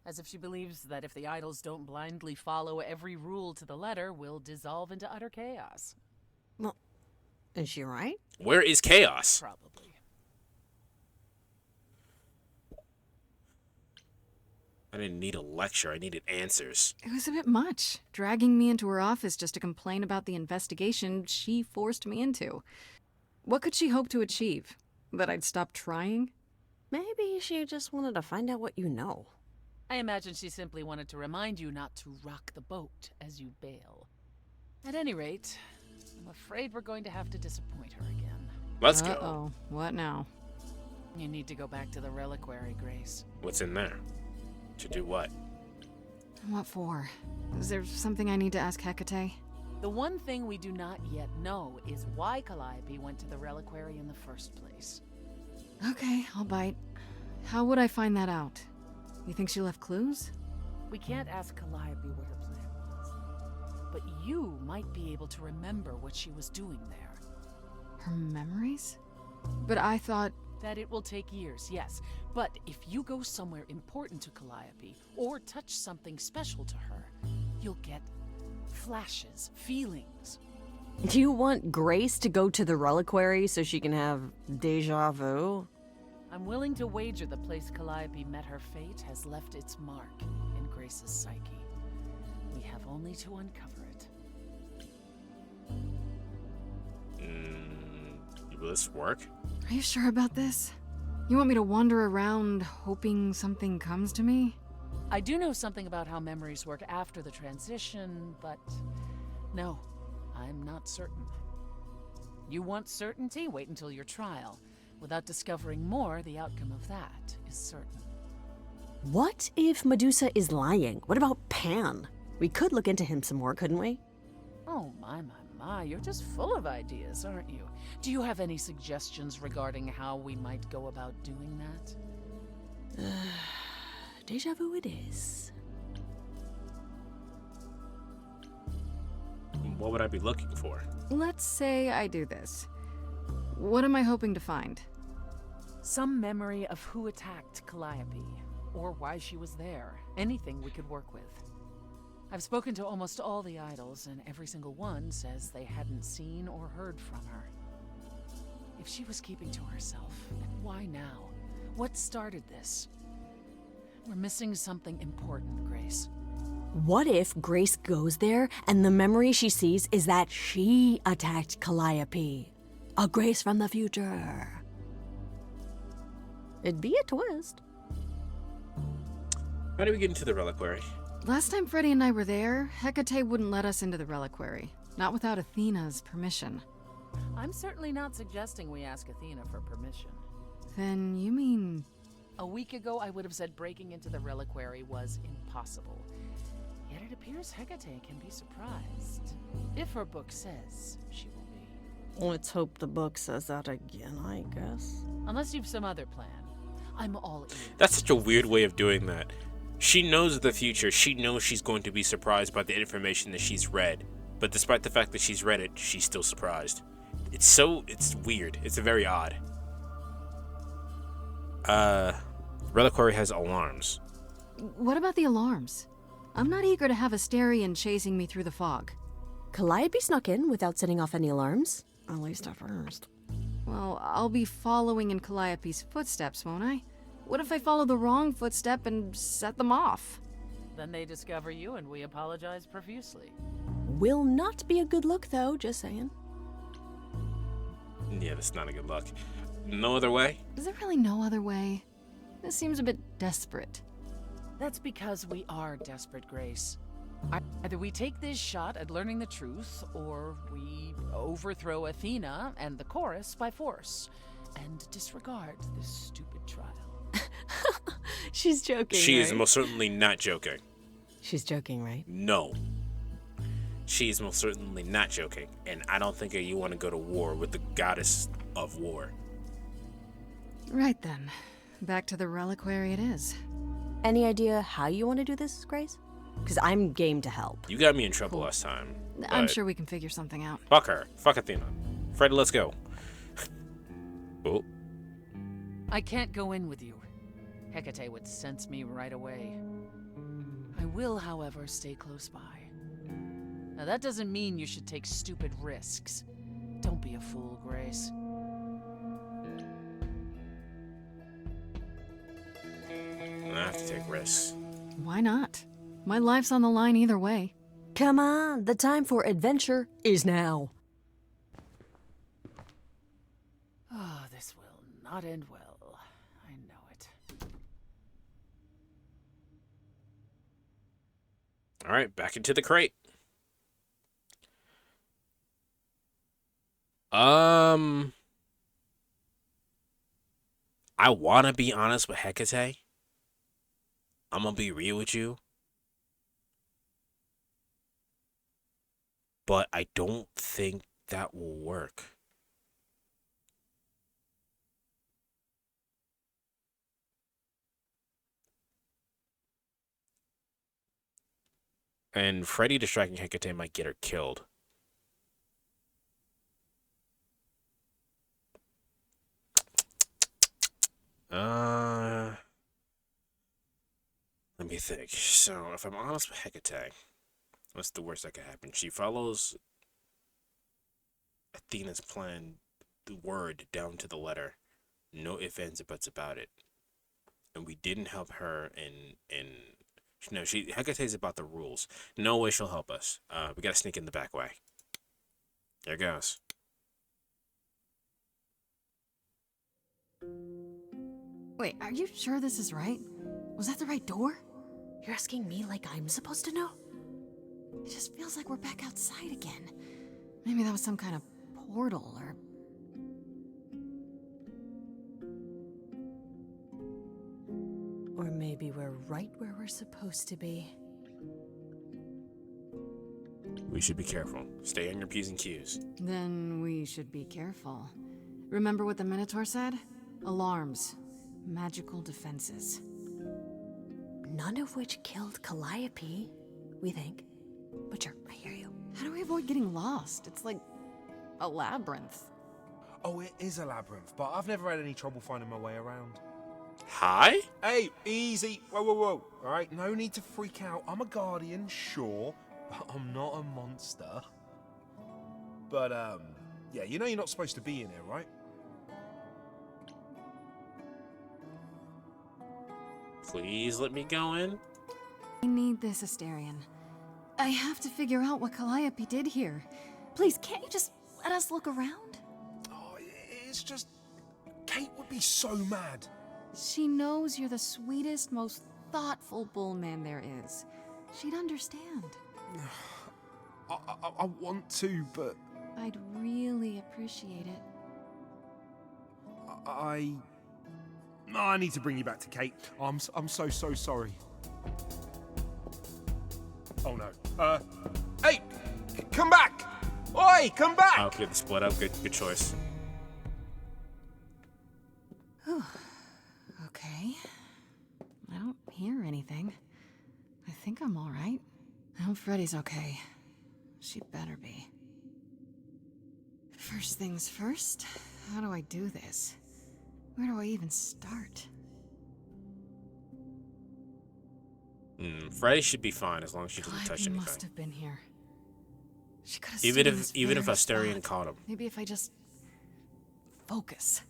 As if she believes that if the idols don't blindly follow every rule to the letter, we'll dissolve into utter chaos. Well, Is she right? Where is chaos? Probably. I didn't need a lecture. I needed answers. It was a bit much, dragging me into her office just to complain about the investigation she forced me into. What could she hope to achieve? That I'd stop trying? Maybe she just wanted to find out what you know. I imagine she simply wanted to remind you not to rock the boat as you bail. At any rate, I'm afraid we're going to have to disappoint her again. Let's go. Uh-oh. What now? You need to go back to the reliquary, Grace. What's in there? To do what? What for? Is there something I need to ask Hecate? The one thing we do not yet know is why Calliope went to the reliquary in the first place. Okay, I'll bite. How would I find that out? You think she left clues? We can't ask Calliope what her plan was. But you might be able to remember what she was doing there. Her memories? But I thought... That it will take years, yes. But if you go somewhere important to Calliope, or touch something special to her, you'll get flashes, feelings. Do you want Grace to go to the reliquary so she can have deja vu? I'm willing to wager the place Calliope met her fate has left its mark in Grace's psyche. We have only to uncover it. Will this work? Are you sure about this? You want me to wander around hoping something comes to me? I do know something about how memories work after the transition, but no, I'm not certain. You want certainty? Wait until your trial. Without discovering more, the outcome of that is certain. What if Medusa is lying? What about Pan? We could look into him some more, couldn't we? Oh, my, you're just full of ideas, aren't you? Do you have any suggestions regarding how we might go about doing that? Deja vu it is. What would I be looking for? Let's say I do this. What am I hoping to find? Some memory of who attacked Calliope, or why she was there. Anything we could work with. I've spoken to almost all the idols, and every single one says they hadn't seen or heard from her. If she was keeping to herself, then why now? What started this? We're missing something important, Grace. What if Grace goes there and the memory she sees is that she attacked Calliope? A Grace from the future. It'd be a twist. How do we get into the reliquary? Last time Freddy and I were there, Hecate wouldn't let us into the reliquary. Not without Athena's permission. I'm certainly not suggesting we ask Athena for permission. Then you mean... A week ago, I would have said breaking into the reliquary was impossible. Yet it appears Hecate can be surprised. If her book says she will be. Let's hope the book says that again, I guess. Unless you've some other plan. I'm all ears. That's such a weird way of doing that. She knows the future. She knows she's going to be surprised by the information that she's read. But despite the fact that she's read it, she's still surprised. It's weird. It's very odd. Reliquary has alarms. What about the alarms? I'm not eager to have Asterion chasing me through the fog. Calliope snuck in without setting off any alarms. At least at first. Well, I'll be following in Calliope's footsteps, won't I? What if I follow the wrong footstep and set them off? Then they discover you and we apologize profusely. Will not be a good look, though, just saying. Yeah, that's not a good look. No other way? Is there really no other way? This seems a bit desperate. That's because we are desperate, Grace. Either we take this shot at learning the truth, or we overthrow Athena and the chorus by force, and disregard this stupid trial. She's joking, She is right? most certainly not joking. She's joking, right? No. She is most certainly not joking, and I don't think that you want to go to war with the goddess of war. Right then. Back to the reliquary it is. Any idea how you want to do this, Grace? Because I'm game to help. You got me in trouble last time. I'm sure we can figure something out. Fuck her. Fuck Athena. Freddy, let's go. Oh. I can't go in with you. Hecate would sense me right away. I will, however, stay close by. Now that doesn't mean you should take stupid risks. Don't be a fool, Grace. I have to take risks. Why not? My life's on the line either way. Come on, the time for adventure is now. Oh, this will not end well. I know it. All right, back into the crate. I want to be honest with Hecate. I'm going to be real with you. But I don't think that will work. And Freddy distracting Hecate might get her killed. Let me think. So, if I'm honest with Hecate, what's the worst that could happen? She follows Athena's plan, the word down to the letter. No ifs, ands, or buts about it. And we didn't help her Hecate's about the rules. No way she'll help us. We gotta sneak in the back way. There goes. Wait, are you sure this is right? Was that the right door? You're asking me like I'm supposed to know? It just feels like we're back outside again. Maybe that was some kind of portal or... Or maybe we're right where we're supposed to be. We should be careful. Stay on your P's and Q's. Then we should be careful. Remember what the Minotaur said? Alarms. Magical defenses. None of which killed Calliope, we think. But sure, I hear you. How do we avoid getting lost? It's like a labyrinth. Oh, it is a labyrinth, but I've never had any trouble finding my way around. Hi? Hey, easy. Whoa, whoa, whoa. All right, no need to freak out. I'm a guardian, sure, but I'm not a monster. But, yeah, you know you're not supposed to be in here, right? Please let me go in. I need this, Asterion. I have to figure out what Calliope did here. Please, can't you just let us look around? Oh, it's just... Kate would be so mad. She knows you're the sweetest, most thoughtful bullman there is. She'd understand. I want to, but... I'd really appreciate it. I need to bring you back to Kate. I'm so sorry. Oh no. Hey! Come back! Oi, come back! Okay, the split up. Good choice. Okay. I don't hear anything. I think I'm all right. I hope Freddy's okay. She better be. First things first, how do I do this? Where do I even start? Freddy should be fine as long as she doesn't touch Calliope anything. must have been here. She could have Even if Asterion caught him. Maybe if I just focus.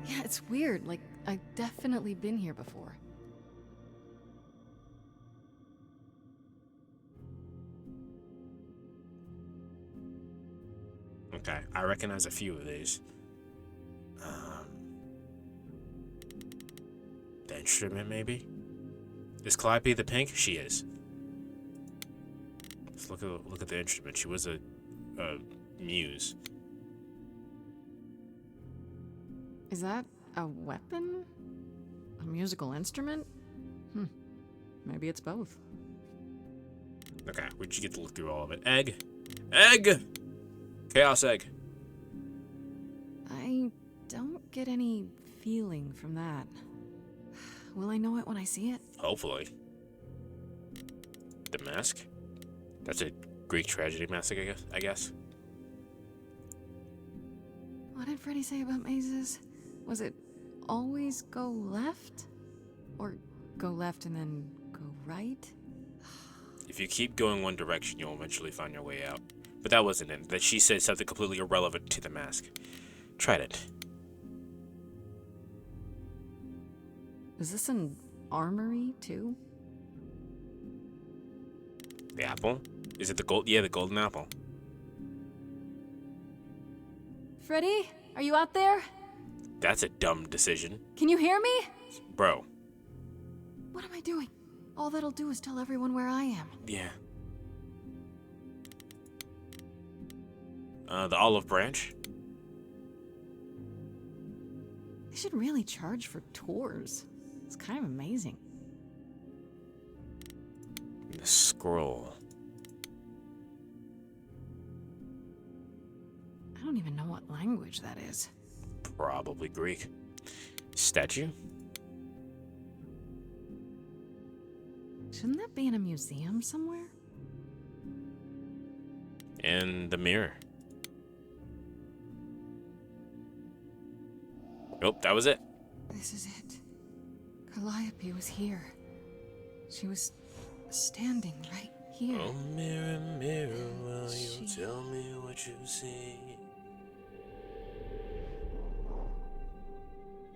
Yeah, it's weird. Like, I've definitely been here before. Okay, I recognize a few of these. The instrument, maybe? Is Calliope the pink? She is. Let's look at the instrument. She was a muse. Is that a weapon? A musical instrument? Maybe it's both. Okay, we just get to look through all of it. Egg! Egg! Chaos egg. I don't get any feeling from that. Will I know it when I see it? Hopefully. The mask? That's a Greek tragedy mask, I guess. What did Freddy say about mazes? Was it always go left? Or go left and then go right? If you keep going one direction, you'll eventually find your way out. But that wasn't it. That she said something completely irrelevant to the mask. Tried it. Is this an armory, too? The apple? Is it the gold? Yeah, the golden apple. Freddy, are you out there? That's a dumb decision. Can you hear me? Bro. What am I doing? All that'll do is tell everyone where I am. Yeah. The olive branch? They should really charge for tours. It's kind of amazing. The scroll. I don't even know what language that is. Probably Greek. Statue? Shouldn't that be in a museum somewhere? And the mirror. Nope, that was it. This is it. Calliope was here. She was standing right here. Oh, mirror, mirror, will you tell me what you see?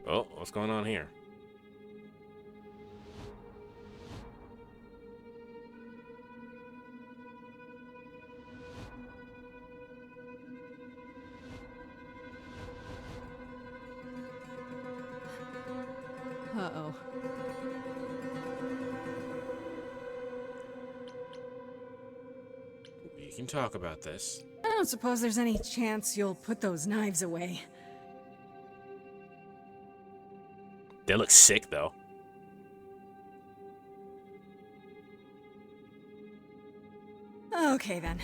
Oh, what's going on here? Uh-oh. We can talk about this. I don't suppose there's any chance you'll put those knives away. They look sick, though. Okay, then.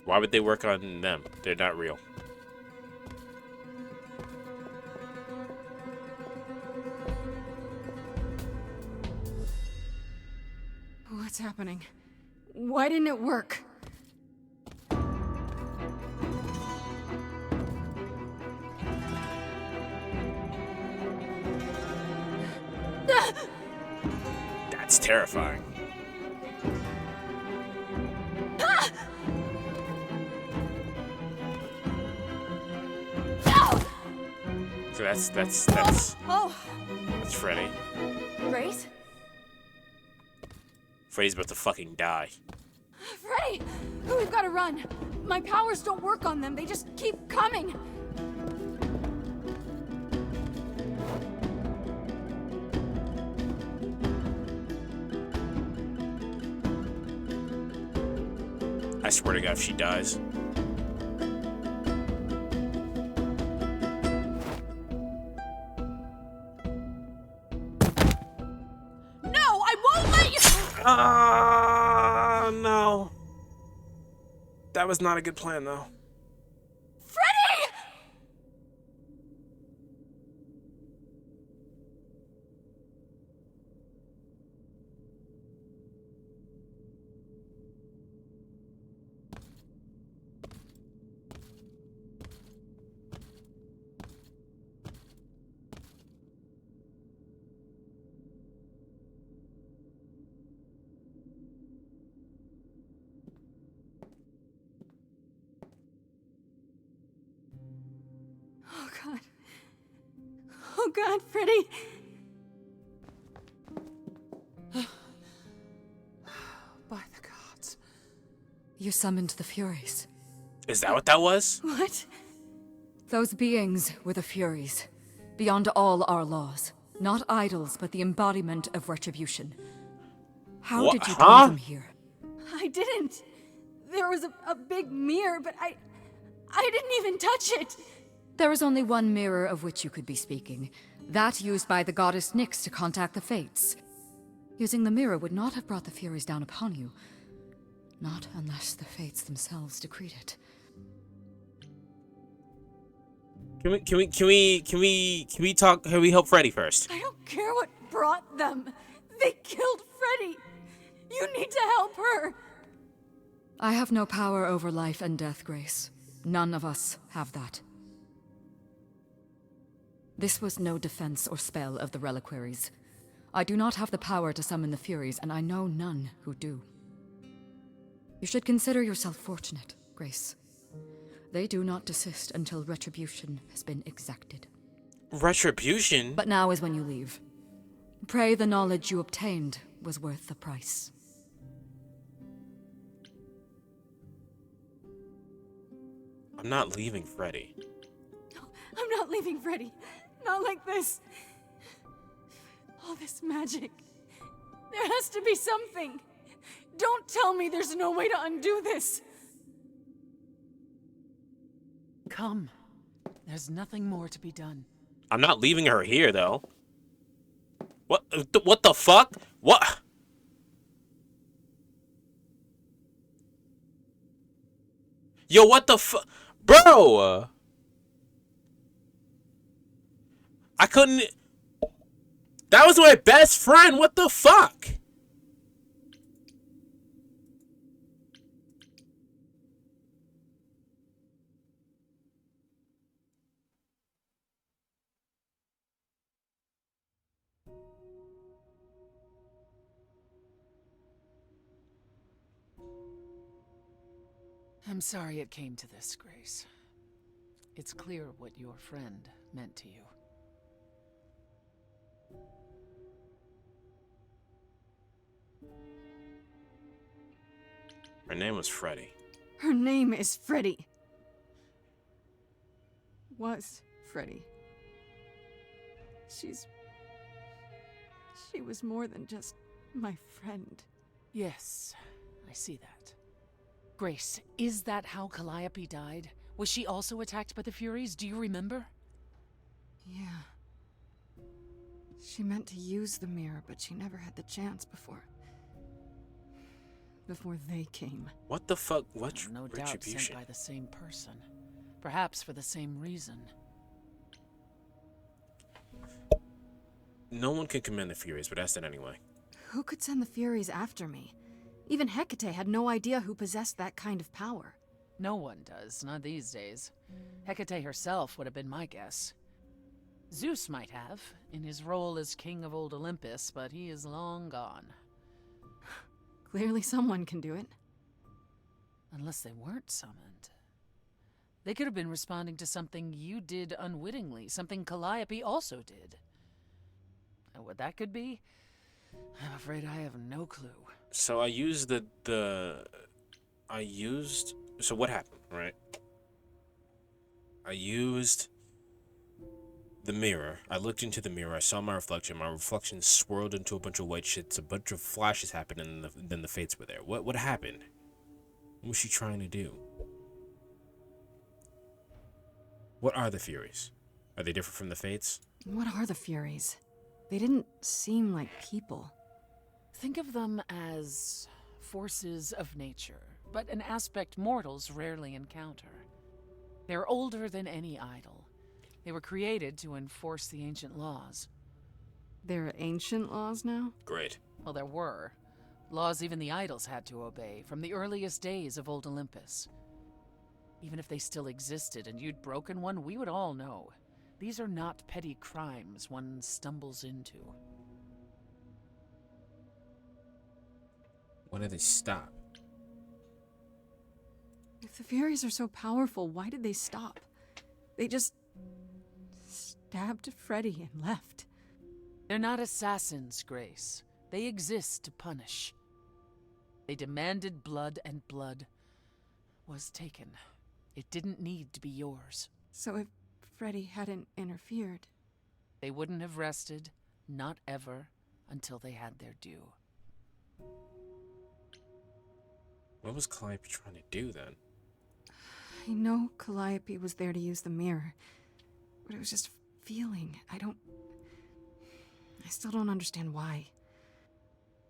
Why would they work on them? They're not real. What's happening? Why didn't it work? That's terrifying. So that's Oh, Freddy. Grace? Freddy's about to fucking die. Freddy! We've got to run. My powers don't work on them. They just keep coming. I swear to God, if she dies. No, I won't let you. No. That was not a good plan, though. Freddy! Oh, God. Oh, God, Freddy. By the gods. You summoned the Furies. Is that what that was? What? Those beings were the Furies, beyond all our laws. Not idols, but the embodiment of retribution. How What? did you Huh? bring them here? I didn't. There was a big mirror, but I didn't even touch it. There is only one mirror of which you could be speaking. That used by the goddess Nyx to contact the Fates. Using the mirror would not have brought the Furies down upon you. Not unless the Fates themselves decreed it. Can we talk? Can we help Freddy first? I don't care what brought them. They killed Freddy. You need to help her. I have no power over life and death, Grace. None of us have that. This was no defense or spell of the reliquaries. I do not have the power to summon the Furies, and I know none who do. You should consider yourself fortunate, Grace. They do not desist until retribution has been exacted. Retribution? But now is when you leave. Pray the knowledge you obtained was worth the price. I'm not leaving Freddy. I'm not leaving Freddy. Not like this. All this magic. There has to be something. Don't tell me there's no way to undo this. Come. There's nothing more to be done. I'm not leaving her here, though. What the fuck? What? Yo, what the fuck? Bro! I couldn't... That was my best friend! What the fuck? I'm sorry it came to this, Grace. It's clear what your friend meant to you. Her name was Freddy. Her name is Freddy. Was Freddy. She was more than just my friend. Yes, I see that. Grace, is that how Calliope died? Was she also attacked by the Furies? Do you remember? Yeah. She meant to use the mirror, but she never had the chance before they came. What the fuck? What No doubt retribution? sent by the same person. Perhaps for the same reason. No one can command the Furies, but that's it anyway. Who could send the Furies after me? Even Hecate had no idea who possessed that kind of power. No one does, not these days. Hecate herself would have been my guess. Zeus might have, in his role as king of old Olympus, but he is long gone. Clearly someone can do it. Unless they weren't summoned. They could have been responding to something you did unwittingly, something Calliope also did. And what that could be? I'm afraid I have no clue. So I used so what happened, right? I used the mirror. I looked into the mirror. I saw my reflection. My reflection swirled into a bunch of white shits. A bunch of flashes happened, and then the Fates were there. What happened? What was she trying to do? What are the Furies? Are they different from the Fates? What are the Furies? They didn't seem like people. Think of them as forces of nature, but an aspect mortals rarely encounter. They're older than any idol. They were created to enforce the ancient laws. There are ancient laws now? Great. Well, there were. Laws even the idols had to obey, from the earliest days of old Olympus. Even if they still existed and you'd broken one, we would all know. These are not petty crimes one stumbles into. When did they stop? If the Furies are so powerful, why did they stop? They just stabbed Freddy and left. They're not assassins, Grace. They exist to punish. They demanded blood, and blood was taken. It didn't need to be yours. So if Freddy hadn't interfered... They wouldn't have rested, not ever, until they had their due. What was Calliope trying to do then? I know Calliope was there to use the mirror, But it was just feeling. I still don't understand why.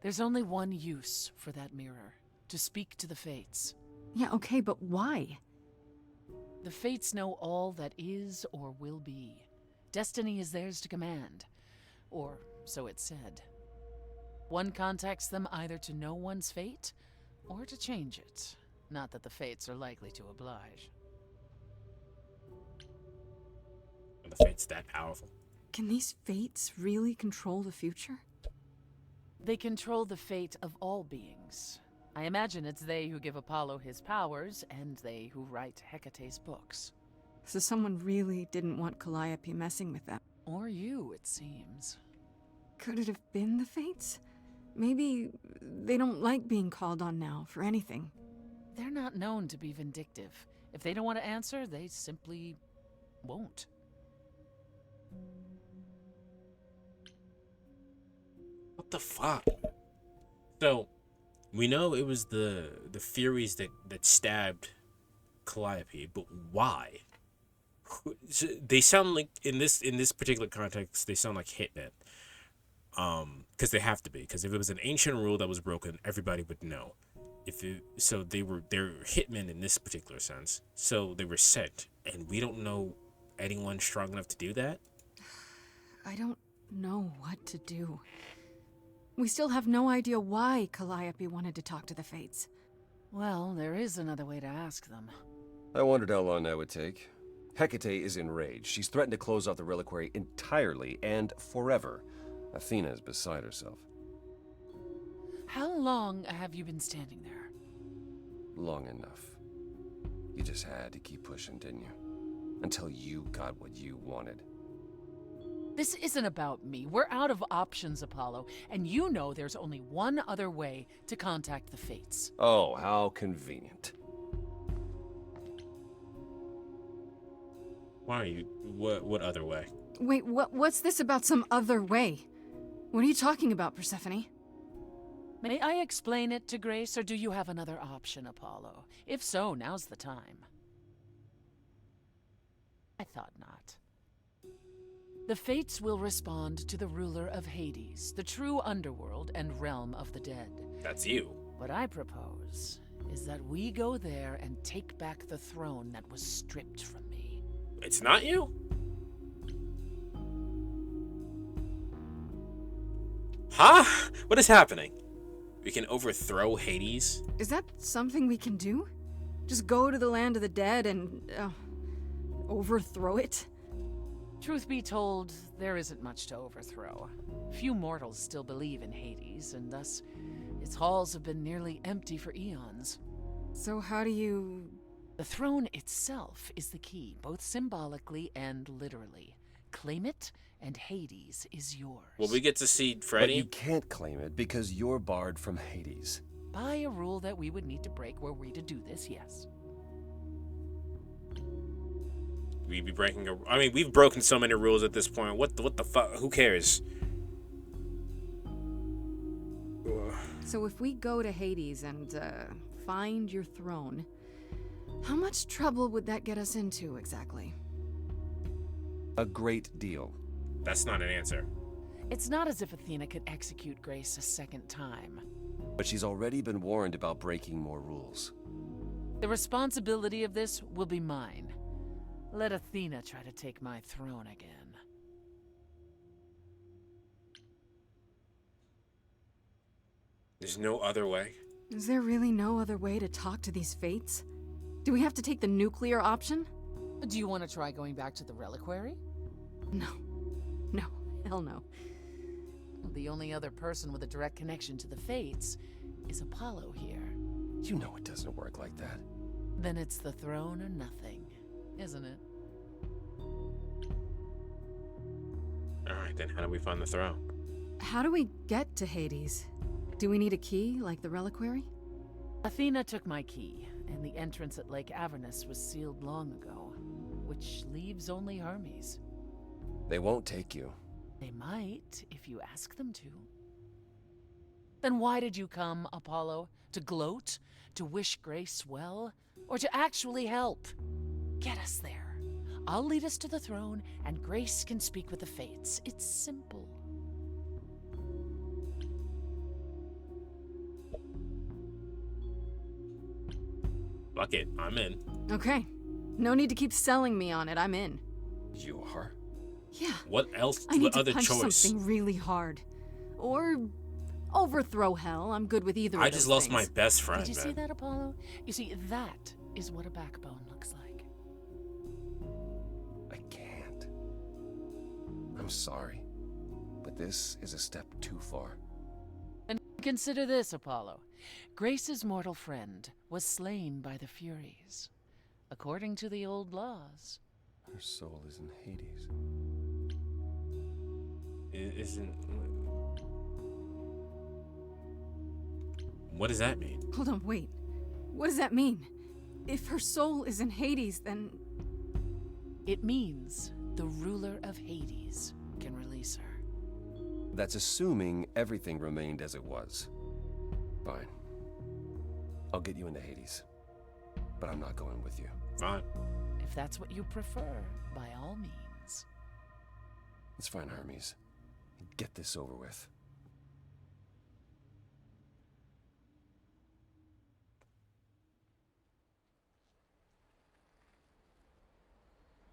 There's only one use for that mirror. To speak to the Fates. Yeah, okay, but why? The Fates know all that is or will be. Destiny is theirs to command. Or so it's said. One contacts them either to know one's fate, or to change it. Not that the Fates are likely to oblige. Are the Fates that powerful? Can these Fates really control the future? They control the fate of all beings. I imagine it's they who give Apollo his powers, and they who write Hecate's books. So someone really didn't want Calliope messing with them. Or you, it seems. Could it have been the Fates? Maybe they don't like being called on now for anything. They're not known to be vindictive. If they don't want to answer, they simply won't. What the fuck? So, we know it was the Furies that stabbed Calliope, but why? They sound like in this particular context, they sound like hitmen. Because they have to be. Because if it was an ancient rule that was broken, everybody would know. They're hitmen in this particular sense. So they were sent, and we don't know anyone strong enough to do that. I don't know what to do. We still have no idea why Calliope wanted to talk to the Fates. Well, there is another way to ask them. I wondered how long that would take. Hecate is enraged. She's threatened to close off the reliquary entirely and forever. Athena is beside herself. How long have you been standing there? Long enough. You just had to keep pushing, didn't you? Until you got what you wanted. This isn't about me. We're out of options, Apollo, and you know there's only one other way to contact the Fates. Oh, how convenient. Why are you? What other way? Wait, what's this about some other way? What are you talking about, Persephone? May I explain it to Grace, or do you have another option, Apollo? If so, now's the time. I thought not. The Fates will respond to the ruler of Hades, the true underworld and realm of the dead. That's you. What I propose is that we go there and take back the throne that was stripped from me. It's not you? Huh? What is happening? We can overthrow Hades? Is that something we can do? Just go to the land of the dead and overthrow it? Truth be told, there isn't much to overthrow. Few mortals still believe in Hades, and thus its halls have been nearly empty for eons. So how do you... The throne itself is the key, both symbolically and literally. Claim it, and Hades is yours. Will we get to see Freddy? But you can't claim it because you're barred from Hades. By a rule that we would need to break were we to do this, yes. We'd be breaking I mean, we've broken so many rules at this point. What the fuck? Who cares? So if we go to Hades and find your throne, how much trouble would that get us into exactly? A great deal. That's not an answer. It's not as if Athena could execute Grace a second time. But she's already been warned about breaking more rules. The responsibility of this will be mine. Let Athena try to take my throne again. There's no other way? Is there really no other way to talk to these Fates? Do we have to take the nuclear option? Do you want to try going back to the reliquary? No. No. Hell no. The only other person with a direct connection to the Fates is Apollo here. You know it doesn't work like that. Then it's the throne or nothing, isn't it? Alright, then how do we find the throne? How do we get to Hades? Do we need a key, like the reliquary? Athena took my key, and the entrance at Lake Avernus was sealed long ago, which leaves only Hermes. They won't take you. They might, if you ask them to. Then why did you come, Apollo? To gloat? To wish Grace well? Or to actually help? Get us there. I'll lead us to the throne, and Grace can speak with the Fates. It's simple. Fuck it, I'm in. Okay. No need to keep selling me on it. I'm in. You are? Yeah. What else? I need What to other punch choice? something really hard. Or overthrow hell. I'm good with either of I those just lost things. my best friend, Did you see man. that, Apollo? You see, that is what a backbone looks like. I can't. I'm sorry, but this is a step too far. And consider this, Apollo. Grace's mortal friend was slain by the Furies. According to the old laws. Her soul is in Hades. It isn't. What does that mean? Hold on, wait. What does that mean? If her soul is in Hades, then... It means the ruler of Hades can release her. That's assuming everything remained as it was. Fine. I'll get you into Hades. But I'm not going with you. Fine. If that's what you prefer, by all means. It's fine, Hermes. Get this over with.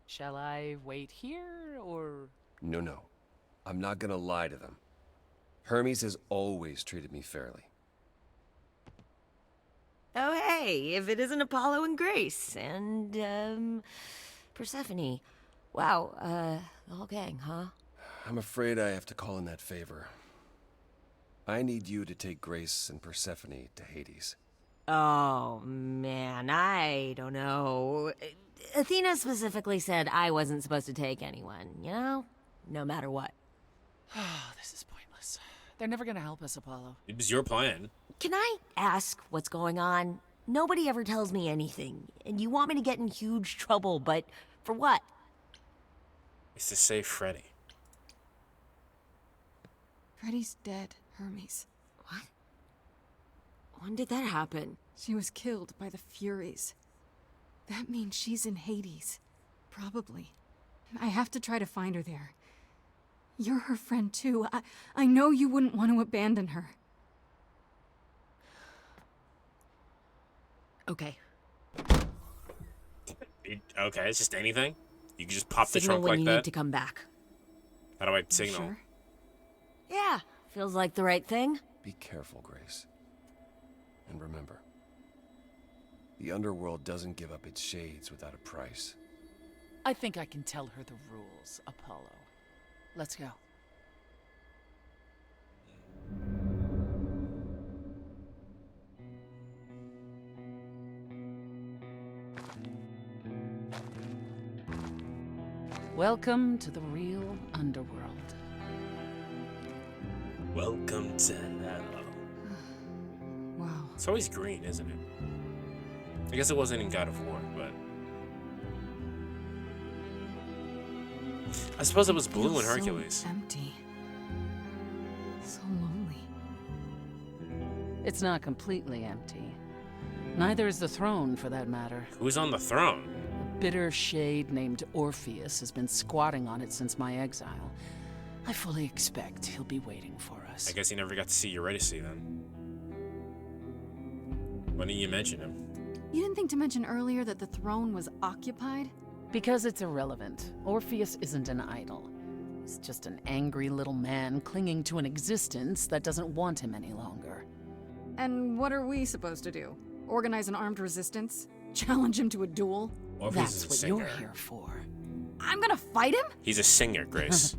Shall I wait here, or... No. I'm not gonna lie to them. Hermes has always treated me fairly. Oh, hey, if it isn't Apollo and Grace, and, Persephone. Wow, the whole gang, huh? I'm afraid I have to call in that favor. I need you to take Grace and Persephone to Hades. Oh, man, I don't know. Athena specifically said I wasn't supposed to take anyone, you know? No matter what. Oh, this is pointless. They're never gonna help us, Apollo. It was your plan. Can I ask what's going on? Nobody ever tells me anything, and you want me to get in huge trouble, but for what? It's to save Freddy. Freddy's dead, Hermes. What? When did that happen? She was killed by the Furies. That means she's in Hades. Probably. I have to try to find her there. You're her friend too. I know you wouldn't want to abandon her. Okay. Okay, it's just anything? You can just pop the Signal trunk when like you that? need to come back. How do I signal? Sure. Yeah, feels like the right thing. Be careful, Grace. And remember, the underworld doesn't give up its shades without a price. I think I can tell her the rules, Apollo. Let's go. Welcome to the real underworld. Welcome to hell. Wow. It's always green, isn't it? I guess it wasn't in God of War, but... I suppose it was blue in Feels Hercules. So empty. So lonely. It's not completely empty. Neither is the throne, for that matter. Who's on the throne? A bitter shade named Orpheus has been squatting on it since my exile. I fully expect he'll be waiting for us. I guess you never got to see Eurydice then. Why didn't you mention him? You didn't think to mention earlier that the throne was occupied? Because it's irrelevant. Orpheus isn't an idol. He's just an angry little man clinging to an existence that doesn't want him any longer. And what are we supposed to do? Organize an armed resistance? Challenge him to a duel? Orpheus is a That's what singer. you're here for. I'm gonna fight him? He's a singer, Grace.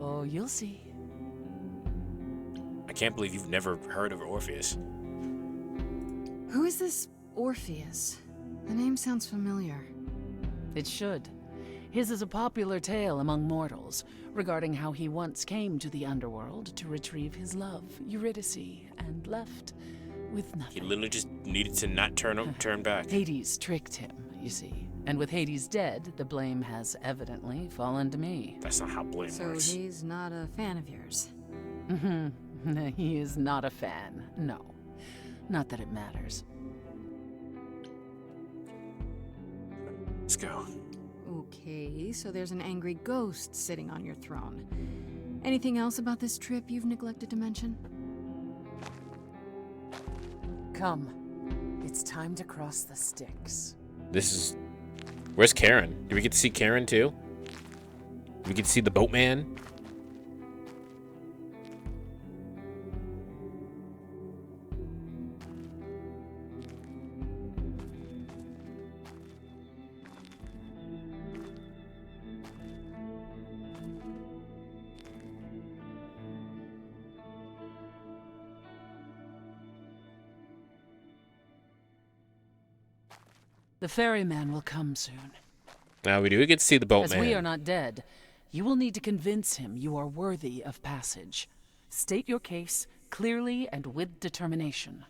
Oh, you'll see. I can't believe you've never heard of Orpheus. Who is this Orpheus? The name sounds familiar. It should. His is a popular tale among mortals regarding how he once came to the underworld to retrieve his love, Eurydice, and left with He nothing. literally just needed to not turn back. Hades tricked him, you see. And with Hades dead, the blame has evidently fallen to me. That's not how blame So works. he's not a fan of yours. He is not a fan, no. Not that it matters. Let's go. Okay, so there's an angry ghost sitting on your throne. Anything else about this trip you've neglected to mention? Come. It's time to cross the Styx. Where's Karen? Do we get to see Karen too? Do we get to see the boatman? The ferryman will come soon. Now we do get to see the boatman. As we are not dead, you will need to convince him you are worthy of passage. State your case clearly and with determination.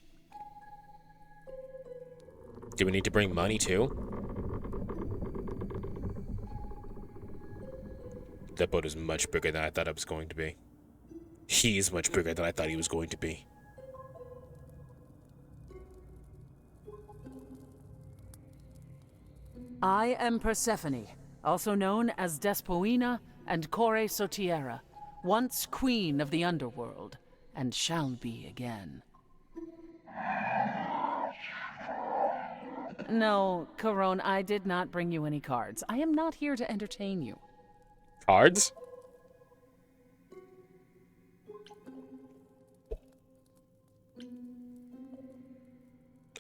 Do we need to bring money too? That boat is much bigger than I thought it was going to be. He is much bigger than I thought he was going to be. I am Persephone, also known as Despoina and Kore Sotiera, once queen of the underworld, and shall be again. No, Corone, I did not bring you any cards. I am not here to entertain you. Cards?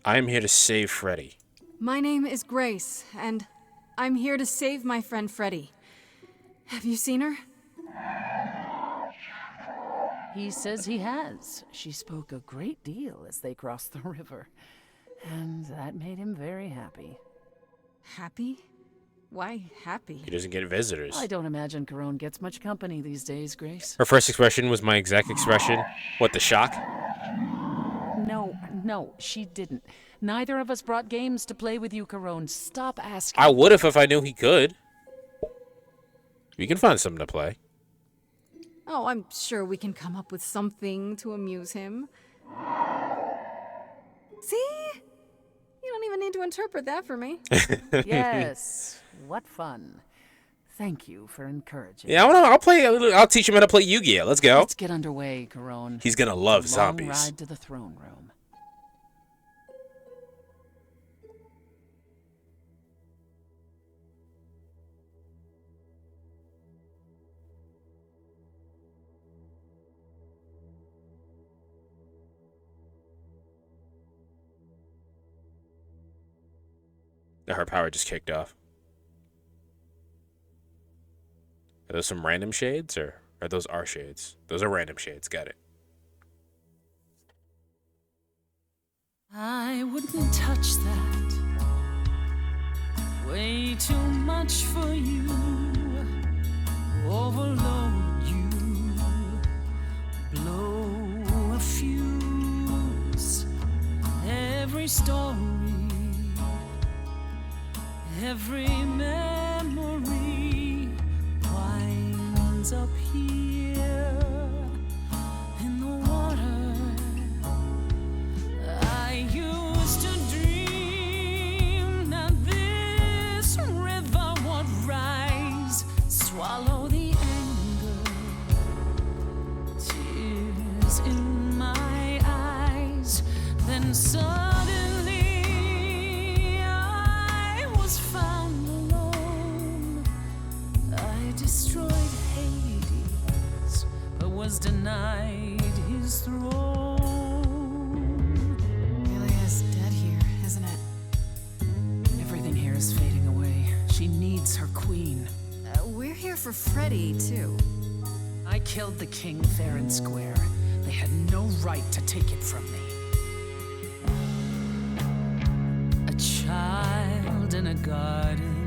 I am here to save Freddy. My name is Grace, and I'm here to save my friend Freddy. Have you seen her? He says he has. She spoke a great deal as they crossed the river, and that made him very happy. Happy? Why happy? He doesn't get visitors. I don't imagine Corone gets much company these days, Grace. Her first expression was my exact expression. What, the shock? No, she didn't. Neither of us brought games to play with you, Corone. Stop asking. I would if I knew he could. We can find something to play. Oh, I'm sure we can come up with something to amuse him. See? You don't even need to interpret that for me. Yes, what fun. Thank you for encouraging. Yeah, I'll play a little. I'll teach him how to play Yu-Gi-Oh. Let's go. Let's get underway, Corone. He's gonna love It's a long zombies. ride to the throne room. Her power just kicked off. Are those some random shades, or are those our shades? Those are random shades, got it. I wouldn't touch that. Way too much for you. Overload you. Blow a fuse. Every story. Every memory winds up here in the water. I used to dream that this river would rise, swallow the anger, tears in my eyes, then suddenly destroyed Hades, but was denied his throne. Ilia's dead here, isn't it? Everything here is fading away. She needs her queen. We're here for Freddy, too. I killed the king fair and square. They had no right to take it from me. A child in a garden.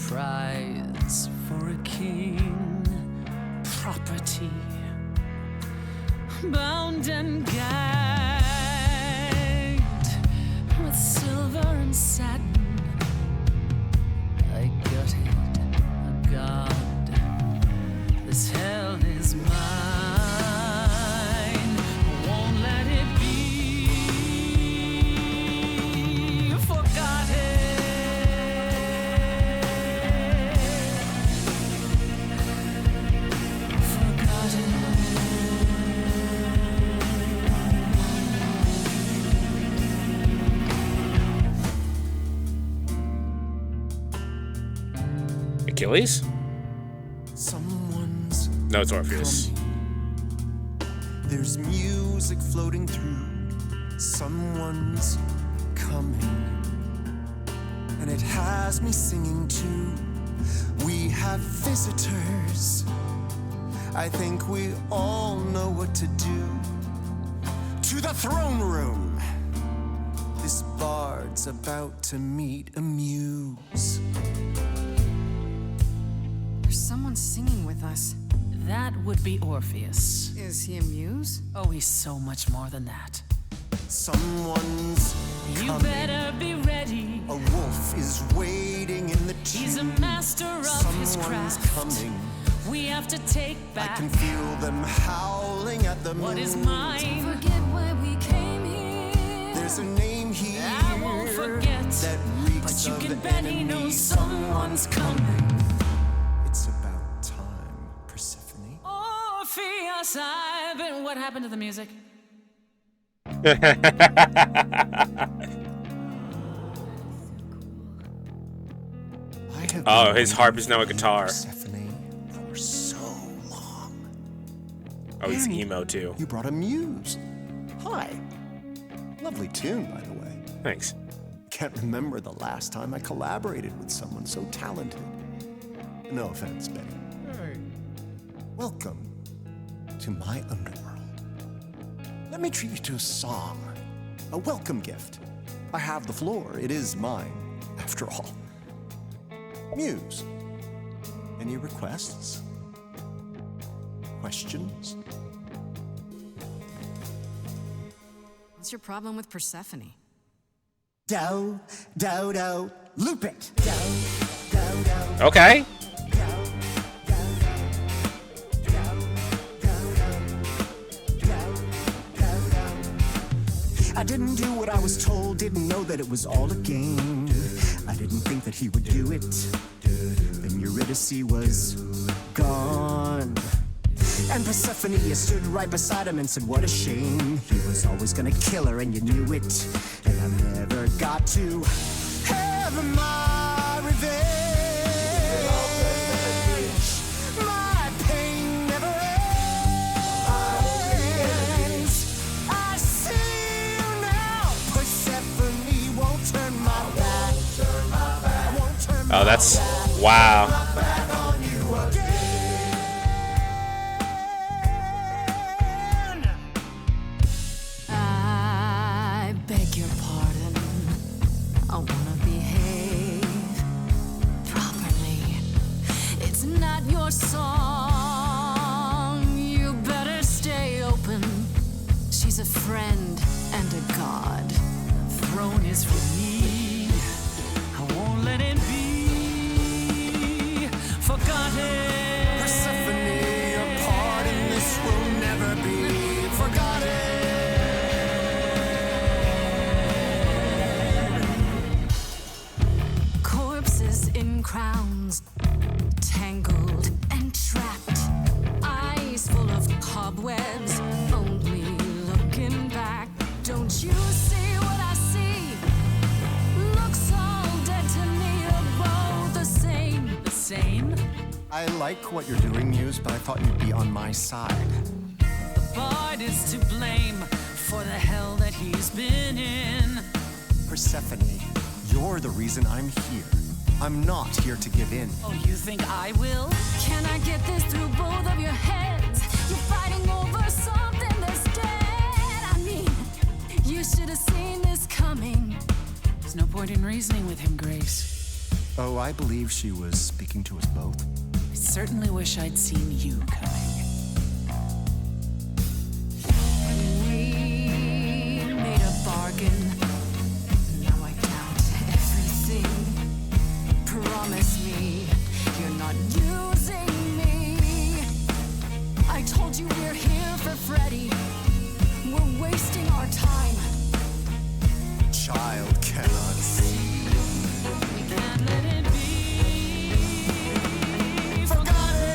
Prize for a king, property, bound and gagged with silver and satin. I gutted a god. This hell is mine. Won't let it be forgotten. Achilles? Someone's No, it's Orpheus. There's music floating through. Someone's coming. And it has me singing too. We have visitors. I think we all know what to do. To the throne room. This bard's about to meet a muse. There's someone singing with us. That would be Orpheus. Is he a muse? Oh, he's so much more than that. Someone's You coming. better be ready. A wolf is waiting in the tomb. He's a master of his Someone's craft. coming. We have to take back I can feel them howling at the moon. what is mine. Forget why we came here. There's a name here I won't forget, that reeks but you of can bet he enemy. knows someone's coming. It's about time, Persephone. Orpheus, I've been. What happened to the music? Oh, his harp is now a guitar. Persephone for so long. Oh, he's And emo too. You brought a muse. Hi. Lovely tune, by the way. Thanks. Can't remember the last time I collaborated with someone so talented. No offense, Betty. Welcome to my underworld. Let me treat you to a song, a welcome gift. I have the floor. It is mine, after all. Muse. Any requests? Questions? What's your problem with Persephone? Do, do, do, loop it. Do, do, do. Okay. I didn't do what I was told, didn't know that it was all a game. I didn't think that he would do it. Then Eurydice was gone. And Persephone, you stood right beside him and said, what a shame. He was always gonna kill her and you knew it. And I never got to have my revenge. My pain never ends. I see you now. Persephone won't turn my back. Won't turn my Oh, that's wow. back on you again. I beg your pardon. I wanna behave properly. It's not your song. You better stay open. She's a friend and a god. Throne is for me. I won't let it be forgotten. Persephone, your part in this will never be forgotten. Corpses in crowns, tangled and trapped. Eyes full of cobwebs, only looking back. Don't you see what I see? Looks all dead to me, are both the same. The same? I like what you're doing, Muse, but I thought you'd be on my side. The bard is to blame for the hell that he's been in. Persephone, you're the reason I'm here. I'm not here to give in. Oh, you think I will? Can I get this through both of your heads? You're fighting over something that's dead. I mean, you should have seen this coming. There's no point in reasoning with him, Grace. Oh, I believe she was speaking to us both. I certainly wish I'd seen you coming. We made a bargain. Now I doubt everything. Promise me you're not using me. I told you we're here for Freddy. We're wasting our time. Child cannot see. We can't let it be Forgotten.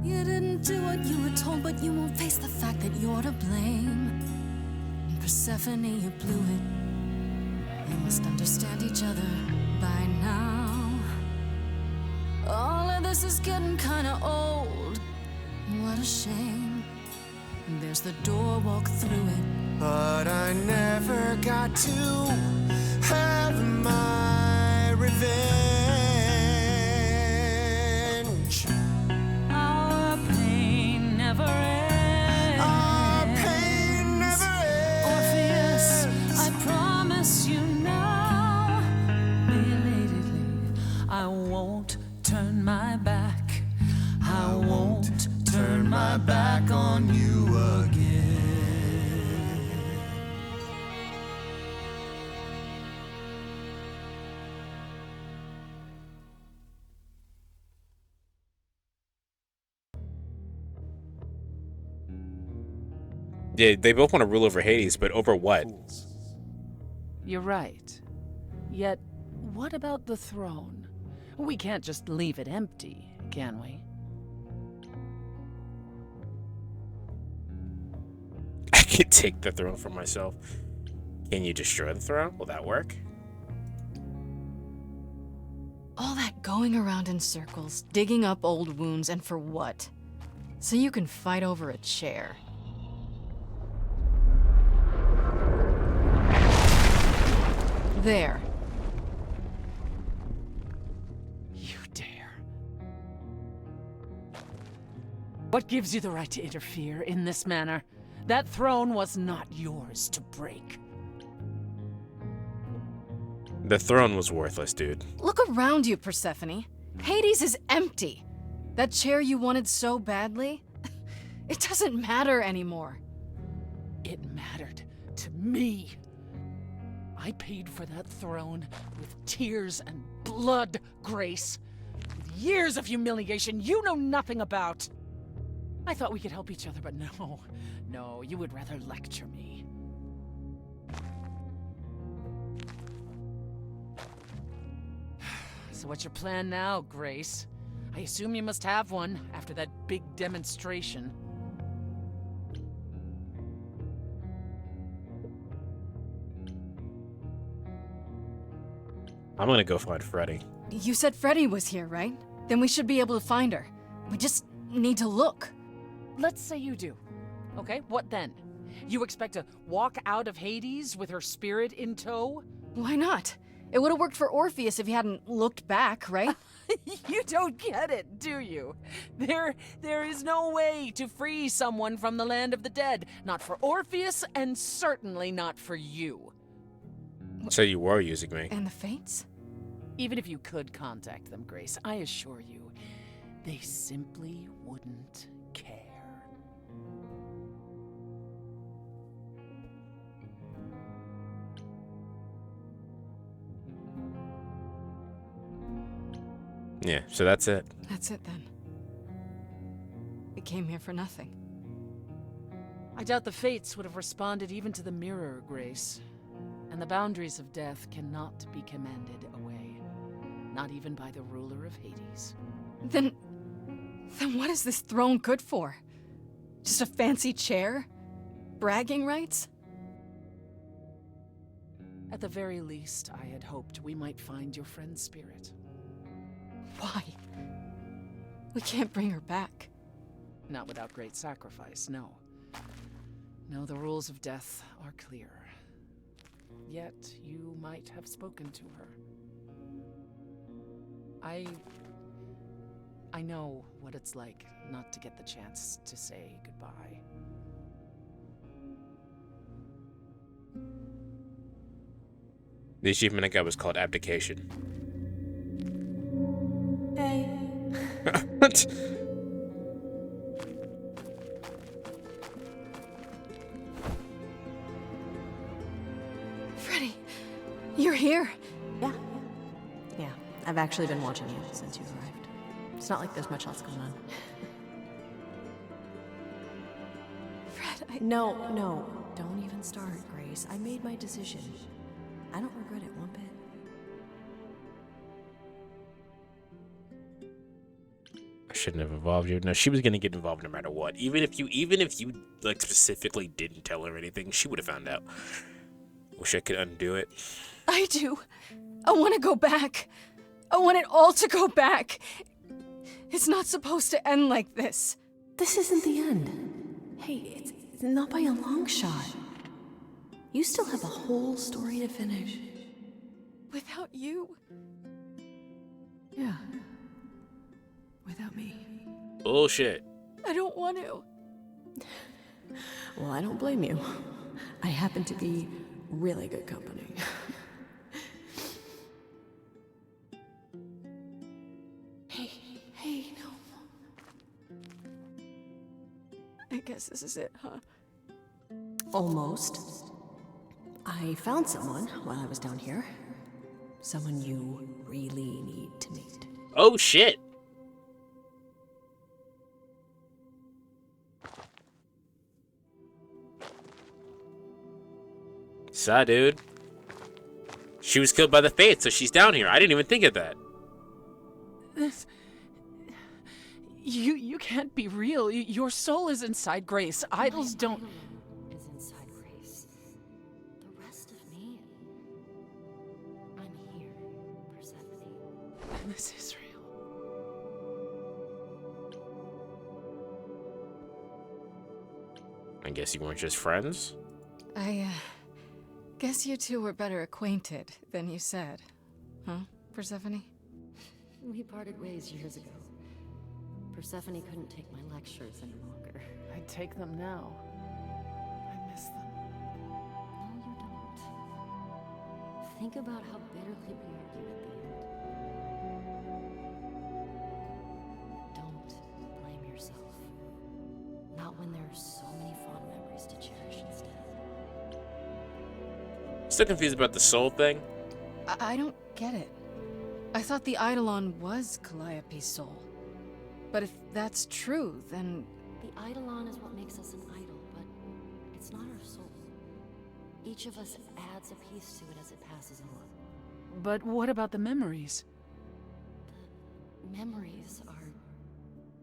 You didn't do what you were told, but you won't face the fact that you're to blame. And Persephone, you blew it. You must understand each other by now. All of this is getting kinda old. What a shame. There's the door, walk through it. But I never got to have my revenge. Our pain never ends. Our pain never ends. Orpheus, I promise you now, belatedly, I won't turn my back. I won't turn my back on you again. Yeah, they both want to rule over Hades, but over what? You're right. Yet, what about the throne? We can't just leave it empty, can we? I could take the throne for myself. Can you destroy the throne? Will that work? All that going around in circles, digging up old wounds, and for what? So you can fight over a chair. There. You dare. What gives you the right to interfere in this manner? That throne was not yours to break. The throne was worthless, dude. Look around you, Persephone. Hades is empty. That chair you wanted so badly, it doesn't matter anymore. It mattered to me. I paid for that throne with tears and blood, Grace. With years of humiliation you know nothing about. I thought we could help each other, but no. No, you would rather lecture me. So what's your plan now, Grace? I assume you must have one after that big demonstration. I'm gonna go find Freddy. You said Freddy was here, right? Then we should be able to find her. We just need to look. Let's say you do. Okay, what then? You expect to walk out of Hades with her spirit in tow? Why not? It would have worked for Orpheus if he hadn't looked back, right? You don't get it, do you? There is no way to free someone from the land of the dead. Not for Orpheus, and certainly not for you. So you were using me. And the Fates? Even if you could contact them, Grace, I assure you, they simply wouldn't care. Yeah, so that's it. That's it then. We came here for nothing. I doubt the Fates would have responded even to the mirror, Grace. And the boundaries of death cannot be commanded away. Not even by the ruler of Hades. Then what is this throne good for? Just a fancy chair? Bragging rights? At the very least, I had hoped we might find your friend's spirit. Why? We can't bring her back. Not without great sacrifice, no. No, the rules of death are clear. Yet, you might have spoken to her. I know what it's like not to get the chance to say goodbye. The achievement I got was called abdication. Hey. What? Freddy, you're here. Yeah, I've actually been watching you since you arrived. It's not like there's much else going on. Fred, No, don't even start, Grace. I made my decision. I don't regret it one bit. I shouldn't have involved here. No, she was gonna get involved no matter what. Even if you like specifically didn't tell her anything, she would have found out. Wish I could undo it. I do. I want to go back. I want it all to go back. It's not supposed to end like this. This isn't the end. Hey, it's not by a long shot. You still have a whole story to finish. Without you? Yeah. Without me. Bullshit. I don't want to. Well, I don't blame you. I happen to be really good company. Hey, no. I guess this is it, huh? Almost. I found someone while I was down here. Someone you really need to meet. Oh shit. Saw, dude. She was killed by the Fates, so she's down here. I didn't even think of that. This... You can't be real. Your soul is inside Grace. Idols don't... Is inside Grace. The rest of me... I'm here, Persephone. This is real. I guess you weren't just friends? I guess you two were better acquainted than you said. Huh, Persephone? We parted ways years ago. Persephone couldn't take my lectures any longer. I'd take them now. I miss them. No, you don't. Think about how bitterly we argued at the end. Don't blame yourself. Not when there are so many fond memories to cherish instead. Still confused about the soul thing? I don't get it. I thought the Eidolon was Calliope's soul. But if that's true, then... The Eidolon is what makes us an idol, but it's not our soul. Each of us adds a piece to it as it passes on. But what about the memories? The memories are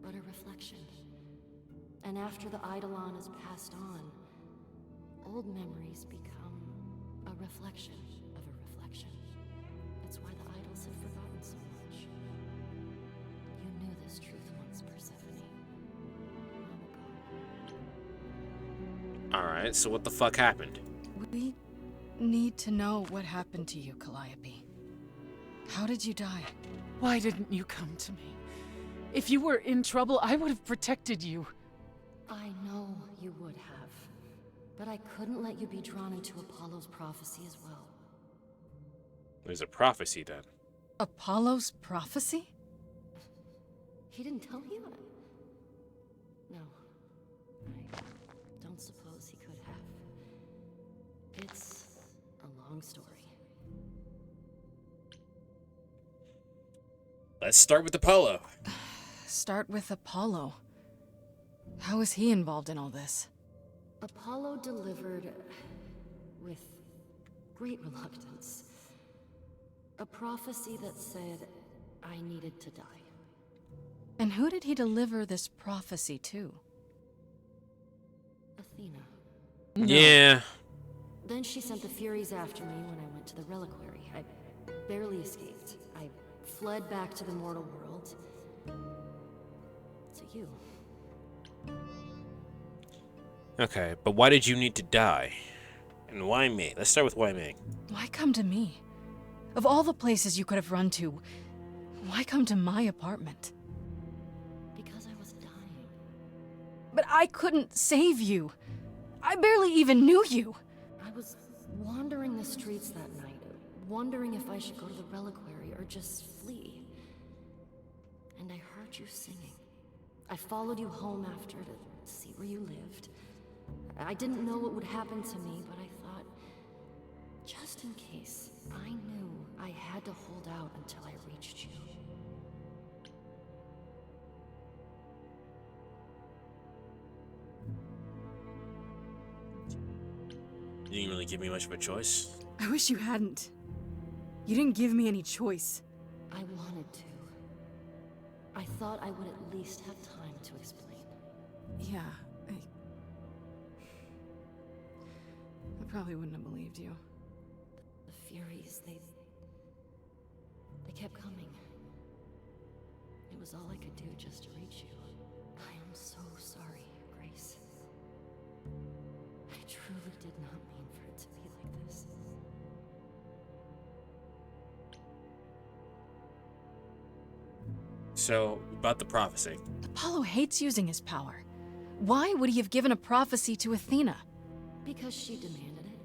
but a reflection. And after the Eidolon is passed on, old memories become a reflection of a reflection. That's why the idols have forgotten so much. You knew this truth once, Persephone. Alright, so what the fuck happened? We need to know what happened to you, Calliope. How did you die? Why didn't you come to me? If you were in trouble, I would have protected you. I know you would have. But I couldn't let you be drawn into Apollo's prophecy as well. There's a prophecy then. Apollo's prophecy? He didn't tell you? No. I don't suppose he could have. It's a long story. Let's start with Apollo. Start with Apollo. How is he involved in all this? Apollo delivered, with great reluctance, a prophecy that said I needed to die. And who did he deliver this prophecy to? Athena. Yeah. Then she sent the Furies after me when I went to the reliquary. I barely escaped. I fled back to the mortal world. To you. Okay, but why did you need to die? And why me? Let's start with why me. Why come to me? Of all the places you could have run to, why come to my apartment? Because I was dying. But I couldn't save you. I barely even knew you. I was wandering the streets that night, wondering if I should go to the reliquary or just flee. And I heard you singing. I followed you home after to see where you lived. I didn't know what would happen to me, but I thought, just in case, I knew I had to hold out until I reached you. You didn't really give me much of a choice. I wish you hadn't. You didn't give me any choice. I wanted to. I thought I would at least have time to explain. Yeah, I probably wouldn't have believed you. The Furies, they kept coming. It was all I could do just to reach you. I am so sorry, Grace. I truly did not mean for it to be like this. So, about the prophecy. Apollo hates using his power. Why would he have given a prophecy to Athena? Because she demanded it.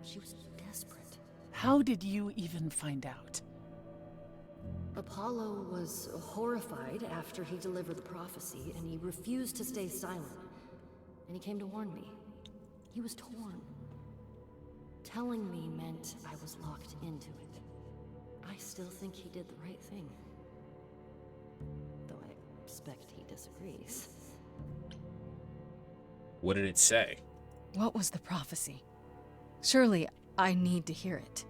She was desperate. How did you even find out? Apollo was horrified after he delivered the prophecy, and he refused to stay silent. And he came to warn me. He was torn. Telling me meant I was locked into it. I still think he did the right thing. Though I expect he disagrees. What did it say? What was the prophecy? Surely I need to hear it.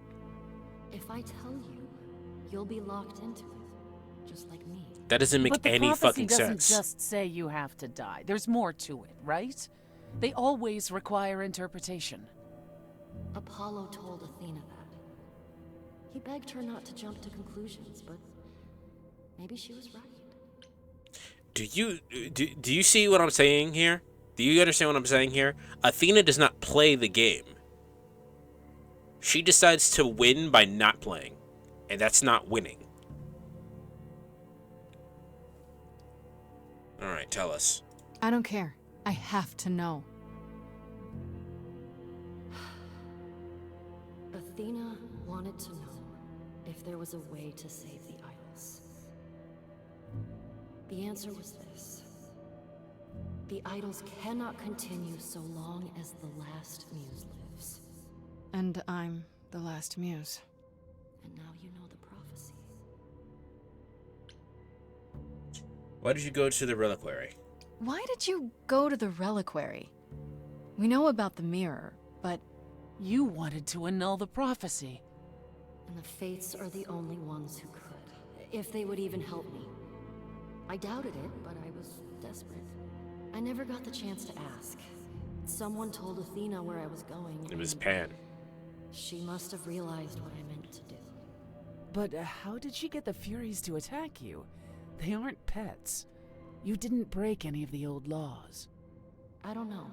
If I tell you, you'll be locked into it, just like me. That doesn't make But the any prophecy fucking doesn't sense. just say you have to die. There's more to it, right? They always require interpretation. Apollo told Athena that. He begged her not to jump to conclusions, but maybe she was right. Do you see what I'm saying here? Do you understand what I'm saying here? Athena does not play the game. She decides to win by not playing, and that's not winning. All right, tell us. I don't care. I have to know. Athena wanted to know if there was a way to save the idols. The answer was this. The idols cannot continue so long as the Last Muse lives. And I'm the Last Muse. And now you know the prophecy. Why did you go to the reliquary? Why did you go to the reliquary? We know about the mirror, but... You wanted to annul the prophecy. And the Fates are the only ones who could, if they would even help me. I doubted it, but I was desperate. I never got the chance to ask. Someone told Athena where I was going. It was Pan. She must have realized what I meant to do. But how did she get the Furies to attack you? They aren't pets. You didn't break any of the old laws. I don't know.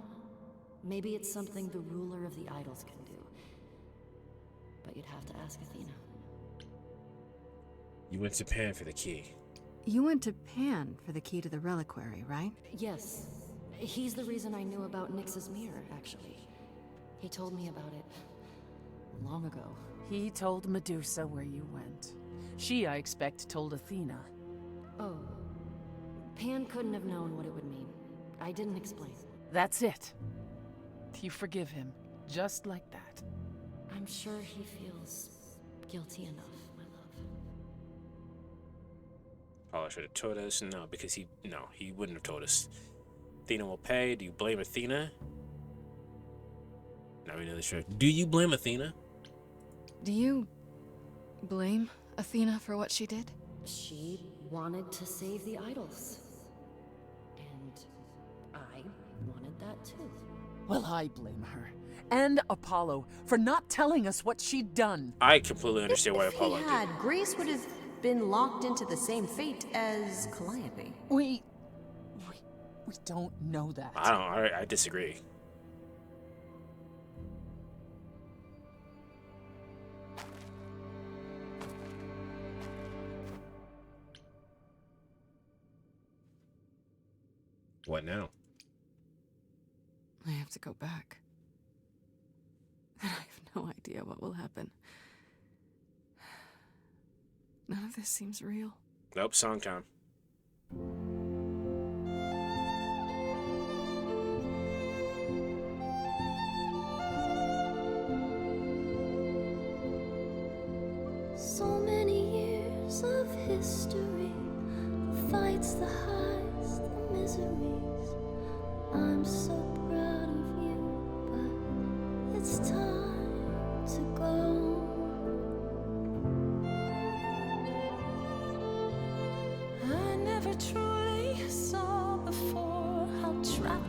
Maybe it's something the ruler of the idols can do. But you'd have to ask Athena. You went to Pan for the key. You went to Pan for the key to the reliquary, right? Yes. He's the reason I knew about Nyx's mirror, actually. He told me about it long ago. He told Medusa where you went. She, I expect, told Athena. Oh. Pan couldn't have known what it would mean. I didn't explain. That's it. You forgive him, just like that. I'm sure he feels guilty enough, my love. Apollo should have told us. No, because he wouldn't have told us. Athena will pay. Do you blame Athena? Now we know the truth. Do you blame Athena? Do you blame Athena for what she did? She wanted to save the idols. And I wanted that too. Well, I blame her. And Apollo for not telling us what she'd done. I completely understand why Apollo If he did. had, Grace would have been locked into the same fate as Calliope. We don't know that. I disagree. What now? I have to go back. And I have no idea what will happen. None of this seems real. Nope, song time. So many years of history, the fights, the highs, the miseries. I'm so proud of you, but it's time to go.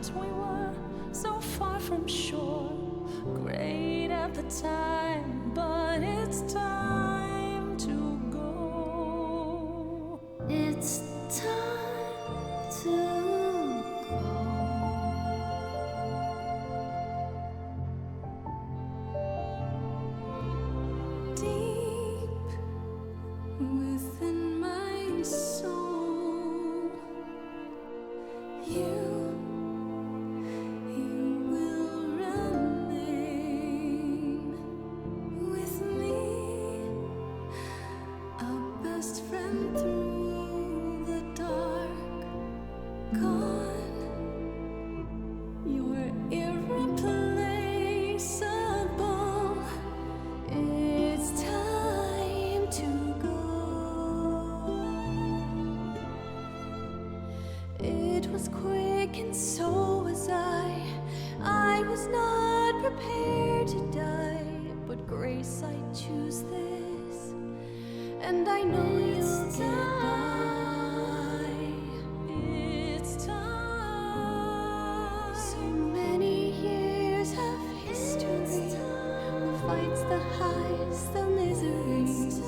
thought we were so far from shore. Great at the time, but it's time to go. It's time to go. Deep within my soul, you will remain with me, a best friend through the dark. Gone, you're irreplaceable. It's time to go. It was quick and so was I. I was not prepared to die, but Grace, I choose this, and I know you'll get by. It's time. So many years of history, the fights, the highs, the miseries.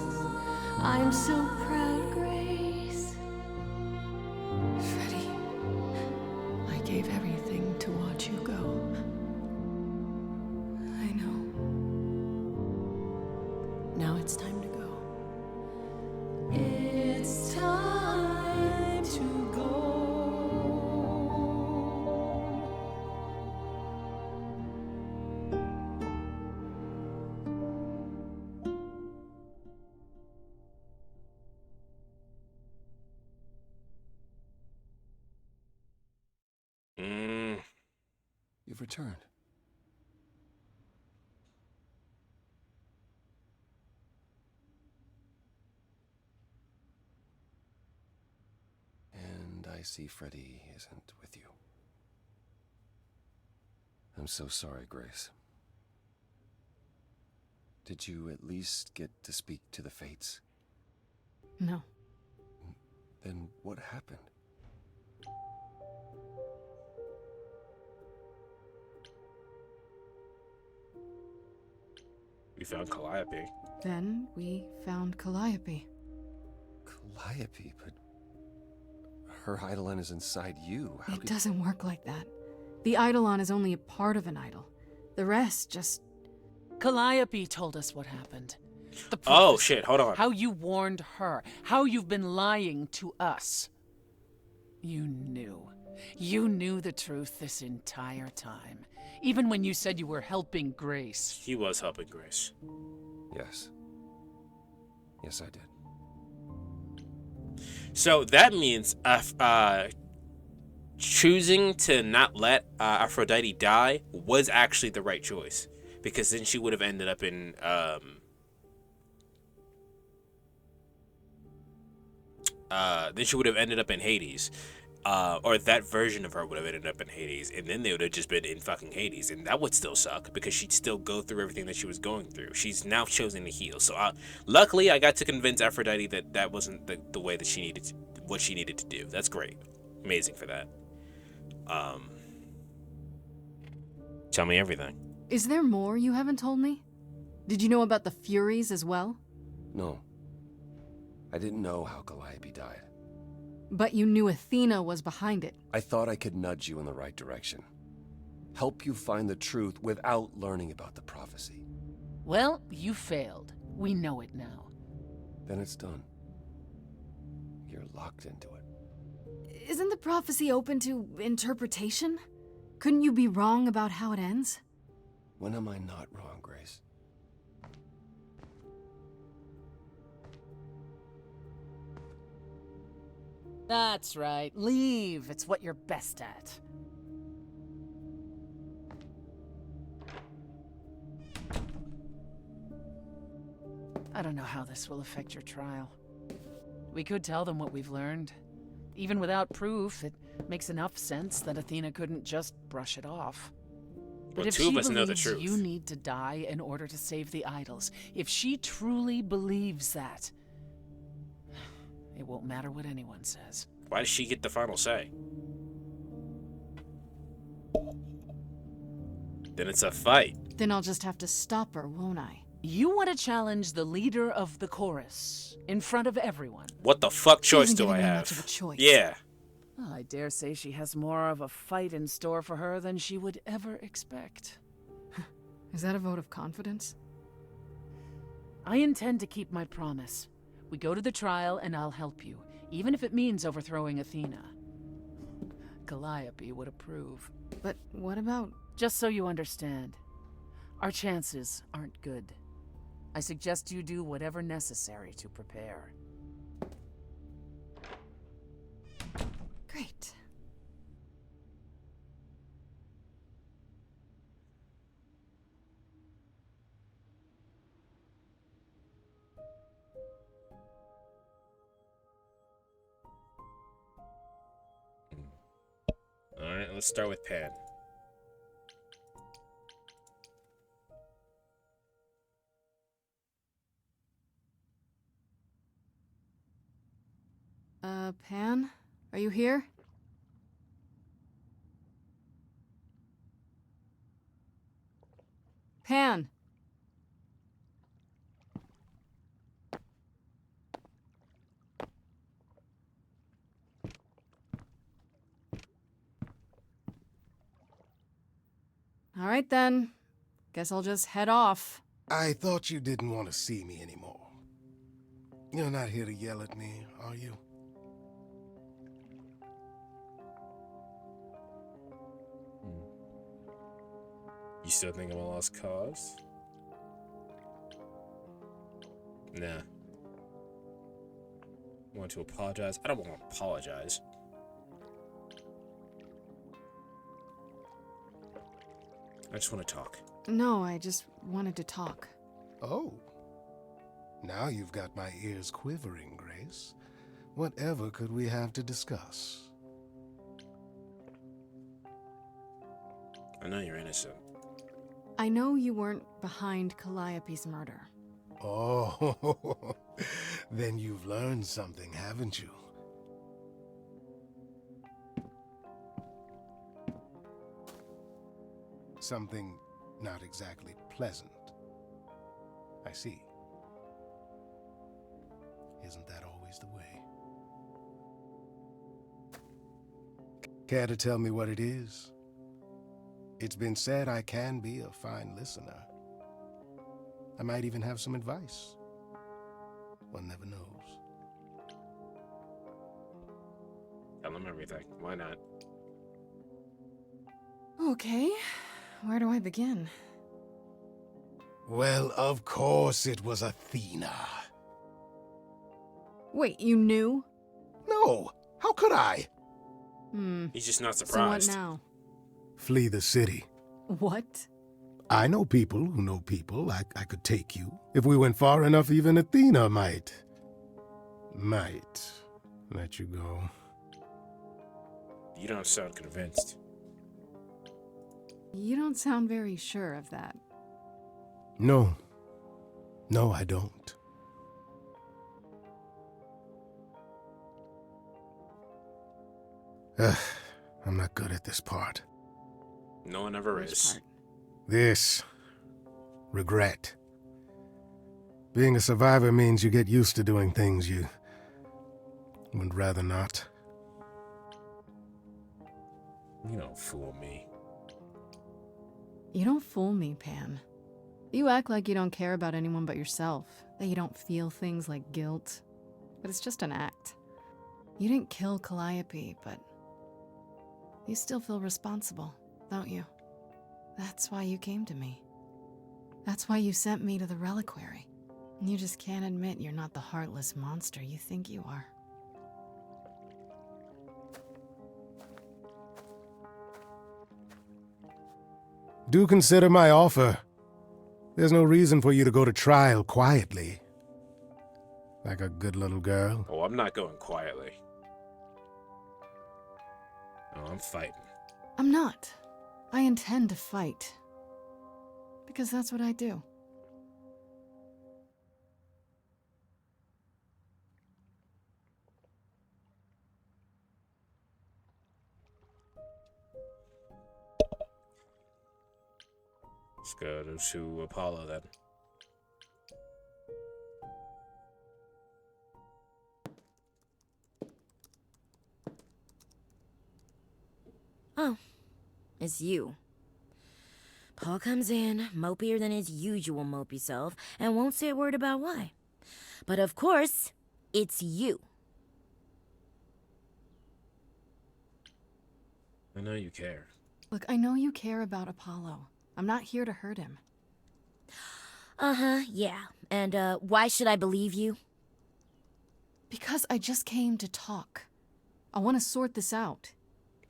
I'm so proud, Grace. Freddie, I gave everything to watch you go. I know. Now it's time to go. It's time to go. You've returned. And I see Freddie isn't with you. I'm so sorry, Grace. Did you at least get to speak to the Fates? No. Then what happened? We found Calliope. Then we found Calliope. Calliope, but her Eidolon is inside you. How It doesn't work like that. The Eidolon is only a part of an idol. The rest just... Calliope told us what happened. The Oh, prophecy, shit, hold on. How you warned her. How you've been lying to us. You knew. You knew the truth this entire time. Even when you said you were helping Grace. He was helping Grace. Yes. Yes, I did. So that means choosing to not let Aphrodite die was actually the right choice, because then she would have ended up in Hades. Or that version of her would have ended up in Hades, and then they would have just been in fucking Hades, and that would still suck because she'd still go through everything that she was going through. She's now chosen to heal. So luckily, I got to convince Aphrodite that that wasn't the way that she needed what she needed to do. That's great, amazing for that. Tell me everything. Is there more you haven't told me? Did you know about the Furies as well? No. I didn't know how Calliope died. But you knew Athena was behind it. I thought I could nudge you in the right direction. Help you find the truth without learning about the prophecy. Well, you failed. We know it now. Then it's done. You're locked into it. Isn't the prophecy open to interpretation? Couldn't you be wrong about how it ends? When am I not wrong, Grace? That's right. Leave. It's what you're best at. I don't know how this will affect your trial. We could tell them what we've learned. Even without proof, it makes enough sense that Athena couldn't just brush it off. But Well, if two she of us know the believes truth. you need to die in order to save the idols, if she truly believes that, it won't matter what anyone says. Why does she get the final say? Then it's a fight. Then I'll just have to stop her, won't I? You want to challenge the leader of the chorus in front of everyone. What the fuck She choice isn't do giving I me have? much of a choice. Yeah. Well, I dare say she has more of a fight in store for her than she would ever expect. Is that a vote of confidence? I intend to keep my promise. We go to the trial and I'll help you, even if it means overthrowing Athena. Calliope would approve. But what about... Just so you understand, our chances aren't good. I suggest you do whatever necessary to prepare. Great. Alright, let's start with Pan. Pan? Are you here? Pan! Alright then. Guess I'll just head off. I thought you didn't want to see me anymore. You're not here to yell at me, are you? You still think I'm a lost cause? Nah. Want to apologize? I don't want to apologize. I just want to talk. No, I just wanted to talk. Oh. Now you've got my ears quivering, Grace. Whatever could we have to discuss? I know you're innocent. I know you weren't behind Calliope's murder. Oh, then you've learned something, haven't you? Something not exactly pleasant. I see. Isn't that always the way? Care to tell me what it is? It's been said I can be a fine listener. I might even have some advice. One never knows. Tell him everything. Why not? Okay. Where do I begin? Well, of course it was Athena. Wait, you knew? No! How could I? He's just not So surprised. what now? Flee the city. What? I know people who know people. I could take you. If we went far enough, even Athena might let you go. You don't sound convinced. You don't sound very sure of that. No, I don't. I'm not good at this part. No one ever is. This regret. Being a survivor means you get used to doing things you would rather not. You don't fool me. You don't fool me, Pan. You act like you don't care about anyone but yourself, that you don't feel things like guilt. But it's just an act. You didn't kill Calliope, but you still feel responsible, don't you? That's why you came to me. That's why you sent me to the reliquary. And you just can't admit you're not the heartless monster you think you are. Do consider my offer. There's no reason for you to go to trial quietly. Like a good little girl. Oh, I'm not going quietly. Oh, I'm fighting. I'm not. I intend to fight. Because that's what I do. Let's go to Apollo then. Oh, it's you. Paul comes in, mopier than his usual mopey self, and won't say a word about why. But of course, it's you. I know you care. Look, I know you care about Apollo. I'm not here to hurt him. Uh-huh, yeah. And, why should I believe you? Because I just came to talk. I want to sort this out.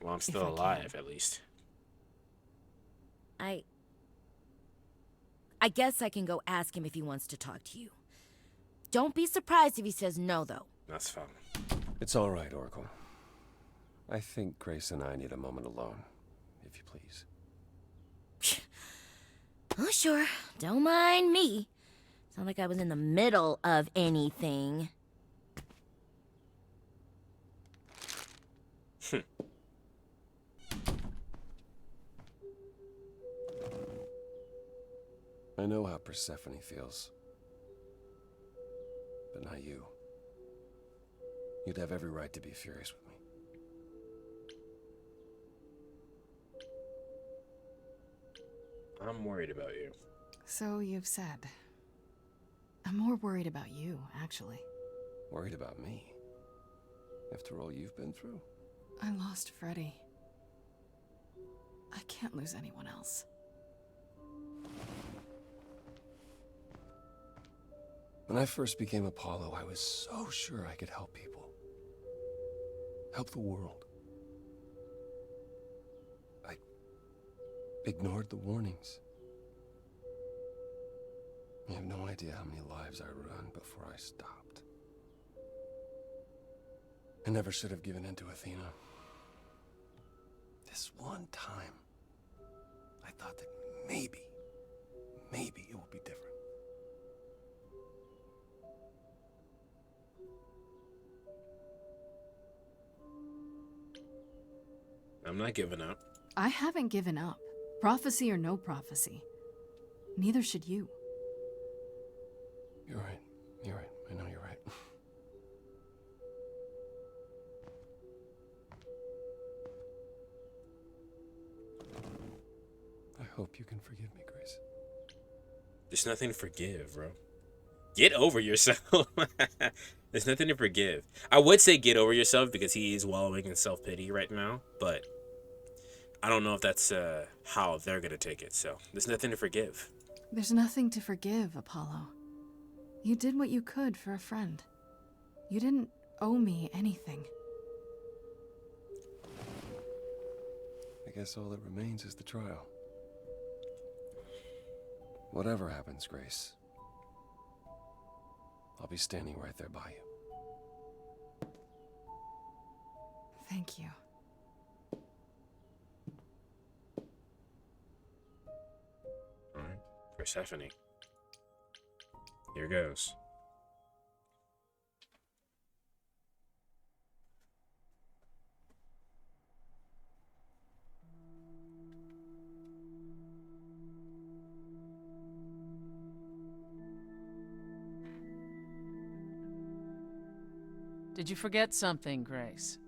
Well, I'm still alive, at least. I guess I can go ask him if he wants to talk to you. Don't be surprised if he says no, though. That's fine. It's all right, Oracle. I think Grace and I need a moment alone, if you please. Oh, sure. Don't mind me. It's not like I was in the middle of anything. I know how Persephone feels. But not you. You'd have every right to be furious with me. I'm worried about you. So you've said. I'm more worried about you, actually. Worried about me? After all you've been through? I lost Freddie. I can't lose anyone else. When I first became Apollo, I was so sure I could help people. Help the world. I ignored the warnings. You have no idea how many lives I ruined before I stopped. I never should have given in to Athena. This one time, I thought that maybe it will be different. I'm not giving up. I haven't given up. Prophecy or no prophecy. Neither should you. You're right. You're right. I know you're right. I hope you can forgive me, Grace. There's nothing to forgive, bro. Get over yourself. There's nothing to forgive. I would say get over yourself because he is wallowing in self-pity right now, but I don't know if that's how they're going to take it, so there's nothing to forgive. There's nothing to forgive, Apollo. You did what you could for a friend. You didn't owe me anything. I guess all that remains is the trial. Whatever happens, Grace, I'll be standing right there by you. Thank you. All right, Persephone. Here goes. Did you forget something, Grace?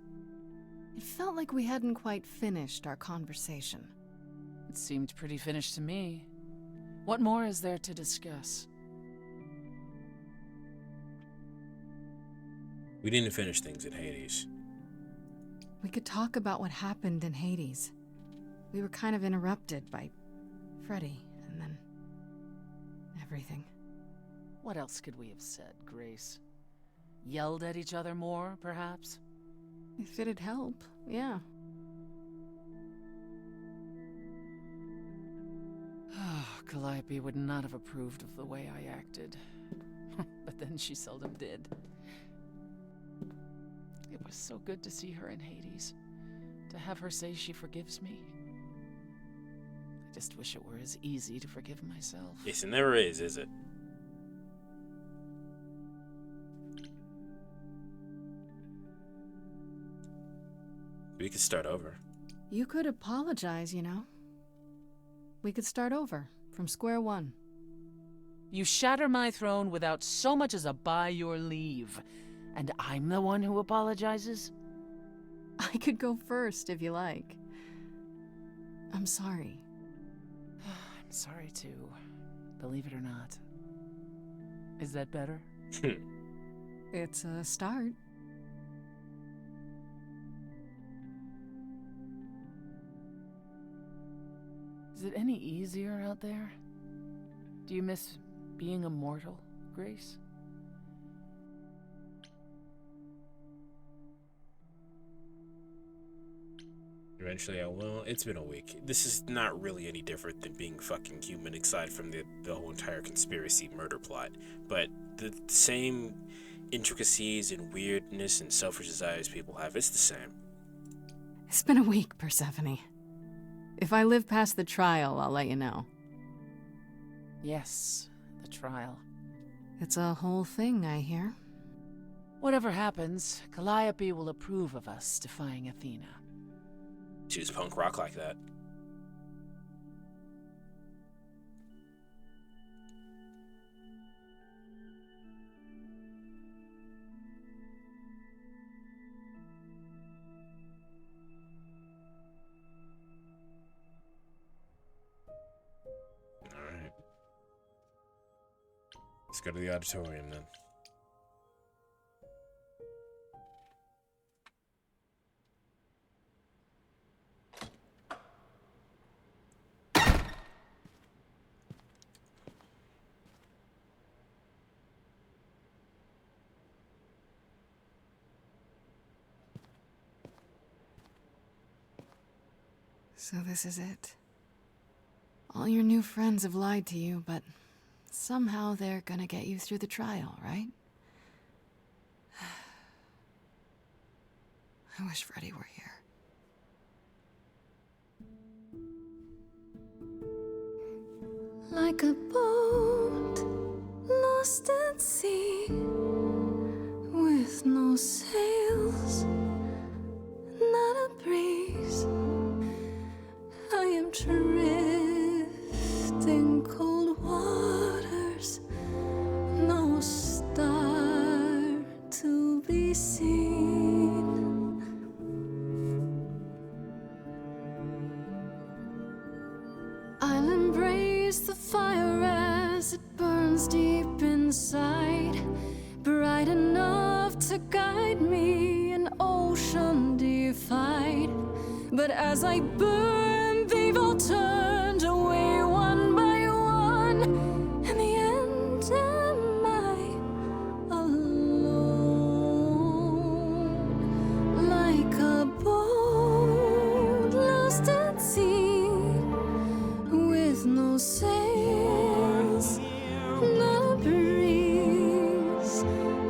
It felt like we hadn't quite finished our conversation. It seemed pretty finished to me. What more is there to discuss? We didn't finish things in Hades. We could talk about what happened in Hades. We were kind of interrupted by Freddie, and then everything. What else could we have said, Grace? Yelled at each other more, perhaps? If it'd help, yeah. Calliope would not have approved of the way I acted. But then she seldom did. It was so good to see her in Hades. To have her say she forgives me. I just wish it were as easy to forgive myself. Yes, it never is it? We could start over. You could apologize, you know. We could start over, From square one. You shatter my throne without so much as a by your leave. And I'm the one who apologizes? I could go first if you like. I'm sorry. I'm sorry too, believe it or not. Is that better? It's a start. Is it any easier out there? Do you miss being immortal, Grace? Eventually I will. It's been a week. This is not really any different than being fucking human, aside from the whole entire conspiracy murder plot. But the same intricacies and weirdness and selfish desires people have, it's the same. It's been a week, Persephone. If I live past the trial, I'll let you know. Yes, the trial. It's a whole thing, I hear. Whatever happens, Calliope will approve of us defying Athena. She was punk rock like that. Alright. Let's go to the auditorium then. So this is it. All your new friends have lied to you, but somehow they're gonna get you through the trial, right? I wish Freddy were here. Like a boat lost at sea, with no sails, not a breeze. I am drifting cold waters, no star to be seen. I'll embrace the fire as it burns deep inside, bright enough to guide me, an ocean defied. But as I burn, they've all turned away one by one. In the end, am I alone? Like a boat lost at sea, with no sails, no breeze.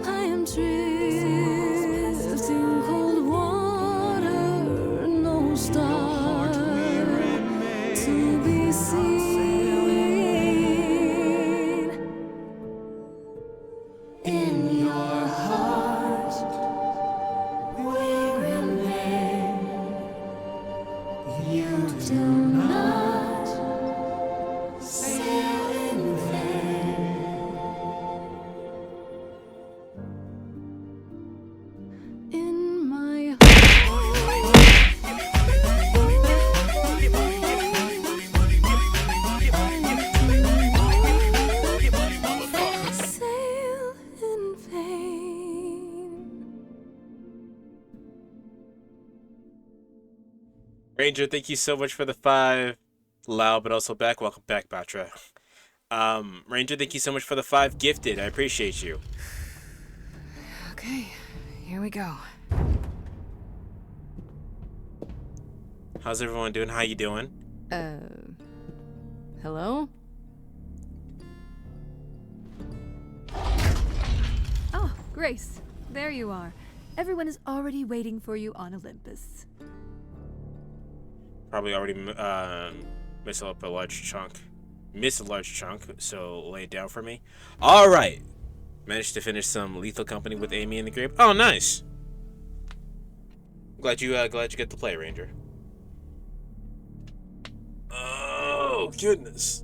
I am drifting cold water, no star to be seen. In your heart we remain. You do not sail in vain. In my sail in vain. Ranger, thank you so much for the 5. Loud, but also back. Welcome back, Batra. Ranger, thank you so much for the 5 gifted. I appreciate you. Okay, here we go. How's everyone doing? How you doing? Hello? Oh, Grace, there you are. Everyone is already waiting for you on Olympus. Probably already missed up a large chunk. Missed a large chunk, so lay it down for me. All right. Managed to finish some Lethal Company with Amy in the grave. Oh, nice. Glad you get to play, Ranger. Oh goodness.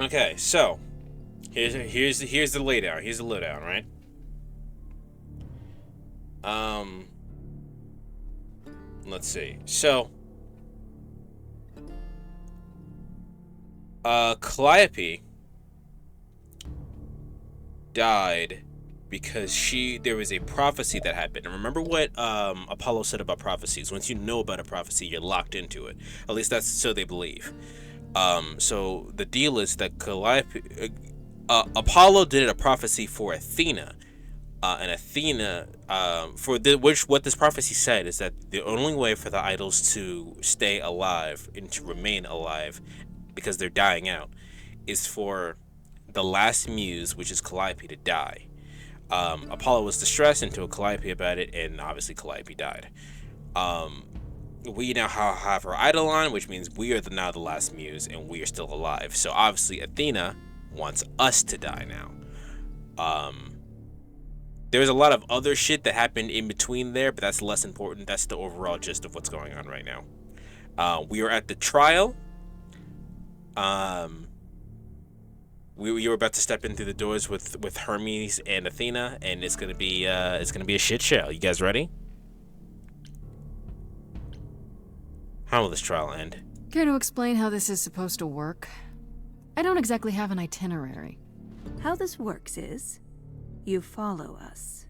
Okay, so here's the laydown. Here's the lowdown, right? Let's see. So, Calliope died because there was a prophecy that happened. And remember what Apollo said about prophecies. Once you know about a prophecy, you're locked into it. At least that's so they believe. So the deal is that Calliope, Apollo did a prophecy for Athena. And Athena, what this prophecy said is that the only way for the idols to stay alive and to remain alive, because they're dying out, is for the last muse, which is Calliope, to die. Apollo was distressed and told Calliope about it, and obviously Calliope died. We now have her eidolon, which means we are now the last muse, and we are still alive. So obviously Athena wants us to die now. There's a lot of other shit that happened in between there, but that's less important. That's the overall gist of what's going on right now. We are at the trial. We were about to step in through the doors with Hermes and Athena, and it's gonna be a shit show. You guys ready? How will this trial end? Care to explain how this is supposed to work? I don't exactly have an itinerary. How this works is, you follow us.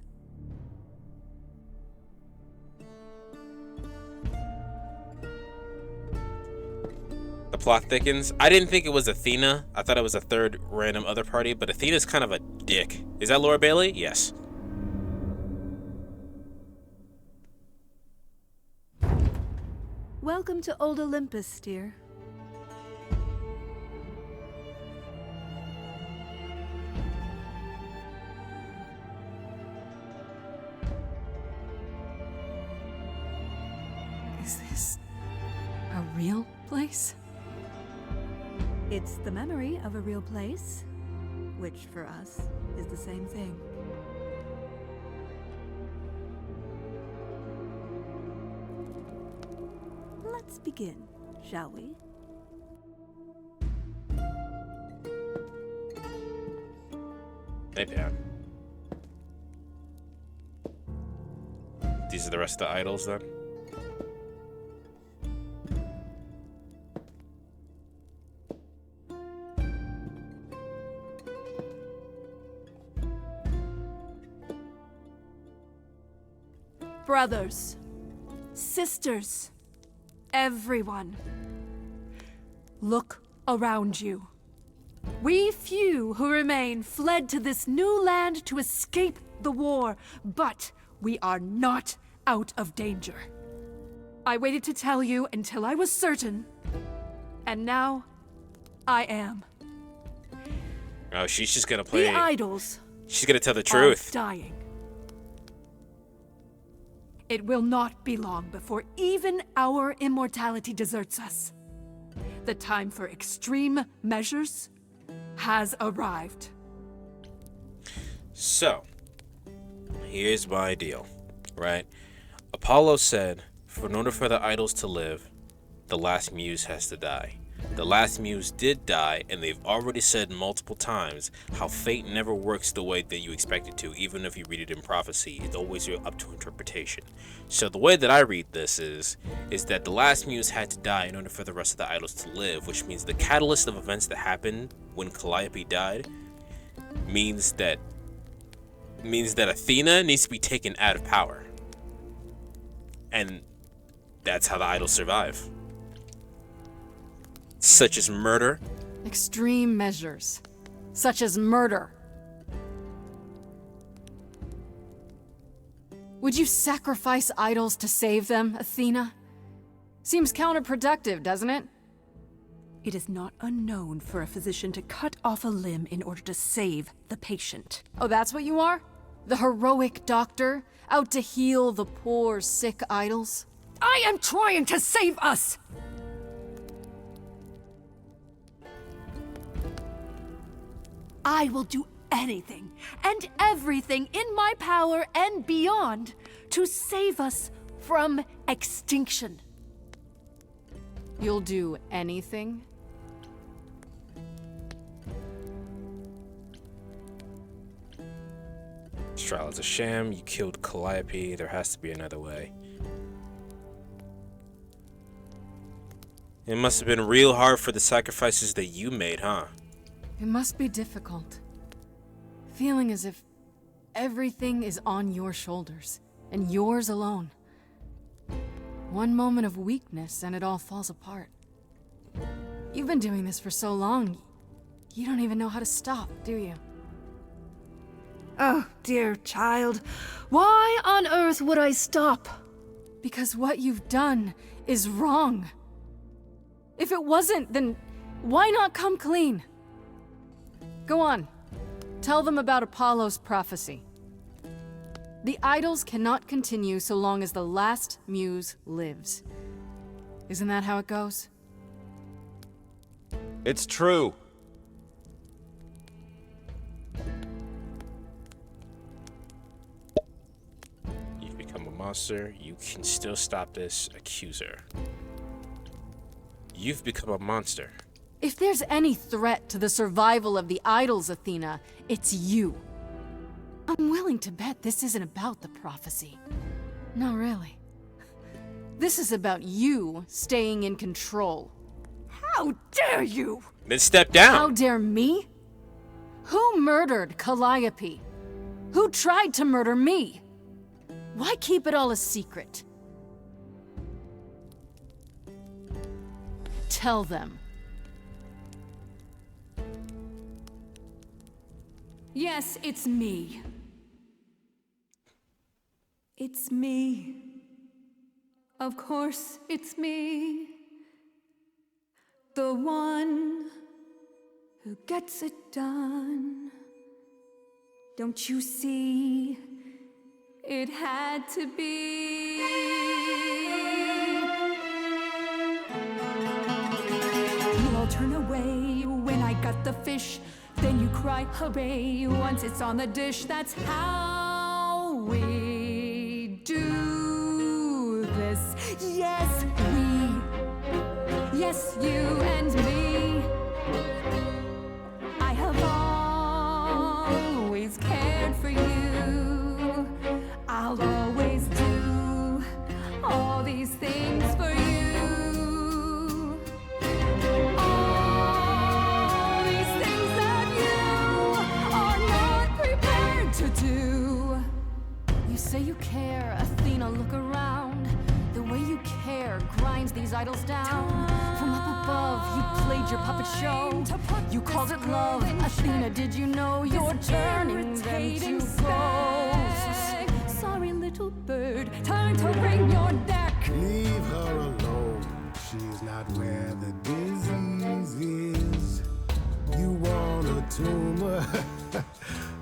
The plot thickens. I didn't think it was Athena. I thought it was a third random other party, but Athena's kind of a dick. Is that Laura Bailey? Yes. Welcome to Old Olympus, dear. Is this a real place? It's the memory of a real place, which for us is the same thing. Let's begin, shall we? Hey, Pat. These are the rest of the idols, then? Brothers, sisters, everyone, look around you. We few who remain fled to this new land to escape the war, but we are not out of danger. I waited to tell you until I was certain, and now I am. Oh, she's just gonna play. The idols. She's gonna tell the truth. Are dying. It will not be long before even our immortality deserts us. The time for extreme measures has arrived. So, here's my deal, right? Apollo said, in order for the idols to live, the last muse has to die. The last muse did die, and they've already said multiple times how fate never works the way that you expect it to, even if you read it in prophecy. It's always up to interpretation. So the way that I read this is that the last muse had to die in order for the rest of the idols to live, which means the catalyst of events that happened when Calliope died means that Athena needs to be taken out of power. And that's how the idols survive. Such as murder. Extreme measures, such as murder. Would you sacrifice idols to save them, Athena? Seems counterproductive, doesn't it? It is not unknown for a physician to cut off a limb in order to save the patient. Oh, that's what you are? The heroic doctor, out to heal the poor, sick idols? I am trying to save us! I will do anything and everything in my power and beyond to save us from extinction. You'll do anything? trial is a sham. You killed Calliope. There has to be another way. It must have been real hard for the sacrifices that you made, huh? It must be difficult. Feeling as if everything is on your shoulders, and yours alone. One moment of weakness and it all falls apart. You've been doing this for so long, you don't even know how to stop, do you? Oh, dear child. Why on earth would I stop? Because what you've done is wrong. If it wasn't, then why not come clean? Go on. Tell them about Apollo's prophecy. The idols cannot continue so long as the Last Muse lives. Isn't that how it goes? It's true. You've become a monster. You can still stop this accuser. You've become a monster. If there's any threat to the survival of the idols, Athena, it's you. I'm willing to bet this isn't about the prophecy. No, really. This is about you staying in control. How dare you! Then step down! How dare me? Who murdered Calliope? Who tried to murder me? Why keep it all a secret? Tell them. Yes, it's me. It's me. Of course, it's me. The one who gets it done. Don't you see? It had to be. You all turn away when I got the fish. Then you cry hooray once it's on the dish. That's how we do this. Yes, we. Yes, you and me. I have always cared for you. I'll always do all these things for you. All these things that you are not prepared to do. You say you care, Athena, look around. The way you care grinds these idols down. From up above, you played your puppet show. You called it love. Athena, did you know you're turning them to ghosts? Sorry, little bird, time to bring your deck. Leave her alone. She's not where the disease is. You want a tumor?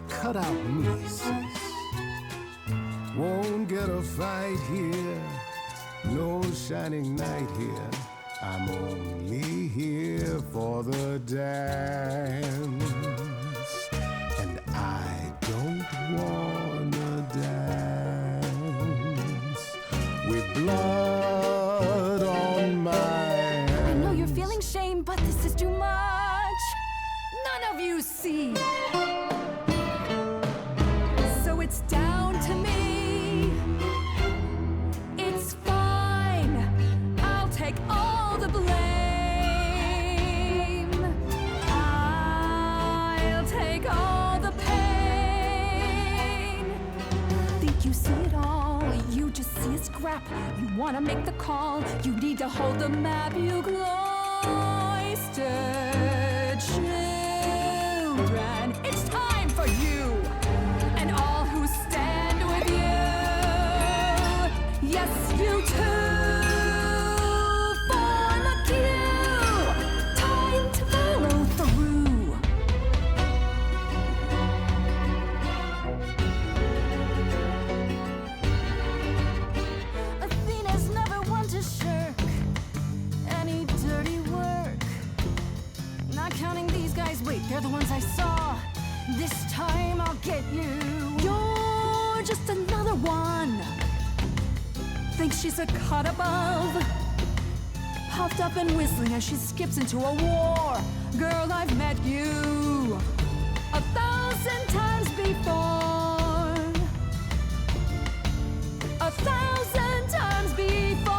Cut out me, sis. Won't get a fight here. No shining night here. I'm only here for the dance. And I don't wanna dance with blood on my hands. I know you're feeling shame, but this is too much. None of you see. So it's down to me. It's fine. I'll take all the blame. I'll take all the pain. Think you see it all? You just see a scrap. You wanna make the call. You need to hold the map. You cloistered children. It's time for you and all who stand with you. Yes, you too. Form a queue. Time to follow through. Athena's never one to shirk any dirty work. Not counting these guys, wait, they're the ones I saw. This time I'll get you. You're just another one. Thinks she's a cut above. Puffed up and whistling as she skips into a war. Girl, I've met you 1,000 times before. 1,000 times before.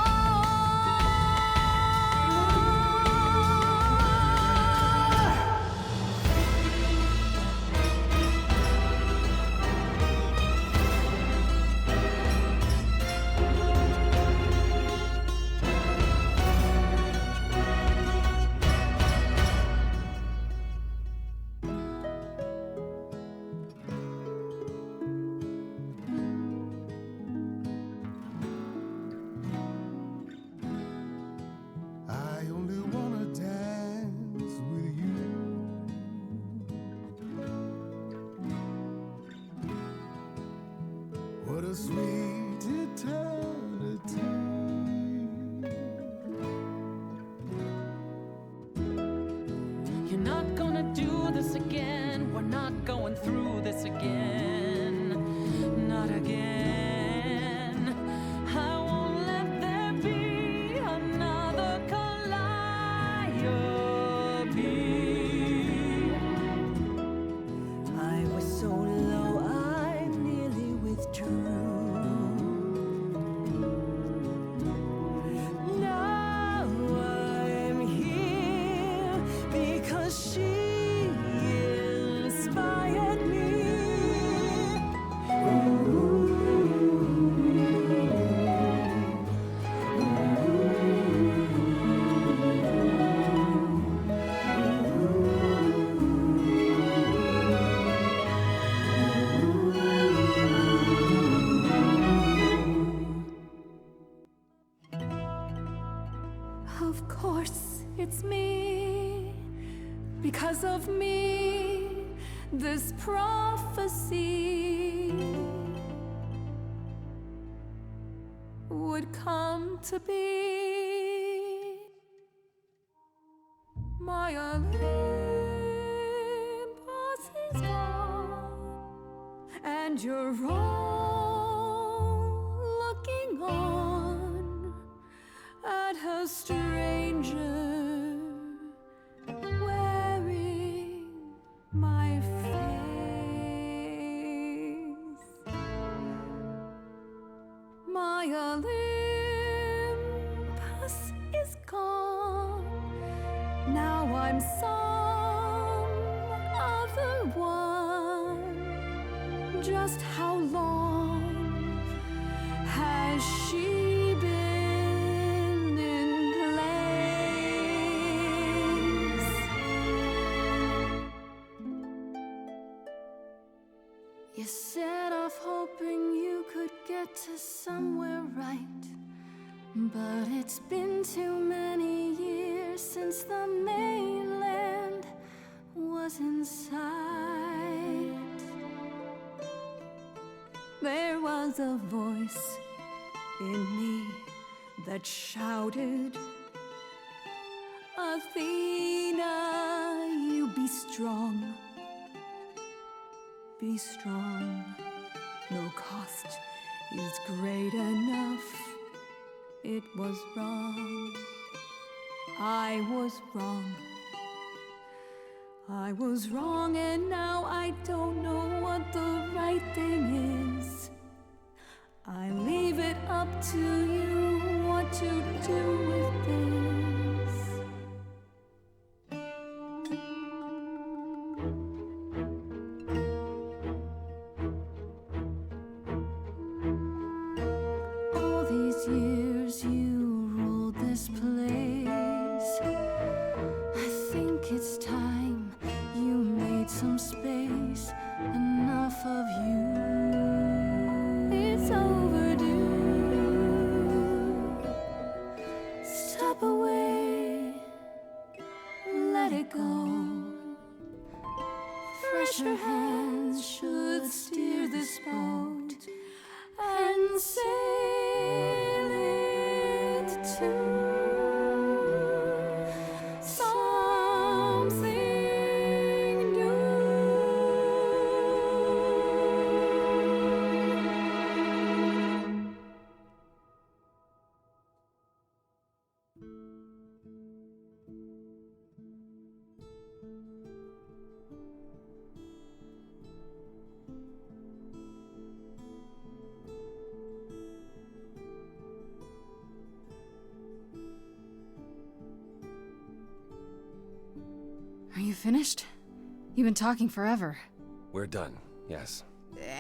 I only wanna dance with you. What a sweet eternity. You're not gonna do this again. We're not going through this again. Not again. I won't let there be another Calliope. I was so low, I nearly withdrew. Now I'm here because she inspired me. Of course, it's me. Because of me, this prophecy would come to be. My Olympus is gone, and you're all looking on at a stranger wearing my face. My Olympus is gone. Now I'm some other one. Just how long has she been in place? You set off hoping you could get to somewhere right, but it's been too many years since the mainland was in sight. There was a voice in me that shouted, Athena, you be strong. Be strong. No cost is great enough. It was wrong. I was wrong. I was wrong, and now I don't know what the right thing is. I leave it up to you what to do with this. All these years you ruled this place. I think it's time you made some space. Enough of you. It's overdue. Step away. Let it go. Fresher hands should steer this boat and sail it to something new. Are you finished? You've been talking forever. We're done, yes.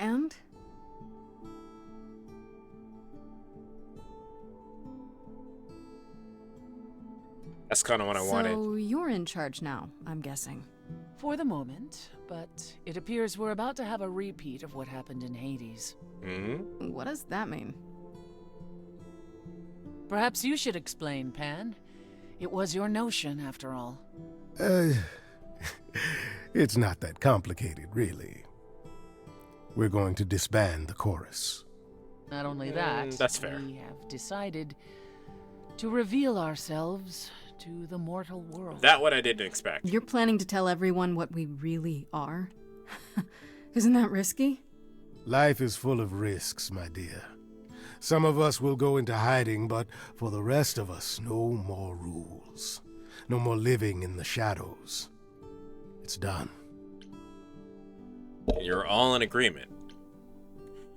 And? That's kind of what I wanted. So you're in charge now, I'm guessing. For the moment, but it appears we're about to have a repeat of what happened in Hades. Hmm? What does that mean? Perhaps you should explain, Pan. It was your notion, after all. It's not that complicated, really. We're going to disband the chorus. Not only that, that's fair. We have decided to reveal ourselves to the mortal world. That what I didn't expect. You're planning to tell everyone what we really are? Isn't that risky? Life is full of risks, my dear. Some of us will go into hiding, but for the rest of us, no more rules. No more living in the shadows. It's done. You're all in agreement.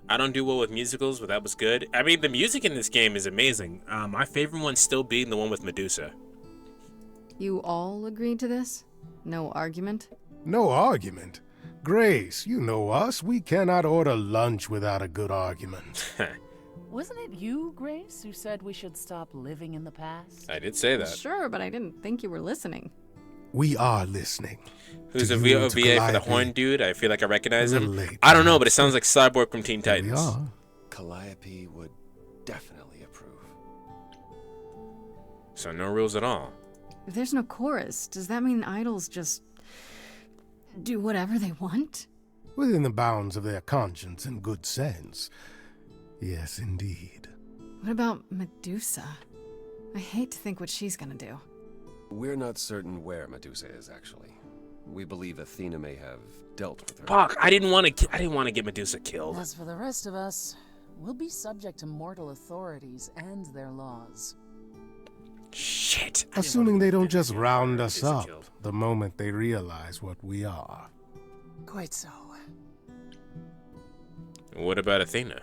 I don't do well with musicals, but that was good. I mean, the music in this game is amazing. My favorite one still being the one with Medusa. You all agreed to this? No argument? No argument? Grace, you know us. We cannot order lunch without a good argument. Wasn't it you, Grace, who said we should stop living in the past? I did say that. Sure, but I didn't think you were listening. We are listening. Who's To a you and to VA for the Calliope. horn dude? I feel like I recognize A him. little late, I don't know, but it perhaps, sounds like Cyborg from Teen Here Titans. we are. Calliope would definitely approve. So no rules at all. If there's no chorus, does that mean idols just do whatever they want? Within the bounds of their conscience and good sense. Yes, indeed. What about Medusa? I hate to think what she's gonna do. We're not certain where Medusa is, actually. We believe Athena may have dealt with her. Fuck! I didn't want to get Medusa killed. As for the rest of us, we'll be subject to mortal authorities and their laws. Shit. Assuming they don't just round us up the moment they realize what we are. Quite so. What about Athena?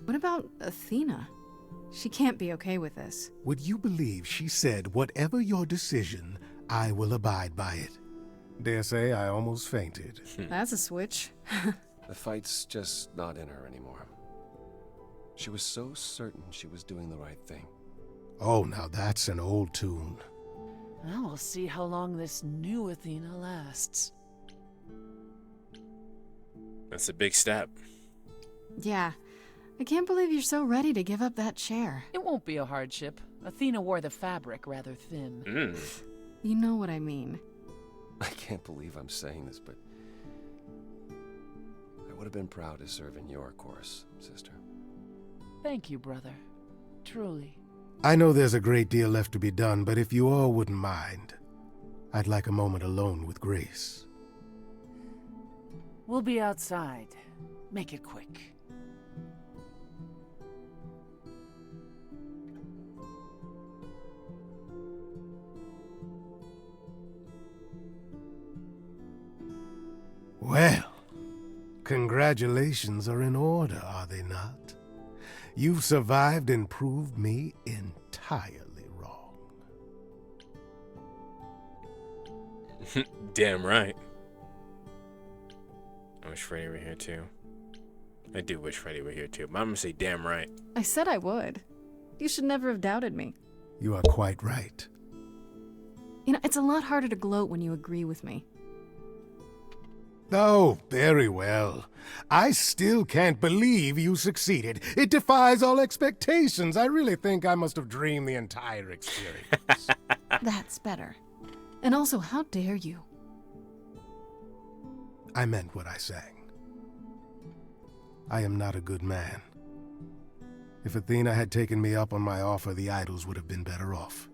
What about Athena? She can't be okay with this. Would you believe she said, whatever your decision, I will abide by it? Dare say I almost fainted. That's a switch. The fight's just not in her anymore. She was so certain she was doing the right thing. Oh, now that's an old tune. Now we'll see how long this new Athena lasts. That's a big step. Yeah. I can't believe you're so ready to give up that chair. It won't be a hardship. Athena wore the fabric rather thin. You know what I mean. I can't believe I'm saying this, but I would have been proud to serve in your course, sister. Thank you, brother. Truly. I know there's a great deal left to be done, but if you all wouldn't mind, I'd like a moment alone with Grace. We'll be outside. Make it quick. Well, congratulations are in order, are they not? You've survived and proved me entirely wrong. Damn right. I wish Freddy were here too. I do wish Freddy were here too, but I'm gonna say damn right. I said I would. You should never have doubted me. You are quite right. You know, it's a lot harder to gloat when you agree with me. Oh, very well. I still can't believe you succeeded. It defies all expectations. I really think I must have dreamed the entire experience. That's better. And also, how dare you? I meant what I sang. I am not a good man. If Athena had taken me up on my offer, the idols would have been better off.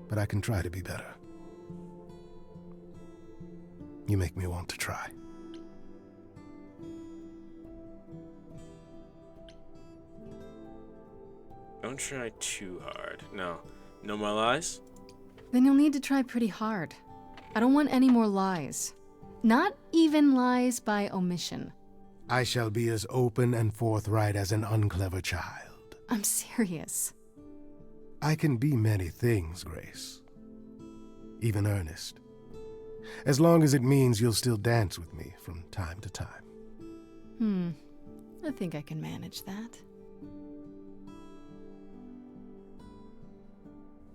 But I can try to be better. You make me want to try. Don't try too hard. No. No more lies? Then you'll need to try pretty hard. I don't want any more lies. Not even lies by omission. I shall be as open and forthright as an unclever child. I'm serious. I can be many things, Grace. Even earnest. as long as it means you'll still dance with me from time to time. I think I can manage that.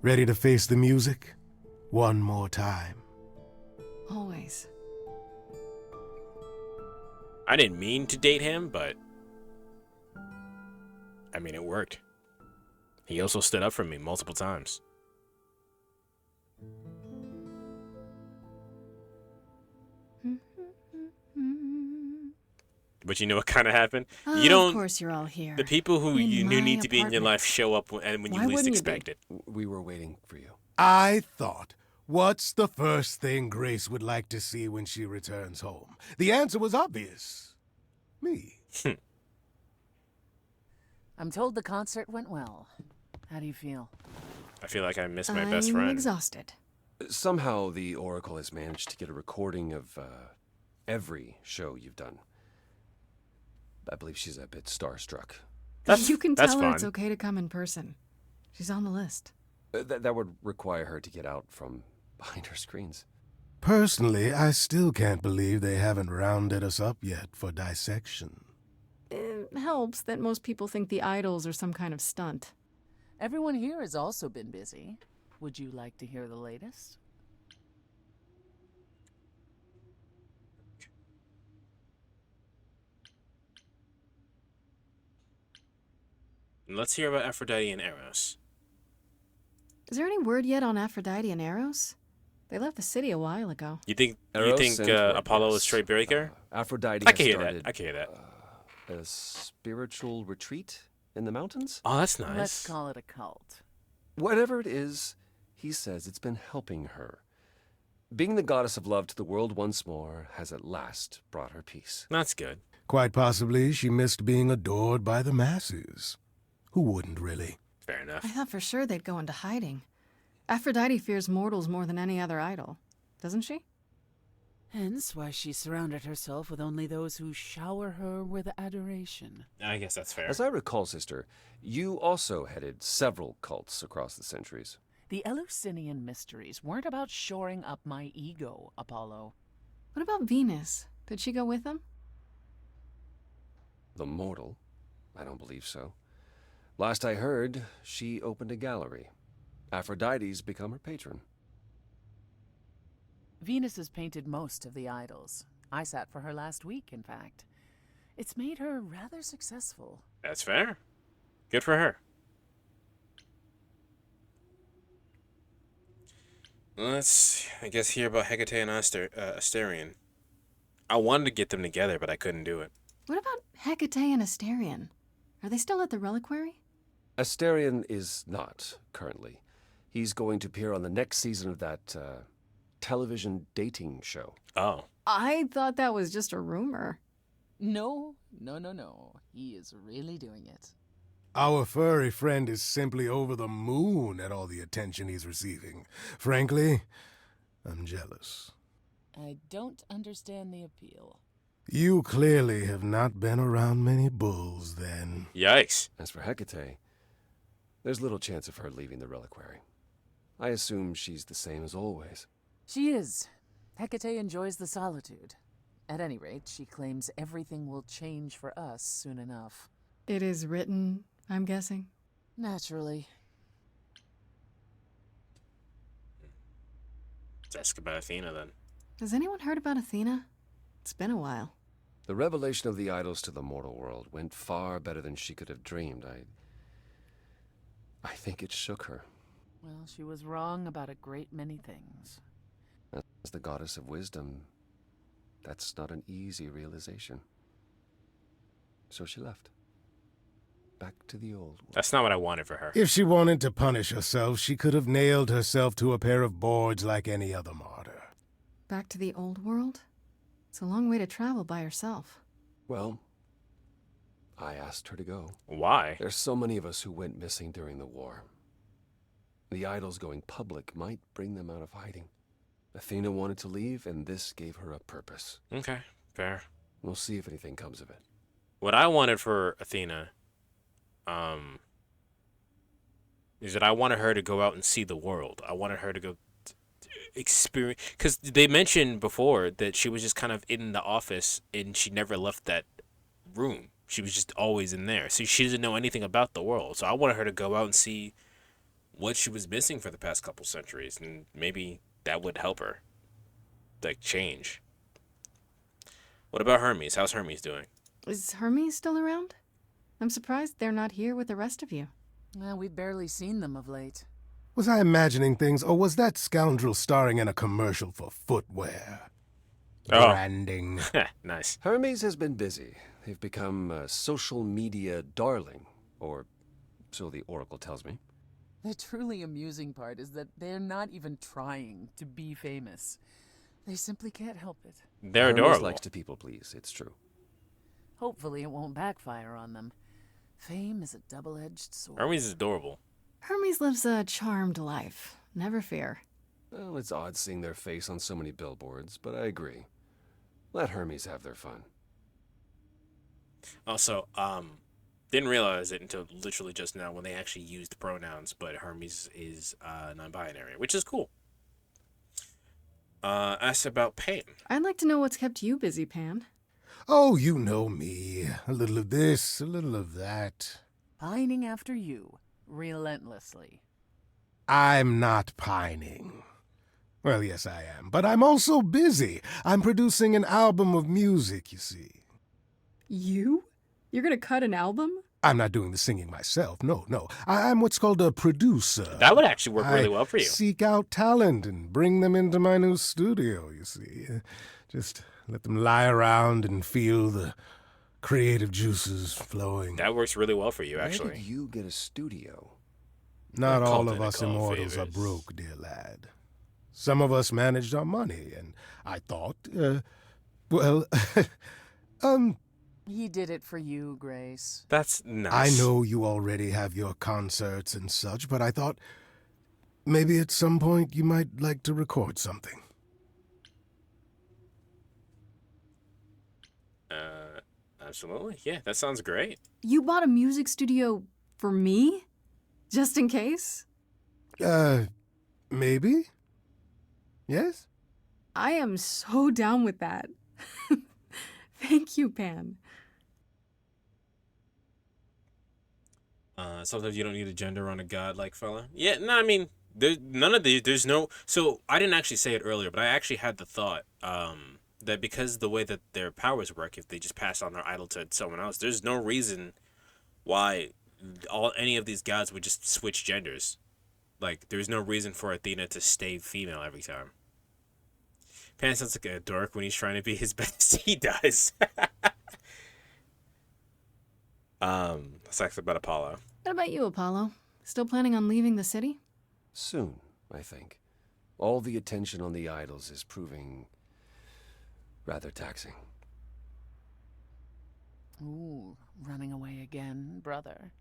Ready to face the music? One more time. Always. I didn't mean to date him, but I mean, it worked. He also stood up for me multiple times. But you know what kind of happened? Oh, You don't. Of course, you're all here. The people who In you knew my need to be in your apartment. life show up when Why you least wouldn't you be? expect it. We were waiting for you. I thought, what's the first thing Grace would like to see when she returns home? The answer was obvious. Me. I'm told the concert went well. How do you feel? I feel like I missed my best friend. I'm exhausted. Somehow the Oracle has managed to get a recording of every show you've done. I believe she's a bit starstruck. You can that's tell her fine. it's okay to come in person. She's on the list. That would require her to get out from behind her screens. Personally, I still can't believe they haven't rounded us up yet for dissection. It helps that most people think the idols are some kind of stunt. Everyone here has also been busy. Would you like to hear the latest? Let's hear about Aphrodite and Eros. Is there any word yet on Aphrodite and Eros? They left the city a while ago. You think Eros and Taurus. Apollo is straight breaker? Aphrodite I has can hear started, that. I can hear that. A spiritual retreat in the mountains? Oh, that's nice. Let's call it a cult. Whatever it is, he says it's been helping her. Being the goddess of love to the world once more has at last brought her peace. That's good. Quite possibly, she missed being adored by the masses. Who wouldn't, really? Fair enough. I thought for sure they'd go into hiding. Aphrodite fears mortals more than any other idol, doesn't she? Hence why she surrounded herself with only those who shower her with adoration. I guess that's fair. As I recall, sister, you also headed several cults across the centuries. The Eleusinian mysteries weren't about shoring up my ego, Apollo. What about Venus? Did she go with them? The mortal? I don't believe so. Last I heard, she opened a gallery. Aphrodite's become her patron. Venus has painted most of the idols. I sat for her last week, in fact. It's made her rather successful. That's fair. Good for her. Let's, I guess, hear about Hecate and Asterion. I wanted to get them together, but I couldn't do it. What about Hecate and Asterion? Are they still at the reliquary? Asterion is not, currently. He's going to appear on the next season of that television dating show. Oh. I thought that was just a rumor. No. He is really doing it. Our furry friend is simply over the moon at all the attention he's receiving. Frankly, I'm jealous. I don't understand the appeal. You clearly have not been around many bulls, then. Yikes. As for Hecate, there's little chance of her leaving the reliquary. I assume she's the same as always. She is. Hecate enjoys the solitude. At any rate, she claims everything will change for us soon enough. It is written, I'm guessing. Naturally. Let's ask about Athena, then. Has anyone heard about Athena? It's been a while. The revelation of the idols to the mortal world went far better than she could have dreamed. I think it shook her. Well, she was wrong about a great many things. As the goddess of wisdom, that's not an easy realization. So she left. Back to the old world. That's not what I wanted for her. If she wanted to punish herself, she could have nailed herself to a pair of boards like any other martyr. Back to the old world? It's a long way to travel by herself. Well, I asked her to go. Why? There's so many of us who went missing during the war. The idols going public might bring them out of hiding. Athena wanted to leave, and this gave her a purpose. Okay, fair. We'll see if anything comes of it. What I wanted for Athena, is that I wanted her to go out and see the world. I wanted her to go experience, because they mentioned before that she was just kind of in the office and she never left that room. She was just always in there. So she doesn't know anything about the world. So I wanted her to go out and see what she was missing for the past couple centuries, and maybe that would help her, like, change. What about Hermes? How's Hermes doing? Is Hermes still around? I'm surprised they're not here with the rest of you. Well, we've barely seen them of late. Was I imagining things, or was that scoundrel starring in a commercial for footwear? Oh. Branding. Nice. Hermes has been busy. They've become a social media darling, or so the Oracle tells me. The truly amusing part is that they're not even trying to be famous. They simply can't help it. They're Hermes adorable. likes to people please, it's true. Hopefully it won't backfire on them. Fame is a double-edged sword. Hermes is adorable. Hermes lives a charmed life. Never fear. Well, it's odd seeing their face on so many billboards, but I agree. Let Hermes have their fun. Also, didn't realize it until literally just now when they actually used pronouns, but Hermes is non-binary, which is cool. Asked about Pan. I'd like to know what's kept you busy, Pan. Oh, you know me. A little of this, a little of that. Pining after you, relentlessly. I'm not pining. Well, yes, I am, but I'm also busy. I'm producing an album of music, you see. You? You're gonna cut an album? I'm not doing the singing myself, no. I'm what's called a producer. That would actually work really well for you. I seek out talent and bring them into my new studio, you see. Just let them lie around and feel the creative juices flowing. That works really well for you, actually. Where did you get a studio? Not We're all called of in to us call immortals are favors. broke, dear lad. Some of us managed our money, and I thought, well, He did it for you, Grace. That's nice. I know you already have your concerts and such, but I thought maybe at some point you might like to record something. Absolutely. Yeah, that sounds great. You bought a music studio for me? Just in case? Maybe? Yes? I am so down with that. Thank you, Pan. Sometimes you don't need a gender on a godlike fella. Yeah, no, I mean, there's none of there's no. So I didn't actually say it earlier, but I actually had the thought that because the way that their powers work, if they just pass on their idol to someone else, there's no reason why any of these gods would just switch genders. Like, there's no reason for Athena to stay female every time. Pan sounds like a dork when he's trying to be his best. He does. Let's talk about Apollo. What about you, Apollo? Still planning on leaving the city? Soon, I think. All the attention on the idols is proving rather taxing. Ooh, running away again, brother.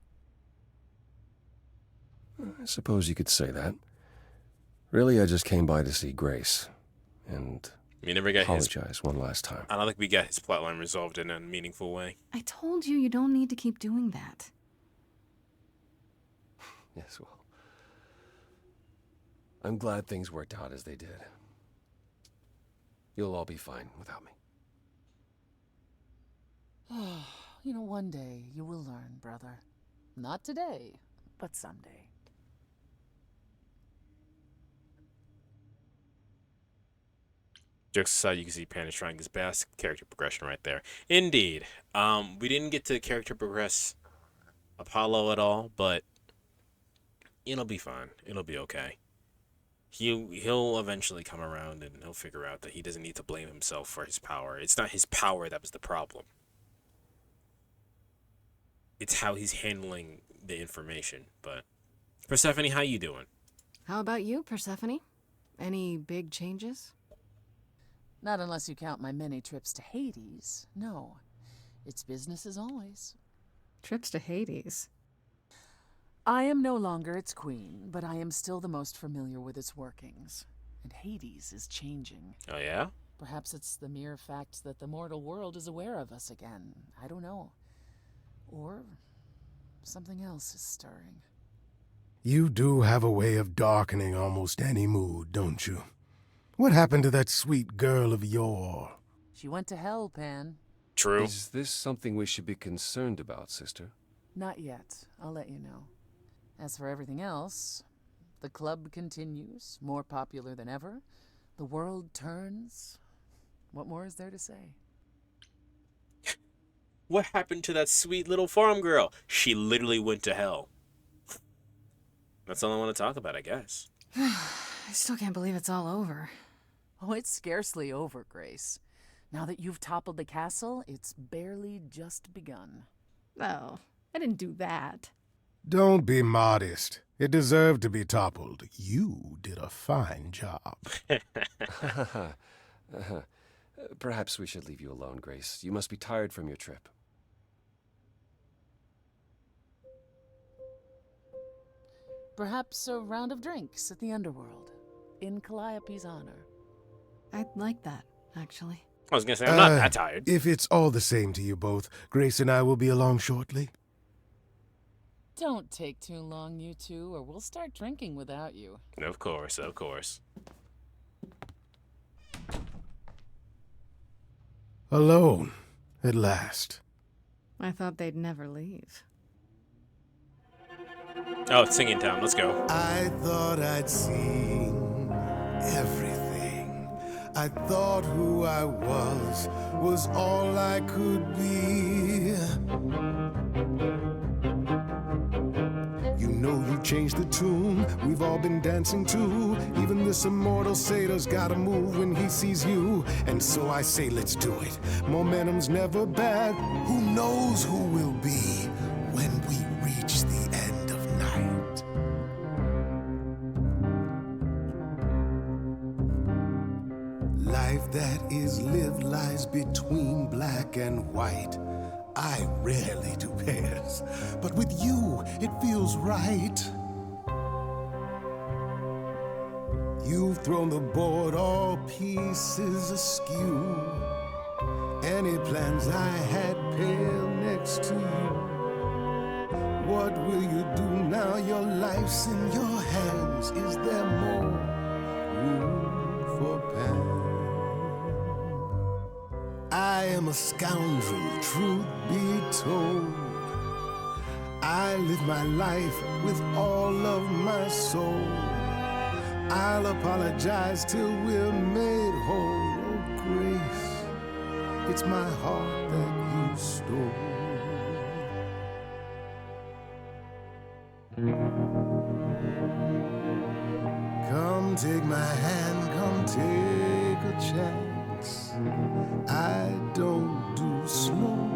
I suppose you could say that. Really, I just came by to see Grace and We never got apologize one last time. I don't think we got his plotline resolved in a meaningful way. I told you don't need to keep doing that. Yes, well, I'm glad things worked out as they did. You'll all be fine without me. You know, one day you will learn, brother. Not today, but someday. Jokes aside, you can see Pan is trying his best. Character progression right there. Indeed. We didn't get to character progress Apollo at all, but it'll be fine. It'll be okay. He'll eventually come around and he'll figure out that he doesn't need to blame himself for his power. It's not his power that was the problem. It's how he's handling the information. But Persephone, how you doing? How about you, Persephone? Any big changes? Not unless you count my many trips to Hades. No, it's business as always. Trips to Hades? I am no longer its queen, but I am still the most familiar with its workings. And Hades is changing. Oh, yeah? Perhaps it's the mere fact that the mortal world is aware of us again. I don't know. Or something else is stirring. You do have a way of darkening almost any mood, don't you? What happened to that sweet girl of yore? She went to hell, Pan. True. Is this something we should be concerned about, sister? Not yet. I'll let you know. As for everything else, the club continues, more popular than ever. The world turns. What more is there to say? What happened to that sweet little farm girl? She literally went to hell. That's all I want to talk about, I guess. I still can't believe it's all over. Oh, it's scarcely over, Grace. Now that you've toppled the castle, it's barely just begun. Oh, I didn't do that. Don't be modest. It deserved to be toppled. You did a fine job. Perhaps we should leave you alone, Grace. You must be tired from your trip. Perhaps a round of drinks at the underworld, in Calliope's honor. I'd like that, actually. I was gonna say, I'm not that tired. If it's all the same to you both, Grace and I will be along shortly. Don't take too long, you two, or we'll start drinking without you. Of course, of course. Alone, at last. I thought they'd never leave. Oh, it's singing time. Let's go. I thought I'd seen everything. I thought who I was all I could be. You know you changed the tune we've all been dancing to. Even this immortal satyr's gotta move when he sees you. And so I say let's do it. Momentum's never bad. Who knows who we'll be when we reach the end of night. Life that is lived lies between black and white. I rarely do pairs, but with you, it feels right. You've thrown the board all pieces askew. Any plans I had pale next to you. What will you do now your life's in your hands? Is there more room for Pan? I am a scoundrel, truth be told. I live my life with all of my soul. I'll apologize till we're made whole. Oh, Grace, it's my heart that you stole. Come take my hand, come take a chance. I don't do slow.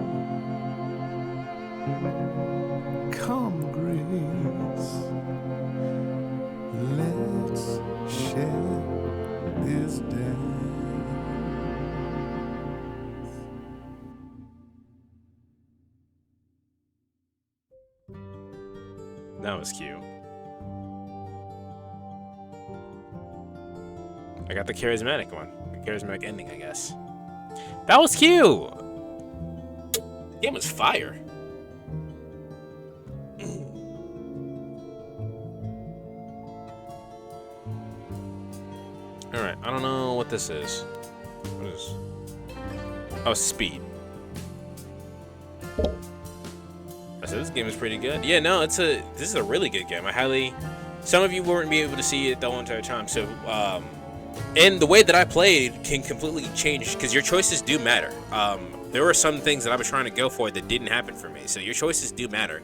Come, Grace, let's share this dance. That was cute. I got the charismatic one. The charismatic ending, I guess. That was cute! Game was fire. Alright, I don't know what this is. What is... Oh, speed. I said this game is pretty good. Yeah, no, this is a really good game. I highly... Some of you weren't be able to see it the whole entire time, so, and the way that I played can completely change, because your choices do matter. There were some things that I was trying to go for that didn't happen for me, so your choices do matter.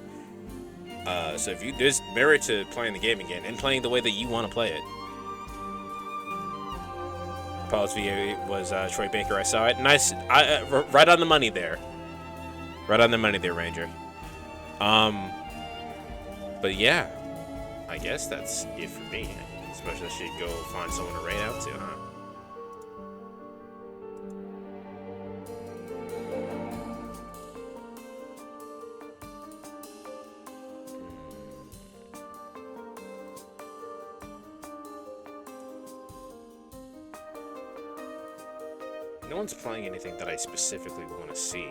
So if you, there's merit to playing the game again, and playing the way that you want to play it. Paul's VA was Troy Baker, I saw it. Nice, right on the money there. Right on the money there, Ranger. But yeah, I guess that's it for me. I suppose I should go find someone to raid out to, huh? No one's playing anything that I specifically want to see.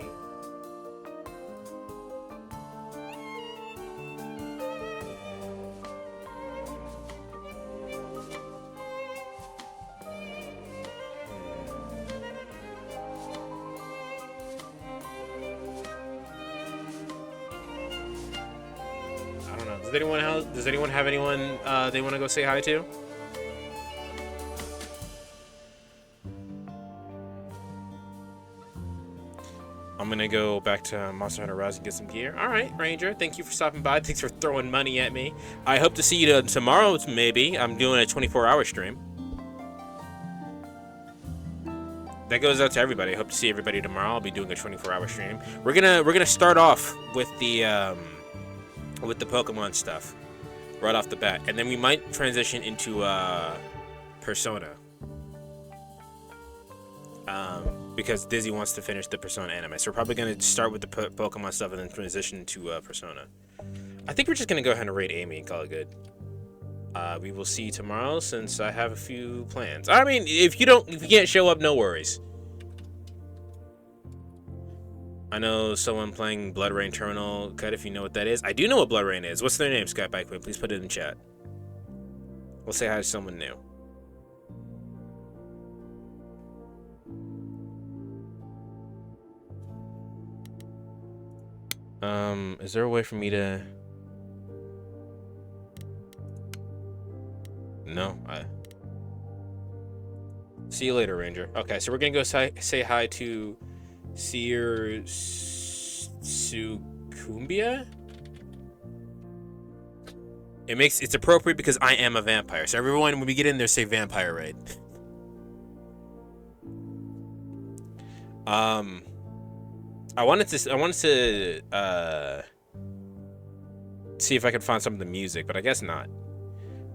Does anyone have anyone they want to go say hi to? I'm gonna go back to Monster Hunter Rise and get some gear. All right, Ranger. Thank you for stopping by. Thanks for throwing money at me. I hope to see you tomorrow. Maybe I'm doing a 24-hour stream. That goes out to everybody. I hope to see everybody tomorrow. I'll be doing a 24-hour stream. We're gonna start off with the Pokemon stuff right off the bat, and then we might transition into Persona. Because Dizzy wants to finish the Persona anime. So we're probably going to start with the Pokemon stuff and then transition to Persona. I think we're just going to go ahead and raid Amy and call it good. We will see you tomorrow since I have a few plans. I mean, if you can't show up, no worries. I know someone playing Blood Rain Terminal. Cut if you know what that is. I do know what Blood Rain is. What's their name, Skype Bikeman? Please put it in chat. We'll say hi to someone new. Is there a way for me to... No, See you later, Ranger. Okay, so we're gonna go say hi to Seer Sucumbia? It's appropriate because I am a vampire. So everyone, when we get in there, say vampire raid. I wanted to see if I could find some of the music, but I guess not.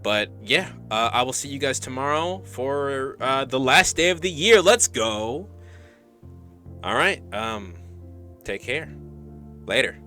But yeah, I will see you guys tomorrow for the last day of the year. Let's go. All right. Take care. Later.